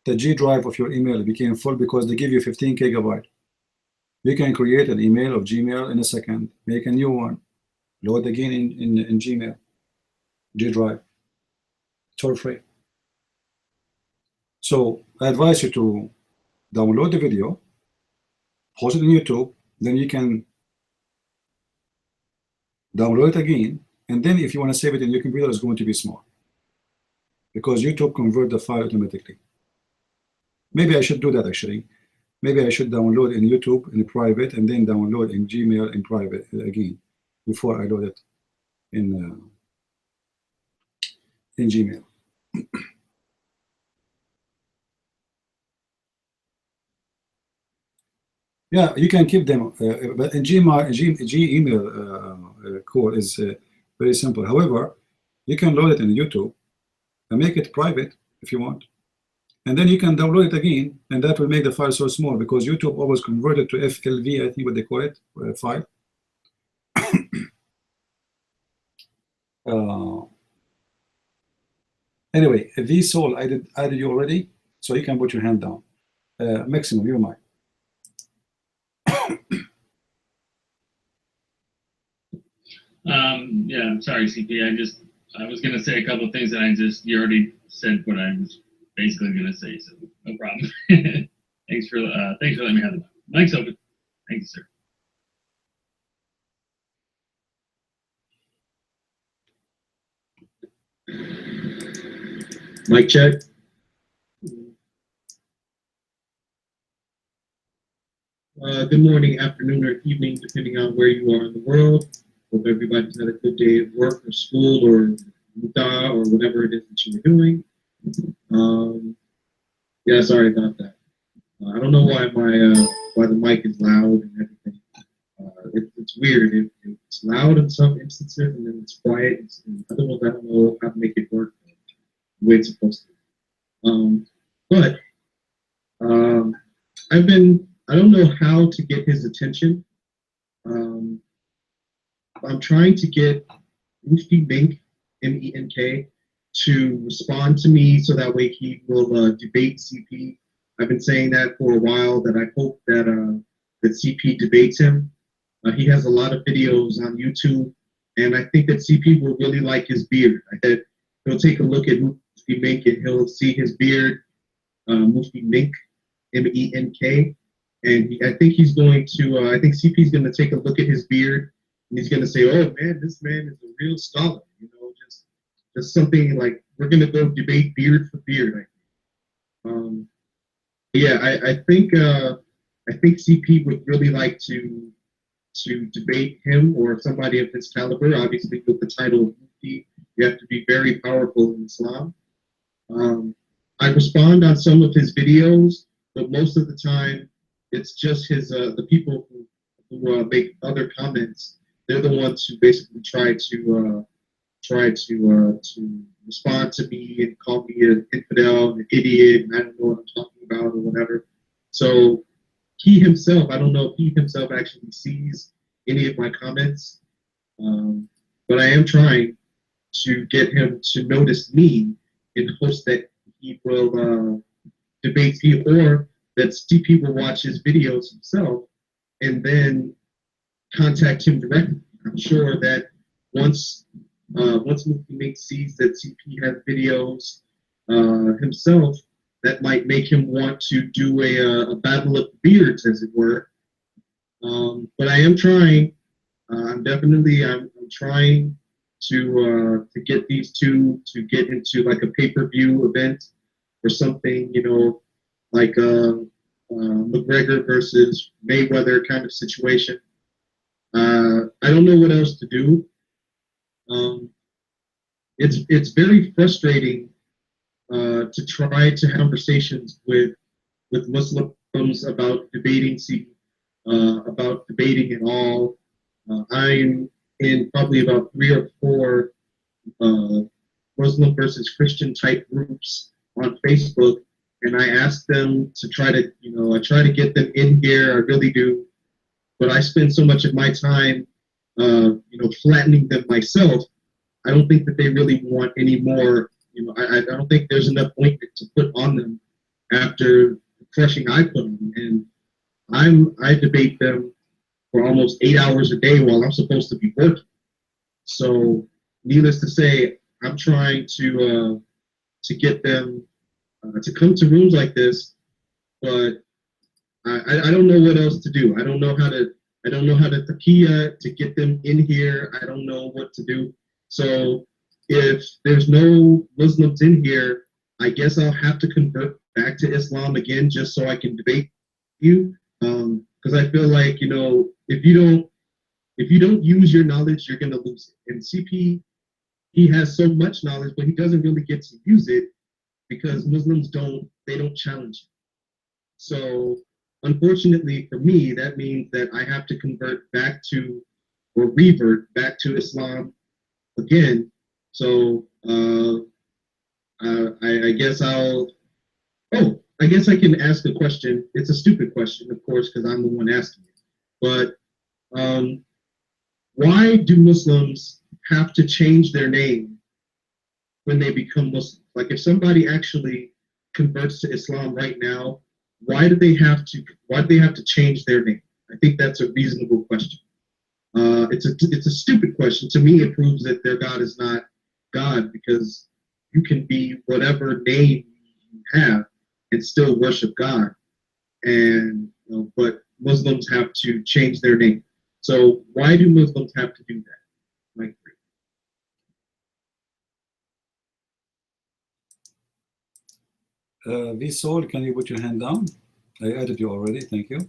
the G Drive of your email became full because they give you 15 GB, you can create an email of Gmail in a second, make a new one, load again in Gmail, G Drive. It's all free. So I advise you to download the video, post it on YouTube, then you can download it again, and then if you want to save it in your computer, it's going to be small because YouTube convert the file automatically. Maybe I should do that actually. Maybe I should download in YouTube in private and then download in Gmail in private again before I load it in Gmail. Yeah, you can keep them, but in Gmail call is very simple. However, you can load it in YouTube and make it private if you want, and then you can download it again, and that will make the file so small because YouTube always converted to FLV, I think what they call it, file. Anyway, VSOL, I added you already, so you can put your hand down. Maximum, you're mine. Yeah, I'm sorry, CP. I was gonna say a couple of things that you already said what I was basically gonna say, so no problem. Thanks for letting me have the mic's open. Thank you, sir. Mic check. Good morning, afternoon, or evening, depending on where you are in the world. Hope everybody's had a good day at work or school or muta or whatever it is that you were doing. Yeah, sorry about that. I don't know why why the mic is loud and everything. It's weird. It's loud in some instances and then it's quiet. In other ones, I don't know how to make it work the way it's supposed to. But I don't know how to get his attention. I'm trying to get Mufti Menk, M-E-N-K, to respond to me so that way he will debate CP. I've been saying that for a while, that I hope that that CP debates him. He has a lot of videos on YouTube, and I think that CP will really like his beard. I said he'll take a look at Mufti Menk and he'll see his beard, Mufti Menk, M-E-N-K, and I think he's going to. I think CP's going to take a look at his beard, and he's going to say, "Oh man, this man is a real scholar." You know, just something like we're going to go debate beard for beard. Yeah, I think CP would really like to debate him or somebody of his caliber. Obviously, with the title of Mufti, you have to be very powerful in Islam. I respond on some of his videos, but most of the time, it's just his the people who make other comments. They're the ones who basically try to respond to me and call me an infidel, an idiot, and I don't know what I'm talking about or whatever. So he himself, I don't know if he himself actually sees any of my comments, but I am trying to get him to notice me in hopes that he will debate me, or that CP will watch his videos himself and then contact him directly. I'm sure that once Mufti Menk sees that CP has videos himself, that might make him want to do a battle of beards, as it were. But I am trying. I'm trying to get these two to get into like a pay-per-view event or something, you know, like McGregor versus Mayweather kind of situation. I don't know what else to do. It's very frustrating to try to have conversations with Muslims about debating at all. I'm in probably about 3 or 4 Muslim versus Christian type groups on Facebook, and I ask them to try to, I try to get them in here. I really do, but I spend so much of my time, flattening them myself. I don't think that they really want any more. I don't think there's enough ointment to put on them after the crushing I put on them. And I debate them for almost 8 hours a day while I'm supposed to be working. So, needless to say, I'm trying to get them to come to rooms like this, but I don't know what else to do. I don't know how to taqiya to get them in here. I don't know what to do. So if there's no Muslims in here, I guess I'll have to convert back to Islam again just so I can debate you. Because I feel like, if you don't use your knowledge, you're gonna lose it. And CP, he has so much knowledge, but he doesn't really get to use it because Muslims don't challenge him. So unfortunately for me, that means that I have to convert back to, or revert back to Islam again. So I guess I guess I can ask a question. It's a stupid question, of course, because I'm the one asking it. But why do Muslims have to change their name when they become Muslim? Like, if somebody actually converts to Islam right now, why do they have to change their name? I think that's a reasonable question. It's a stupid question. To me, it proves that their God is not God, because you can be whatever name you have and still worship God. And but Muslims have to change their name. So why do Muslims have to do that? Mike 3. Vsol, can you put your hand down? I added you already. Thank you.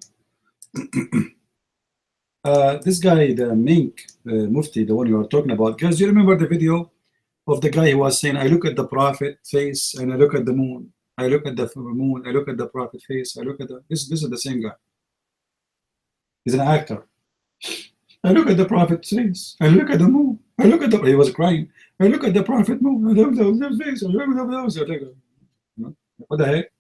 This guy, the Mink Mufti, the one you are talking about, guys, do you remember the video of the guy who was saying, I look at the prophet face and I look at the moon, I look at the moon, I look at the prophet face, I look at the this is the same guy. He's an actor. I look at the prophet's face, I look at the moon, I look at the, he was crying, I look at the prophet moon, I look at the face, I look at the, what the heck?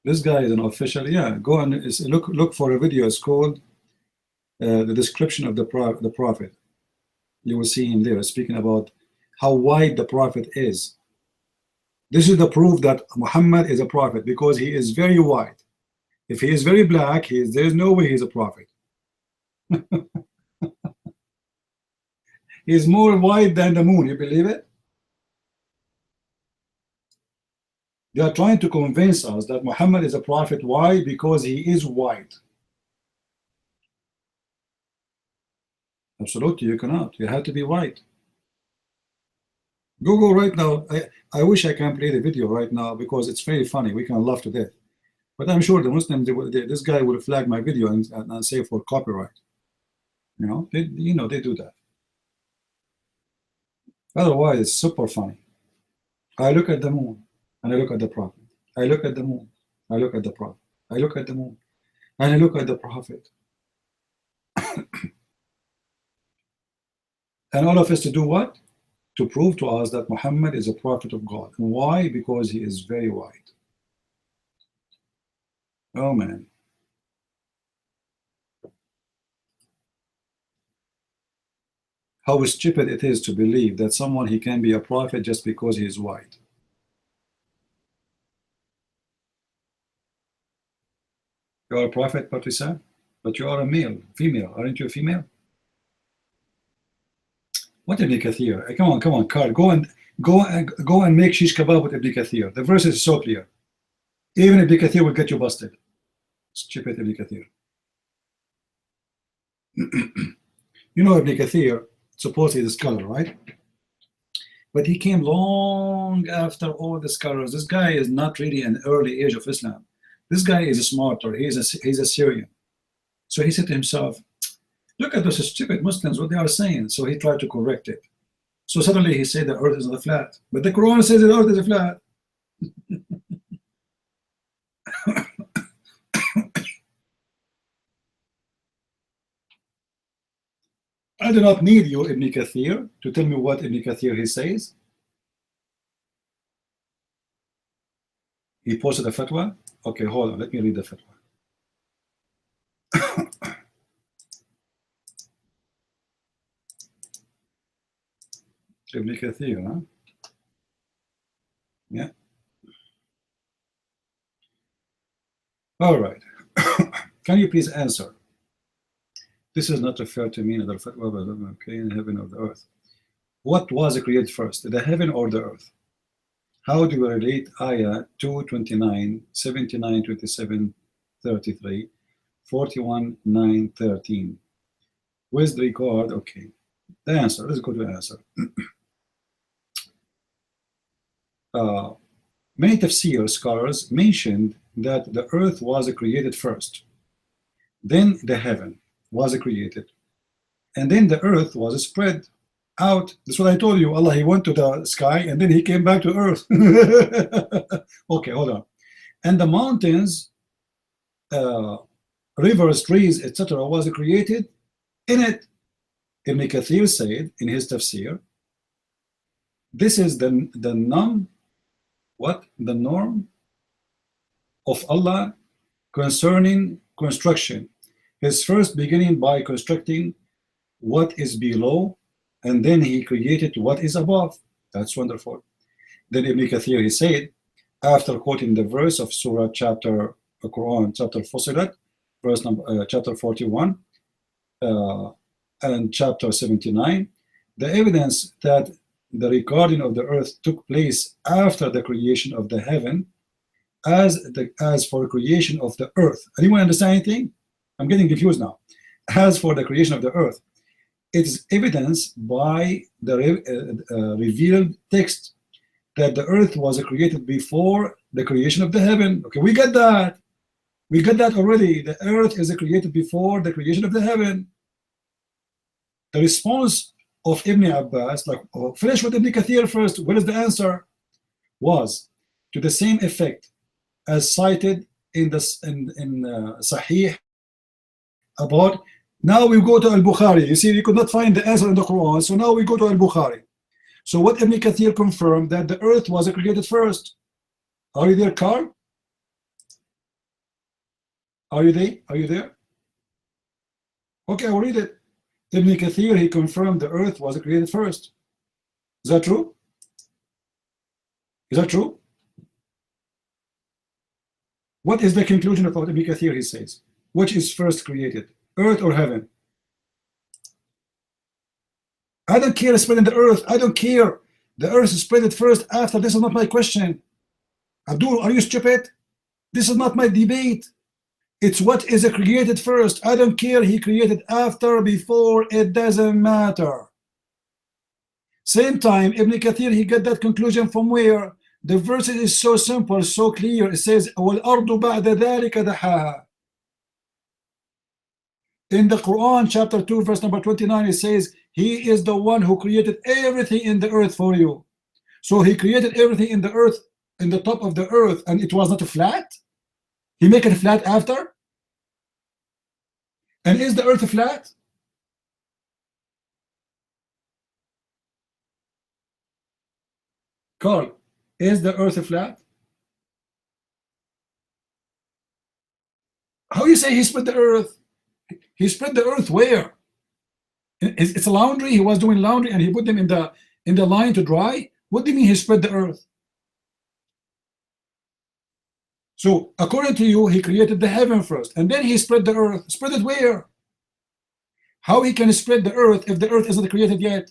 This guy is an official. Yeah, go and look for a video. It's called the description of the prophet. You will see him there speaking about how wide the prophet is. This is the proof that Muhammad is a prophet, because he is very wide. If he is very black, there is no way he's a prophet. He's more wide than the moon. You believe it? They are trying to convince us that Muhammad is a prophet. Why? Because he is white. Absolutely, you cannot. You have to be white. Google right now. I wish I can play the video right now because it's very funny. We can laugh to death. But I'm sure the Muslims, this guy will flag my video and say for copyright. You know, they do that. Otherwise, it's super funny. I look at the moon. And I look at the prophet. I look at the moon. I look at the prophet. I look at the moon. And I look at the prophet. And all of us to do what? To prove to us that Muhammad is a prophet of God. Why? Because he is very white. Oh man. How stupid it is to believe that someone he can be a prophet just because he is white. You are a prophet, Patricia, but you are a male, female. Aren't you a female? What Ibn Kathir? Come on, Carl. Go and make shish kebab with Ibn Kathir. The verse is so clear. Even Ibn Kathir will get you busted. Stupid Ibn Kathir. You know Ibn Kathir, supposedly the scholar, right? But he came long after all the scholars. This guy is not really an early age of Islam. This guy is smarter. He's a Syrian. So he said to himself, look at those stupid Muslims, what they are saying. So he tried to correct it. So suddenly he said the earth is not flat. But the Quran says the earth is flat. I do not need you, Ibn Kathir, to tell me what Ibn Kathir he says. He posted a fatwa. Okay, hold on. Let me read the fatwa. Ibn Kathir, huh? Yeah. All right. Can you please answer? This is not referred to me in the fatwa, but okay, in heaven or the earth. What was created first, the heaven or the earth? How do we relate Ayah 2:29, 79, 27, 33, 41, 9, 13? With regard, okay. The answer, let's go to the answer. Many tafsir scholars mentioned that the earth was created first. Then the heaven was created. And then the earth was spread out. That's what I told you. Allah, he went to the sky and then he came back to earth. Okay, hold on. And the mountains, rivers, trees, etc. was created in it. Ibn Kathir said in his tafsir, this is the norm of Allah concerning construction. His first beginning by constructing what is below, and then he created what is above. That's wonderful. Then Ibn Kathir, he said, after quoting the verse of Surah chapter Quran, chapter Fussilat, verse number chapter 41 and chapter 79, the evidence that the recording of the earth took place after the creation of the heaven, as for creation of the earth. Anyone understand anything? I'm getting confused now. As for the creation of the earth, it is evidenced by the revealed text that the earth was created before the creation of the heaven. Okay, we get that. We get that already. The earth is created before the creation of the heaven. The response of Ibn Abbas, like, oh, finish with Ibn Kathir first. What is the answer? Was to the same effect as cited in the Sahih about. Now we go to Al-Bukhari. You see, we could not find the answer in the Quran, so now we go to Al-Bukhari. So what Ibn Kathir confirmed, that the earth was created first. Are you there, Carl? Are you there? Are you there? Okay, I'll read it. Ibn Kathir, he confirmed the earth was created first. Is that true? Is that true? What is the conclusion about Ibn Kathir? He says, which is first created, earth or heaven? I don't care spreading the earth. I don't care. The earth is spread first after. This is not my question. Abdul, are you stupid? This is not my debate. It's what is created first. I don't care he created after, before, it doesn't matter. Same time, Ibn Kathir, he got that conclusion from where? The verse is so simple, so clear. It says, وَالْأَرْضُ بَعْدَ ذَلِكَ دَحَاهَا. In the Quran, chapter 2, verse number 29, it says, He is the one who created everything in the earth for you. So he created everything in the earth, in the top of the earth, and it was not flat? He make it flat after? And is the earth flat? Carl, is the earth flat? How you say he spread the earth? He spread the earth where? It's a laundry. He was doing laundry and he put them in the line to dry. What do you mean he spread the earth? So according to you, he created the heaven first, and then he spread the earth. Spread it where? How he can spread the earth if the earth isn't created yet?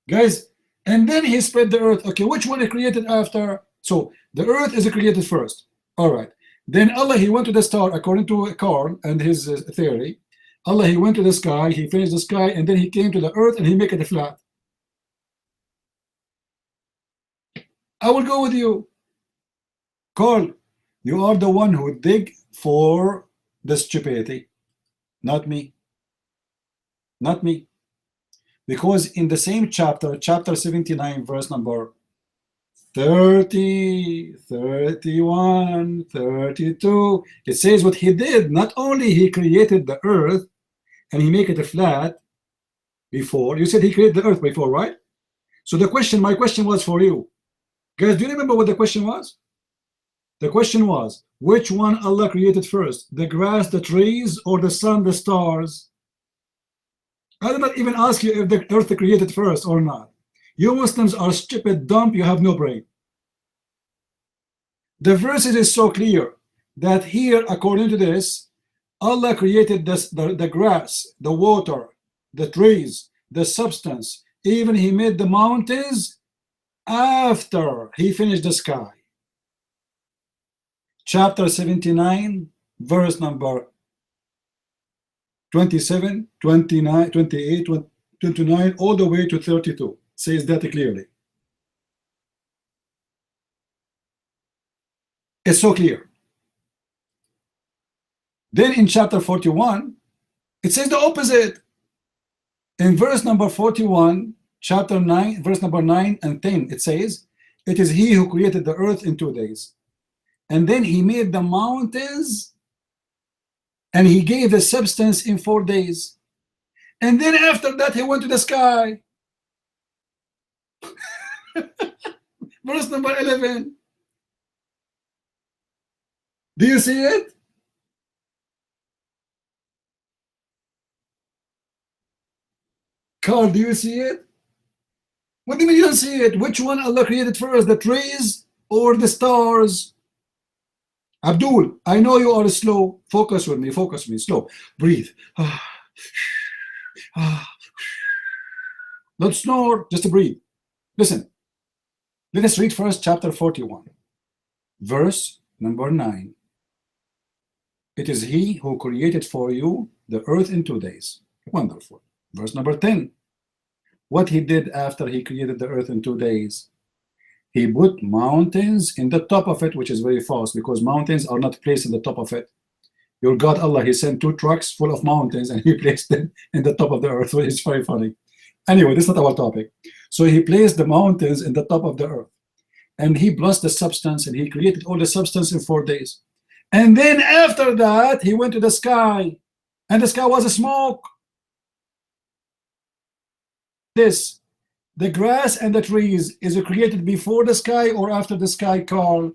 Guys, and then he spread the earth. Okay, which one is created after? So the earth is created first. All right. Then Allah, he went to the star, according to Carl and his theory. Allah, he went to the sky, he finished the sky, and then he came to the earth and he made it flat. I will go with you. Carl, you are the one who dig for the stupidity, not me. Not me. Because in the same chapter, chapter 79, verse number 30, 31, 32, it says what he did. Not only he created the earth and he made it flat before. You said he created the earth before, right? So the question, my question was for you. Guys, do you remember what the question was? The question was, which one Allah created first? The grass, the trees, or the sun, the stars? I did not even ask you if the earth created first or not. You Muslims are stupid, dumb, you have no brain. The verses is so clear that here, according to this, Allah created this, the grass, the water, the trees, the substance. Even he made the mountains after he finished the sky. Chapter 79, verse number 27, 29, 28, 29, all the way to 32 says that clearly. It's so clear. Then in chapter 41, it says the opposite. In verse number 41, chapter 9, verse number 9 and 10, it says, it is he who created the earth in 2 days. And then he made the mountains and he gave the substance in 4 days. And then after that, he went to the sky. Verse number 11. Do you see it? Carl, do you see it? What do you mean you don't see it? Which one Allah created first, the trees or the stars? Abdul, I know you are slow. Focus with me, slow. Breathe. Don't snore, just breathe. Listen, let us read first chapter 41, verse number 9. It is he who created for you the earth in 2 days. Wonderful. Verse number 10. what he did after he created the earth in 2 days. He put mountains in the top of it, which is very false, because mountains are not placed in the top of it. Your God Allah, he sent 2 trucks full of mountains and he placed them in the top of the earth, which is very funny. Anyway, this is not our topic. So he placed the mountains in the top of the earth, and he blessed the substance, and he created all the substance in 4 days. And then after that, he went to the sky, and the sky was a smoke. This, the grass and the trees, is it created before the sky or after the sky, Carl?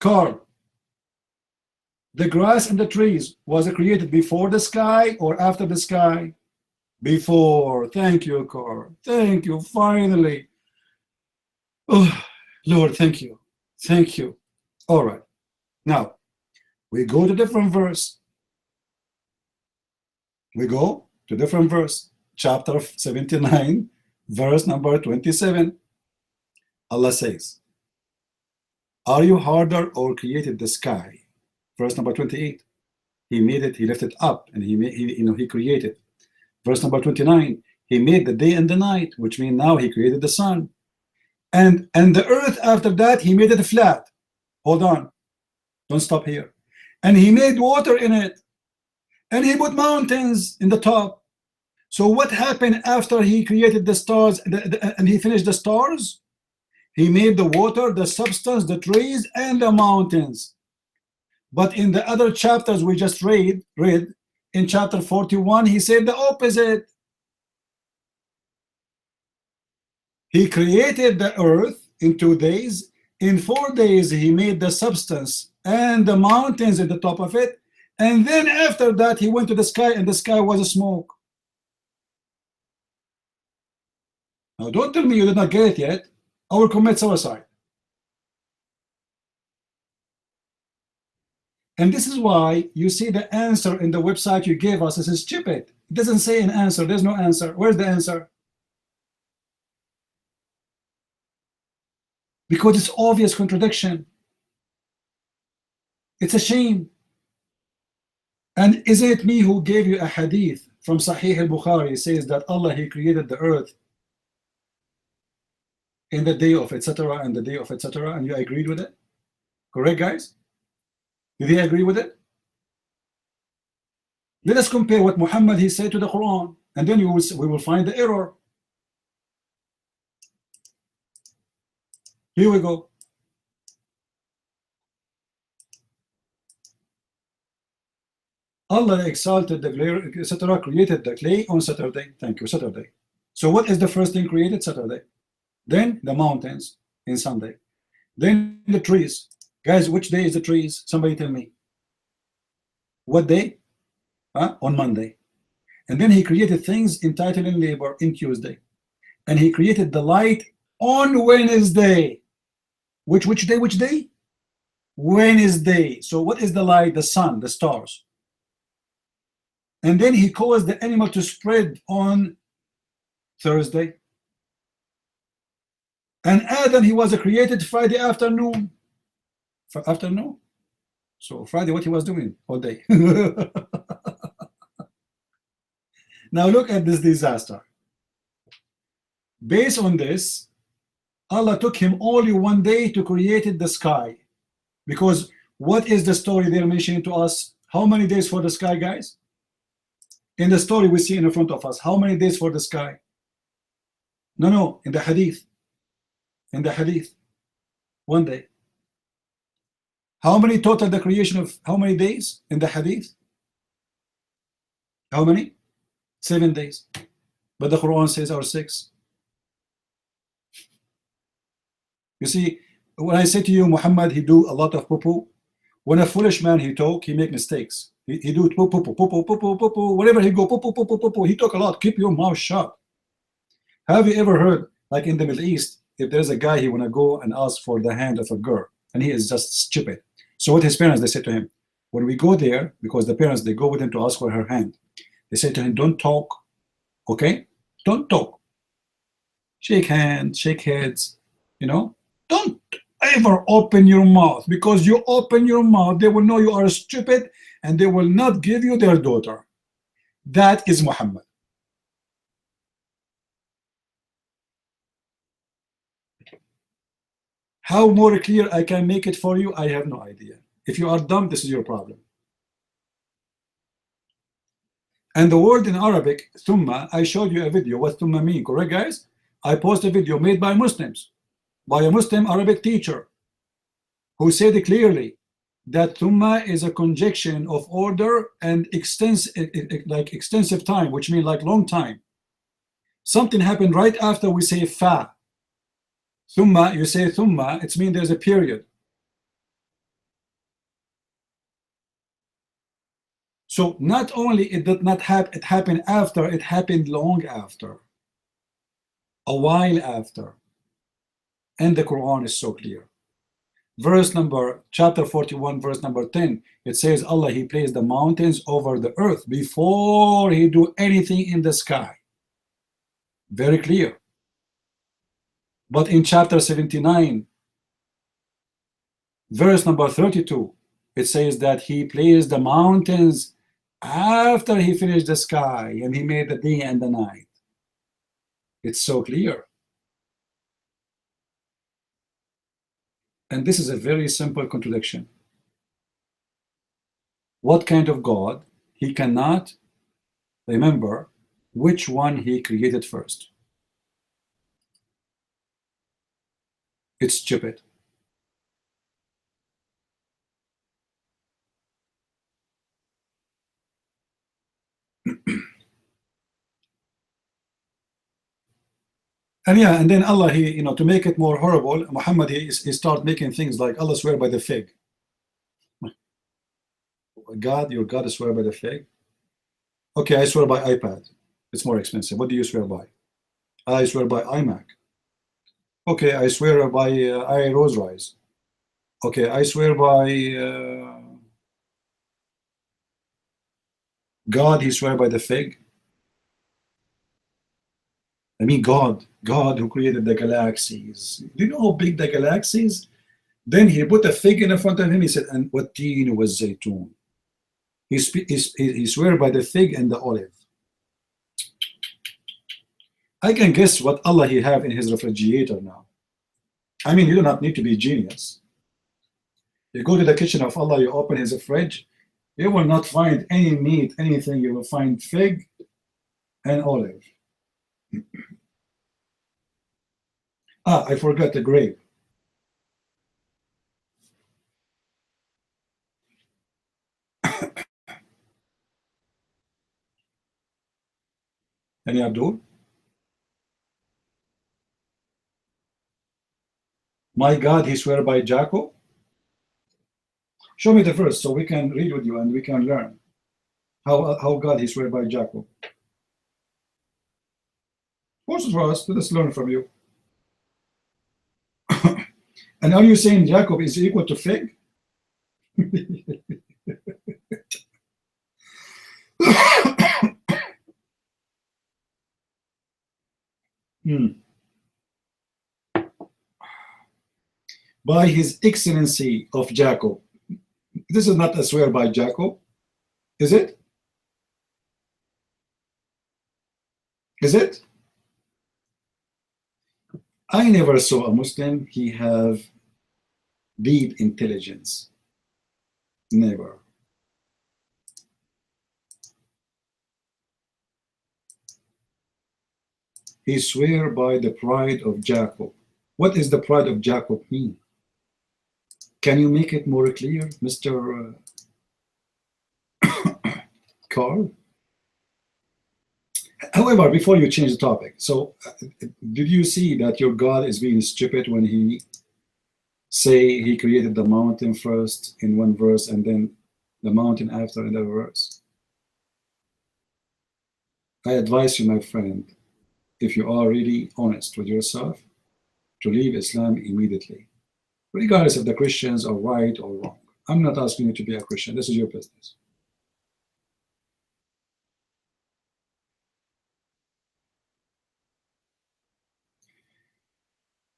Carl, the grass and the trees, was it created before the sky or after the sky? Before. Thank you, Carl. Thank you, finally. Oh, Lord, thank you. Thank you. All right. Now, we go to different verse. We go to different verse. Chapter 79, verse number 27. Allah says, are you harder or created the sky? Verse number 28. He made it, he lifted up, and he created. Verse number 29. He made the day and the night, which means now he created the sun. And the earth after that, he made it flat. Hold on. Don't stop here. And he made water in it. And he put mountains in the top. So what happened after he created the stars and he finished the stars? He made the water, the substance, the trees, and the mountains. But in the other chapters we just read in chapter 41, he said the opposite. He created the earth in 2 days. In 4 days, he made the substance and the mountains at the top of it. And then after that, he went to the sky, and the sky was a smoke. Now, don't tell me you did not get it yet. I will commit suicide. And this is why you see the answer in the website you gave us. This is stupid. It doesn't say an answer. There's no answer. Where's the answer? Because it's obvious contradiction. It's a shame. And isn't it me who gave you a hadith from Sahih al-Bukhari? It says that Allah, he created the earth in the day of etc. and the day of etc. and you agreed with it? Correct, guys? Did he agree with it? Let us compare what Muhammad he said to the Quran, and then we will find the error. Here we go. Allah exalted the glare, etc. created the clay on Saturday. Thank you, Saturday. So what is the first thing created? Saturday. Then the mountains in Sunday. Then the trees. Guys, which day is the trees? Somebody tell me. What day? On Monday. And then he created things entitled in labor in Tuesday. And he created the light on Wednesday. Which day? Which day? Wednesday. So what is the light? The sun, the stars. And then he caused the animal to spread on Thursday. And Adam, he was created Friday afternoon. Afternoon? So Friday, what he was doing all day. Now look at this disaster. Based on this, Allah took him only 1 day to create the sky. Because what is the story they're mentioning to us? How many days for the sky, guys? In the story we see in front of us, how many days for the sky? No, in the hadith. In the hadith, 1 day. How many total the creation of how many days in the hadith? How many? 7 days. But the Quran says are 6. You see, when I say to you, Muhammad, he do a lot of poo-poo. When a foolish man he talk, he make mistakes. He do poo-poo. Whenever he go poo-poo, he talk a lot. Keep your mouth shut. Have you ever heard, like in the Middle East, if there's a guy he wanna go and ask for the hand of a girl, and he is just stupid. So what his parents, they said to him, when we go there, because the parents, they go with him to ask for her hand, they say to him, don't talk, okay? Don't talk. Shake hands, shake heads, you know? Don't ever open your mouth, because you open your mouth, they will know you are stupid, and they will not give you their daughter. That is Muhammad. How more clear I can make it for you, I have no idea. If you are dumb, this is your problem. And the word in Arabic, thumma, I showed you a video what thumma mean, correct guys? I posted a video made by Muslims, by a Muslim Arabic teacher, who said clearly that thumma is a conjunction of order and extensive time, which means like long time. Something happened right after we say fa. Thumma, you say thumma, it means there's a period. So not only it did not happen, it happened after, it happened long after, a while after. And the Quran is so clear. Verse number, chapter 41, verse number 10, it says Allah, he placed the mountains over the earth before he do anything in the sky. Very clear. But in chapter 79, verse number 32, it says that he placed the mountains after he finished the sky, and he made the day and the night. It's so clear. And this is a very simple contradiction. What kind of God? He cannot remember which one he created first. It's stupid. And yeah, and then Allah, he, you know, to make it more horrible, Muhammad, he start making things like Allah swear by the fig. God, your God swear by the fig. Okay, I swear by iPad. It's more expensive. What do you swear by? I swear by iMac. Okay, I swear by I Rose Rise. Okay, I swear by God, he swear by the fig. I mean, God who created the galaxies. Do you know how big the galaxies? Then he put a fig in front of him. He said, "And wat-tin was zaytun." He swear by the fig and the olive. I can guess what Allah he have in his refrigerator now. I mean, you do not need to be genius. You go to the kitchen of Allah, you open his fridge, you will not find any meat, anything. You will find fig and olive. Ah, I forgot the grape. Any Abdul? My God, he swear by Jacob. Show me the verse so we can read with you and we can learn how God he swear by Jacob. Also for us, let us learn from you. And are you saying Jacob is equal to fig? By his excellency of Jacob. This is not a swear by Jacob, is it? Is it? I never saw a Muslim he have deep intelligence. Never. He swear by the pride of Jacob. What is the pride of Jacob mean? Can you make it more clear, Mr. Carl? However, before you change the topic, so did you see that your God is being stupid when he say he created the mountain first in one verse and then the mountain after in the verse? I advise you, my friend, if you are really honest with yourself, to leave Islam immediately, regardless if the Christians are right or wrong. I'm not asking you to be a Christian. This is your business.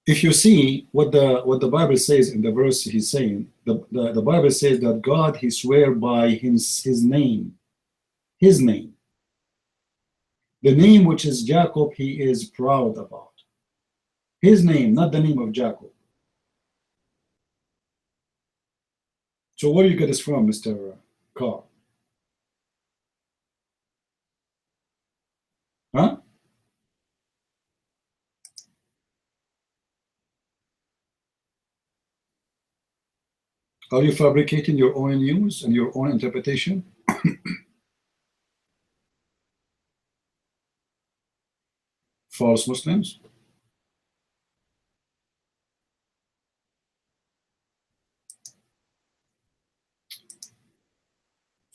If you see what the Bible says in the verse he's saying, the Bible says that God he swear by his name, the name which is Jacob he is proud about. His name, not the name of Jacob. So where do you get this from, Mr. Carr? Huh? Are you fabricating your own news and your own interpretation? False Muslims?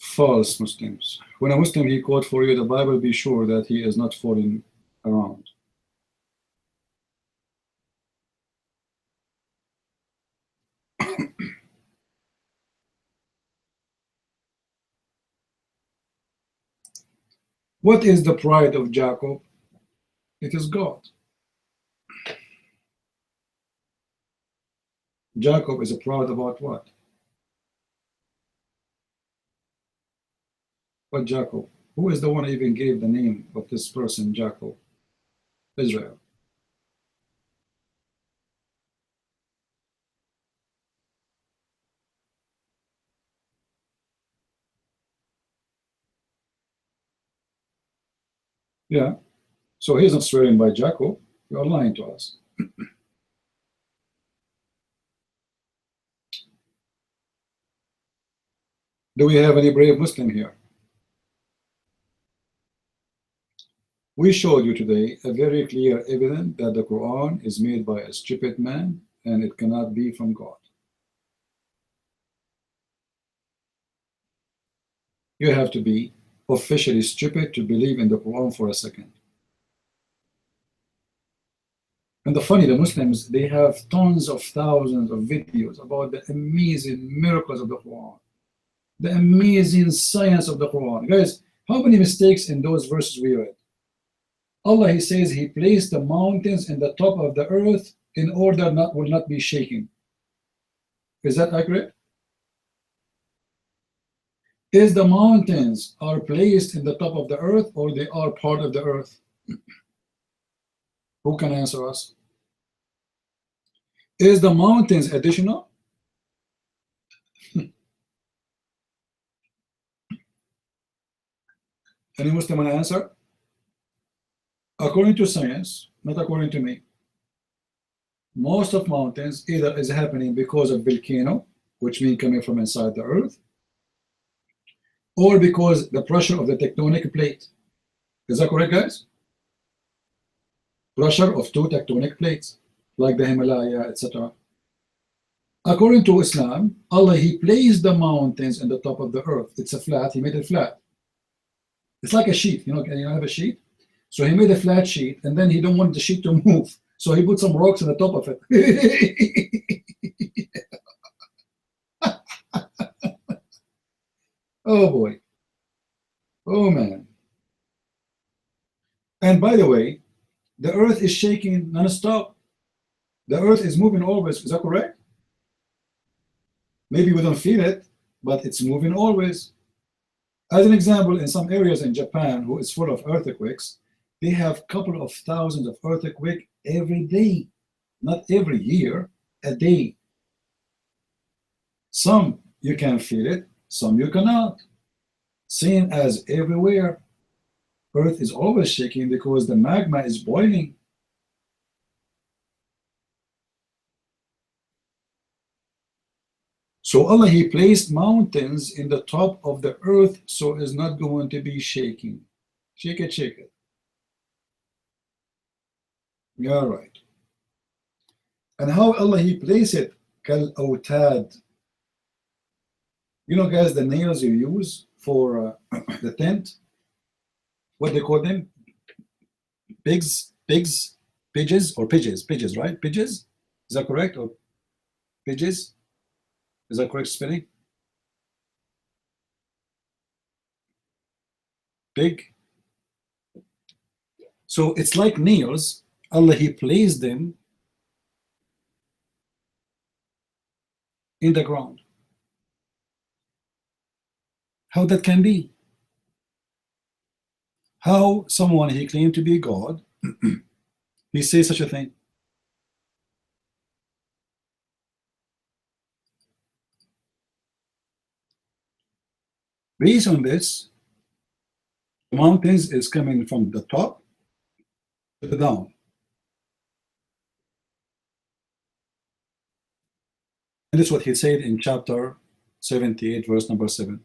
False Muslims. When a Muslim he quote for you the Bible, be sure that he is not fooling around. What is the pride of Jacob? It is God. Jacob is proud about what? What Jacob? Who is the one who even gave the name of this person, Jacob? Israel. Yeah. So he's not swearing by Jacob. You are lying to us. Do we have any brave Muslim here? We showed you today a very clear evidence that the Quran is made by a stupid man and it cannot be from God. You have to be officially stupid to believe in the Quran for a second. And the funny, the Muslims, they have tons of thousands of videos about the amazing miracles of the Quran, the amazing science of the Quran. Guys, how many mistakes in those verses we read? Allah, he says he placed the mountains in the top of the earth in order will not be shaken. Is that accurate? Is the mountains are placed in the top of the earth or they are part of the earth? Who can answer us? Is the mountains additional? Any Muslim want to answer? According to science, not according to me, most of mountains either is happening because of volcano, which means coming from inside the earth, or because the pressure of the tectonic plate. Is that correct, guys? Pressure of two tectonic plates, like the Himalaya, etc. According to Islam, Allah, he placed the mountains in the top of the earth. It's a flat, he made it flat. It's like a sheet, you know, you have a sheet? So he made a flat sheet, and then he don't want the sheet to move. So he put some rocks on the top of it. Oh boy. Oh man. And by the way, the earth is shaking non-stop. The earth is moving always. Is that correct? Maybe we don't feel it, but it's moving always. As an example, in some areas in Japan, who is full of earthquakes, they have a couple of thousands of earthquakes every day, not every year, a day. Some you can feel it, some you cannot. Same as everywhere. Earth is always shaking because the magma is boiling. So Allah, he placed mountains in the top of the earth so it's not going to be shaking. Shake it, shake it. Yeah, right. And how Allah, he placed it? Kal awtad. You know, guys, the nails you use for the tent, what they call them? Pigs, pigeons, right? Pigeons? Is that correct? Or pigeons? Is that correct spelling? Pig. So it's like nails. Allah, he placed them in the ground. How that can be? How someone he claimed to be God, he says such a thing? Based on this, the mountains is coming from the top to the down. And this is what he said in chapter 78, verse number 7.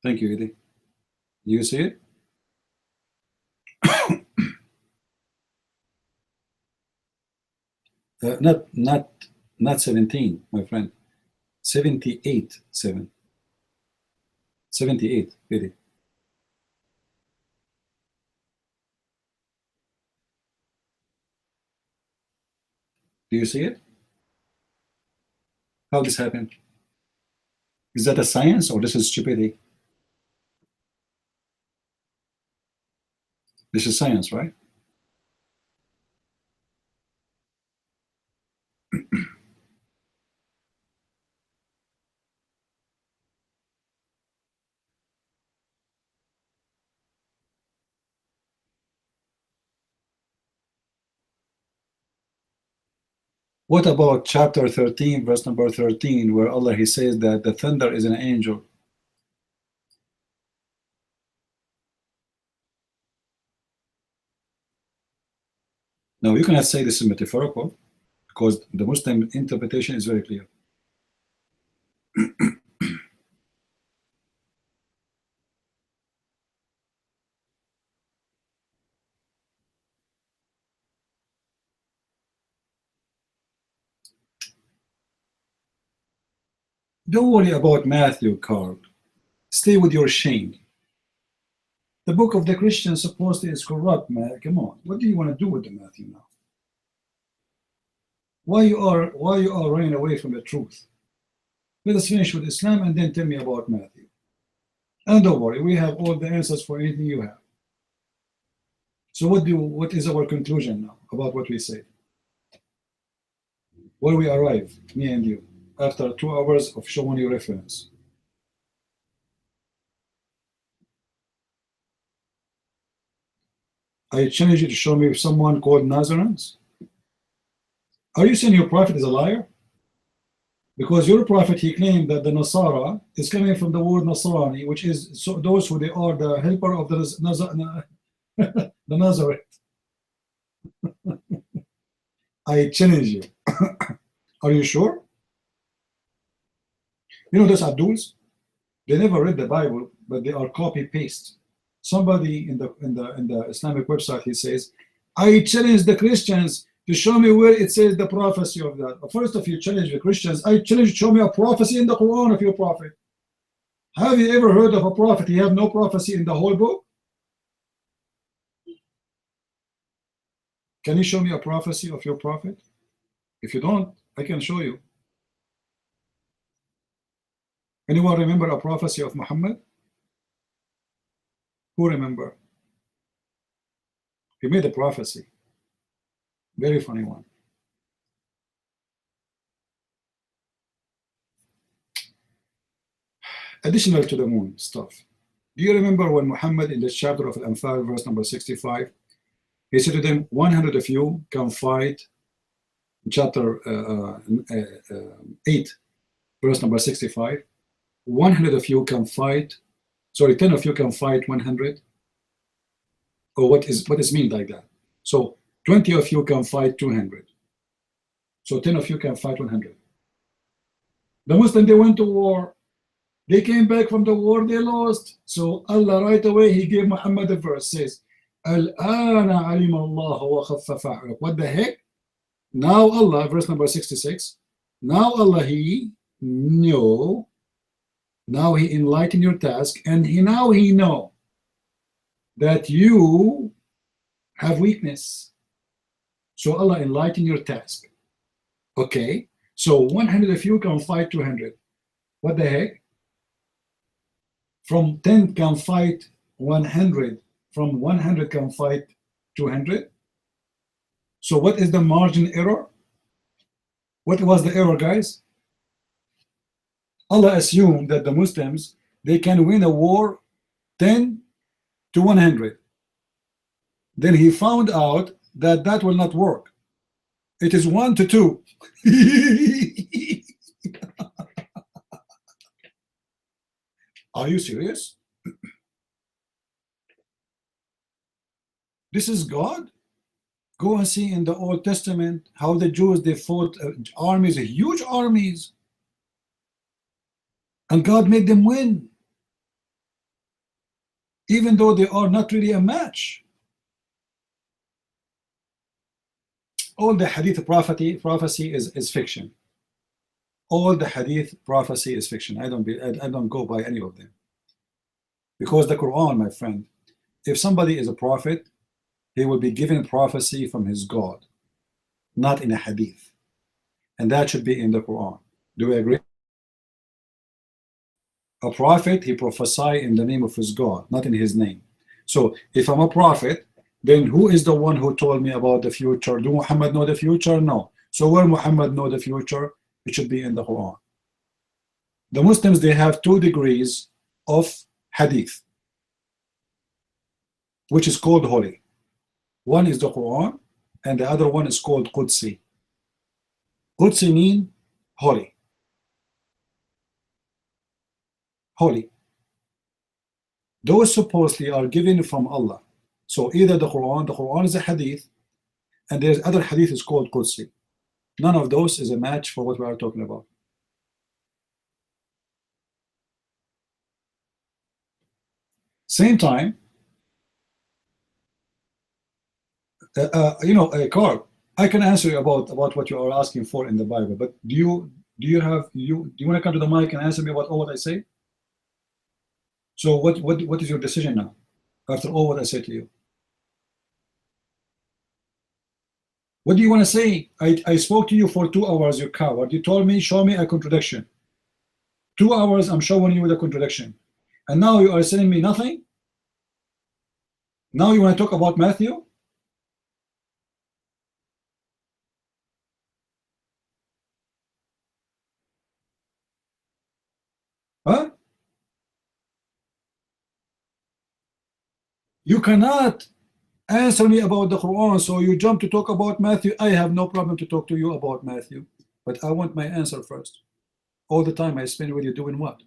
Thank you, Eddie. Do you see it? Not 17, my friend. 78, 7. 78, Eddie. Do you see it? How this happened? Is that a science or this is stupidity? This is science, right? What about chapter 13, verse number 13, where Allah he says that the thunder is an angel? Now you cannot say this is metaphorical because the Muslim interpretation is very clear. Don't worry about Matthew, Carl. Stay with your shame. The book of the Christians supposedly is corrupt, man. Come on. What do you want to do with the Matthew now? Why you are running away from the truth? Let us finish with Islam and then tell me about Matthew. And don't worry, we have all the answers for anything you have. So what is our conclusion now about what we said? Where we arrive, me and you, after 2 hours of showing you reference. I challenge you to show me someone called Nazarenes. Are you saying your prophet is a liar? Because your prophet, he claimed that the Nasara is coming from the word Nasrani, which is those who they are the helper of the Nazareth. I challenge you. Are you sure? You know those Abduls? They never read the Bible, but they are copy paste. Somebody in the Islamic website, he says, I challenge the Christians to show me where it says the prophecy of that. First, if you challenge the Christians, I challenge you to show me a prophecy in the Quran of your prophet. Have you ever heard of a prophet? He have no prophecy in the whole book? Can you show me a prophecy of your prophet? If you don't, I can show you. Anyone remember a prophecy of Muhammad? Who remember? He made a prophecy. Very funny one. Additional to the moon stuff. Do you remember when Muhammad in this chapter of Al-Anfal, verse number 65, he said to them, 100 of you can fight, chapter 8, verse number 65, 100 of you can fight, sorry, 10 of you can fight 100? Or what is mean like that? So 20 of you can fight 200. So 10 of you can fight 100. The Muslims, they went to war. They came back from the war, they lost. So Allah right away, he gave Muhammad a verse, says, Al-ana alim Allah wa khaffafa. What the heck? Now Allah, verse number 66, now Allah, he knew, now he enlightened your task, and now he know that you have weakness. So Allah enlighten your task. Okay, so 100 of you can fight 200. What the heck? From 10 can fight 100. From 100 can fight 200. So what is the margin error? What was the error, guys? Allah assumed that the Muslims, they can win a war 10 to 100. Then he found out that that will not work. It is 1 to 2. Are you serious? This is God? Go and see in the Old Testament how the Jews, they fought armies, huge armies, and God made them win, even though they are not really a match. All the hadith prophecy is fiction. All the hadith prophecy is fiction. I don't go by any of them, because the Quran, my friend, if somebody is a prophet, he will be given prophecy from his God, not in a hadith, and that should be in the Quran. Do we agree? A prophet, he prophesy in the name of his God, not in his name. So if I'm a prophet, then who is the one who told me about the future? Do Muhammad know the future? No. So where Muhammad know the future? It should be in the Quran. The Muslims, they have 2 degrees of hadith, which is called holy. One is the Quran, and the other one is called Qudsi. Qudsi means holy. Holy. Those supposedly are given from Allah. So either the Quran is a hadith, and there's other hadith is called Qudsi. None of those is a match for what we are talking about. Same time, Carl, I can answer you about what you are asking for in the Bible, but do you want to come to the mic and answer me about all what I say? So what is your decision now after all what I said to you? What do you want to say? I spoke to you for 2 hours, you coward. You told me, show me a contradiction. 2 hours, I'm showing you the contradiction. And now you are saying me nothing? Now you want to talk about Matthew? Huh? You cannot answer me about the Quran, so you jump to talk about Matthew. I have no problem to talk to you about Matthew, but I want my answer first. All the time I spend with you doing what?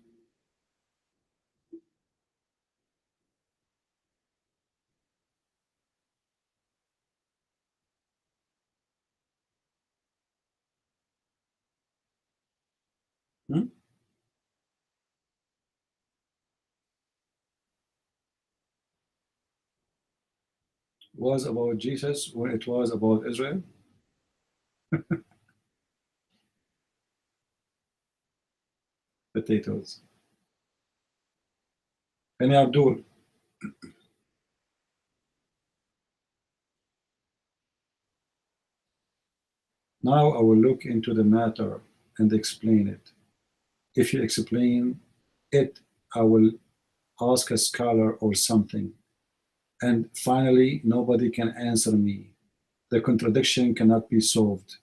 Was about Jesus when it was about Israel? Potatoes. And Abdul. Now I will look into the matter and explain it. If you explain it, I will ask a scholar or something. And finally, nobody can answer me. The contradiction cannot be solved.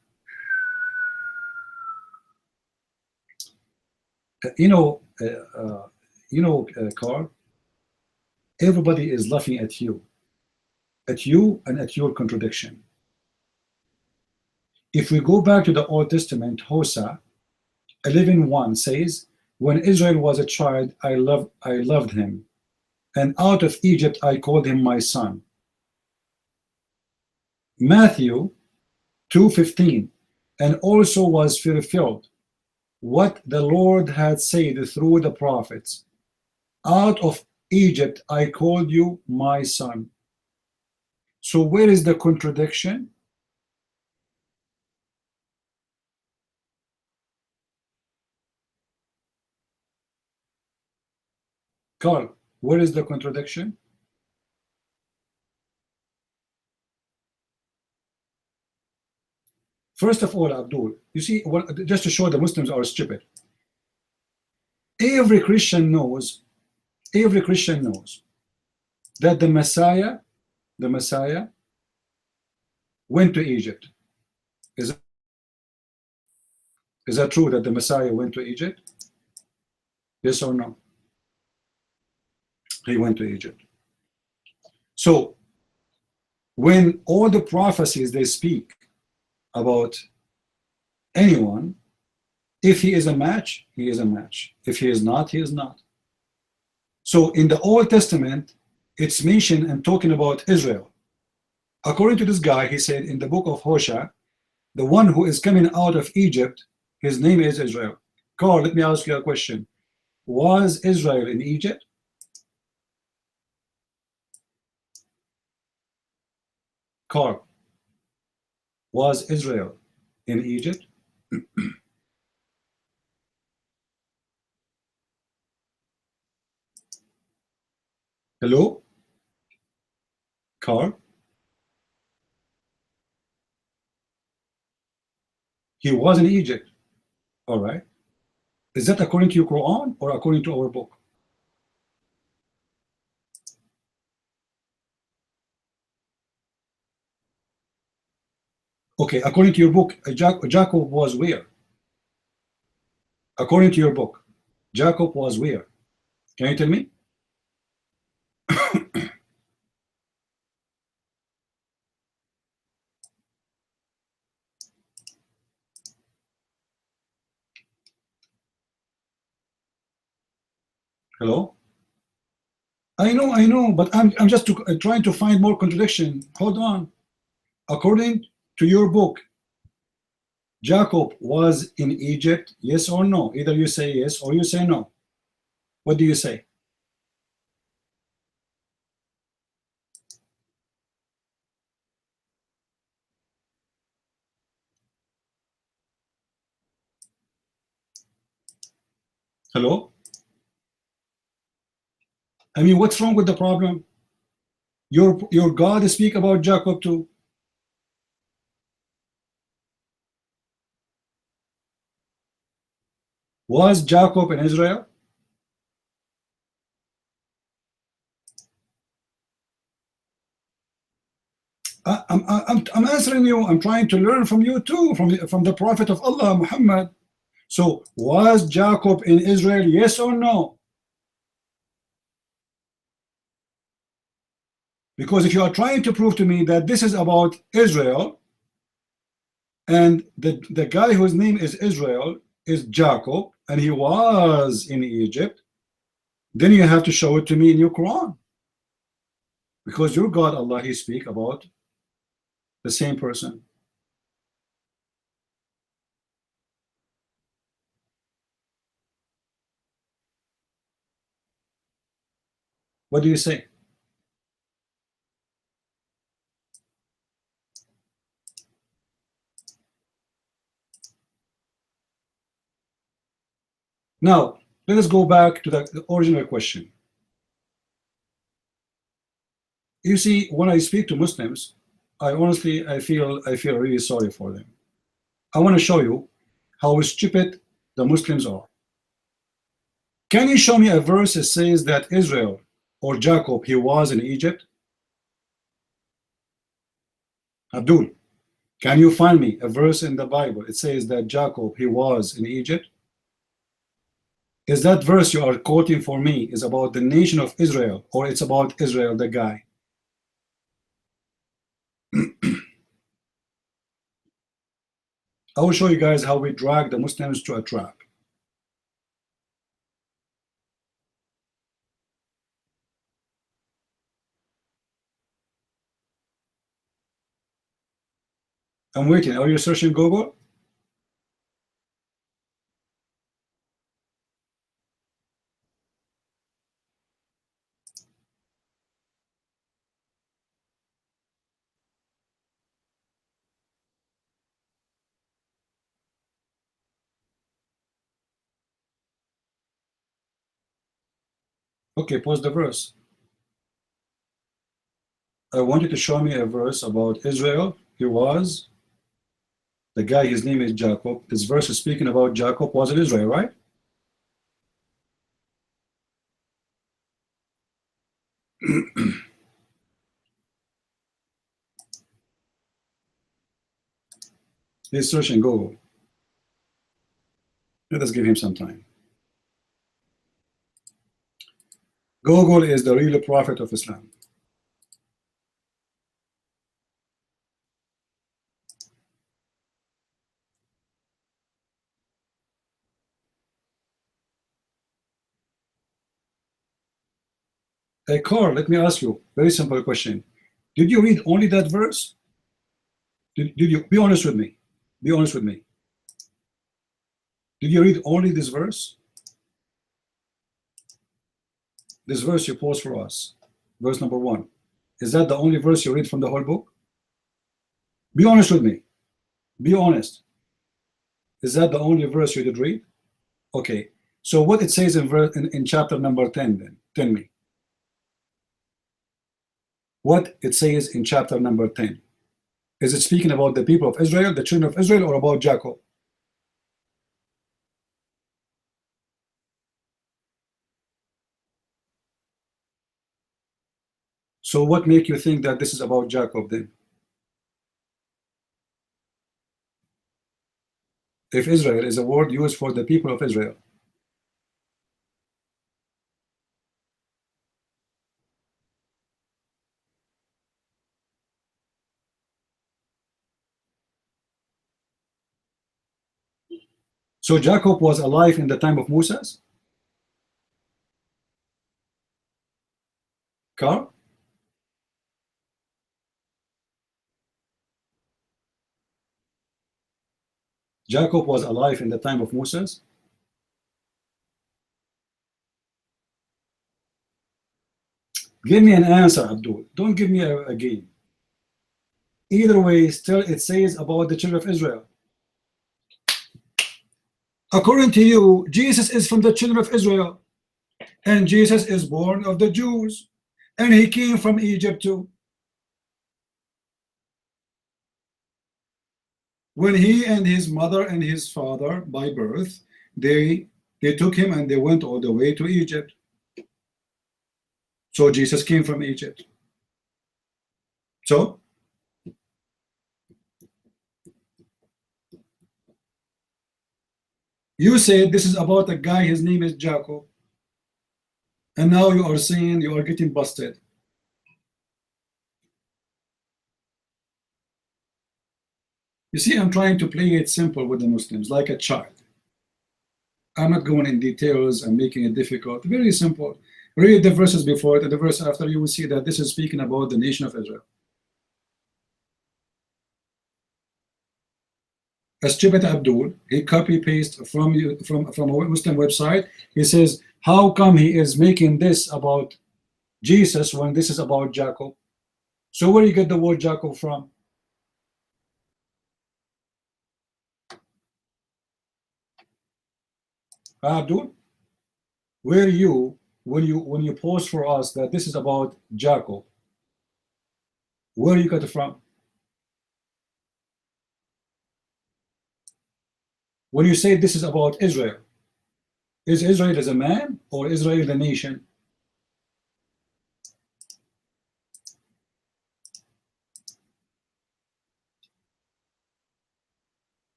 Carl, everybody is laughing at you and at your contradiction. If we go back to the Old Testament, Hosea 11:1 says, when Israel was a child, I loved him, and out of Egypt I called him my son. Matthew 2:15, and also was fulfilled what the Lord had said through the prophets, out of Egypt I called you my son. So where is the contradiction? Carl, where is the contradiction? First of all, Abdul, you see, just to show the Muslims are stupid. Every Christian knows that the Messiah went to Egypt. Is that true that the Messiah went to Egypt? Yes or no? He went to Egypt. So when all the prophecies they speak about anyone, if he is a match, he is a match. If he is not, he is not. So in the Old Testament, it's mentioned and talking about Israel. According to this guy, he said in the book of Hosea, the one who is coming out of Egypt, his name is Israel. Carl, let me ask you a question. Was Israel in Egypt? Carl, was Israel in Egypt? Hello? Carl? He was in Egypt. All right. Is that according to your Quran or according to our book? Okay, according to your book, Jacob was where? According to your book, Jacob was where? Can you tell me? Hello? I know, but I'm just trying to find more contradiction. Hold on. According to your book, Jacob was in Egypt, yes or no? Either you say yes or you say no. What do you say? Hello? I mean, what's wrong with the problem? Your God speak about Jacob too. Was Jacob in Israel? I'm answering you. I'm trying to learn from you too, from the Prophet of Allah, Muhammad. So, was Jacob in Israel? Yes or no? Because if you are trying to prove to me that this is about Israel, and the guy whose name is Israel is Jacob, and he was in Egypt, then you have to show it to me in your Quran. Because your God, Allah, He speak about the same person. What do you say? Now, let us go back to the original question. You see, when I speak to Muslims, I feel really sorry for them. I want to show you how stupid the Muslims are. Can you show me a verse that says that Israel or Jacob, he was in Egypt? Abdul, can you find me a verse in the Bible? It says that Jacob, he was in Egypt. Is that verse you are quoting for me is about the nation of Israel, or it's about Israel, the guy? I will show you guys how we drag the Muslims to a trap. I'm waiting. Are you searching Google? Okay, pause the verse. I want you to show me a verse about Israel. He was the guy, his name is Jacob. This verse is speaking about Jacob was in Israel, right? He's searching Google. Let us give him some time. Google is the real prophet of Islam. Carl, let me ask you very simple question. Did you read only that verse? Did you be honest with me? Be honest with me. Did you read only this verse? This verse you post for us, verse number 1. Is that the only verse you read from the whole book? Be honest with me. Be honest. Is that the only verse you did read? Okay. So what it says in chapter number 10 then? Tell me. What it says in chapter number 10. Is it speaking about the people of Israel, the children of Israel, or about Jacob? So what make you think that this is about Jacob then? If Israel is a word used for the people of Israel. So Jacob was alive in the time of Moses? Carl? Jacob was alive in the time of Moses? Give me an answer, Abdul. Don't give me a game. Either way, still it says about the children of Israel. According to you, Jesus is from the children of Israel, and Jesus is born of the Jews, and he came from Egypt too. When he and his mother and his father by birth, they took him and they went all the way to Egypt. So Jesus came from Egypt. So you said this is about a guy, his name is Jacob, and now you are saying you are getting busted. You see, I'm trying to play it simple with the Muslims, like a child. I'm not going in details and making it difficult. Very simple. Read the verses before it and the verse after, you will see that this is speaking about the nation of Israel. As Stupid Abdul, he copy-paste from a Muslim website. He says, how come he is making this about Jesus when this is about Jacob? So where do you get the word Jacob from? Abdul, where you when you post for us that this is about Jacob, where you got it from? When you say this is about Israel, is Israel as a man or Israel the nation?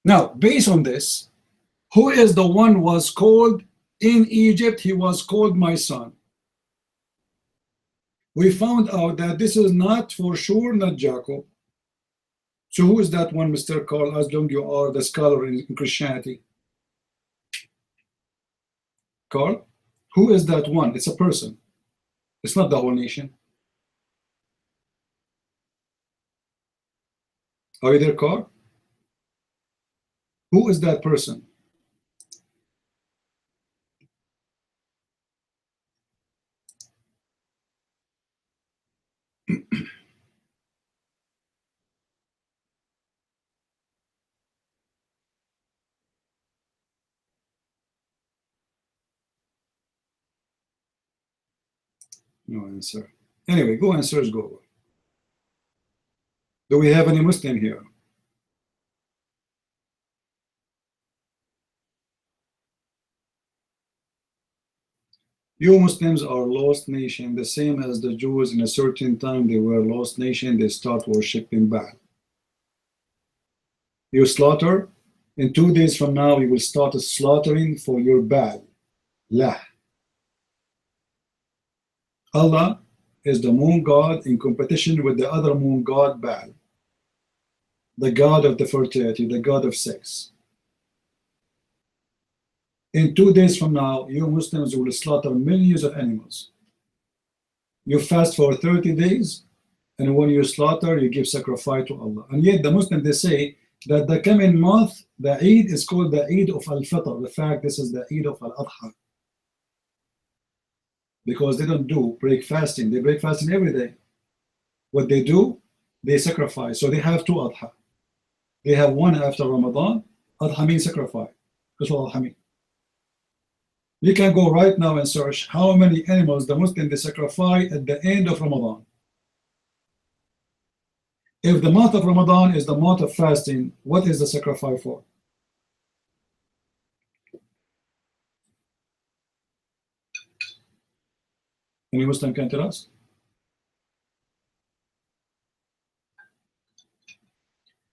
Now, based on this, who is the one was called in Egypt? He was called my son. We found out that this is not for sure not Jacob. So who is that one, Mr. Carl, as long you are the scholar in Christianity? Carl, who is that one? It's a person. It's not the whole nation. Are you there, Carl? Who is that person? No answer. Anyway, go and search Google. Do we have any Muslim here? You Muslims are lost nation, the same as the Jews. In a certain time they were lost nation, they start worshipping Baal. You slaughter, in 2 days from now you will start slaughtering for your Baal. Lah. Allah is the moon god in competition with the other moon god Baal, the god of the fertility, the god of sex. In 2 days from now, you Muslims will slaughter millions of animals. You fast for 30 days, and when you slaughter, you give sacrifice to Allah. And yet the Muslims, they say that the coming month, the Eid is called the Eid of Al-Fitr. The fact this is the Eid of Al-Adha. Because they don't do break fasting. They break fasting every day. What they do, they sacrifice. So they have 2 Adha. They have one after Ramadan. Adha means sacrifice. That's what Adha means. You can go right now and search how many animals the Muslims they sacrifice at the end of Ramadan. If the month of Ramadan is the month of fasting, what is the sacrifice for? Any Muslim can tell us?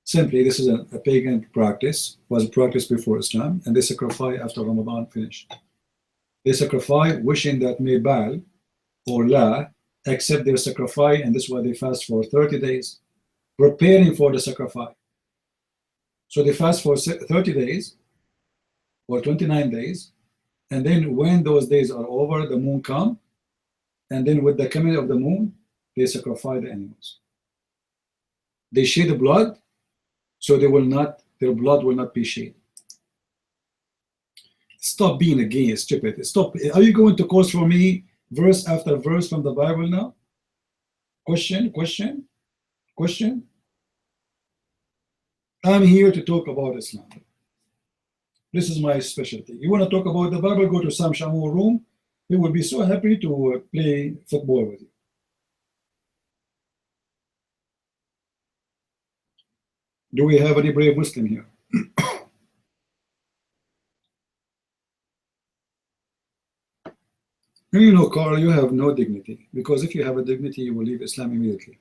Simply, this is a pagan practice, was practiced before Islam, and they sacrifice after Ramadan finished. They sacrifice wishing that may Baal or La accept their sacrifice, and this is why they fast for 30 days, preparing for the sacrifice. So they fast for 30 days or 29 days, and then when those days are over, the moon comes, and then with the coming of the moon, they sacrifice the animals. They shed blood, so they will not, their blood will not be shed. Stop being a gay, stupid. Stop. Are you going to quote for me verse after verse from the Bible now? Question, question, question. I'm here to talk about Islam. This is my specialty. You want to talk about the Bible, go to Sam Shamour room. He will be so happy to play football with you. Do we have any brave Muslim here? You know, Carl, you have no dignity, because if you have a dignity, you will leave Islam immediately.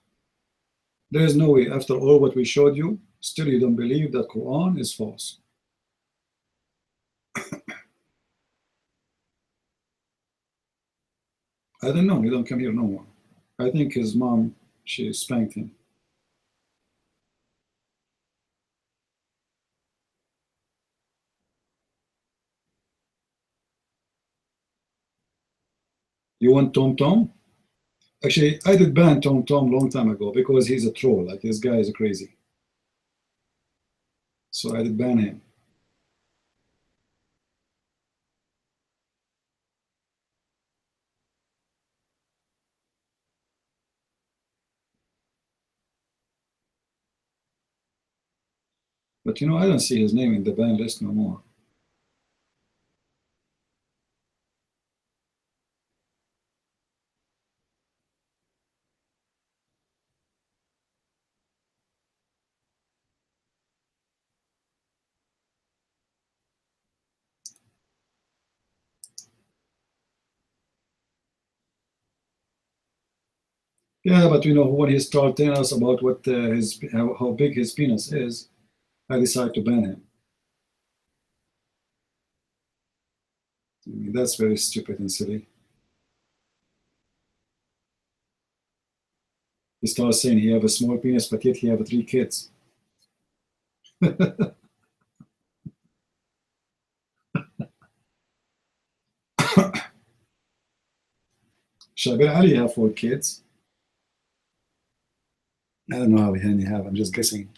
There is no way, after all what we showed you, still you don't believe that Quran is false. I don't know, he don't come here no more. I think his mom, she spanked him. You want Tom Tom? Actually, I did ban Tom Tom long time ago because he's a troll. Like, this guy is crazy. So I did ban him. But you know, I don't see his name in the ban list no more. Yeah, but you know, when he started telling us about what how big his penis is, I decided to ban him. I mean, that's very stupid and silly. He starts saying he have a small penis, but yet he have 3 kids. Shabir Ali have 4 kids. I don't know how many have. I'm just guessing.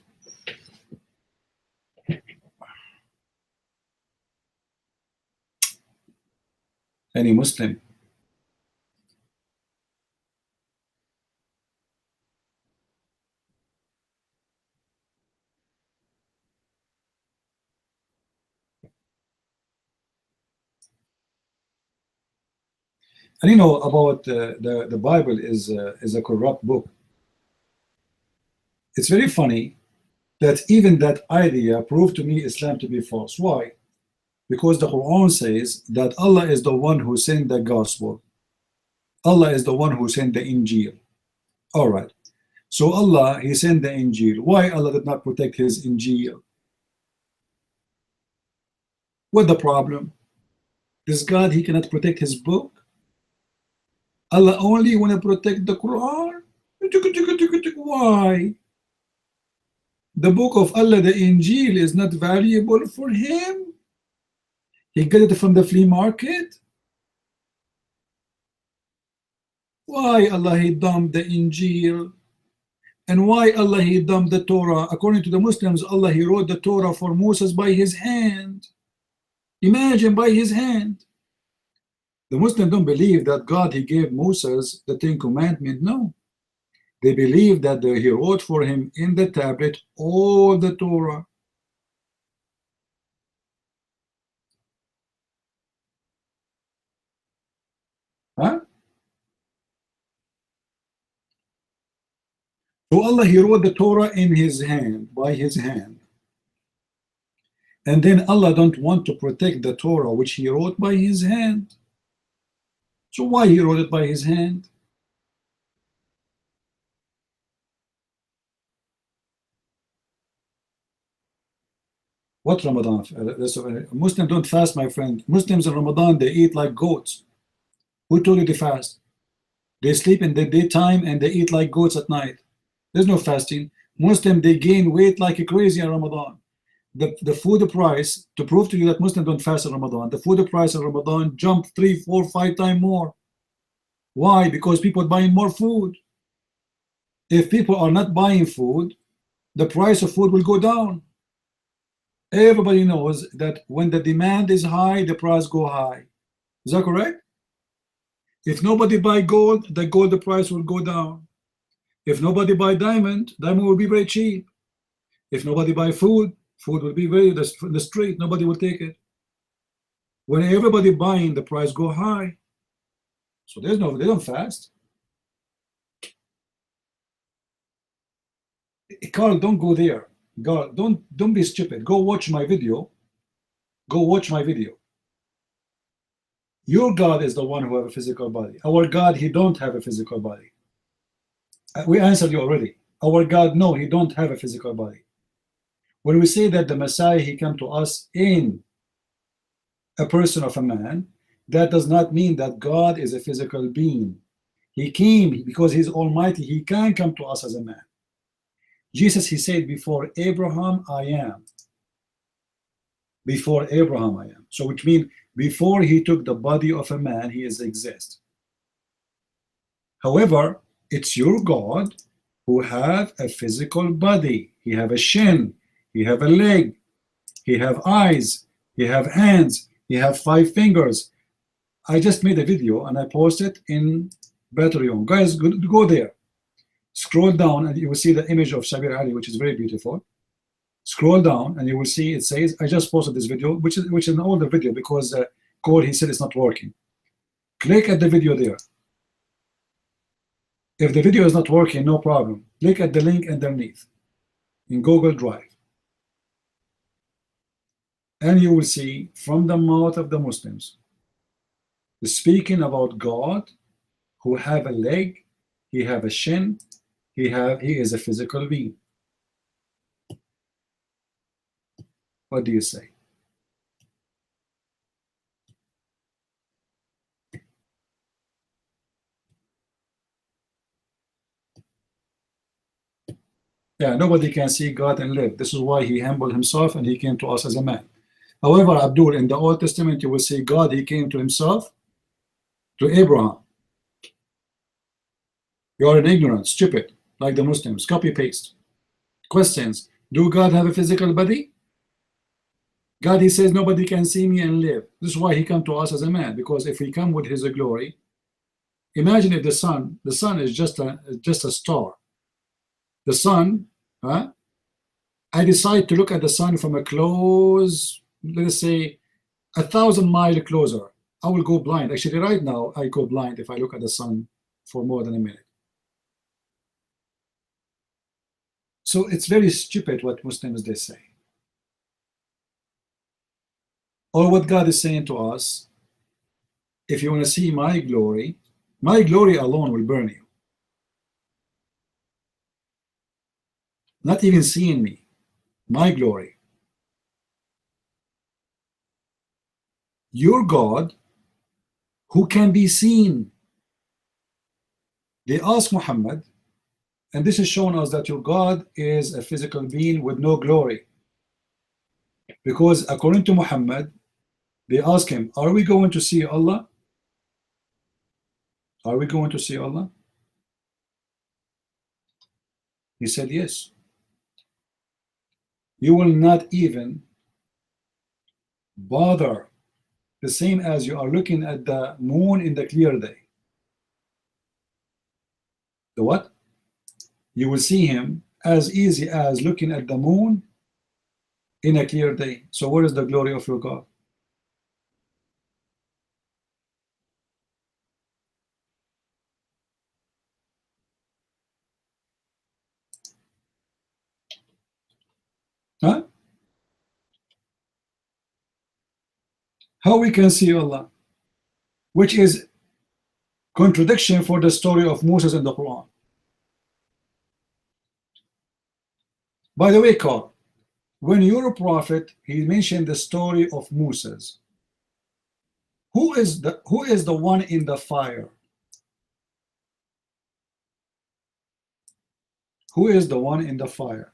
Any Muslim. And you know about the Bible is a corrupt book. It's very funny that even that idea proved to me Islam to be false. Why? Because the Quran says that Allah is the one who sent the gospel. Allah is the one who sent the Injil. All right. So Allah, he sent the Injil. Why Allah did not protect his Injil? What the problem? This God, he cannot protect his book? Allah only want to protect the Quran? Why? The book of Allah, the Injil, is not valuable for him. He got it from the flea market? Why Allah he dumped the Injil? And why Allah he dumped the Torah? According to the Muslims, Allah he wrote the Torah for Moses by his hand. Imagine, by his hand. The Muslims don't believe that God he gave Moses the Ten Commandments. No. They believe that he wrote for him in the tablet all the Torah. Huh? So Allah he wrote the Torah in his hand, by his hand. And then Allah don't want to protect the Torah which he wrote by his hand. So why he wrote it by his hand? What Ramadan? Muslims don't fast, my friend. Muslims in Ramadan, they eat like goats. Who told you to fast? They sleep in the daytime and they eat like goats at night. There's no fasting. Muslims, they gain weight like crazy in Ramadan. The food price, to prove to you that Muslims don't fast in Ramadan, the food price in Ramadan jumped 3, 4, 5 times more. Why? Because people are buying more food. If people are not buying food, the price of food will go down. Everybody knows that when the demand is high, the price go high. Is that correct? If nobody buy gold, the gold price will go down. If nobody buy diamond, diamond will be very cheap. If nobody buy food, food will be very the street. Nobody will take it. When everybody buying, the price go high. So they don't fast. Carl, don't go there. God, don't be stupid. Go watch my video. Go watch my video. Your God is the one who have a physical body. Our God, he don't have a physical body. We answered you already. Our God, no, he don't have a physical body. When we say that the Messiah, he came to us in a person of a man, that does not mean that God is a physical being. He came because he's almighty. He can come to us as a man. Jesus, he said, before Abraham, I am. Before Abraham, I am. So which means before he took the body of a man, he is exist. However, it's your God who have a physical body. He have a shin, he have a leg, he have eyes, he have hands, he have 5 fingers. I just made a video and I posted in Patreon. Guys, go there. Scroll down and you will see the image of Shabir Ali, which is very beautiful. Scroll down and you will see it says, I just posted this video, which is an older video because Cole, he said it's not working. Click at the video there. If the video is not working, no problem. Click at the link underneath in Google Drive. And you will see from the mouth of the Muslims speaking about God who have a leg, he have a shin, he is a physical being. What do you say? Yeah, nobody can see God and live. This is why he humbled himself and he came to us as a man. However, Abdul, in the Old Testament, you will see God, he came to himself, to Abraham. You are an ignorant, stupid, like the Muslims. Copy paste. Questions. Do God have a physical body? God, he says, nobody can see me and live. This is why he come to us as a man, because if he come with his glory, imagine if the sun is just a star. The sun, I decide to look at the sun from a close, let us say 1,000 miles closer. I will go blind. Actually, right now, I go blind if I look at the sun for more than a minute. So it's very stupid what Muslims they say. Or what God is saying to us, if you want to see my glory alone will burn you. Not even seeing me, my glory. Your God, who can be seen. They asked Muhammad, and this is showing us that your God is a physical being with no glory. Because according to Muhammad, They ask him, are we going to see Allah? Are we going to see Allah? He said, yes. You will not even bother, the same as you are looking at the moon in the clear day. The what? You will see him as easy as looking at the moon in a clear day. So where is the glory of your God? Huh? How we can see Allah? Which is contradiction for the story of Moses in the Quran. By the way, Carl, when you're a prophet, he mentioned the story of Moses. Who is the one in the fire? Who is the one in the fire?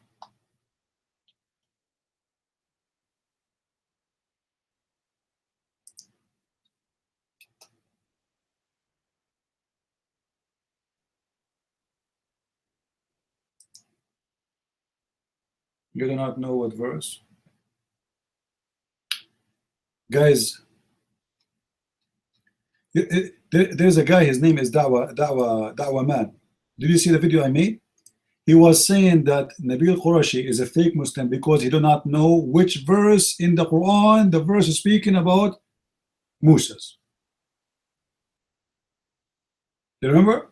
You do not know what verse? Guys, there's a guy, his name is Da'wa Man. Did you see the video I made? He was saying that Nabil Qurashi is a fake Muslim because he do not know which verse in the Quran the verse is speaking about Moses. You remember?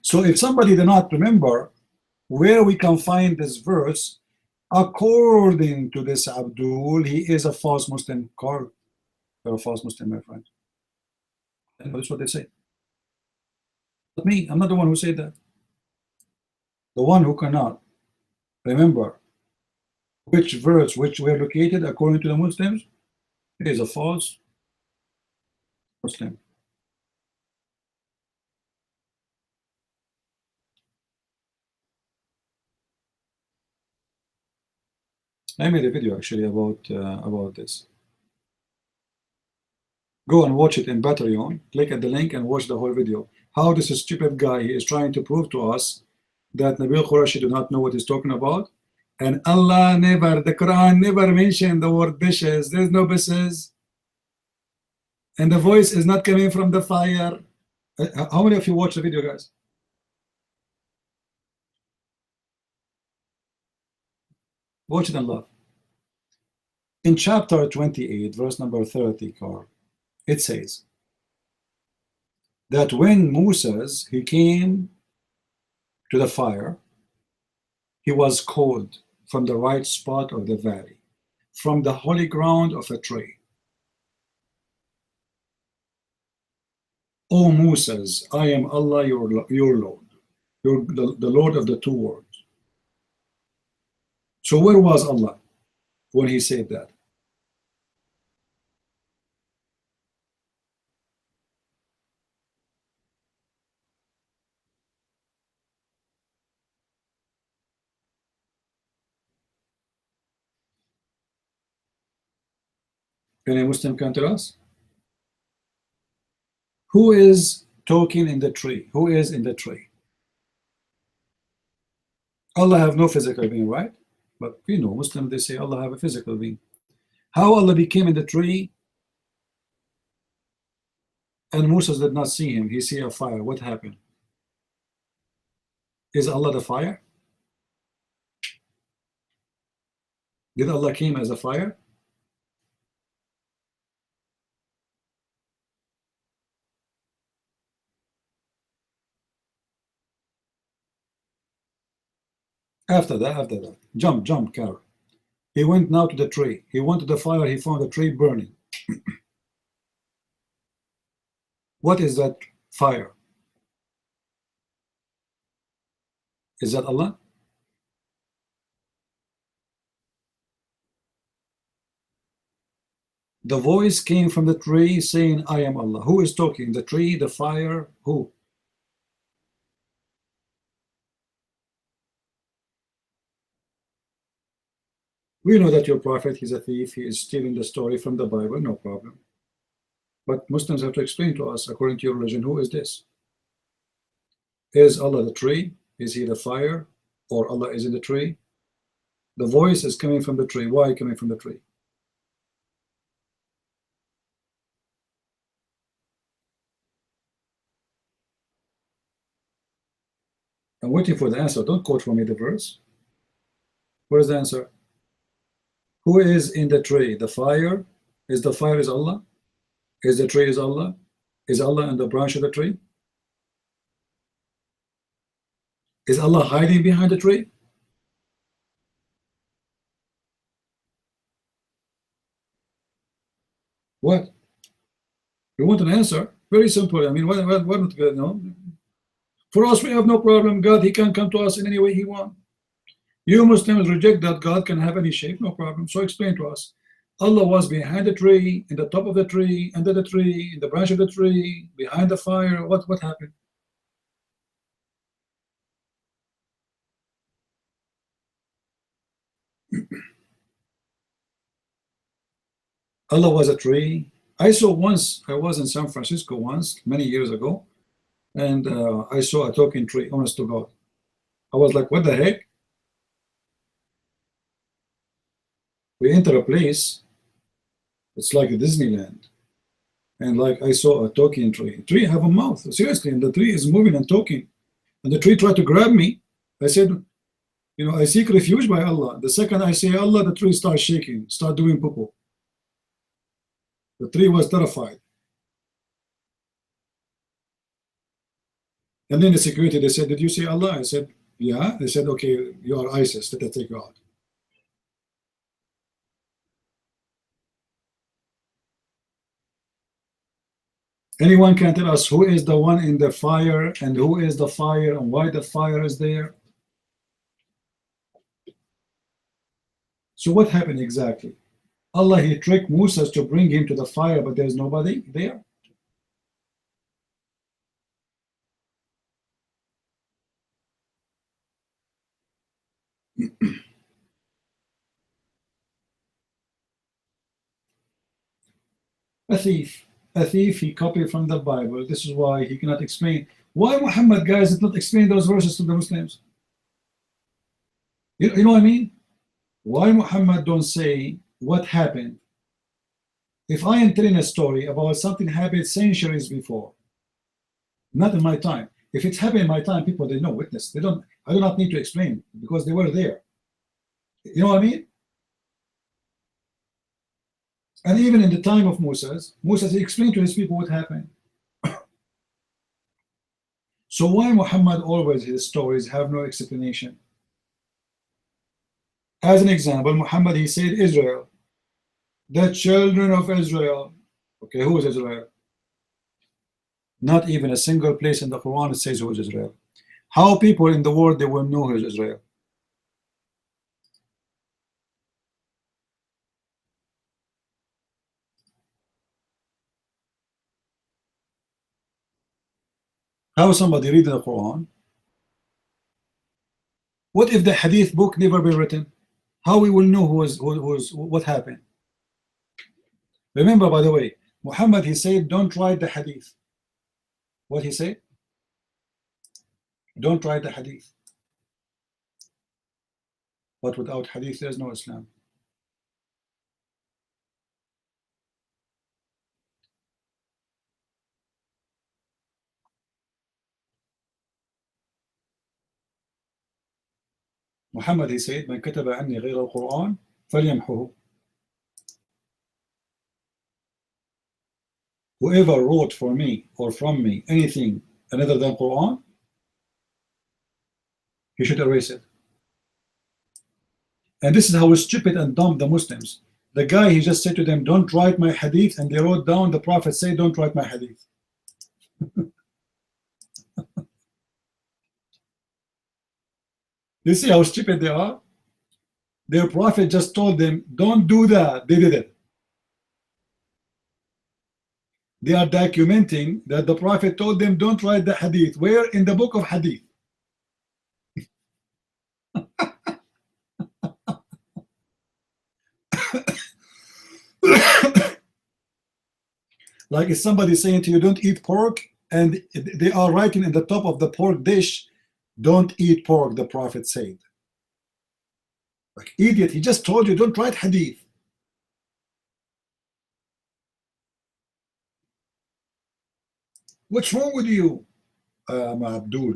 So if somebody did not remember where we can find this verse, according to this Abdul, he is a false Muslim. Carl, you're a false Muslim, my friend. And that's what they say. Not me, I'm not the one who said that. The one who cannot remember which verse, which were located according to the Muslims, is a false Muslim. I made a video actually about this. Go and watch it in Patreon. Click at the link and watch the whole video. How this stupid guy is trying to prove to us that Nabil Qurashi do not know what he's talking about, and Allah never, the Quran never mentioned the word bishes. There's no bishes, and the voice is not coming from the fire. How many of you watch the video, guys? Watch it and laugh. In chapter 28, verse number 30, Carl, it says that when Moses, he came to the fire, he was called from the right spot of the valley, from the holy ground of a tree. O Moses, I am Allah, your Lord, the Lord of the two worlds. So where was Allah when he said that? Can a Muslim come to us? Who is talking in the tree? Who is in the tree? Allah have no physical being, right? But we know Muslims, they say Allah have a physical being. How Allah became in the tree and Moses did not see him? He see a fire. What happened? Is Allah the fire? Did Allah came as a fire? After that, jump, Carol. He went now to the tree. He went to the fire. He found the tree burning. What is that fire? Is that Allah? The voice came from the tree saying, I am Allah. Who is talking? The tree, the fire, who? We know that your prophet, he's a thief, he is stealing the story from the Bible, no problem. But Muslims have to explain to us, according to your religion, who is this? Is Allah the tree? Is he the fire? Or Allah is in the tree? The voice is coming from the tree. Why coming from the tree? I'm waiting for the answer. Don't quote for me the verse. Where's the answer? Who is in the tree? The fire? Is the fire is Allah? Is the tree is Allah? Is Allah in the branch of the tree? Is Allah hiding behind the tree? What? You want an answer? Very simple. I mean, what you know? For us, we have no problem. God, he can come to us in any way he wants. You Muslims reject that God can have any shape, no problem. So explain to us. Allah was behind the tree, in the top of the tree, under the tree, in the branch of the tree, behind the fire. What happened? Allah was a tree. I saw once, I was in San Francisco once, many years ago, and I saw a talking tree, honest to God. I was like, what the heck? We enter a place, it's like a Disneyland, and like I saw a talking tree. Tree have a mouth, seriously, and the tree is moving and talking, and the tree tried to grab me. I said, you know, I seek refuge by Allah. The second I say Allah, the tree starts shaking, start doing poo-poo. The tree was terrified. And then the security, they said, did you say Allah? I said, yeah. They said, okay, you are ISIS, let us take you out. Anyone can tell us who is the one in the fire and who is the fire and why the fire is there? So what happened exactly? Allah, he tricked Musa to bring him to the fire, but there's nobody there. A thief, he copied from the Bible. This is why he cannot explain. Why Muhammad, guys, did not explain those verses to the Muslims? You know what I mean? Why Muhammad don't say what happened? If I am telling a story about something happened centuries before, not in my time. If it's happened in my time, people, they know, witness. They don't. I do not need to explain because they were there. You know what I mean? And even in the time of Moses, he explained to his people what happened. So why Muhammad always his stories have no explanation? As an example, Muhammad, he said Israel, the children of Israel. Okay, who is Israel? Not even a single place in the Quran it says who is Israel. How people in the world they will know who is Israel? How somebody read the Quran? What if the Hadith book never been written? How we will know what happened? Remember, by the way, Muhammad, he said, don't write the Hadith. What he said? Don't write the Hadith. But without Hadith, there's no Islam. Muhammad, he said, من كتب عني غير القرآن فليمحه. Whoever wrote for me or from me anything other than Quran, he should erase it. And this is how stupid and dumb the Muslims. The guy, he just said to them, don't write my hadith, and they wrote down the Prophet say, don't write my hadith. You see how stupid they are? Their Prophet just told them, don't do that. They did it. They are documenting that the Prophet told them, don't write the hadith. Where? In the book of hadith. Like if somebody saying to you, don't eat pork, and they are writing in the top of the pork dish, don't eat pork, the Prophet said. Like, idiot, he just told you, don't write hadith. What's wrong with you? I'm Abdul.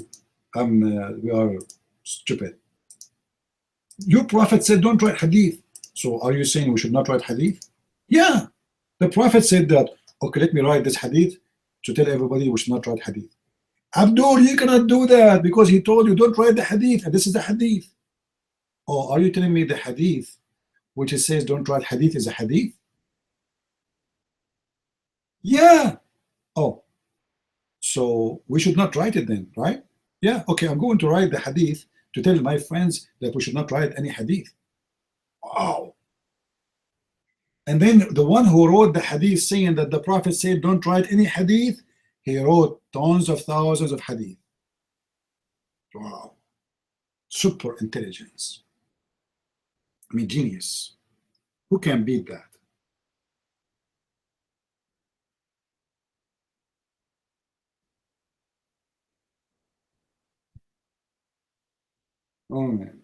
We are stupid. Your Prophet said don't write hadith. So are you saying we should not write hadith? Yeah. The Prophet said that, okay, let me write this hadith to tell everybody we should not write hadith. Abdul, you cannot do that because he told you don't write the hadith, and this is the hadith. Oh, are you telling me the hadith which it says don't write hadith is a hadith? Yeah. Oh, so we should not write it then, right? Yeah, okay, I'm going to write the hadith to tell my friends that we should not write any hadith. Wow. And then the one who wrote the hadith saying that the Prophet said don't write any hadith, he wrote tons of thousands of hadith. Wow. Super intelligence. I mean, genius. Who can beat that? Oh man.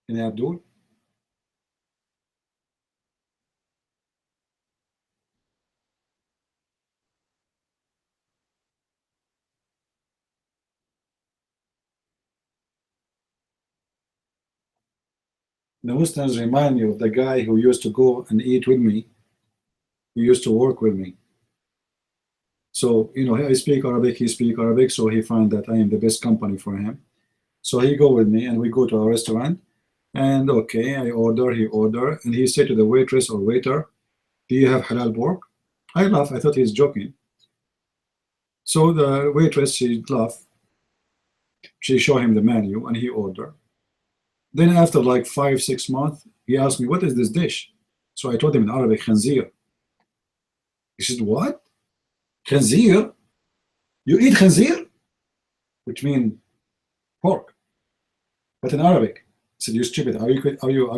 Any Abdul? The Muslims remind me of the guy who used to go and eat with me. He used to work with me. So, you know, I speak Arabic, he speaks Arabic, so he found that I am the best company for him. So he go with me and we go to a restaurant, and okay, I order, he order, and he said to the waitress or waiter, do you have halal pork? I laugh, I thought he's joking. So the waitress, she laughed. She showed him the menu and he ordered. Then after like 5-6 months, he asked me, what is this dish? So I told him in Arabic, khanzir. He said, what? Khanzir? You eat khanzir? Which means pork. But in Arabic. I said, you stupid, are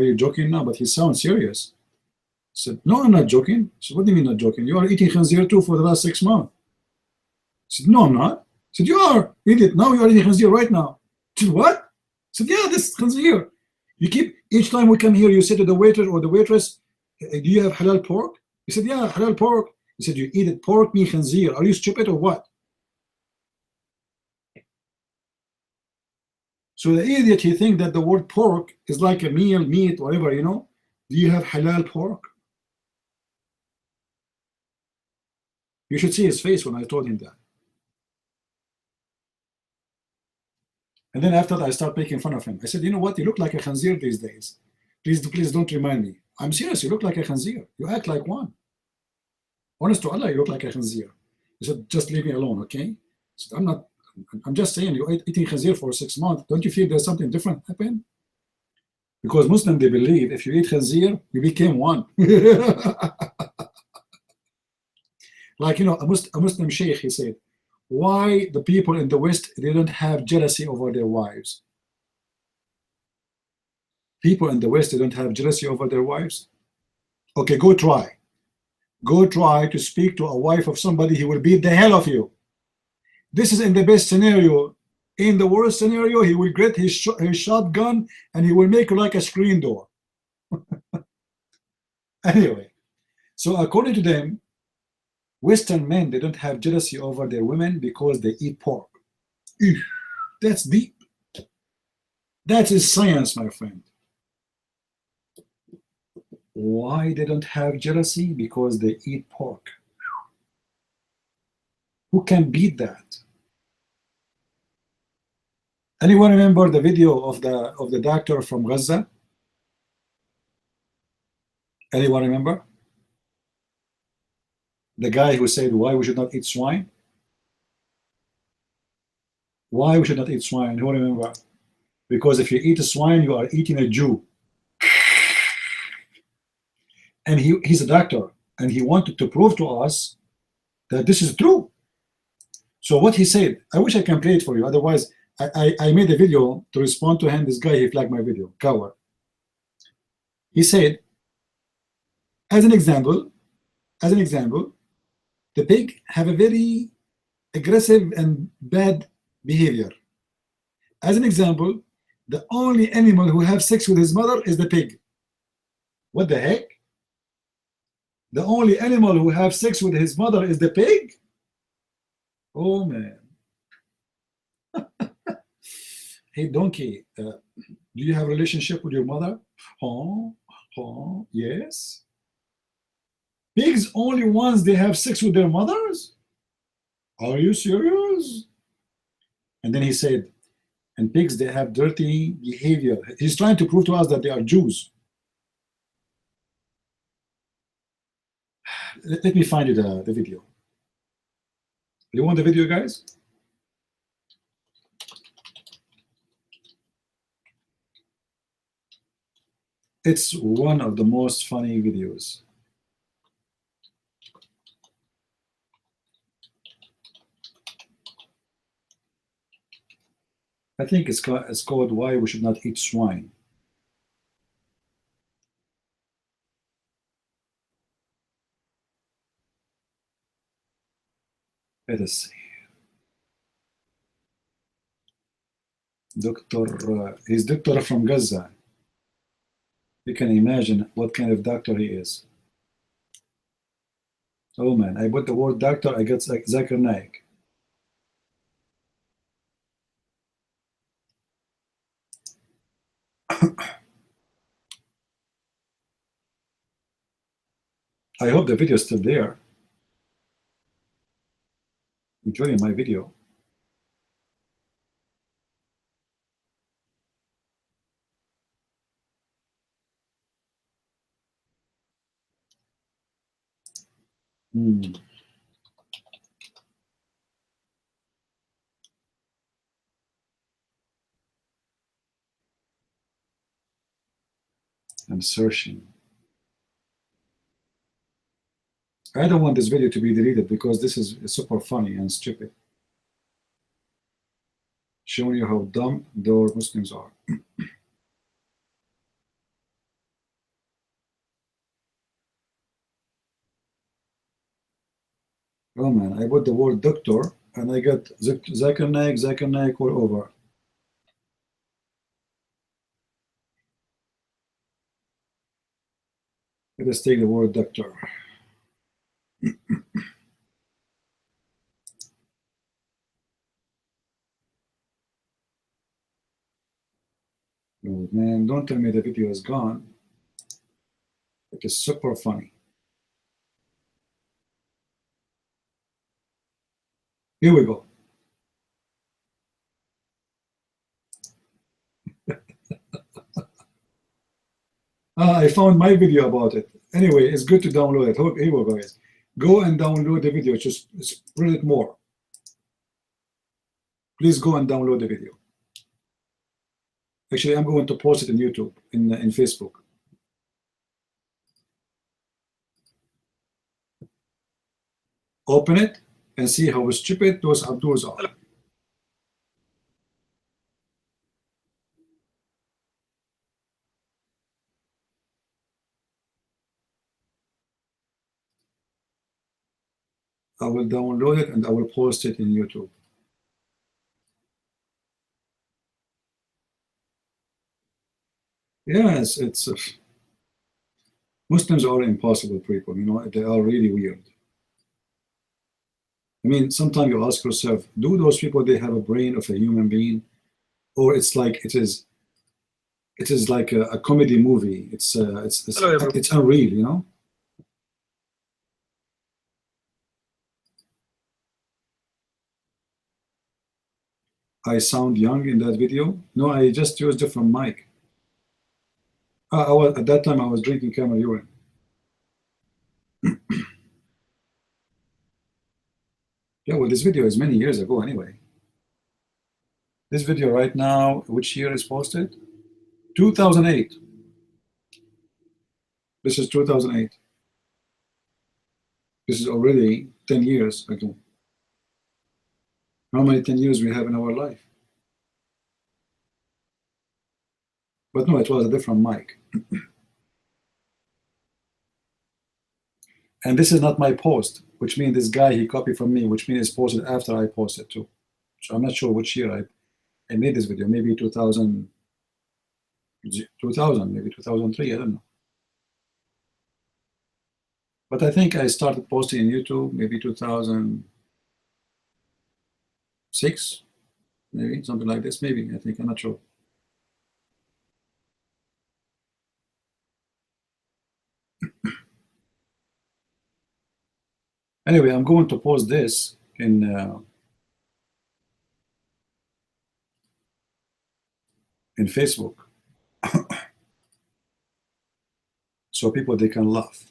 you joking now? But he sounds serious. I said, no, I'm not joking. I said, what do you mean not joking? You are eating khanzir too for the last 6 months. I said, no, I'm not. I said, you are. Idiot. Now you are eating khanzir right now. I said, what? I said, yeah, this is khanzir. You keep, each time we come here, you say to the waiter or the waitress, do you have halal pork? He said, yeah, halal pork. He said, you eat it, pork means khanzir. Are you stupid or what? So the idiot, he think that the word pork is like a meal, meat, whatever, you know. Do you have halal pork? You should see his face when I told him that. And then after that, I start making fun of him. I said, you know what? You look like a khanzir these days. Please don't remind me. I'm serious. You look like a khanzir. You act like one. Honest to Allah, you look like a khanzir. He said, just leave me alone, okay? I said, I'm just saying, you're eating khanzir for 6 months. Don't you feel there's something different happen? Because Muslims, they believe if you eat khanzir, you became one. Like, you know, a Muslim sheikh, he said, why the people in the West, they don't have jealousy over their wives? People in the West, they don't have jealousy over their wives? Okay, go try. Go try to speak to a wife of somebody, he will beat the hell of you. This is in the best scenario. In the worst scenario, he will get his shotgun and he will make like a screen door. Anyway, so according to them, Western men, they don't have jealousy over their women because they eat pork. Ew, that's deep. That is science, my friend. Why they don't have jealousy? Because they eat pork. Who can beat that? Anyone remember the video of the doctor from Gaza? Anyone remember? The guy who said why we should not eat swine? Why we should not eat swine? Who remember? Because if you eat a swine, you are eating a Jew. and he's a doctor, and he wanted to prove to us that this is true. So what he said, I wish I can play it for you. Otherwise, I made a video to respond to him. This guy, he flagged my video, coward. He said, as an example, the pig have a very aggressive and bad behavior. As an example, the only animal who have sex with his mother is the pig. What the heck? The only animal who have sex with his mother is the pig? Oh man. Hey donkey, do you have a relationship with your mother? Yes. Pigs only once they have sex with their mothers? Are you serious? And then he said, and pigs, they have dirty behavior. He's trying to prove to us that they are Jews. Let me find you the video. You want the video, guys? It's one of the most funny videos. I think it's called Why We Should Not Eat Swine. Let us see. He's doctor from Gaza. You can imagine what kind of doctor he is. Oh man, I put the word doctor, I got Zakir Naik. I hope the video is still there, including my video. I'm searching. I don't want this video to be deleted because this is super funny and stupid. Showing you how dumb their Muslims are. Oh man, I put the word doctor and I got Zakir Naik all over. Let us take the word doctor. Oh man, don't tell me the video is gone. It is super funny. Here we go. I found my video about it. Anyway, it's good to download it. Here we go, guys. Go and download the video. Just spread it more. Please go and download the video. Actually, I'm going to post it in YouTube, in Facebook. Open it and see how stupid those Abduls are. I will download it and I will post it in YouTube. Yes, it's Muslims are impossible people, you know, they are really weird. I mean, sometimes you ask yourself, do those people, they have a brain of a human being? Or it's like it is like a comedy movie. It's unreal, you know? I sound young in that video? No, I just used different mic. At that time I was drinking camel urine. Yeah, well, this video is many years ago anyway. This video right now, which year is posted? 2008. This is 2008. This is already 10 years ago. How many 10 years we have in our life? But no, it was a different mic. And this is not my post, which means this guy, he copied from me, which means it's posted after I posted too. So I'm not sure which year I made this video. Maybe 2000, maybe 2003, I don't know. But I think I started posting in YouTube maybe 2006, maybe something like this. Maybe, I think, I'm not sure. Anyway, I'm going to post this in Facebook, so people, they can laugh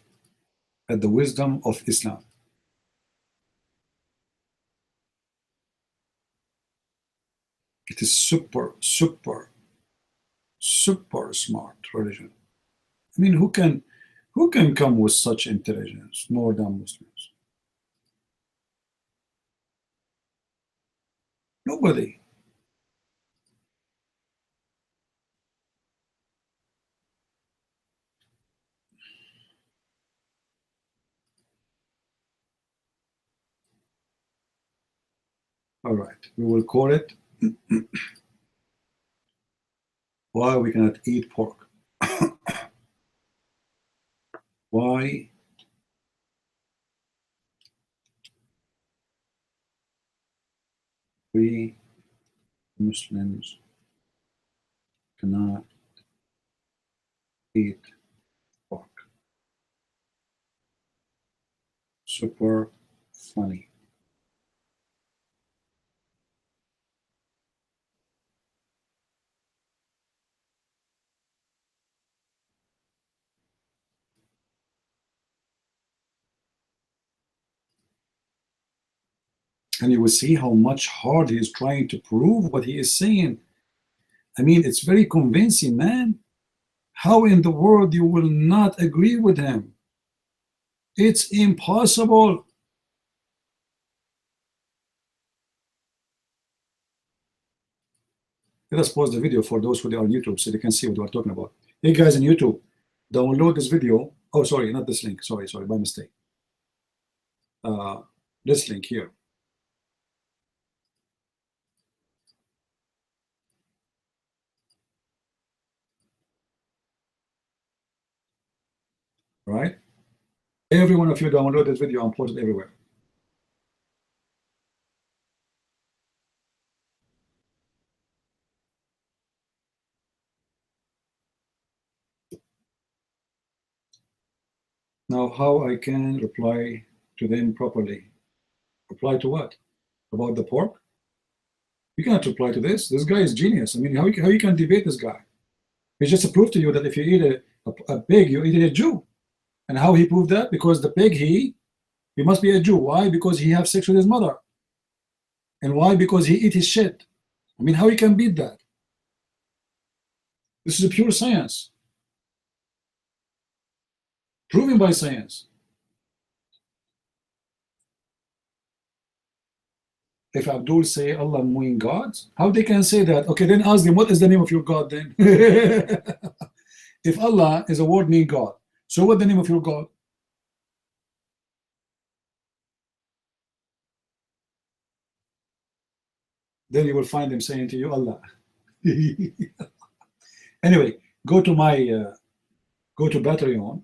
at the wisdom of Islam. It is super, super, super smart religion. I mean, who can come with such intelligence more than Muslims? Nobody. All right, we will call it why we cannot eat pork. Why we Muslims cannot eat pork. Super funny. And you will see how much hard he is trying to prove what he is saying. I mean, it's very convincing, man. How in the world you will not agree with him? It's impossible. Let us pause the video for those who are on YouTube so they can see what we're talking about. Hey guys on YouTube, download this video. Oh, sorry, not this link. Sorry, by mistake. This link here. Right? Every one of you download this video and post it everywhere. Now, how I can reply to them properly? Reply to what? About the pork? You cannot reply to this. This guy is genius. I mean, how you can debate this guy? He just proved to you that if you eat a pig, you eat a Jew. And how he proved that? Because the pig, he must be a Jew. Why? Because he have sex with his mother. And why? Because he eat his shit. I mean, how you can beat that? This is a pure science. Proven by science. If Abdul say Allah mean gods, how they can say that? Okay, then ask them, what is the name of your God then? If Allah is a word mean God, so what's the name of your God? Then you will find them saying to you, Allah. Anyway, go to my go to Patreon.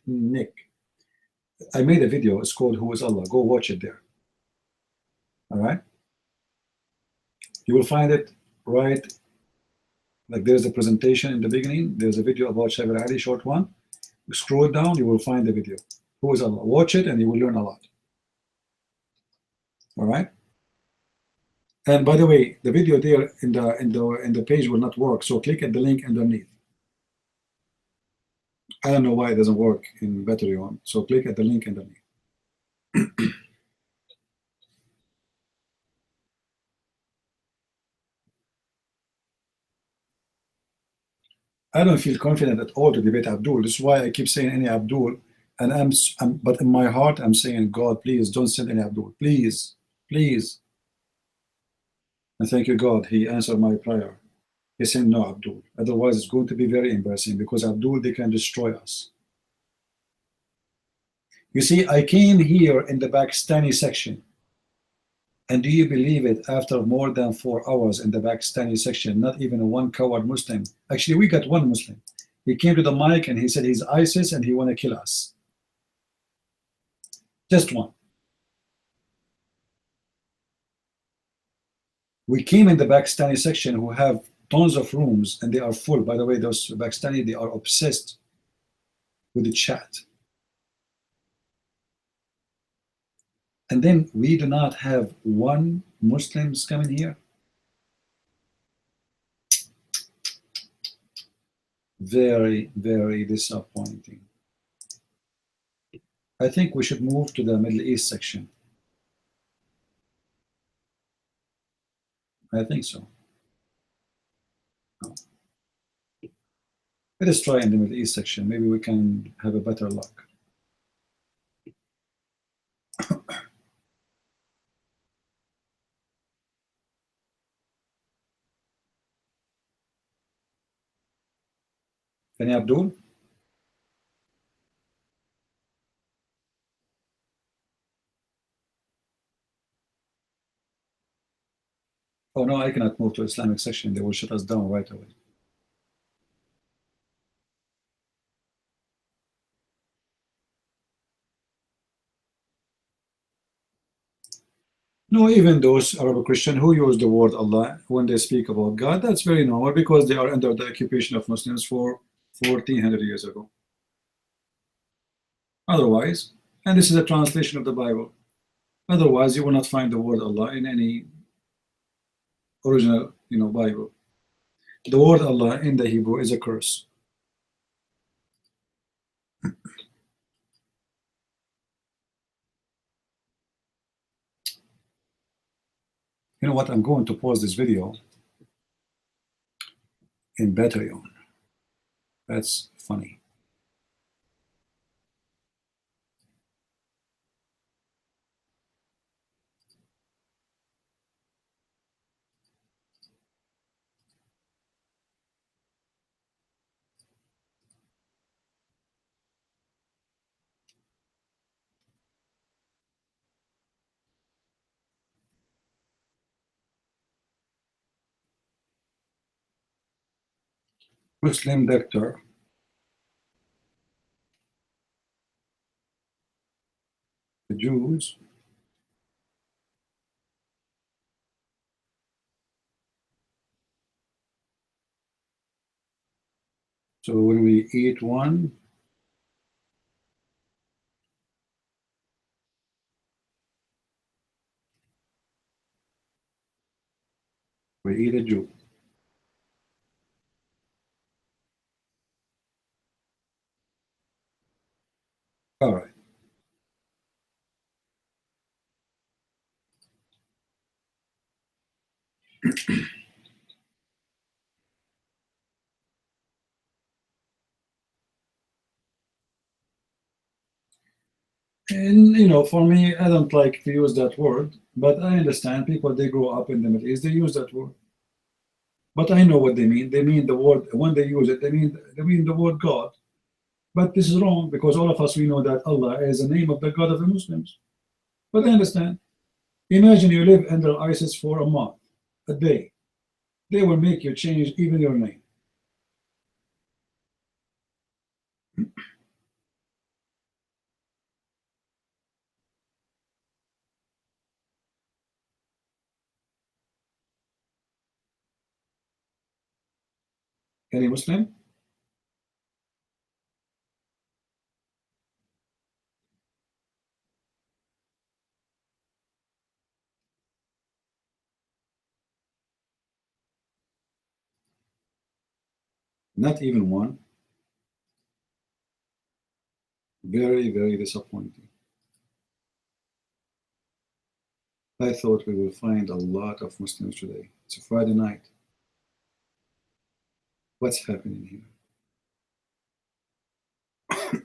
Nick. I made a video. It's called "Who is Allah?" Go watch it there. All right. You will find it right. Like there's a presentation in the beginning. There's a video about Shabir Ali, short one. You scroll down, you will find the video. Who is Allah? Watch it, and you will learn a lot. All right. And by the way, the video there in the page will not work. So click at the link underneath. I don't know why it doesn't work in Patreon. So click at the link underneath. I don't feel confident at all to debate Abdul. This is why I keep saying any Abdul, And but in my heart, I'm saying, God, please don't send any Abdul. Please, please. And thank you, God. He answered my prayer. He said, no, Abdul. Otherwise, it's going to be very embarrassing because Abdul, they can destroy us. You see, I came here in the Pakistani section. And do you believe it? After more than 4 hours in the Pakistani section, not even one coward Muslim. Actually, we got one Muslim. He came to the mic and he said he's ISIS and he want to kill us. Just one. We came in the Pakistani section who have tons of rooms and they are full. By the way, those Pakistani, they are obsessed with the chat. And then we do not have one Muslims coming here. Very, very disappointing. I think we should move to the Middle East section. I think so. No. Let us try in the Middle East section. Maybe we can have a better luck. Any Abdul? Oh no, I cannot move to Islamic section. They will shut us down right away. No, even those Arab Christian who use the word Allah when they speak about God, that's very normal because they are under the occupation of Muslims for 1400 years ago. Otherwise, and this is a translation of the Bible, otherwise you will not find the word Allah in any original, Bible. The word Allah in the Hebrew is a curse. You know what? I'm going to pause this video in Patreon. That's funny. Muslim doctor the Jews so when we eat one we eat a Jew. All right. And for me, I don't like to use that word, but I understand people, they grow up in the Middle East, they use that word. But I know what they mean. They mean the word, when they use it, they mean the word God. But this is wrong because all of us, we know that Allah is the name of the God of the Muslims. But I understand. Imagine you live under ISIS for a month, a day. They will make you change even your name. Any Muslim? Not even one. Very, very disappointing. I thought we will find a lot of Muslims today. It's a Friday night. What's happening here?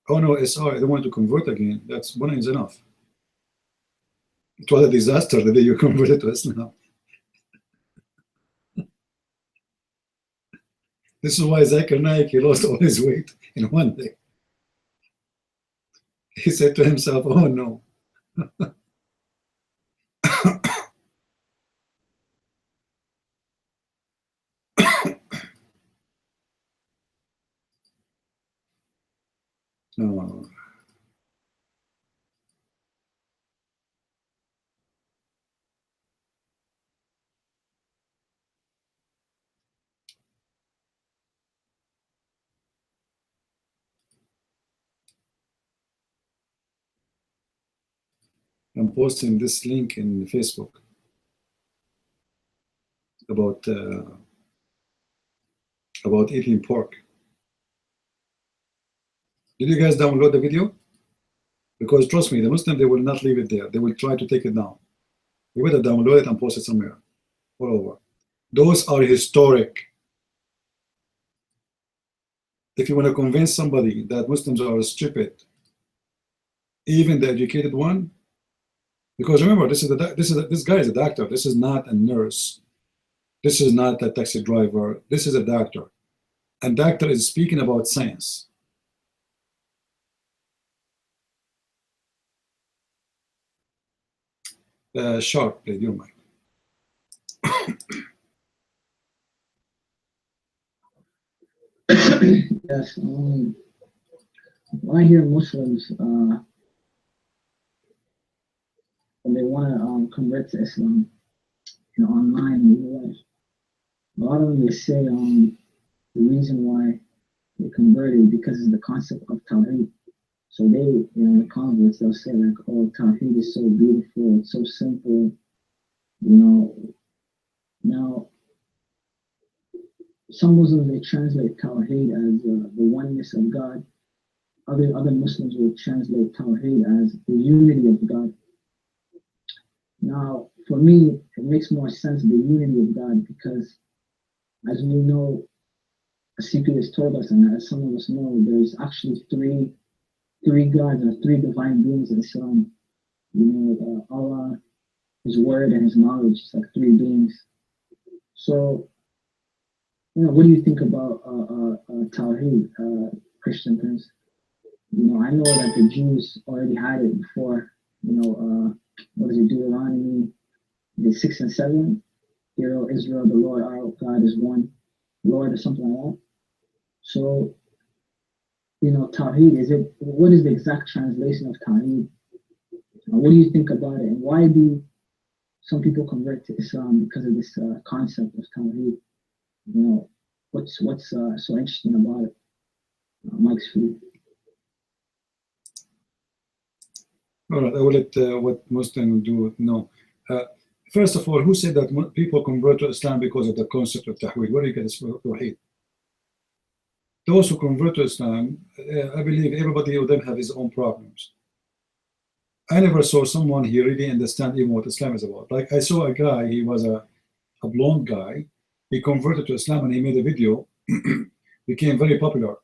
Oh no, SR, they want to convert again. That's one is enough. It was a disaster the day you converted to Islam. This is why Zakir Naik, he lost all his weight in one day. He said to himself, oh no. No. I'm posting this link in Facebook about eating pork. Did you guys download the video? Because trust me, the Muslims, they will not leave it there. They will try to take it down. You better download it and post it somewhere all over. Those are historic. If you want to convince somebody that Muslims are stupid, even the educated one, because remember, this guy is a doctor. This is not a nurse. This is not a taxi driver. This is a doctor. And doctor is speaking about science. Sharp, please, your mic. Yes. When I hear Muslims when they want to convert to Islam, online in real life, a lot of them, they say the reason why they converted because of the concept of Tawheed. So they, the converts, they'll say like, oh, Tawheed is so beautiful, it's so simple, Now, some Muslims, they translate Tawheed as the oneness of God. Other Muslims will translate Tawheed as the unity of God. Now, for me, it makes more sense, the unity of God, because as we know, a secret is told us, and as some of us know, there's actually three gods or three divine beings in Islam. Allah, His word, and His knowledge. It's like three beings. So, what do you think about Tawheed, Christian Prince? I know that the Jews already had it before. What is it, Deuteronomy, the 6 and 7? Hear, O Israel, the Lord our God is one Lord, or something like that. So, Tawheed, what is the exact translation of Tawheed? What do you think about it? And why do some people convert to Islam because of this concept of Tawheed? What's so interesting about it? Mike's for you. All right, I will let what Muslims do know. First of all, who said that people convert to Islam because of the concept of Tawheed? Where do you get this Tawheed? Those who convert to Islam, I believe everybody of them have his own problems. I never saw someone he really understand even what Islam is about. Like I saw a guy, he was a blonde guy. He converted to Islam and he made a video, became very popular.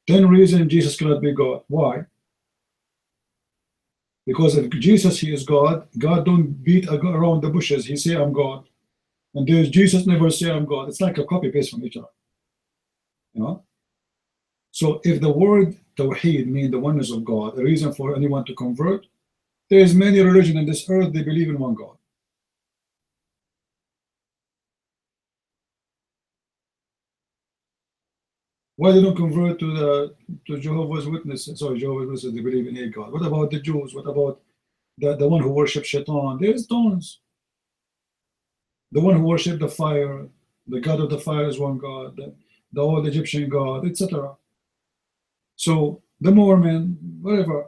10 reasons Jesus cannot be God. Why? Because if Jesus, he is God, God don't beat around the bushes. He say, I'm God. And there's Jesus never say, I'm God. It's like a copy-paste from each other. So if the word Tawheed means the oneness of God, a reason for anyone to convert, there's many religions in this earth, they believe in one God. Why they don't convert to Jehovah's Witnesses? Sorry, Jehovah's Witnesses, they believe in a God. What about the Jews? What about the one who worships Shaitan? There's tons. The one who worships the fire, the God of the fire is one God, the old Egyptian God, etc. So the Mormon, whatever.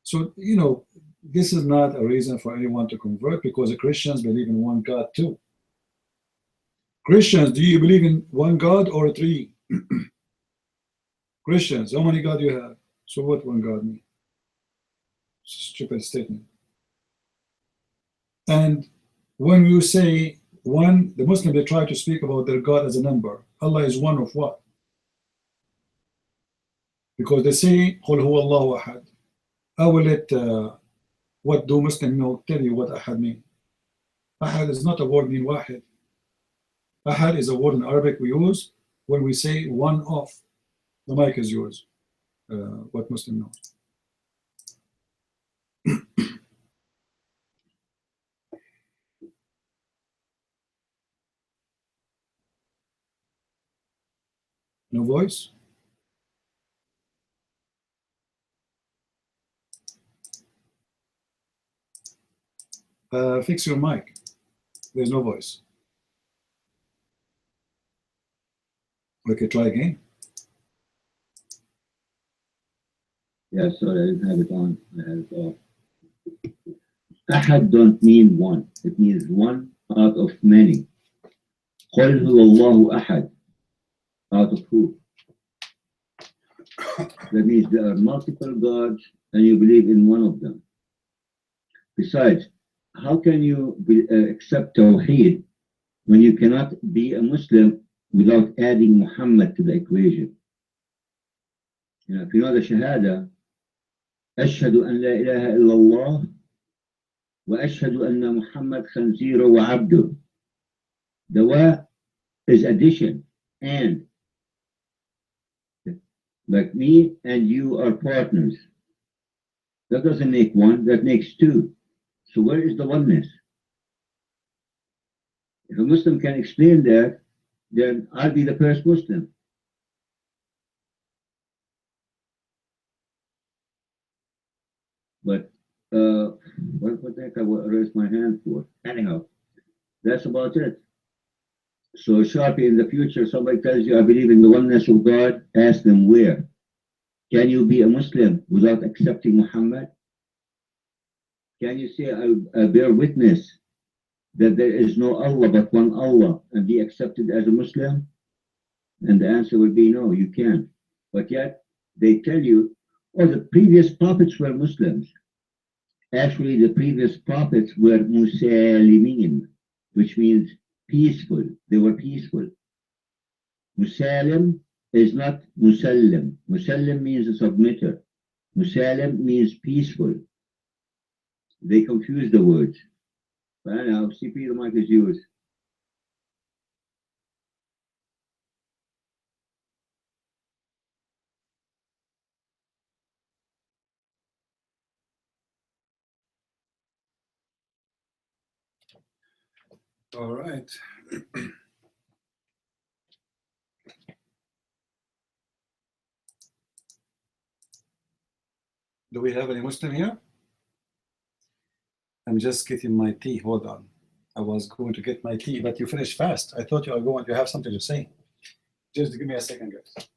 So, this is not a reason for anyone to convert, because the Christians believe in one God too. Christians, do you believe in one God or three? Christians, how many God you have? So what one God mean? Stupid statement. And when you say one, the Muslims, they try to speak about their God as a number. Allah is one of what? because they say قل هو الله أحد. I will let what do Muslim know tell you what ahad mean. Ahad is not a word mean wahid. Ahad is a word in Arabic we use when we say one of. The mic is yours. What Muslim knows. No voice? Fix your mic. There's no voice. Okay, try again. Yeah, sorry, I didn't have it on. I had it off. Ahad don't mean one. It means one out of many. قل هو الله أحد. Out of who? That means there are multiple gods and you believe in one of them. Besides, how can you accept Tawheed when you cannot be a Muslim without adding Muhammad to the equation? You know, if you know the Shahada, أشهد أن لا إله إلا الله وأشهد أن محمد خنزيره وعبده. The wa is addition and. Like me and you are partners. That doesn't make one, that makes two. So where is the oneness? If a Muslim can explain that, then I'll be the first Muslim. But what the heck I raised my hand for? Anyhow, that's about it. So Sharpie, in the future, somebody tells you, I believe in the oneness of God, ask them where. Can you be a Muslim without accepting Muhammad? Can you say, I bear witness that there is no Allah but one Allah and be accepted as a Muslim? And the answer would be no, you can't. But yet, they tell you, oh, the previous prophets were Muslims. Actually, the previous prophets were Musalimin, which means peaceful. They were peaceful. Musalim is not Musallim. Musallim means a submitter. Musalim means peaceful. They confuse the words. But anyhow, CP, the mic is yours. All right. Do we have any Muslim here? I'm just getting my tea. Hold on. I was going to get my tea, but you finished fast. I thought you were going to have something to say. Just give me a second, guys.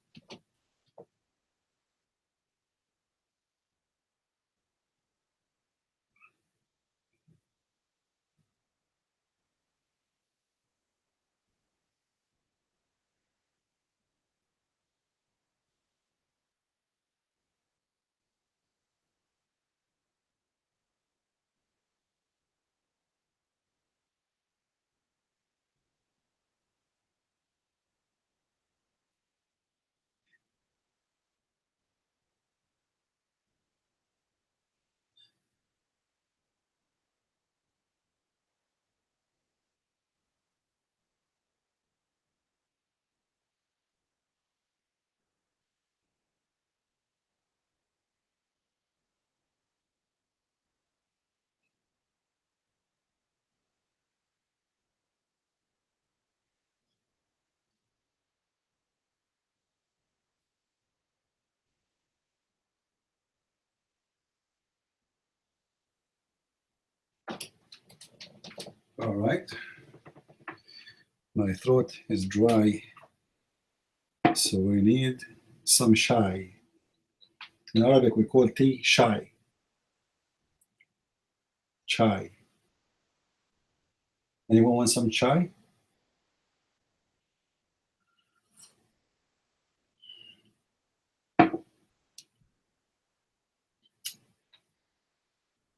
All right. My throat is dry, so we need some chai. In Arabic, we call tea chai. Chai. Anyone want some chai?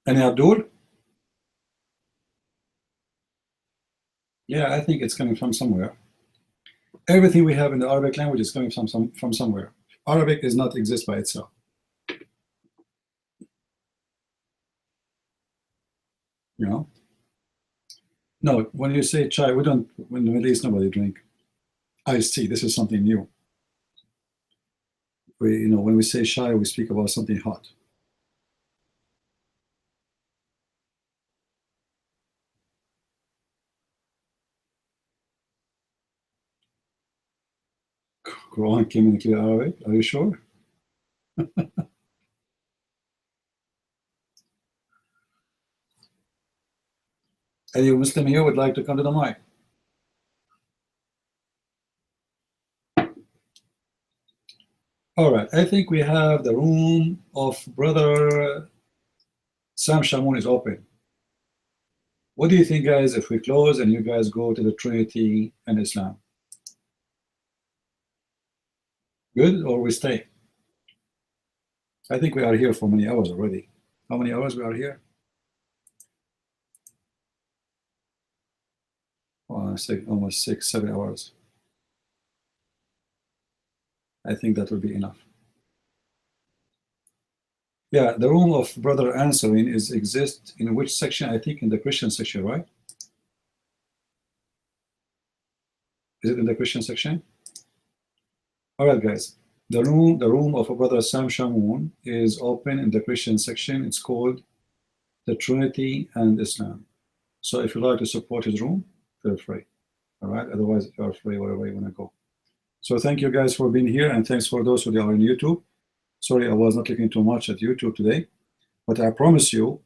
Any Abdul? Yeah, I think it's coming from somewhere. Everything we have in the Arabic language is coming from somewhere. Arabic is not exist by itself. You know? No, when you say chai, we don't, in the Middle East, nobody drink iced tea. This is something new. We, you know, when we say chai, we speak about something hot. Quran came in clear Arabic. Are you sure? Any Muslim here would like to come to the mic? All right, I think we have the room of Brother Sam Shamoun is open. What do you think, guys, if we close and you guys go to the Trinity and Islam? Good, or we stay? I think we are here for many hours already. How many hours we are here? Almost 6-7 hours. I think that will be enough. Yeah, the room of Brother answering is exist in which section? I think in the Christian section, right? Is it in the Christian section? All right, guys. The room of a Brother Sam Shamoun is open in the Christian section. It's called the Trinity and Islam. So if you like to support his room, feel free. All right. Otherwise, you are free wherever you want to go. So thank you guys for being here, and thanks for those who are on YouTube. Sorry, I was not looking too much at YouTube today, but I promise you,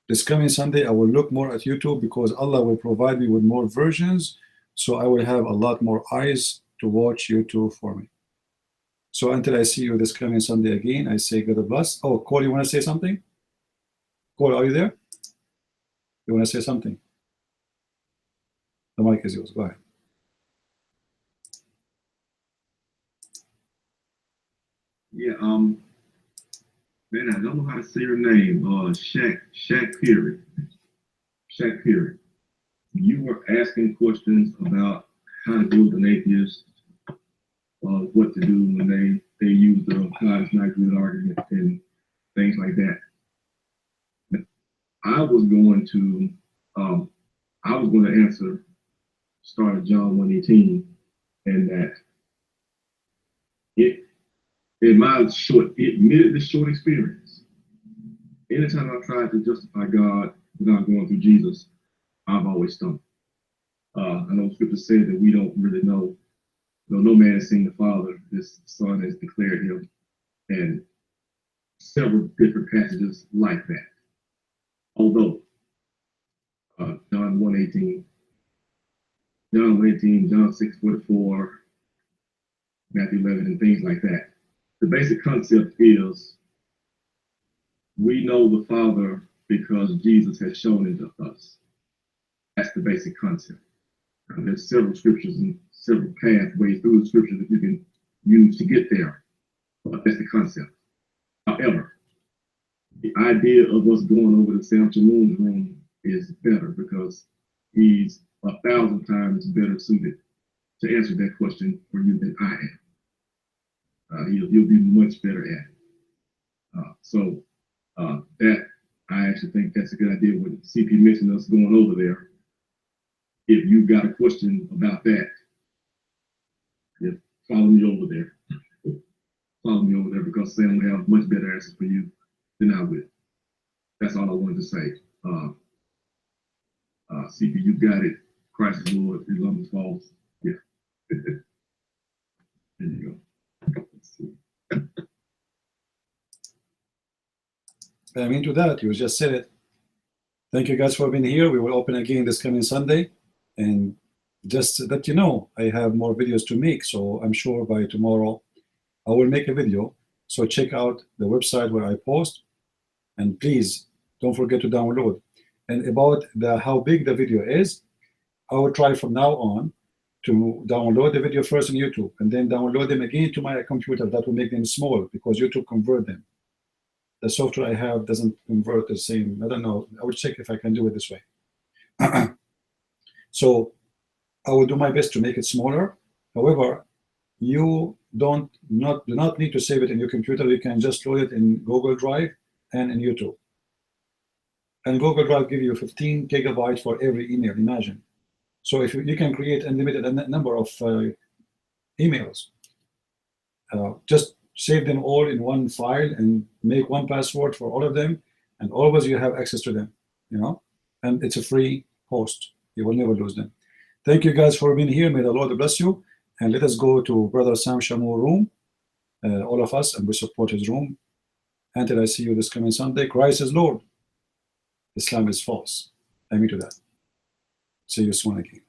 this coming Sunday I will look more at YouTube because Allah will provide me with more versions, so I will have a lot more eyes to watch YouTube for me. So until I see you this coming Sunday again, I say God bless. Oh, Cole, you want to say something? Cole, are you there? You want to say something? The mic is yours. Go ahead. Yeah, man, I don't know how to say your name. Shaq Perry. Shaq Perry. You were asking questions about how to deal with an atheist, what to do when they use the God is not good argument and things like that. I was going to answer, start at John 1:18, and that in my admittedly short experience, anytime I've tried to justify God without going through Jesus, I've always stumbled. I know Scripture said that we don't really know. No man has seen the Father. This Son has declared him, and several different passages like that. Although John 1:18, John 6:44, Matthew 11, and things like that. The basic concept is we know the Father because Jesus has shown it to us. That's the basic concept. There's several scriptures and several pathways through the scriptures that you can use to get there. But that's the concept. However, the idea of us going over to Sam Shamoun's room is better because he's 1,000 times better suited to answer that question for you than I am. He'll be much better at it. So that I actually think that's a good idea. When CP mentioned us going over there, if you've got a question about that, follow me over there. Follow me over there because Sam will have much better answers for you than I will. That's all I wanted to say. CP, you got it. Christ is Lord. Islam is false. Yeah. There you go. I mean to that, you just said it. Thank you guys for being here. We will open again this coming Sunday, and just that you know, I have more videos to make, so I'm sure by tomorrow I will make a video. So check out the website where I post, and please don't forget to download. And about how big the video is, I will try from now on to download the video first on YouTube and then download them again to my computer. That will make them small because YouTube convert them. The software I have doesn't convert the same. I don't know. I will check if I can do it this way. So I will do my best to make it smaller. However, you do not need to save it in your computer. You can just load it in Google Drive and in YouTube. And Google Drive give you 15 gigabytes for every email. Imagine. So if you can create unlimited number of emails, just save them all in one file and make one password for all of them, and always you have access to them, you know. And it's a free host. You will never lose them. Thank you guys for being here. May the Lord bless you. And let us go to Brother Sam Shamour room, all of us, and we support his room. Until I see you this coming Sunday, Christ is Lord. Islam is false. Amen to that. See you soon again.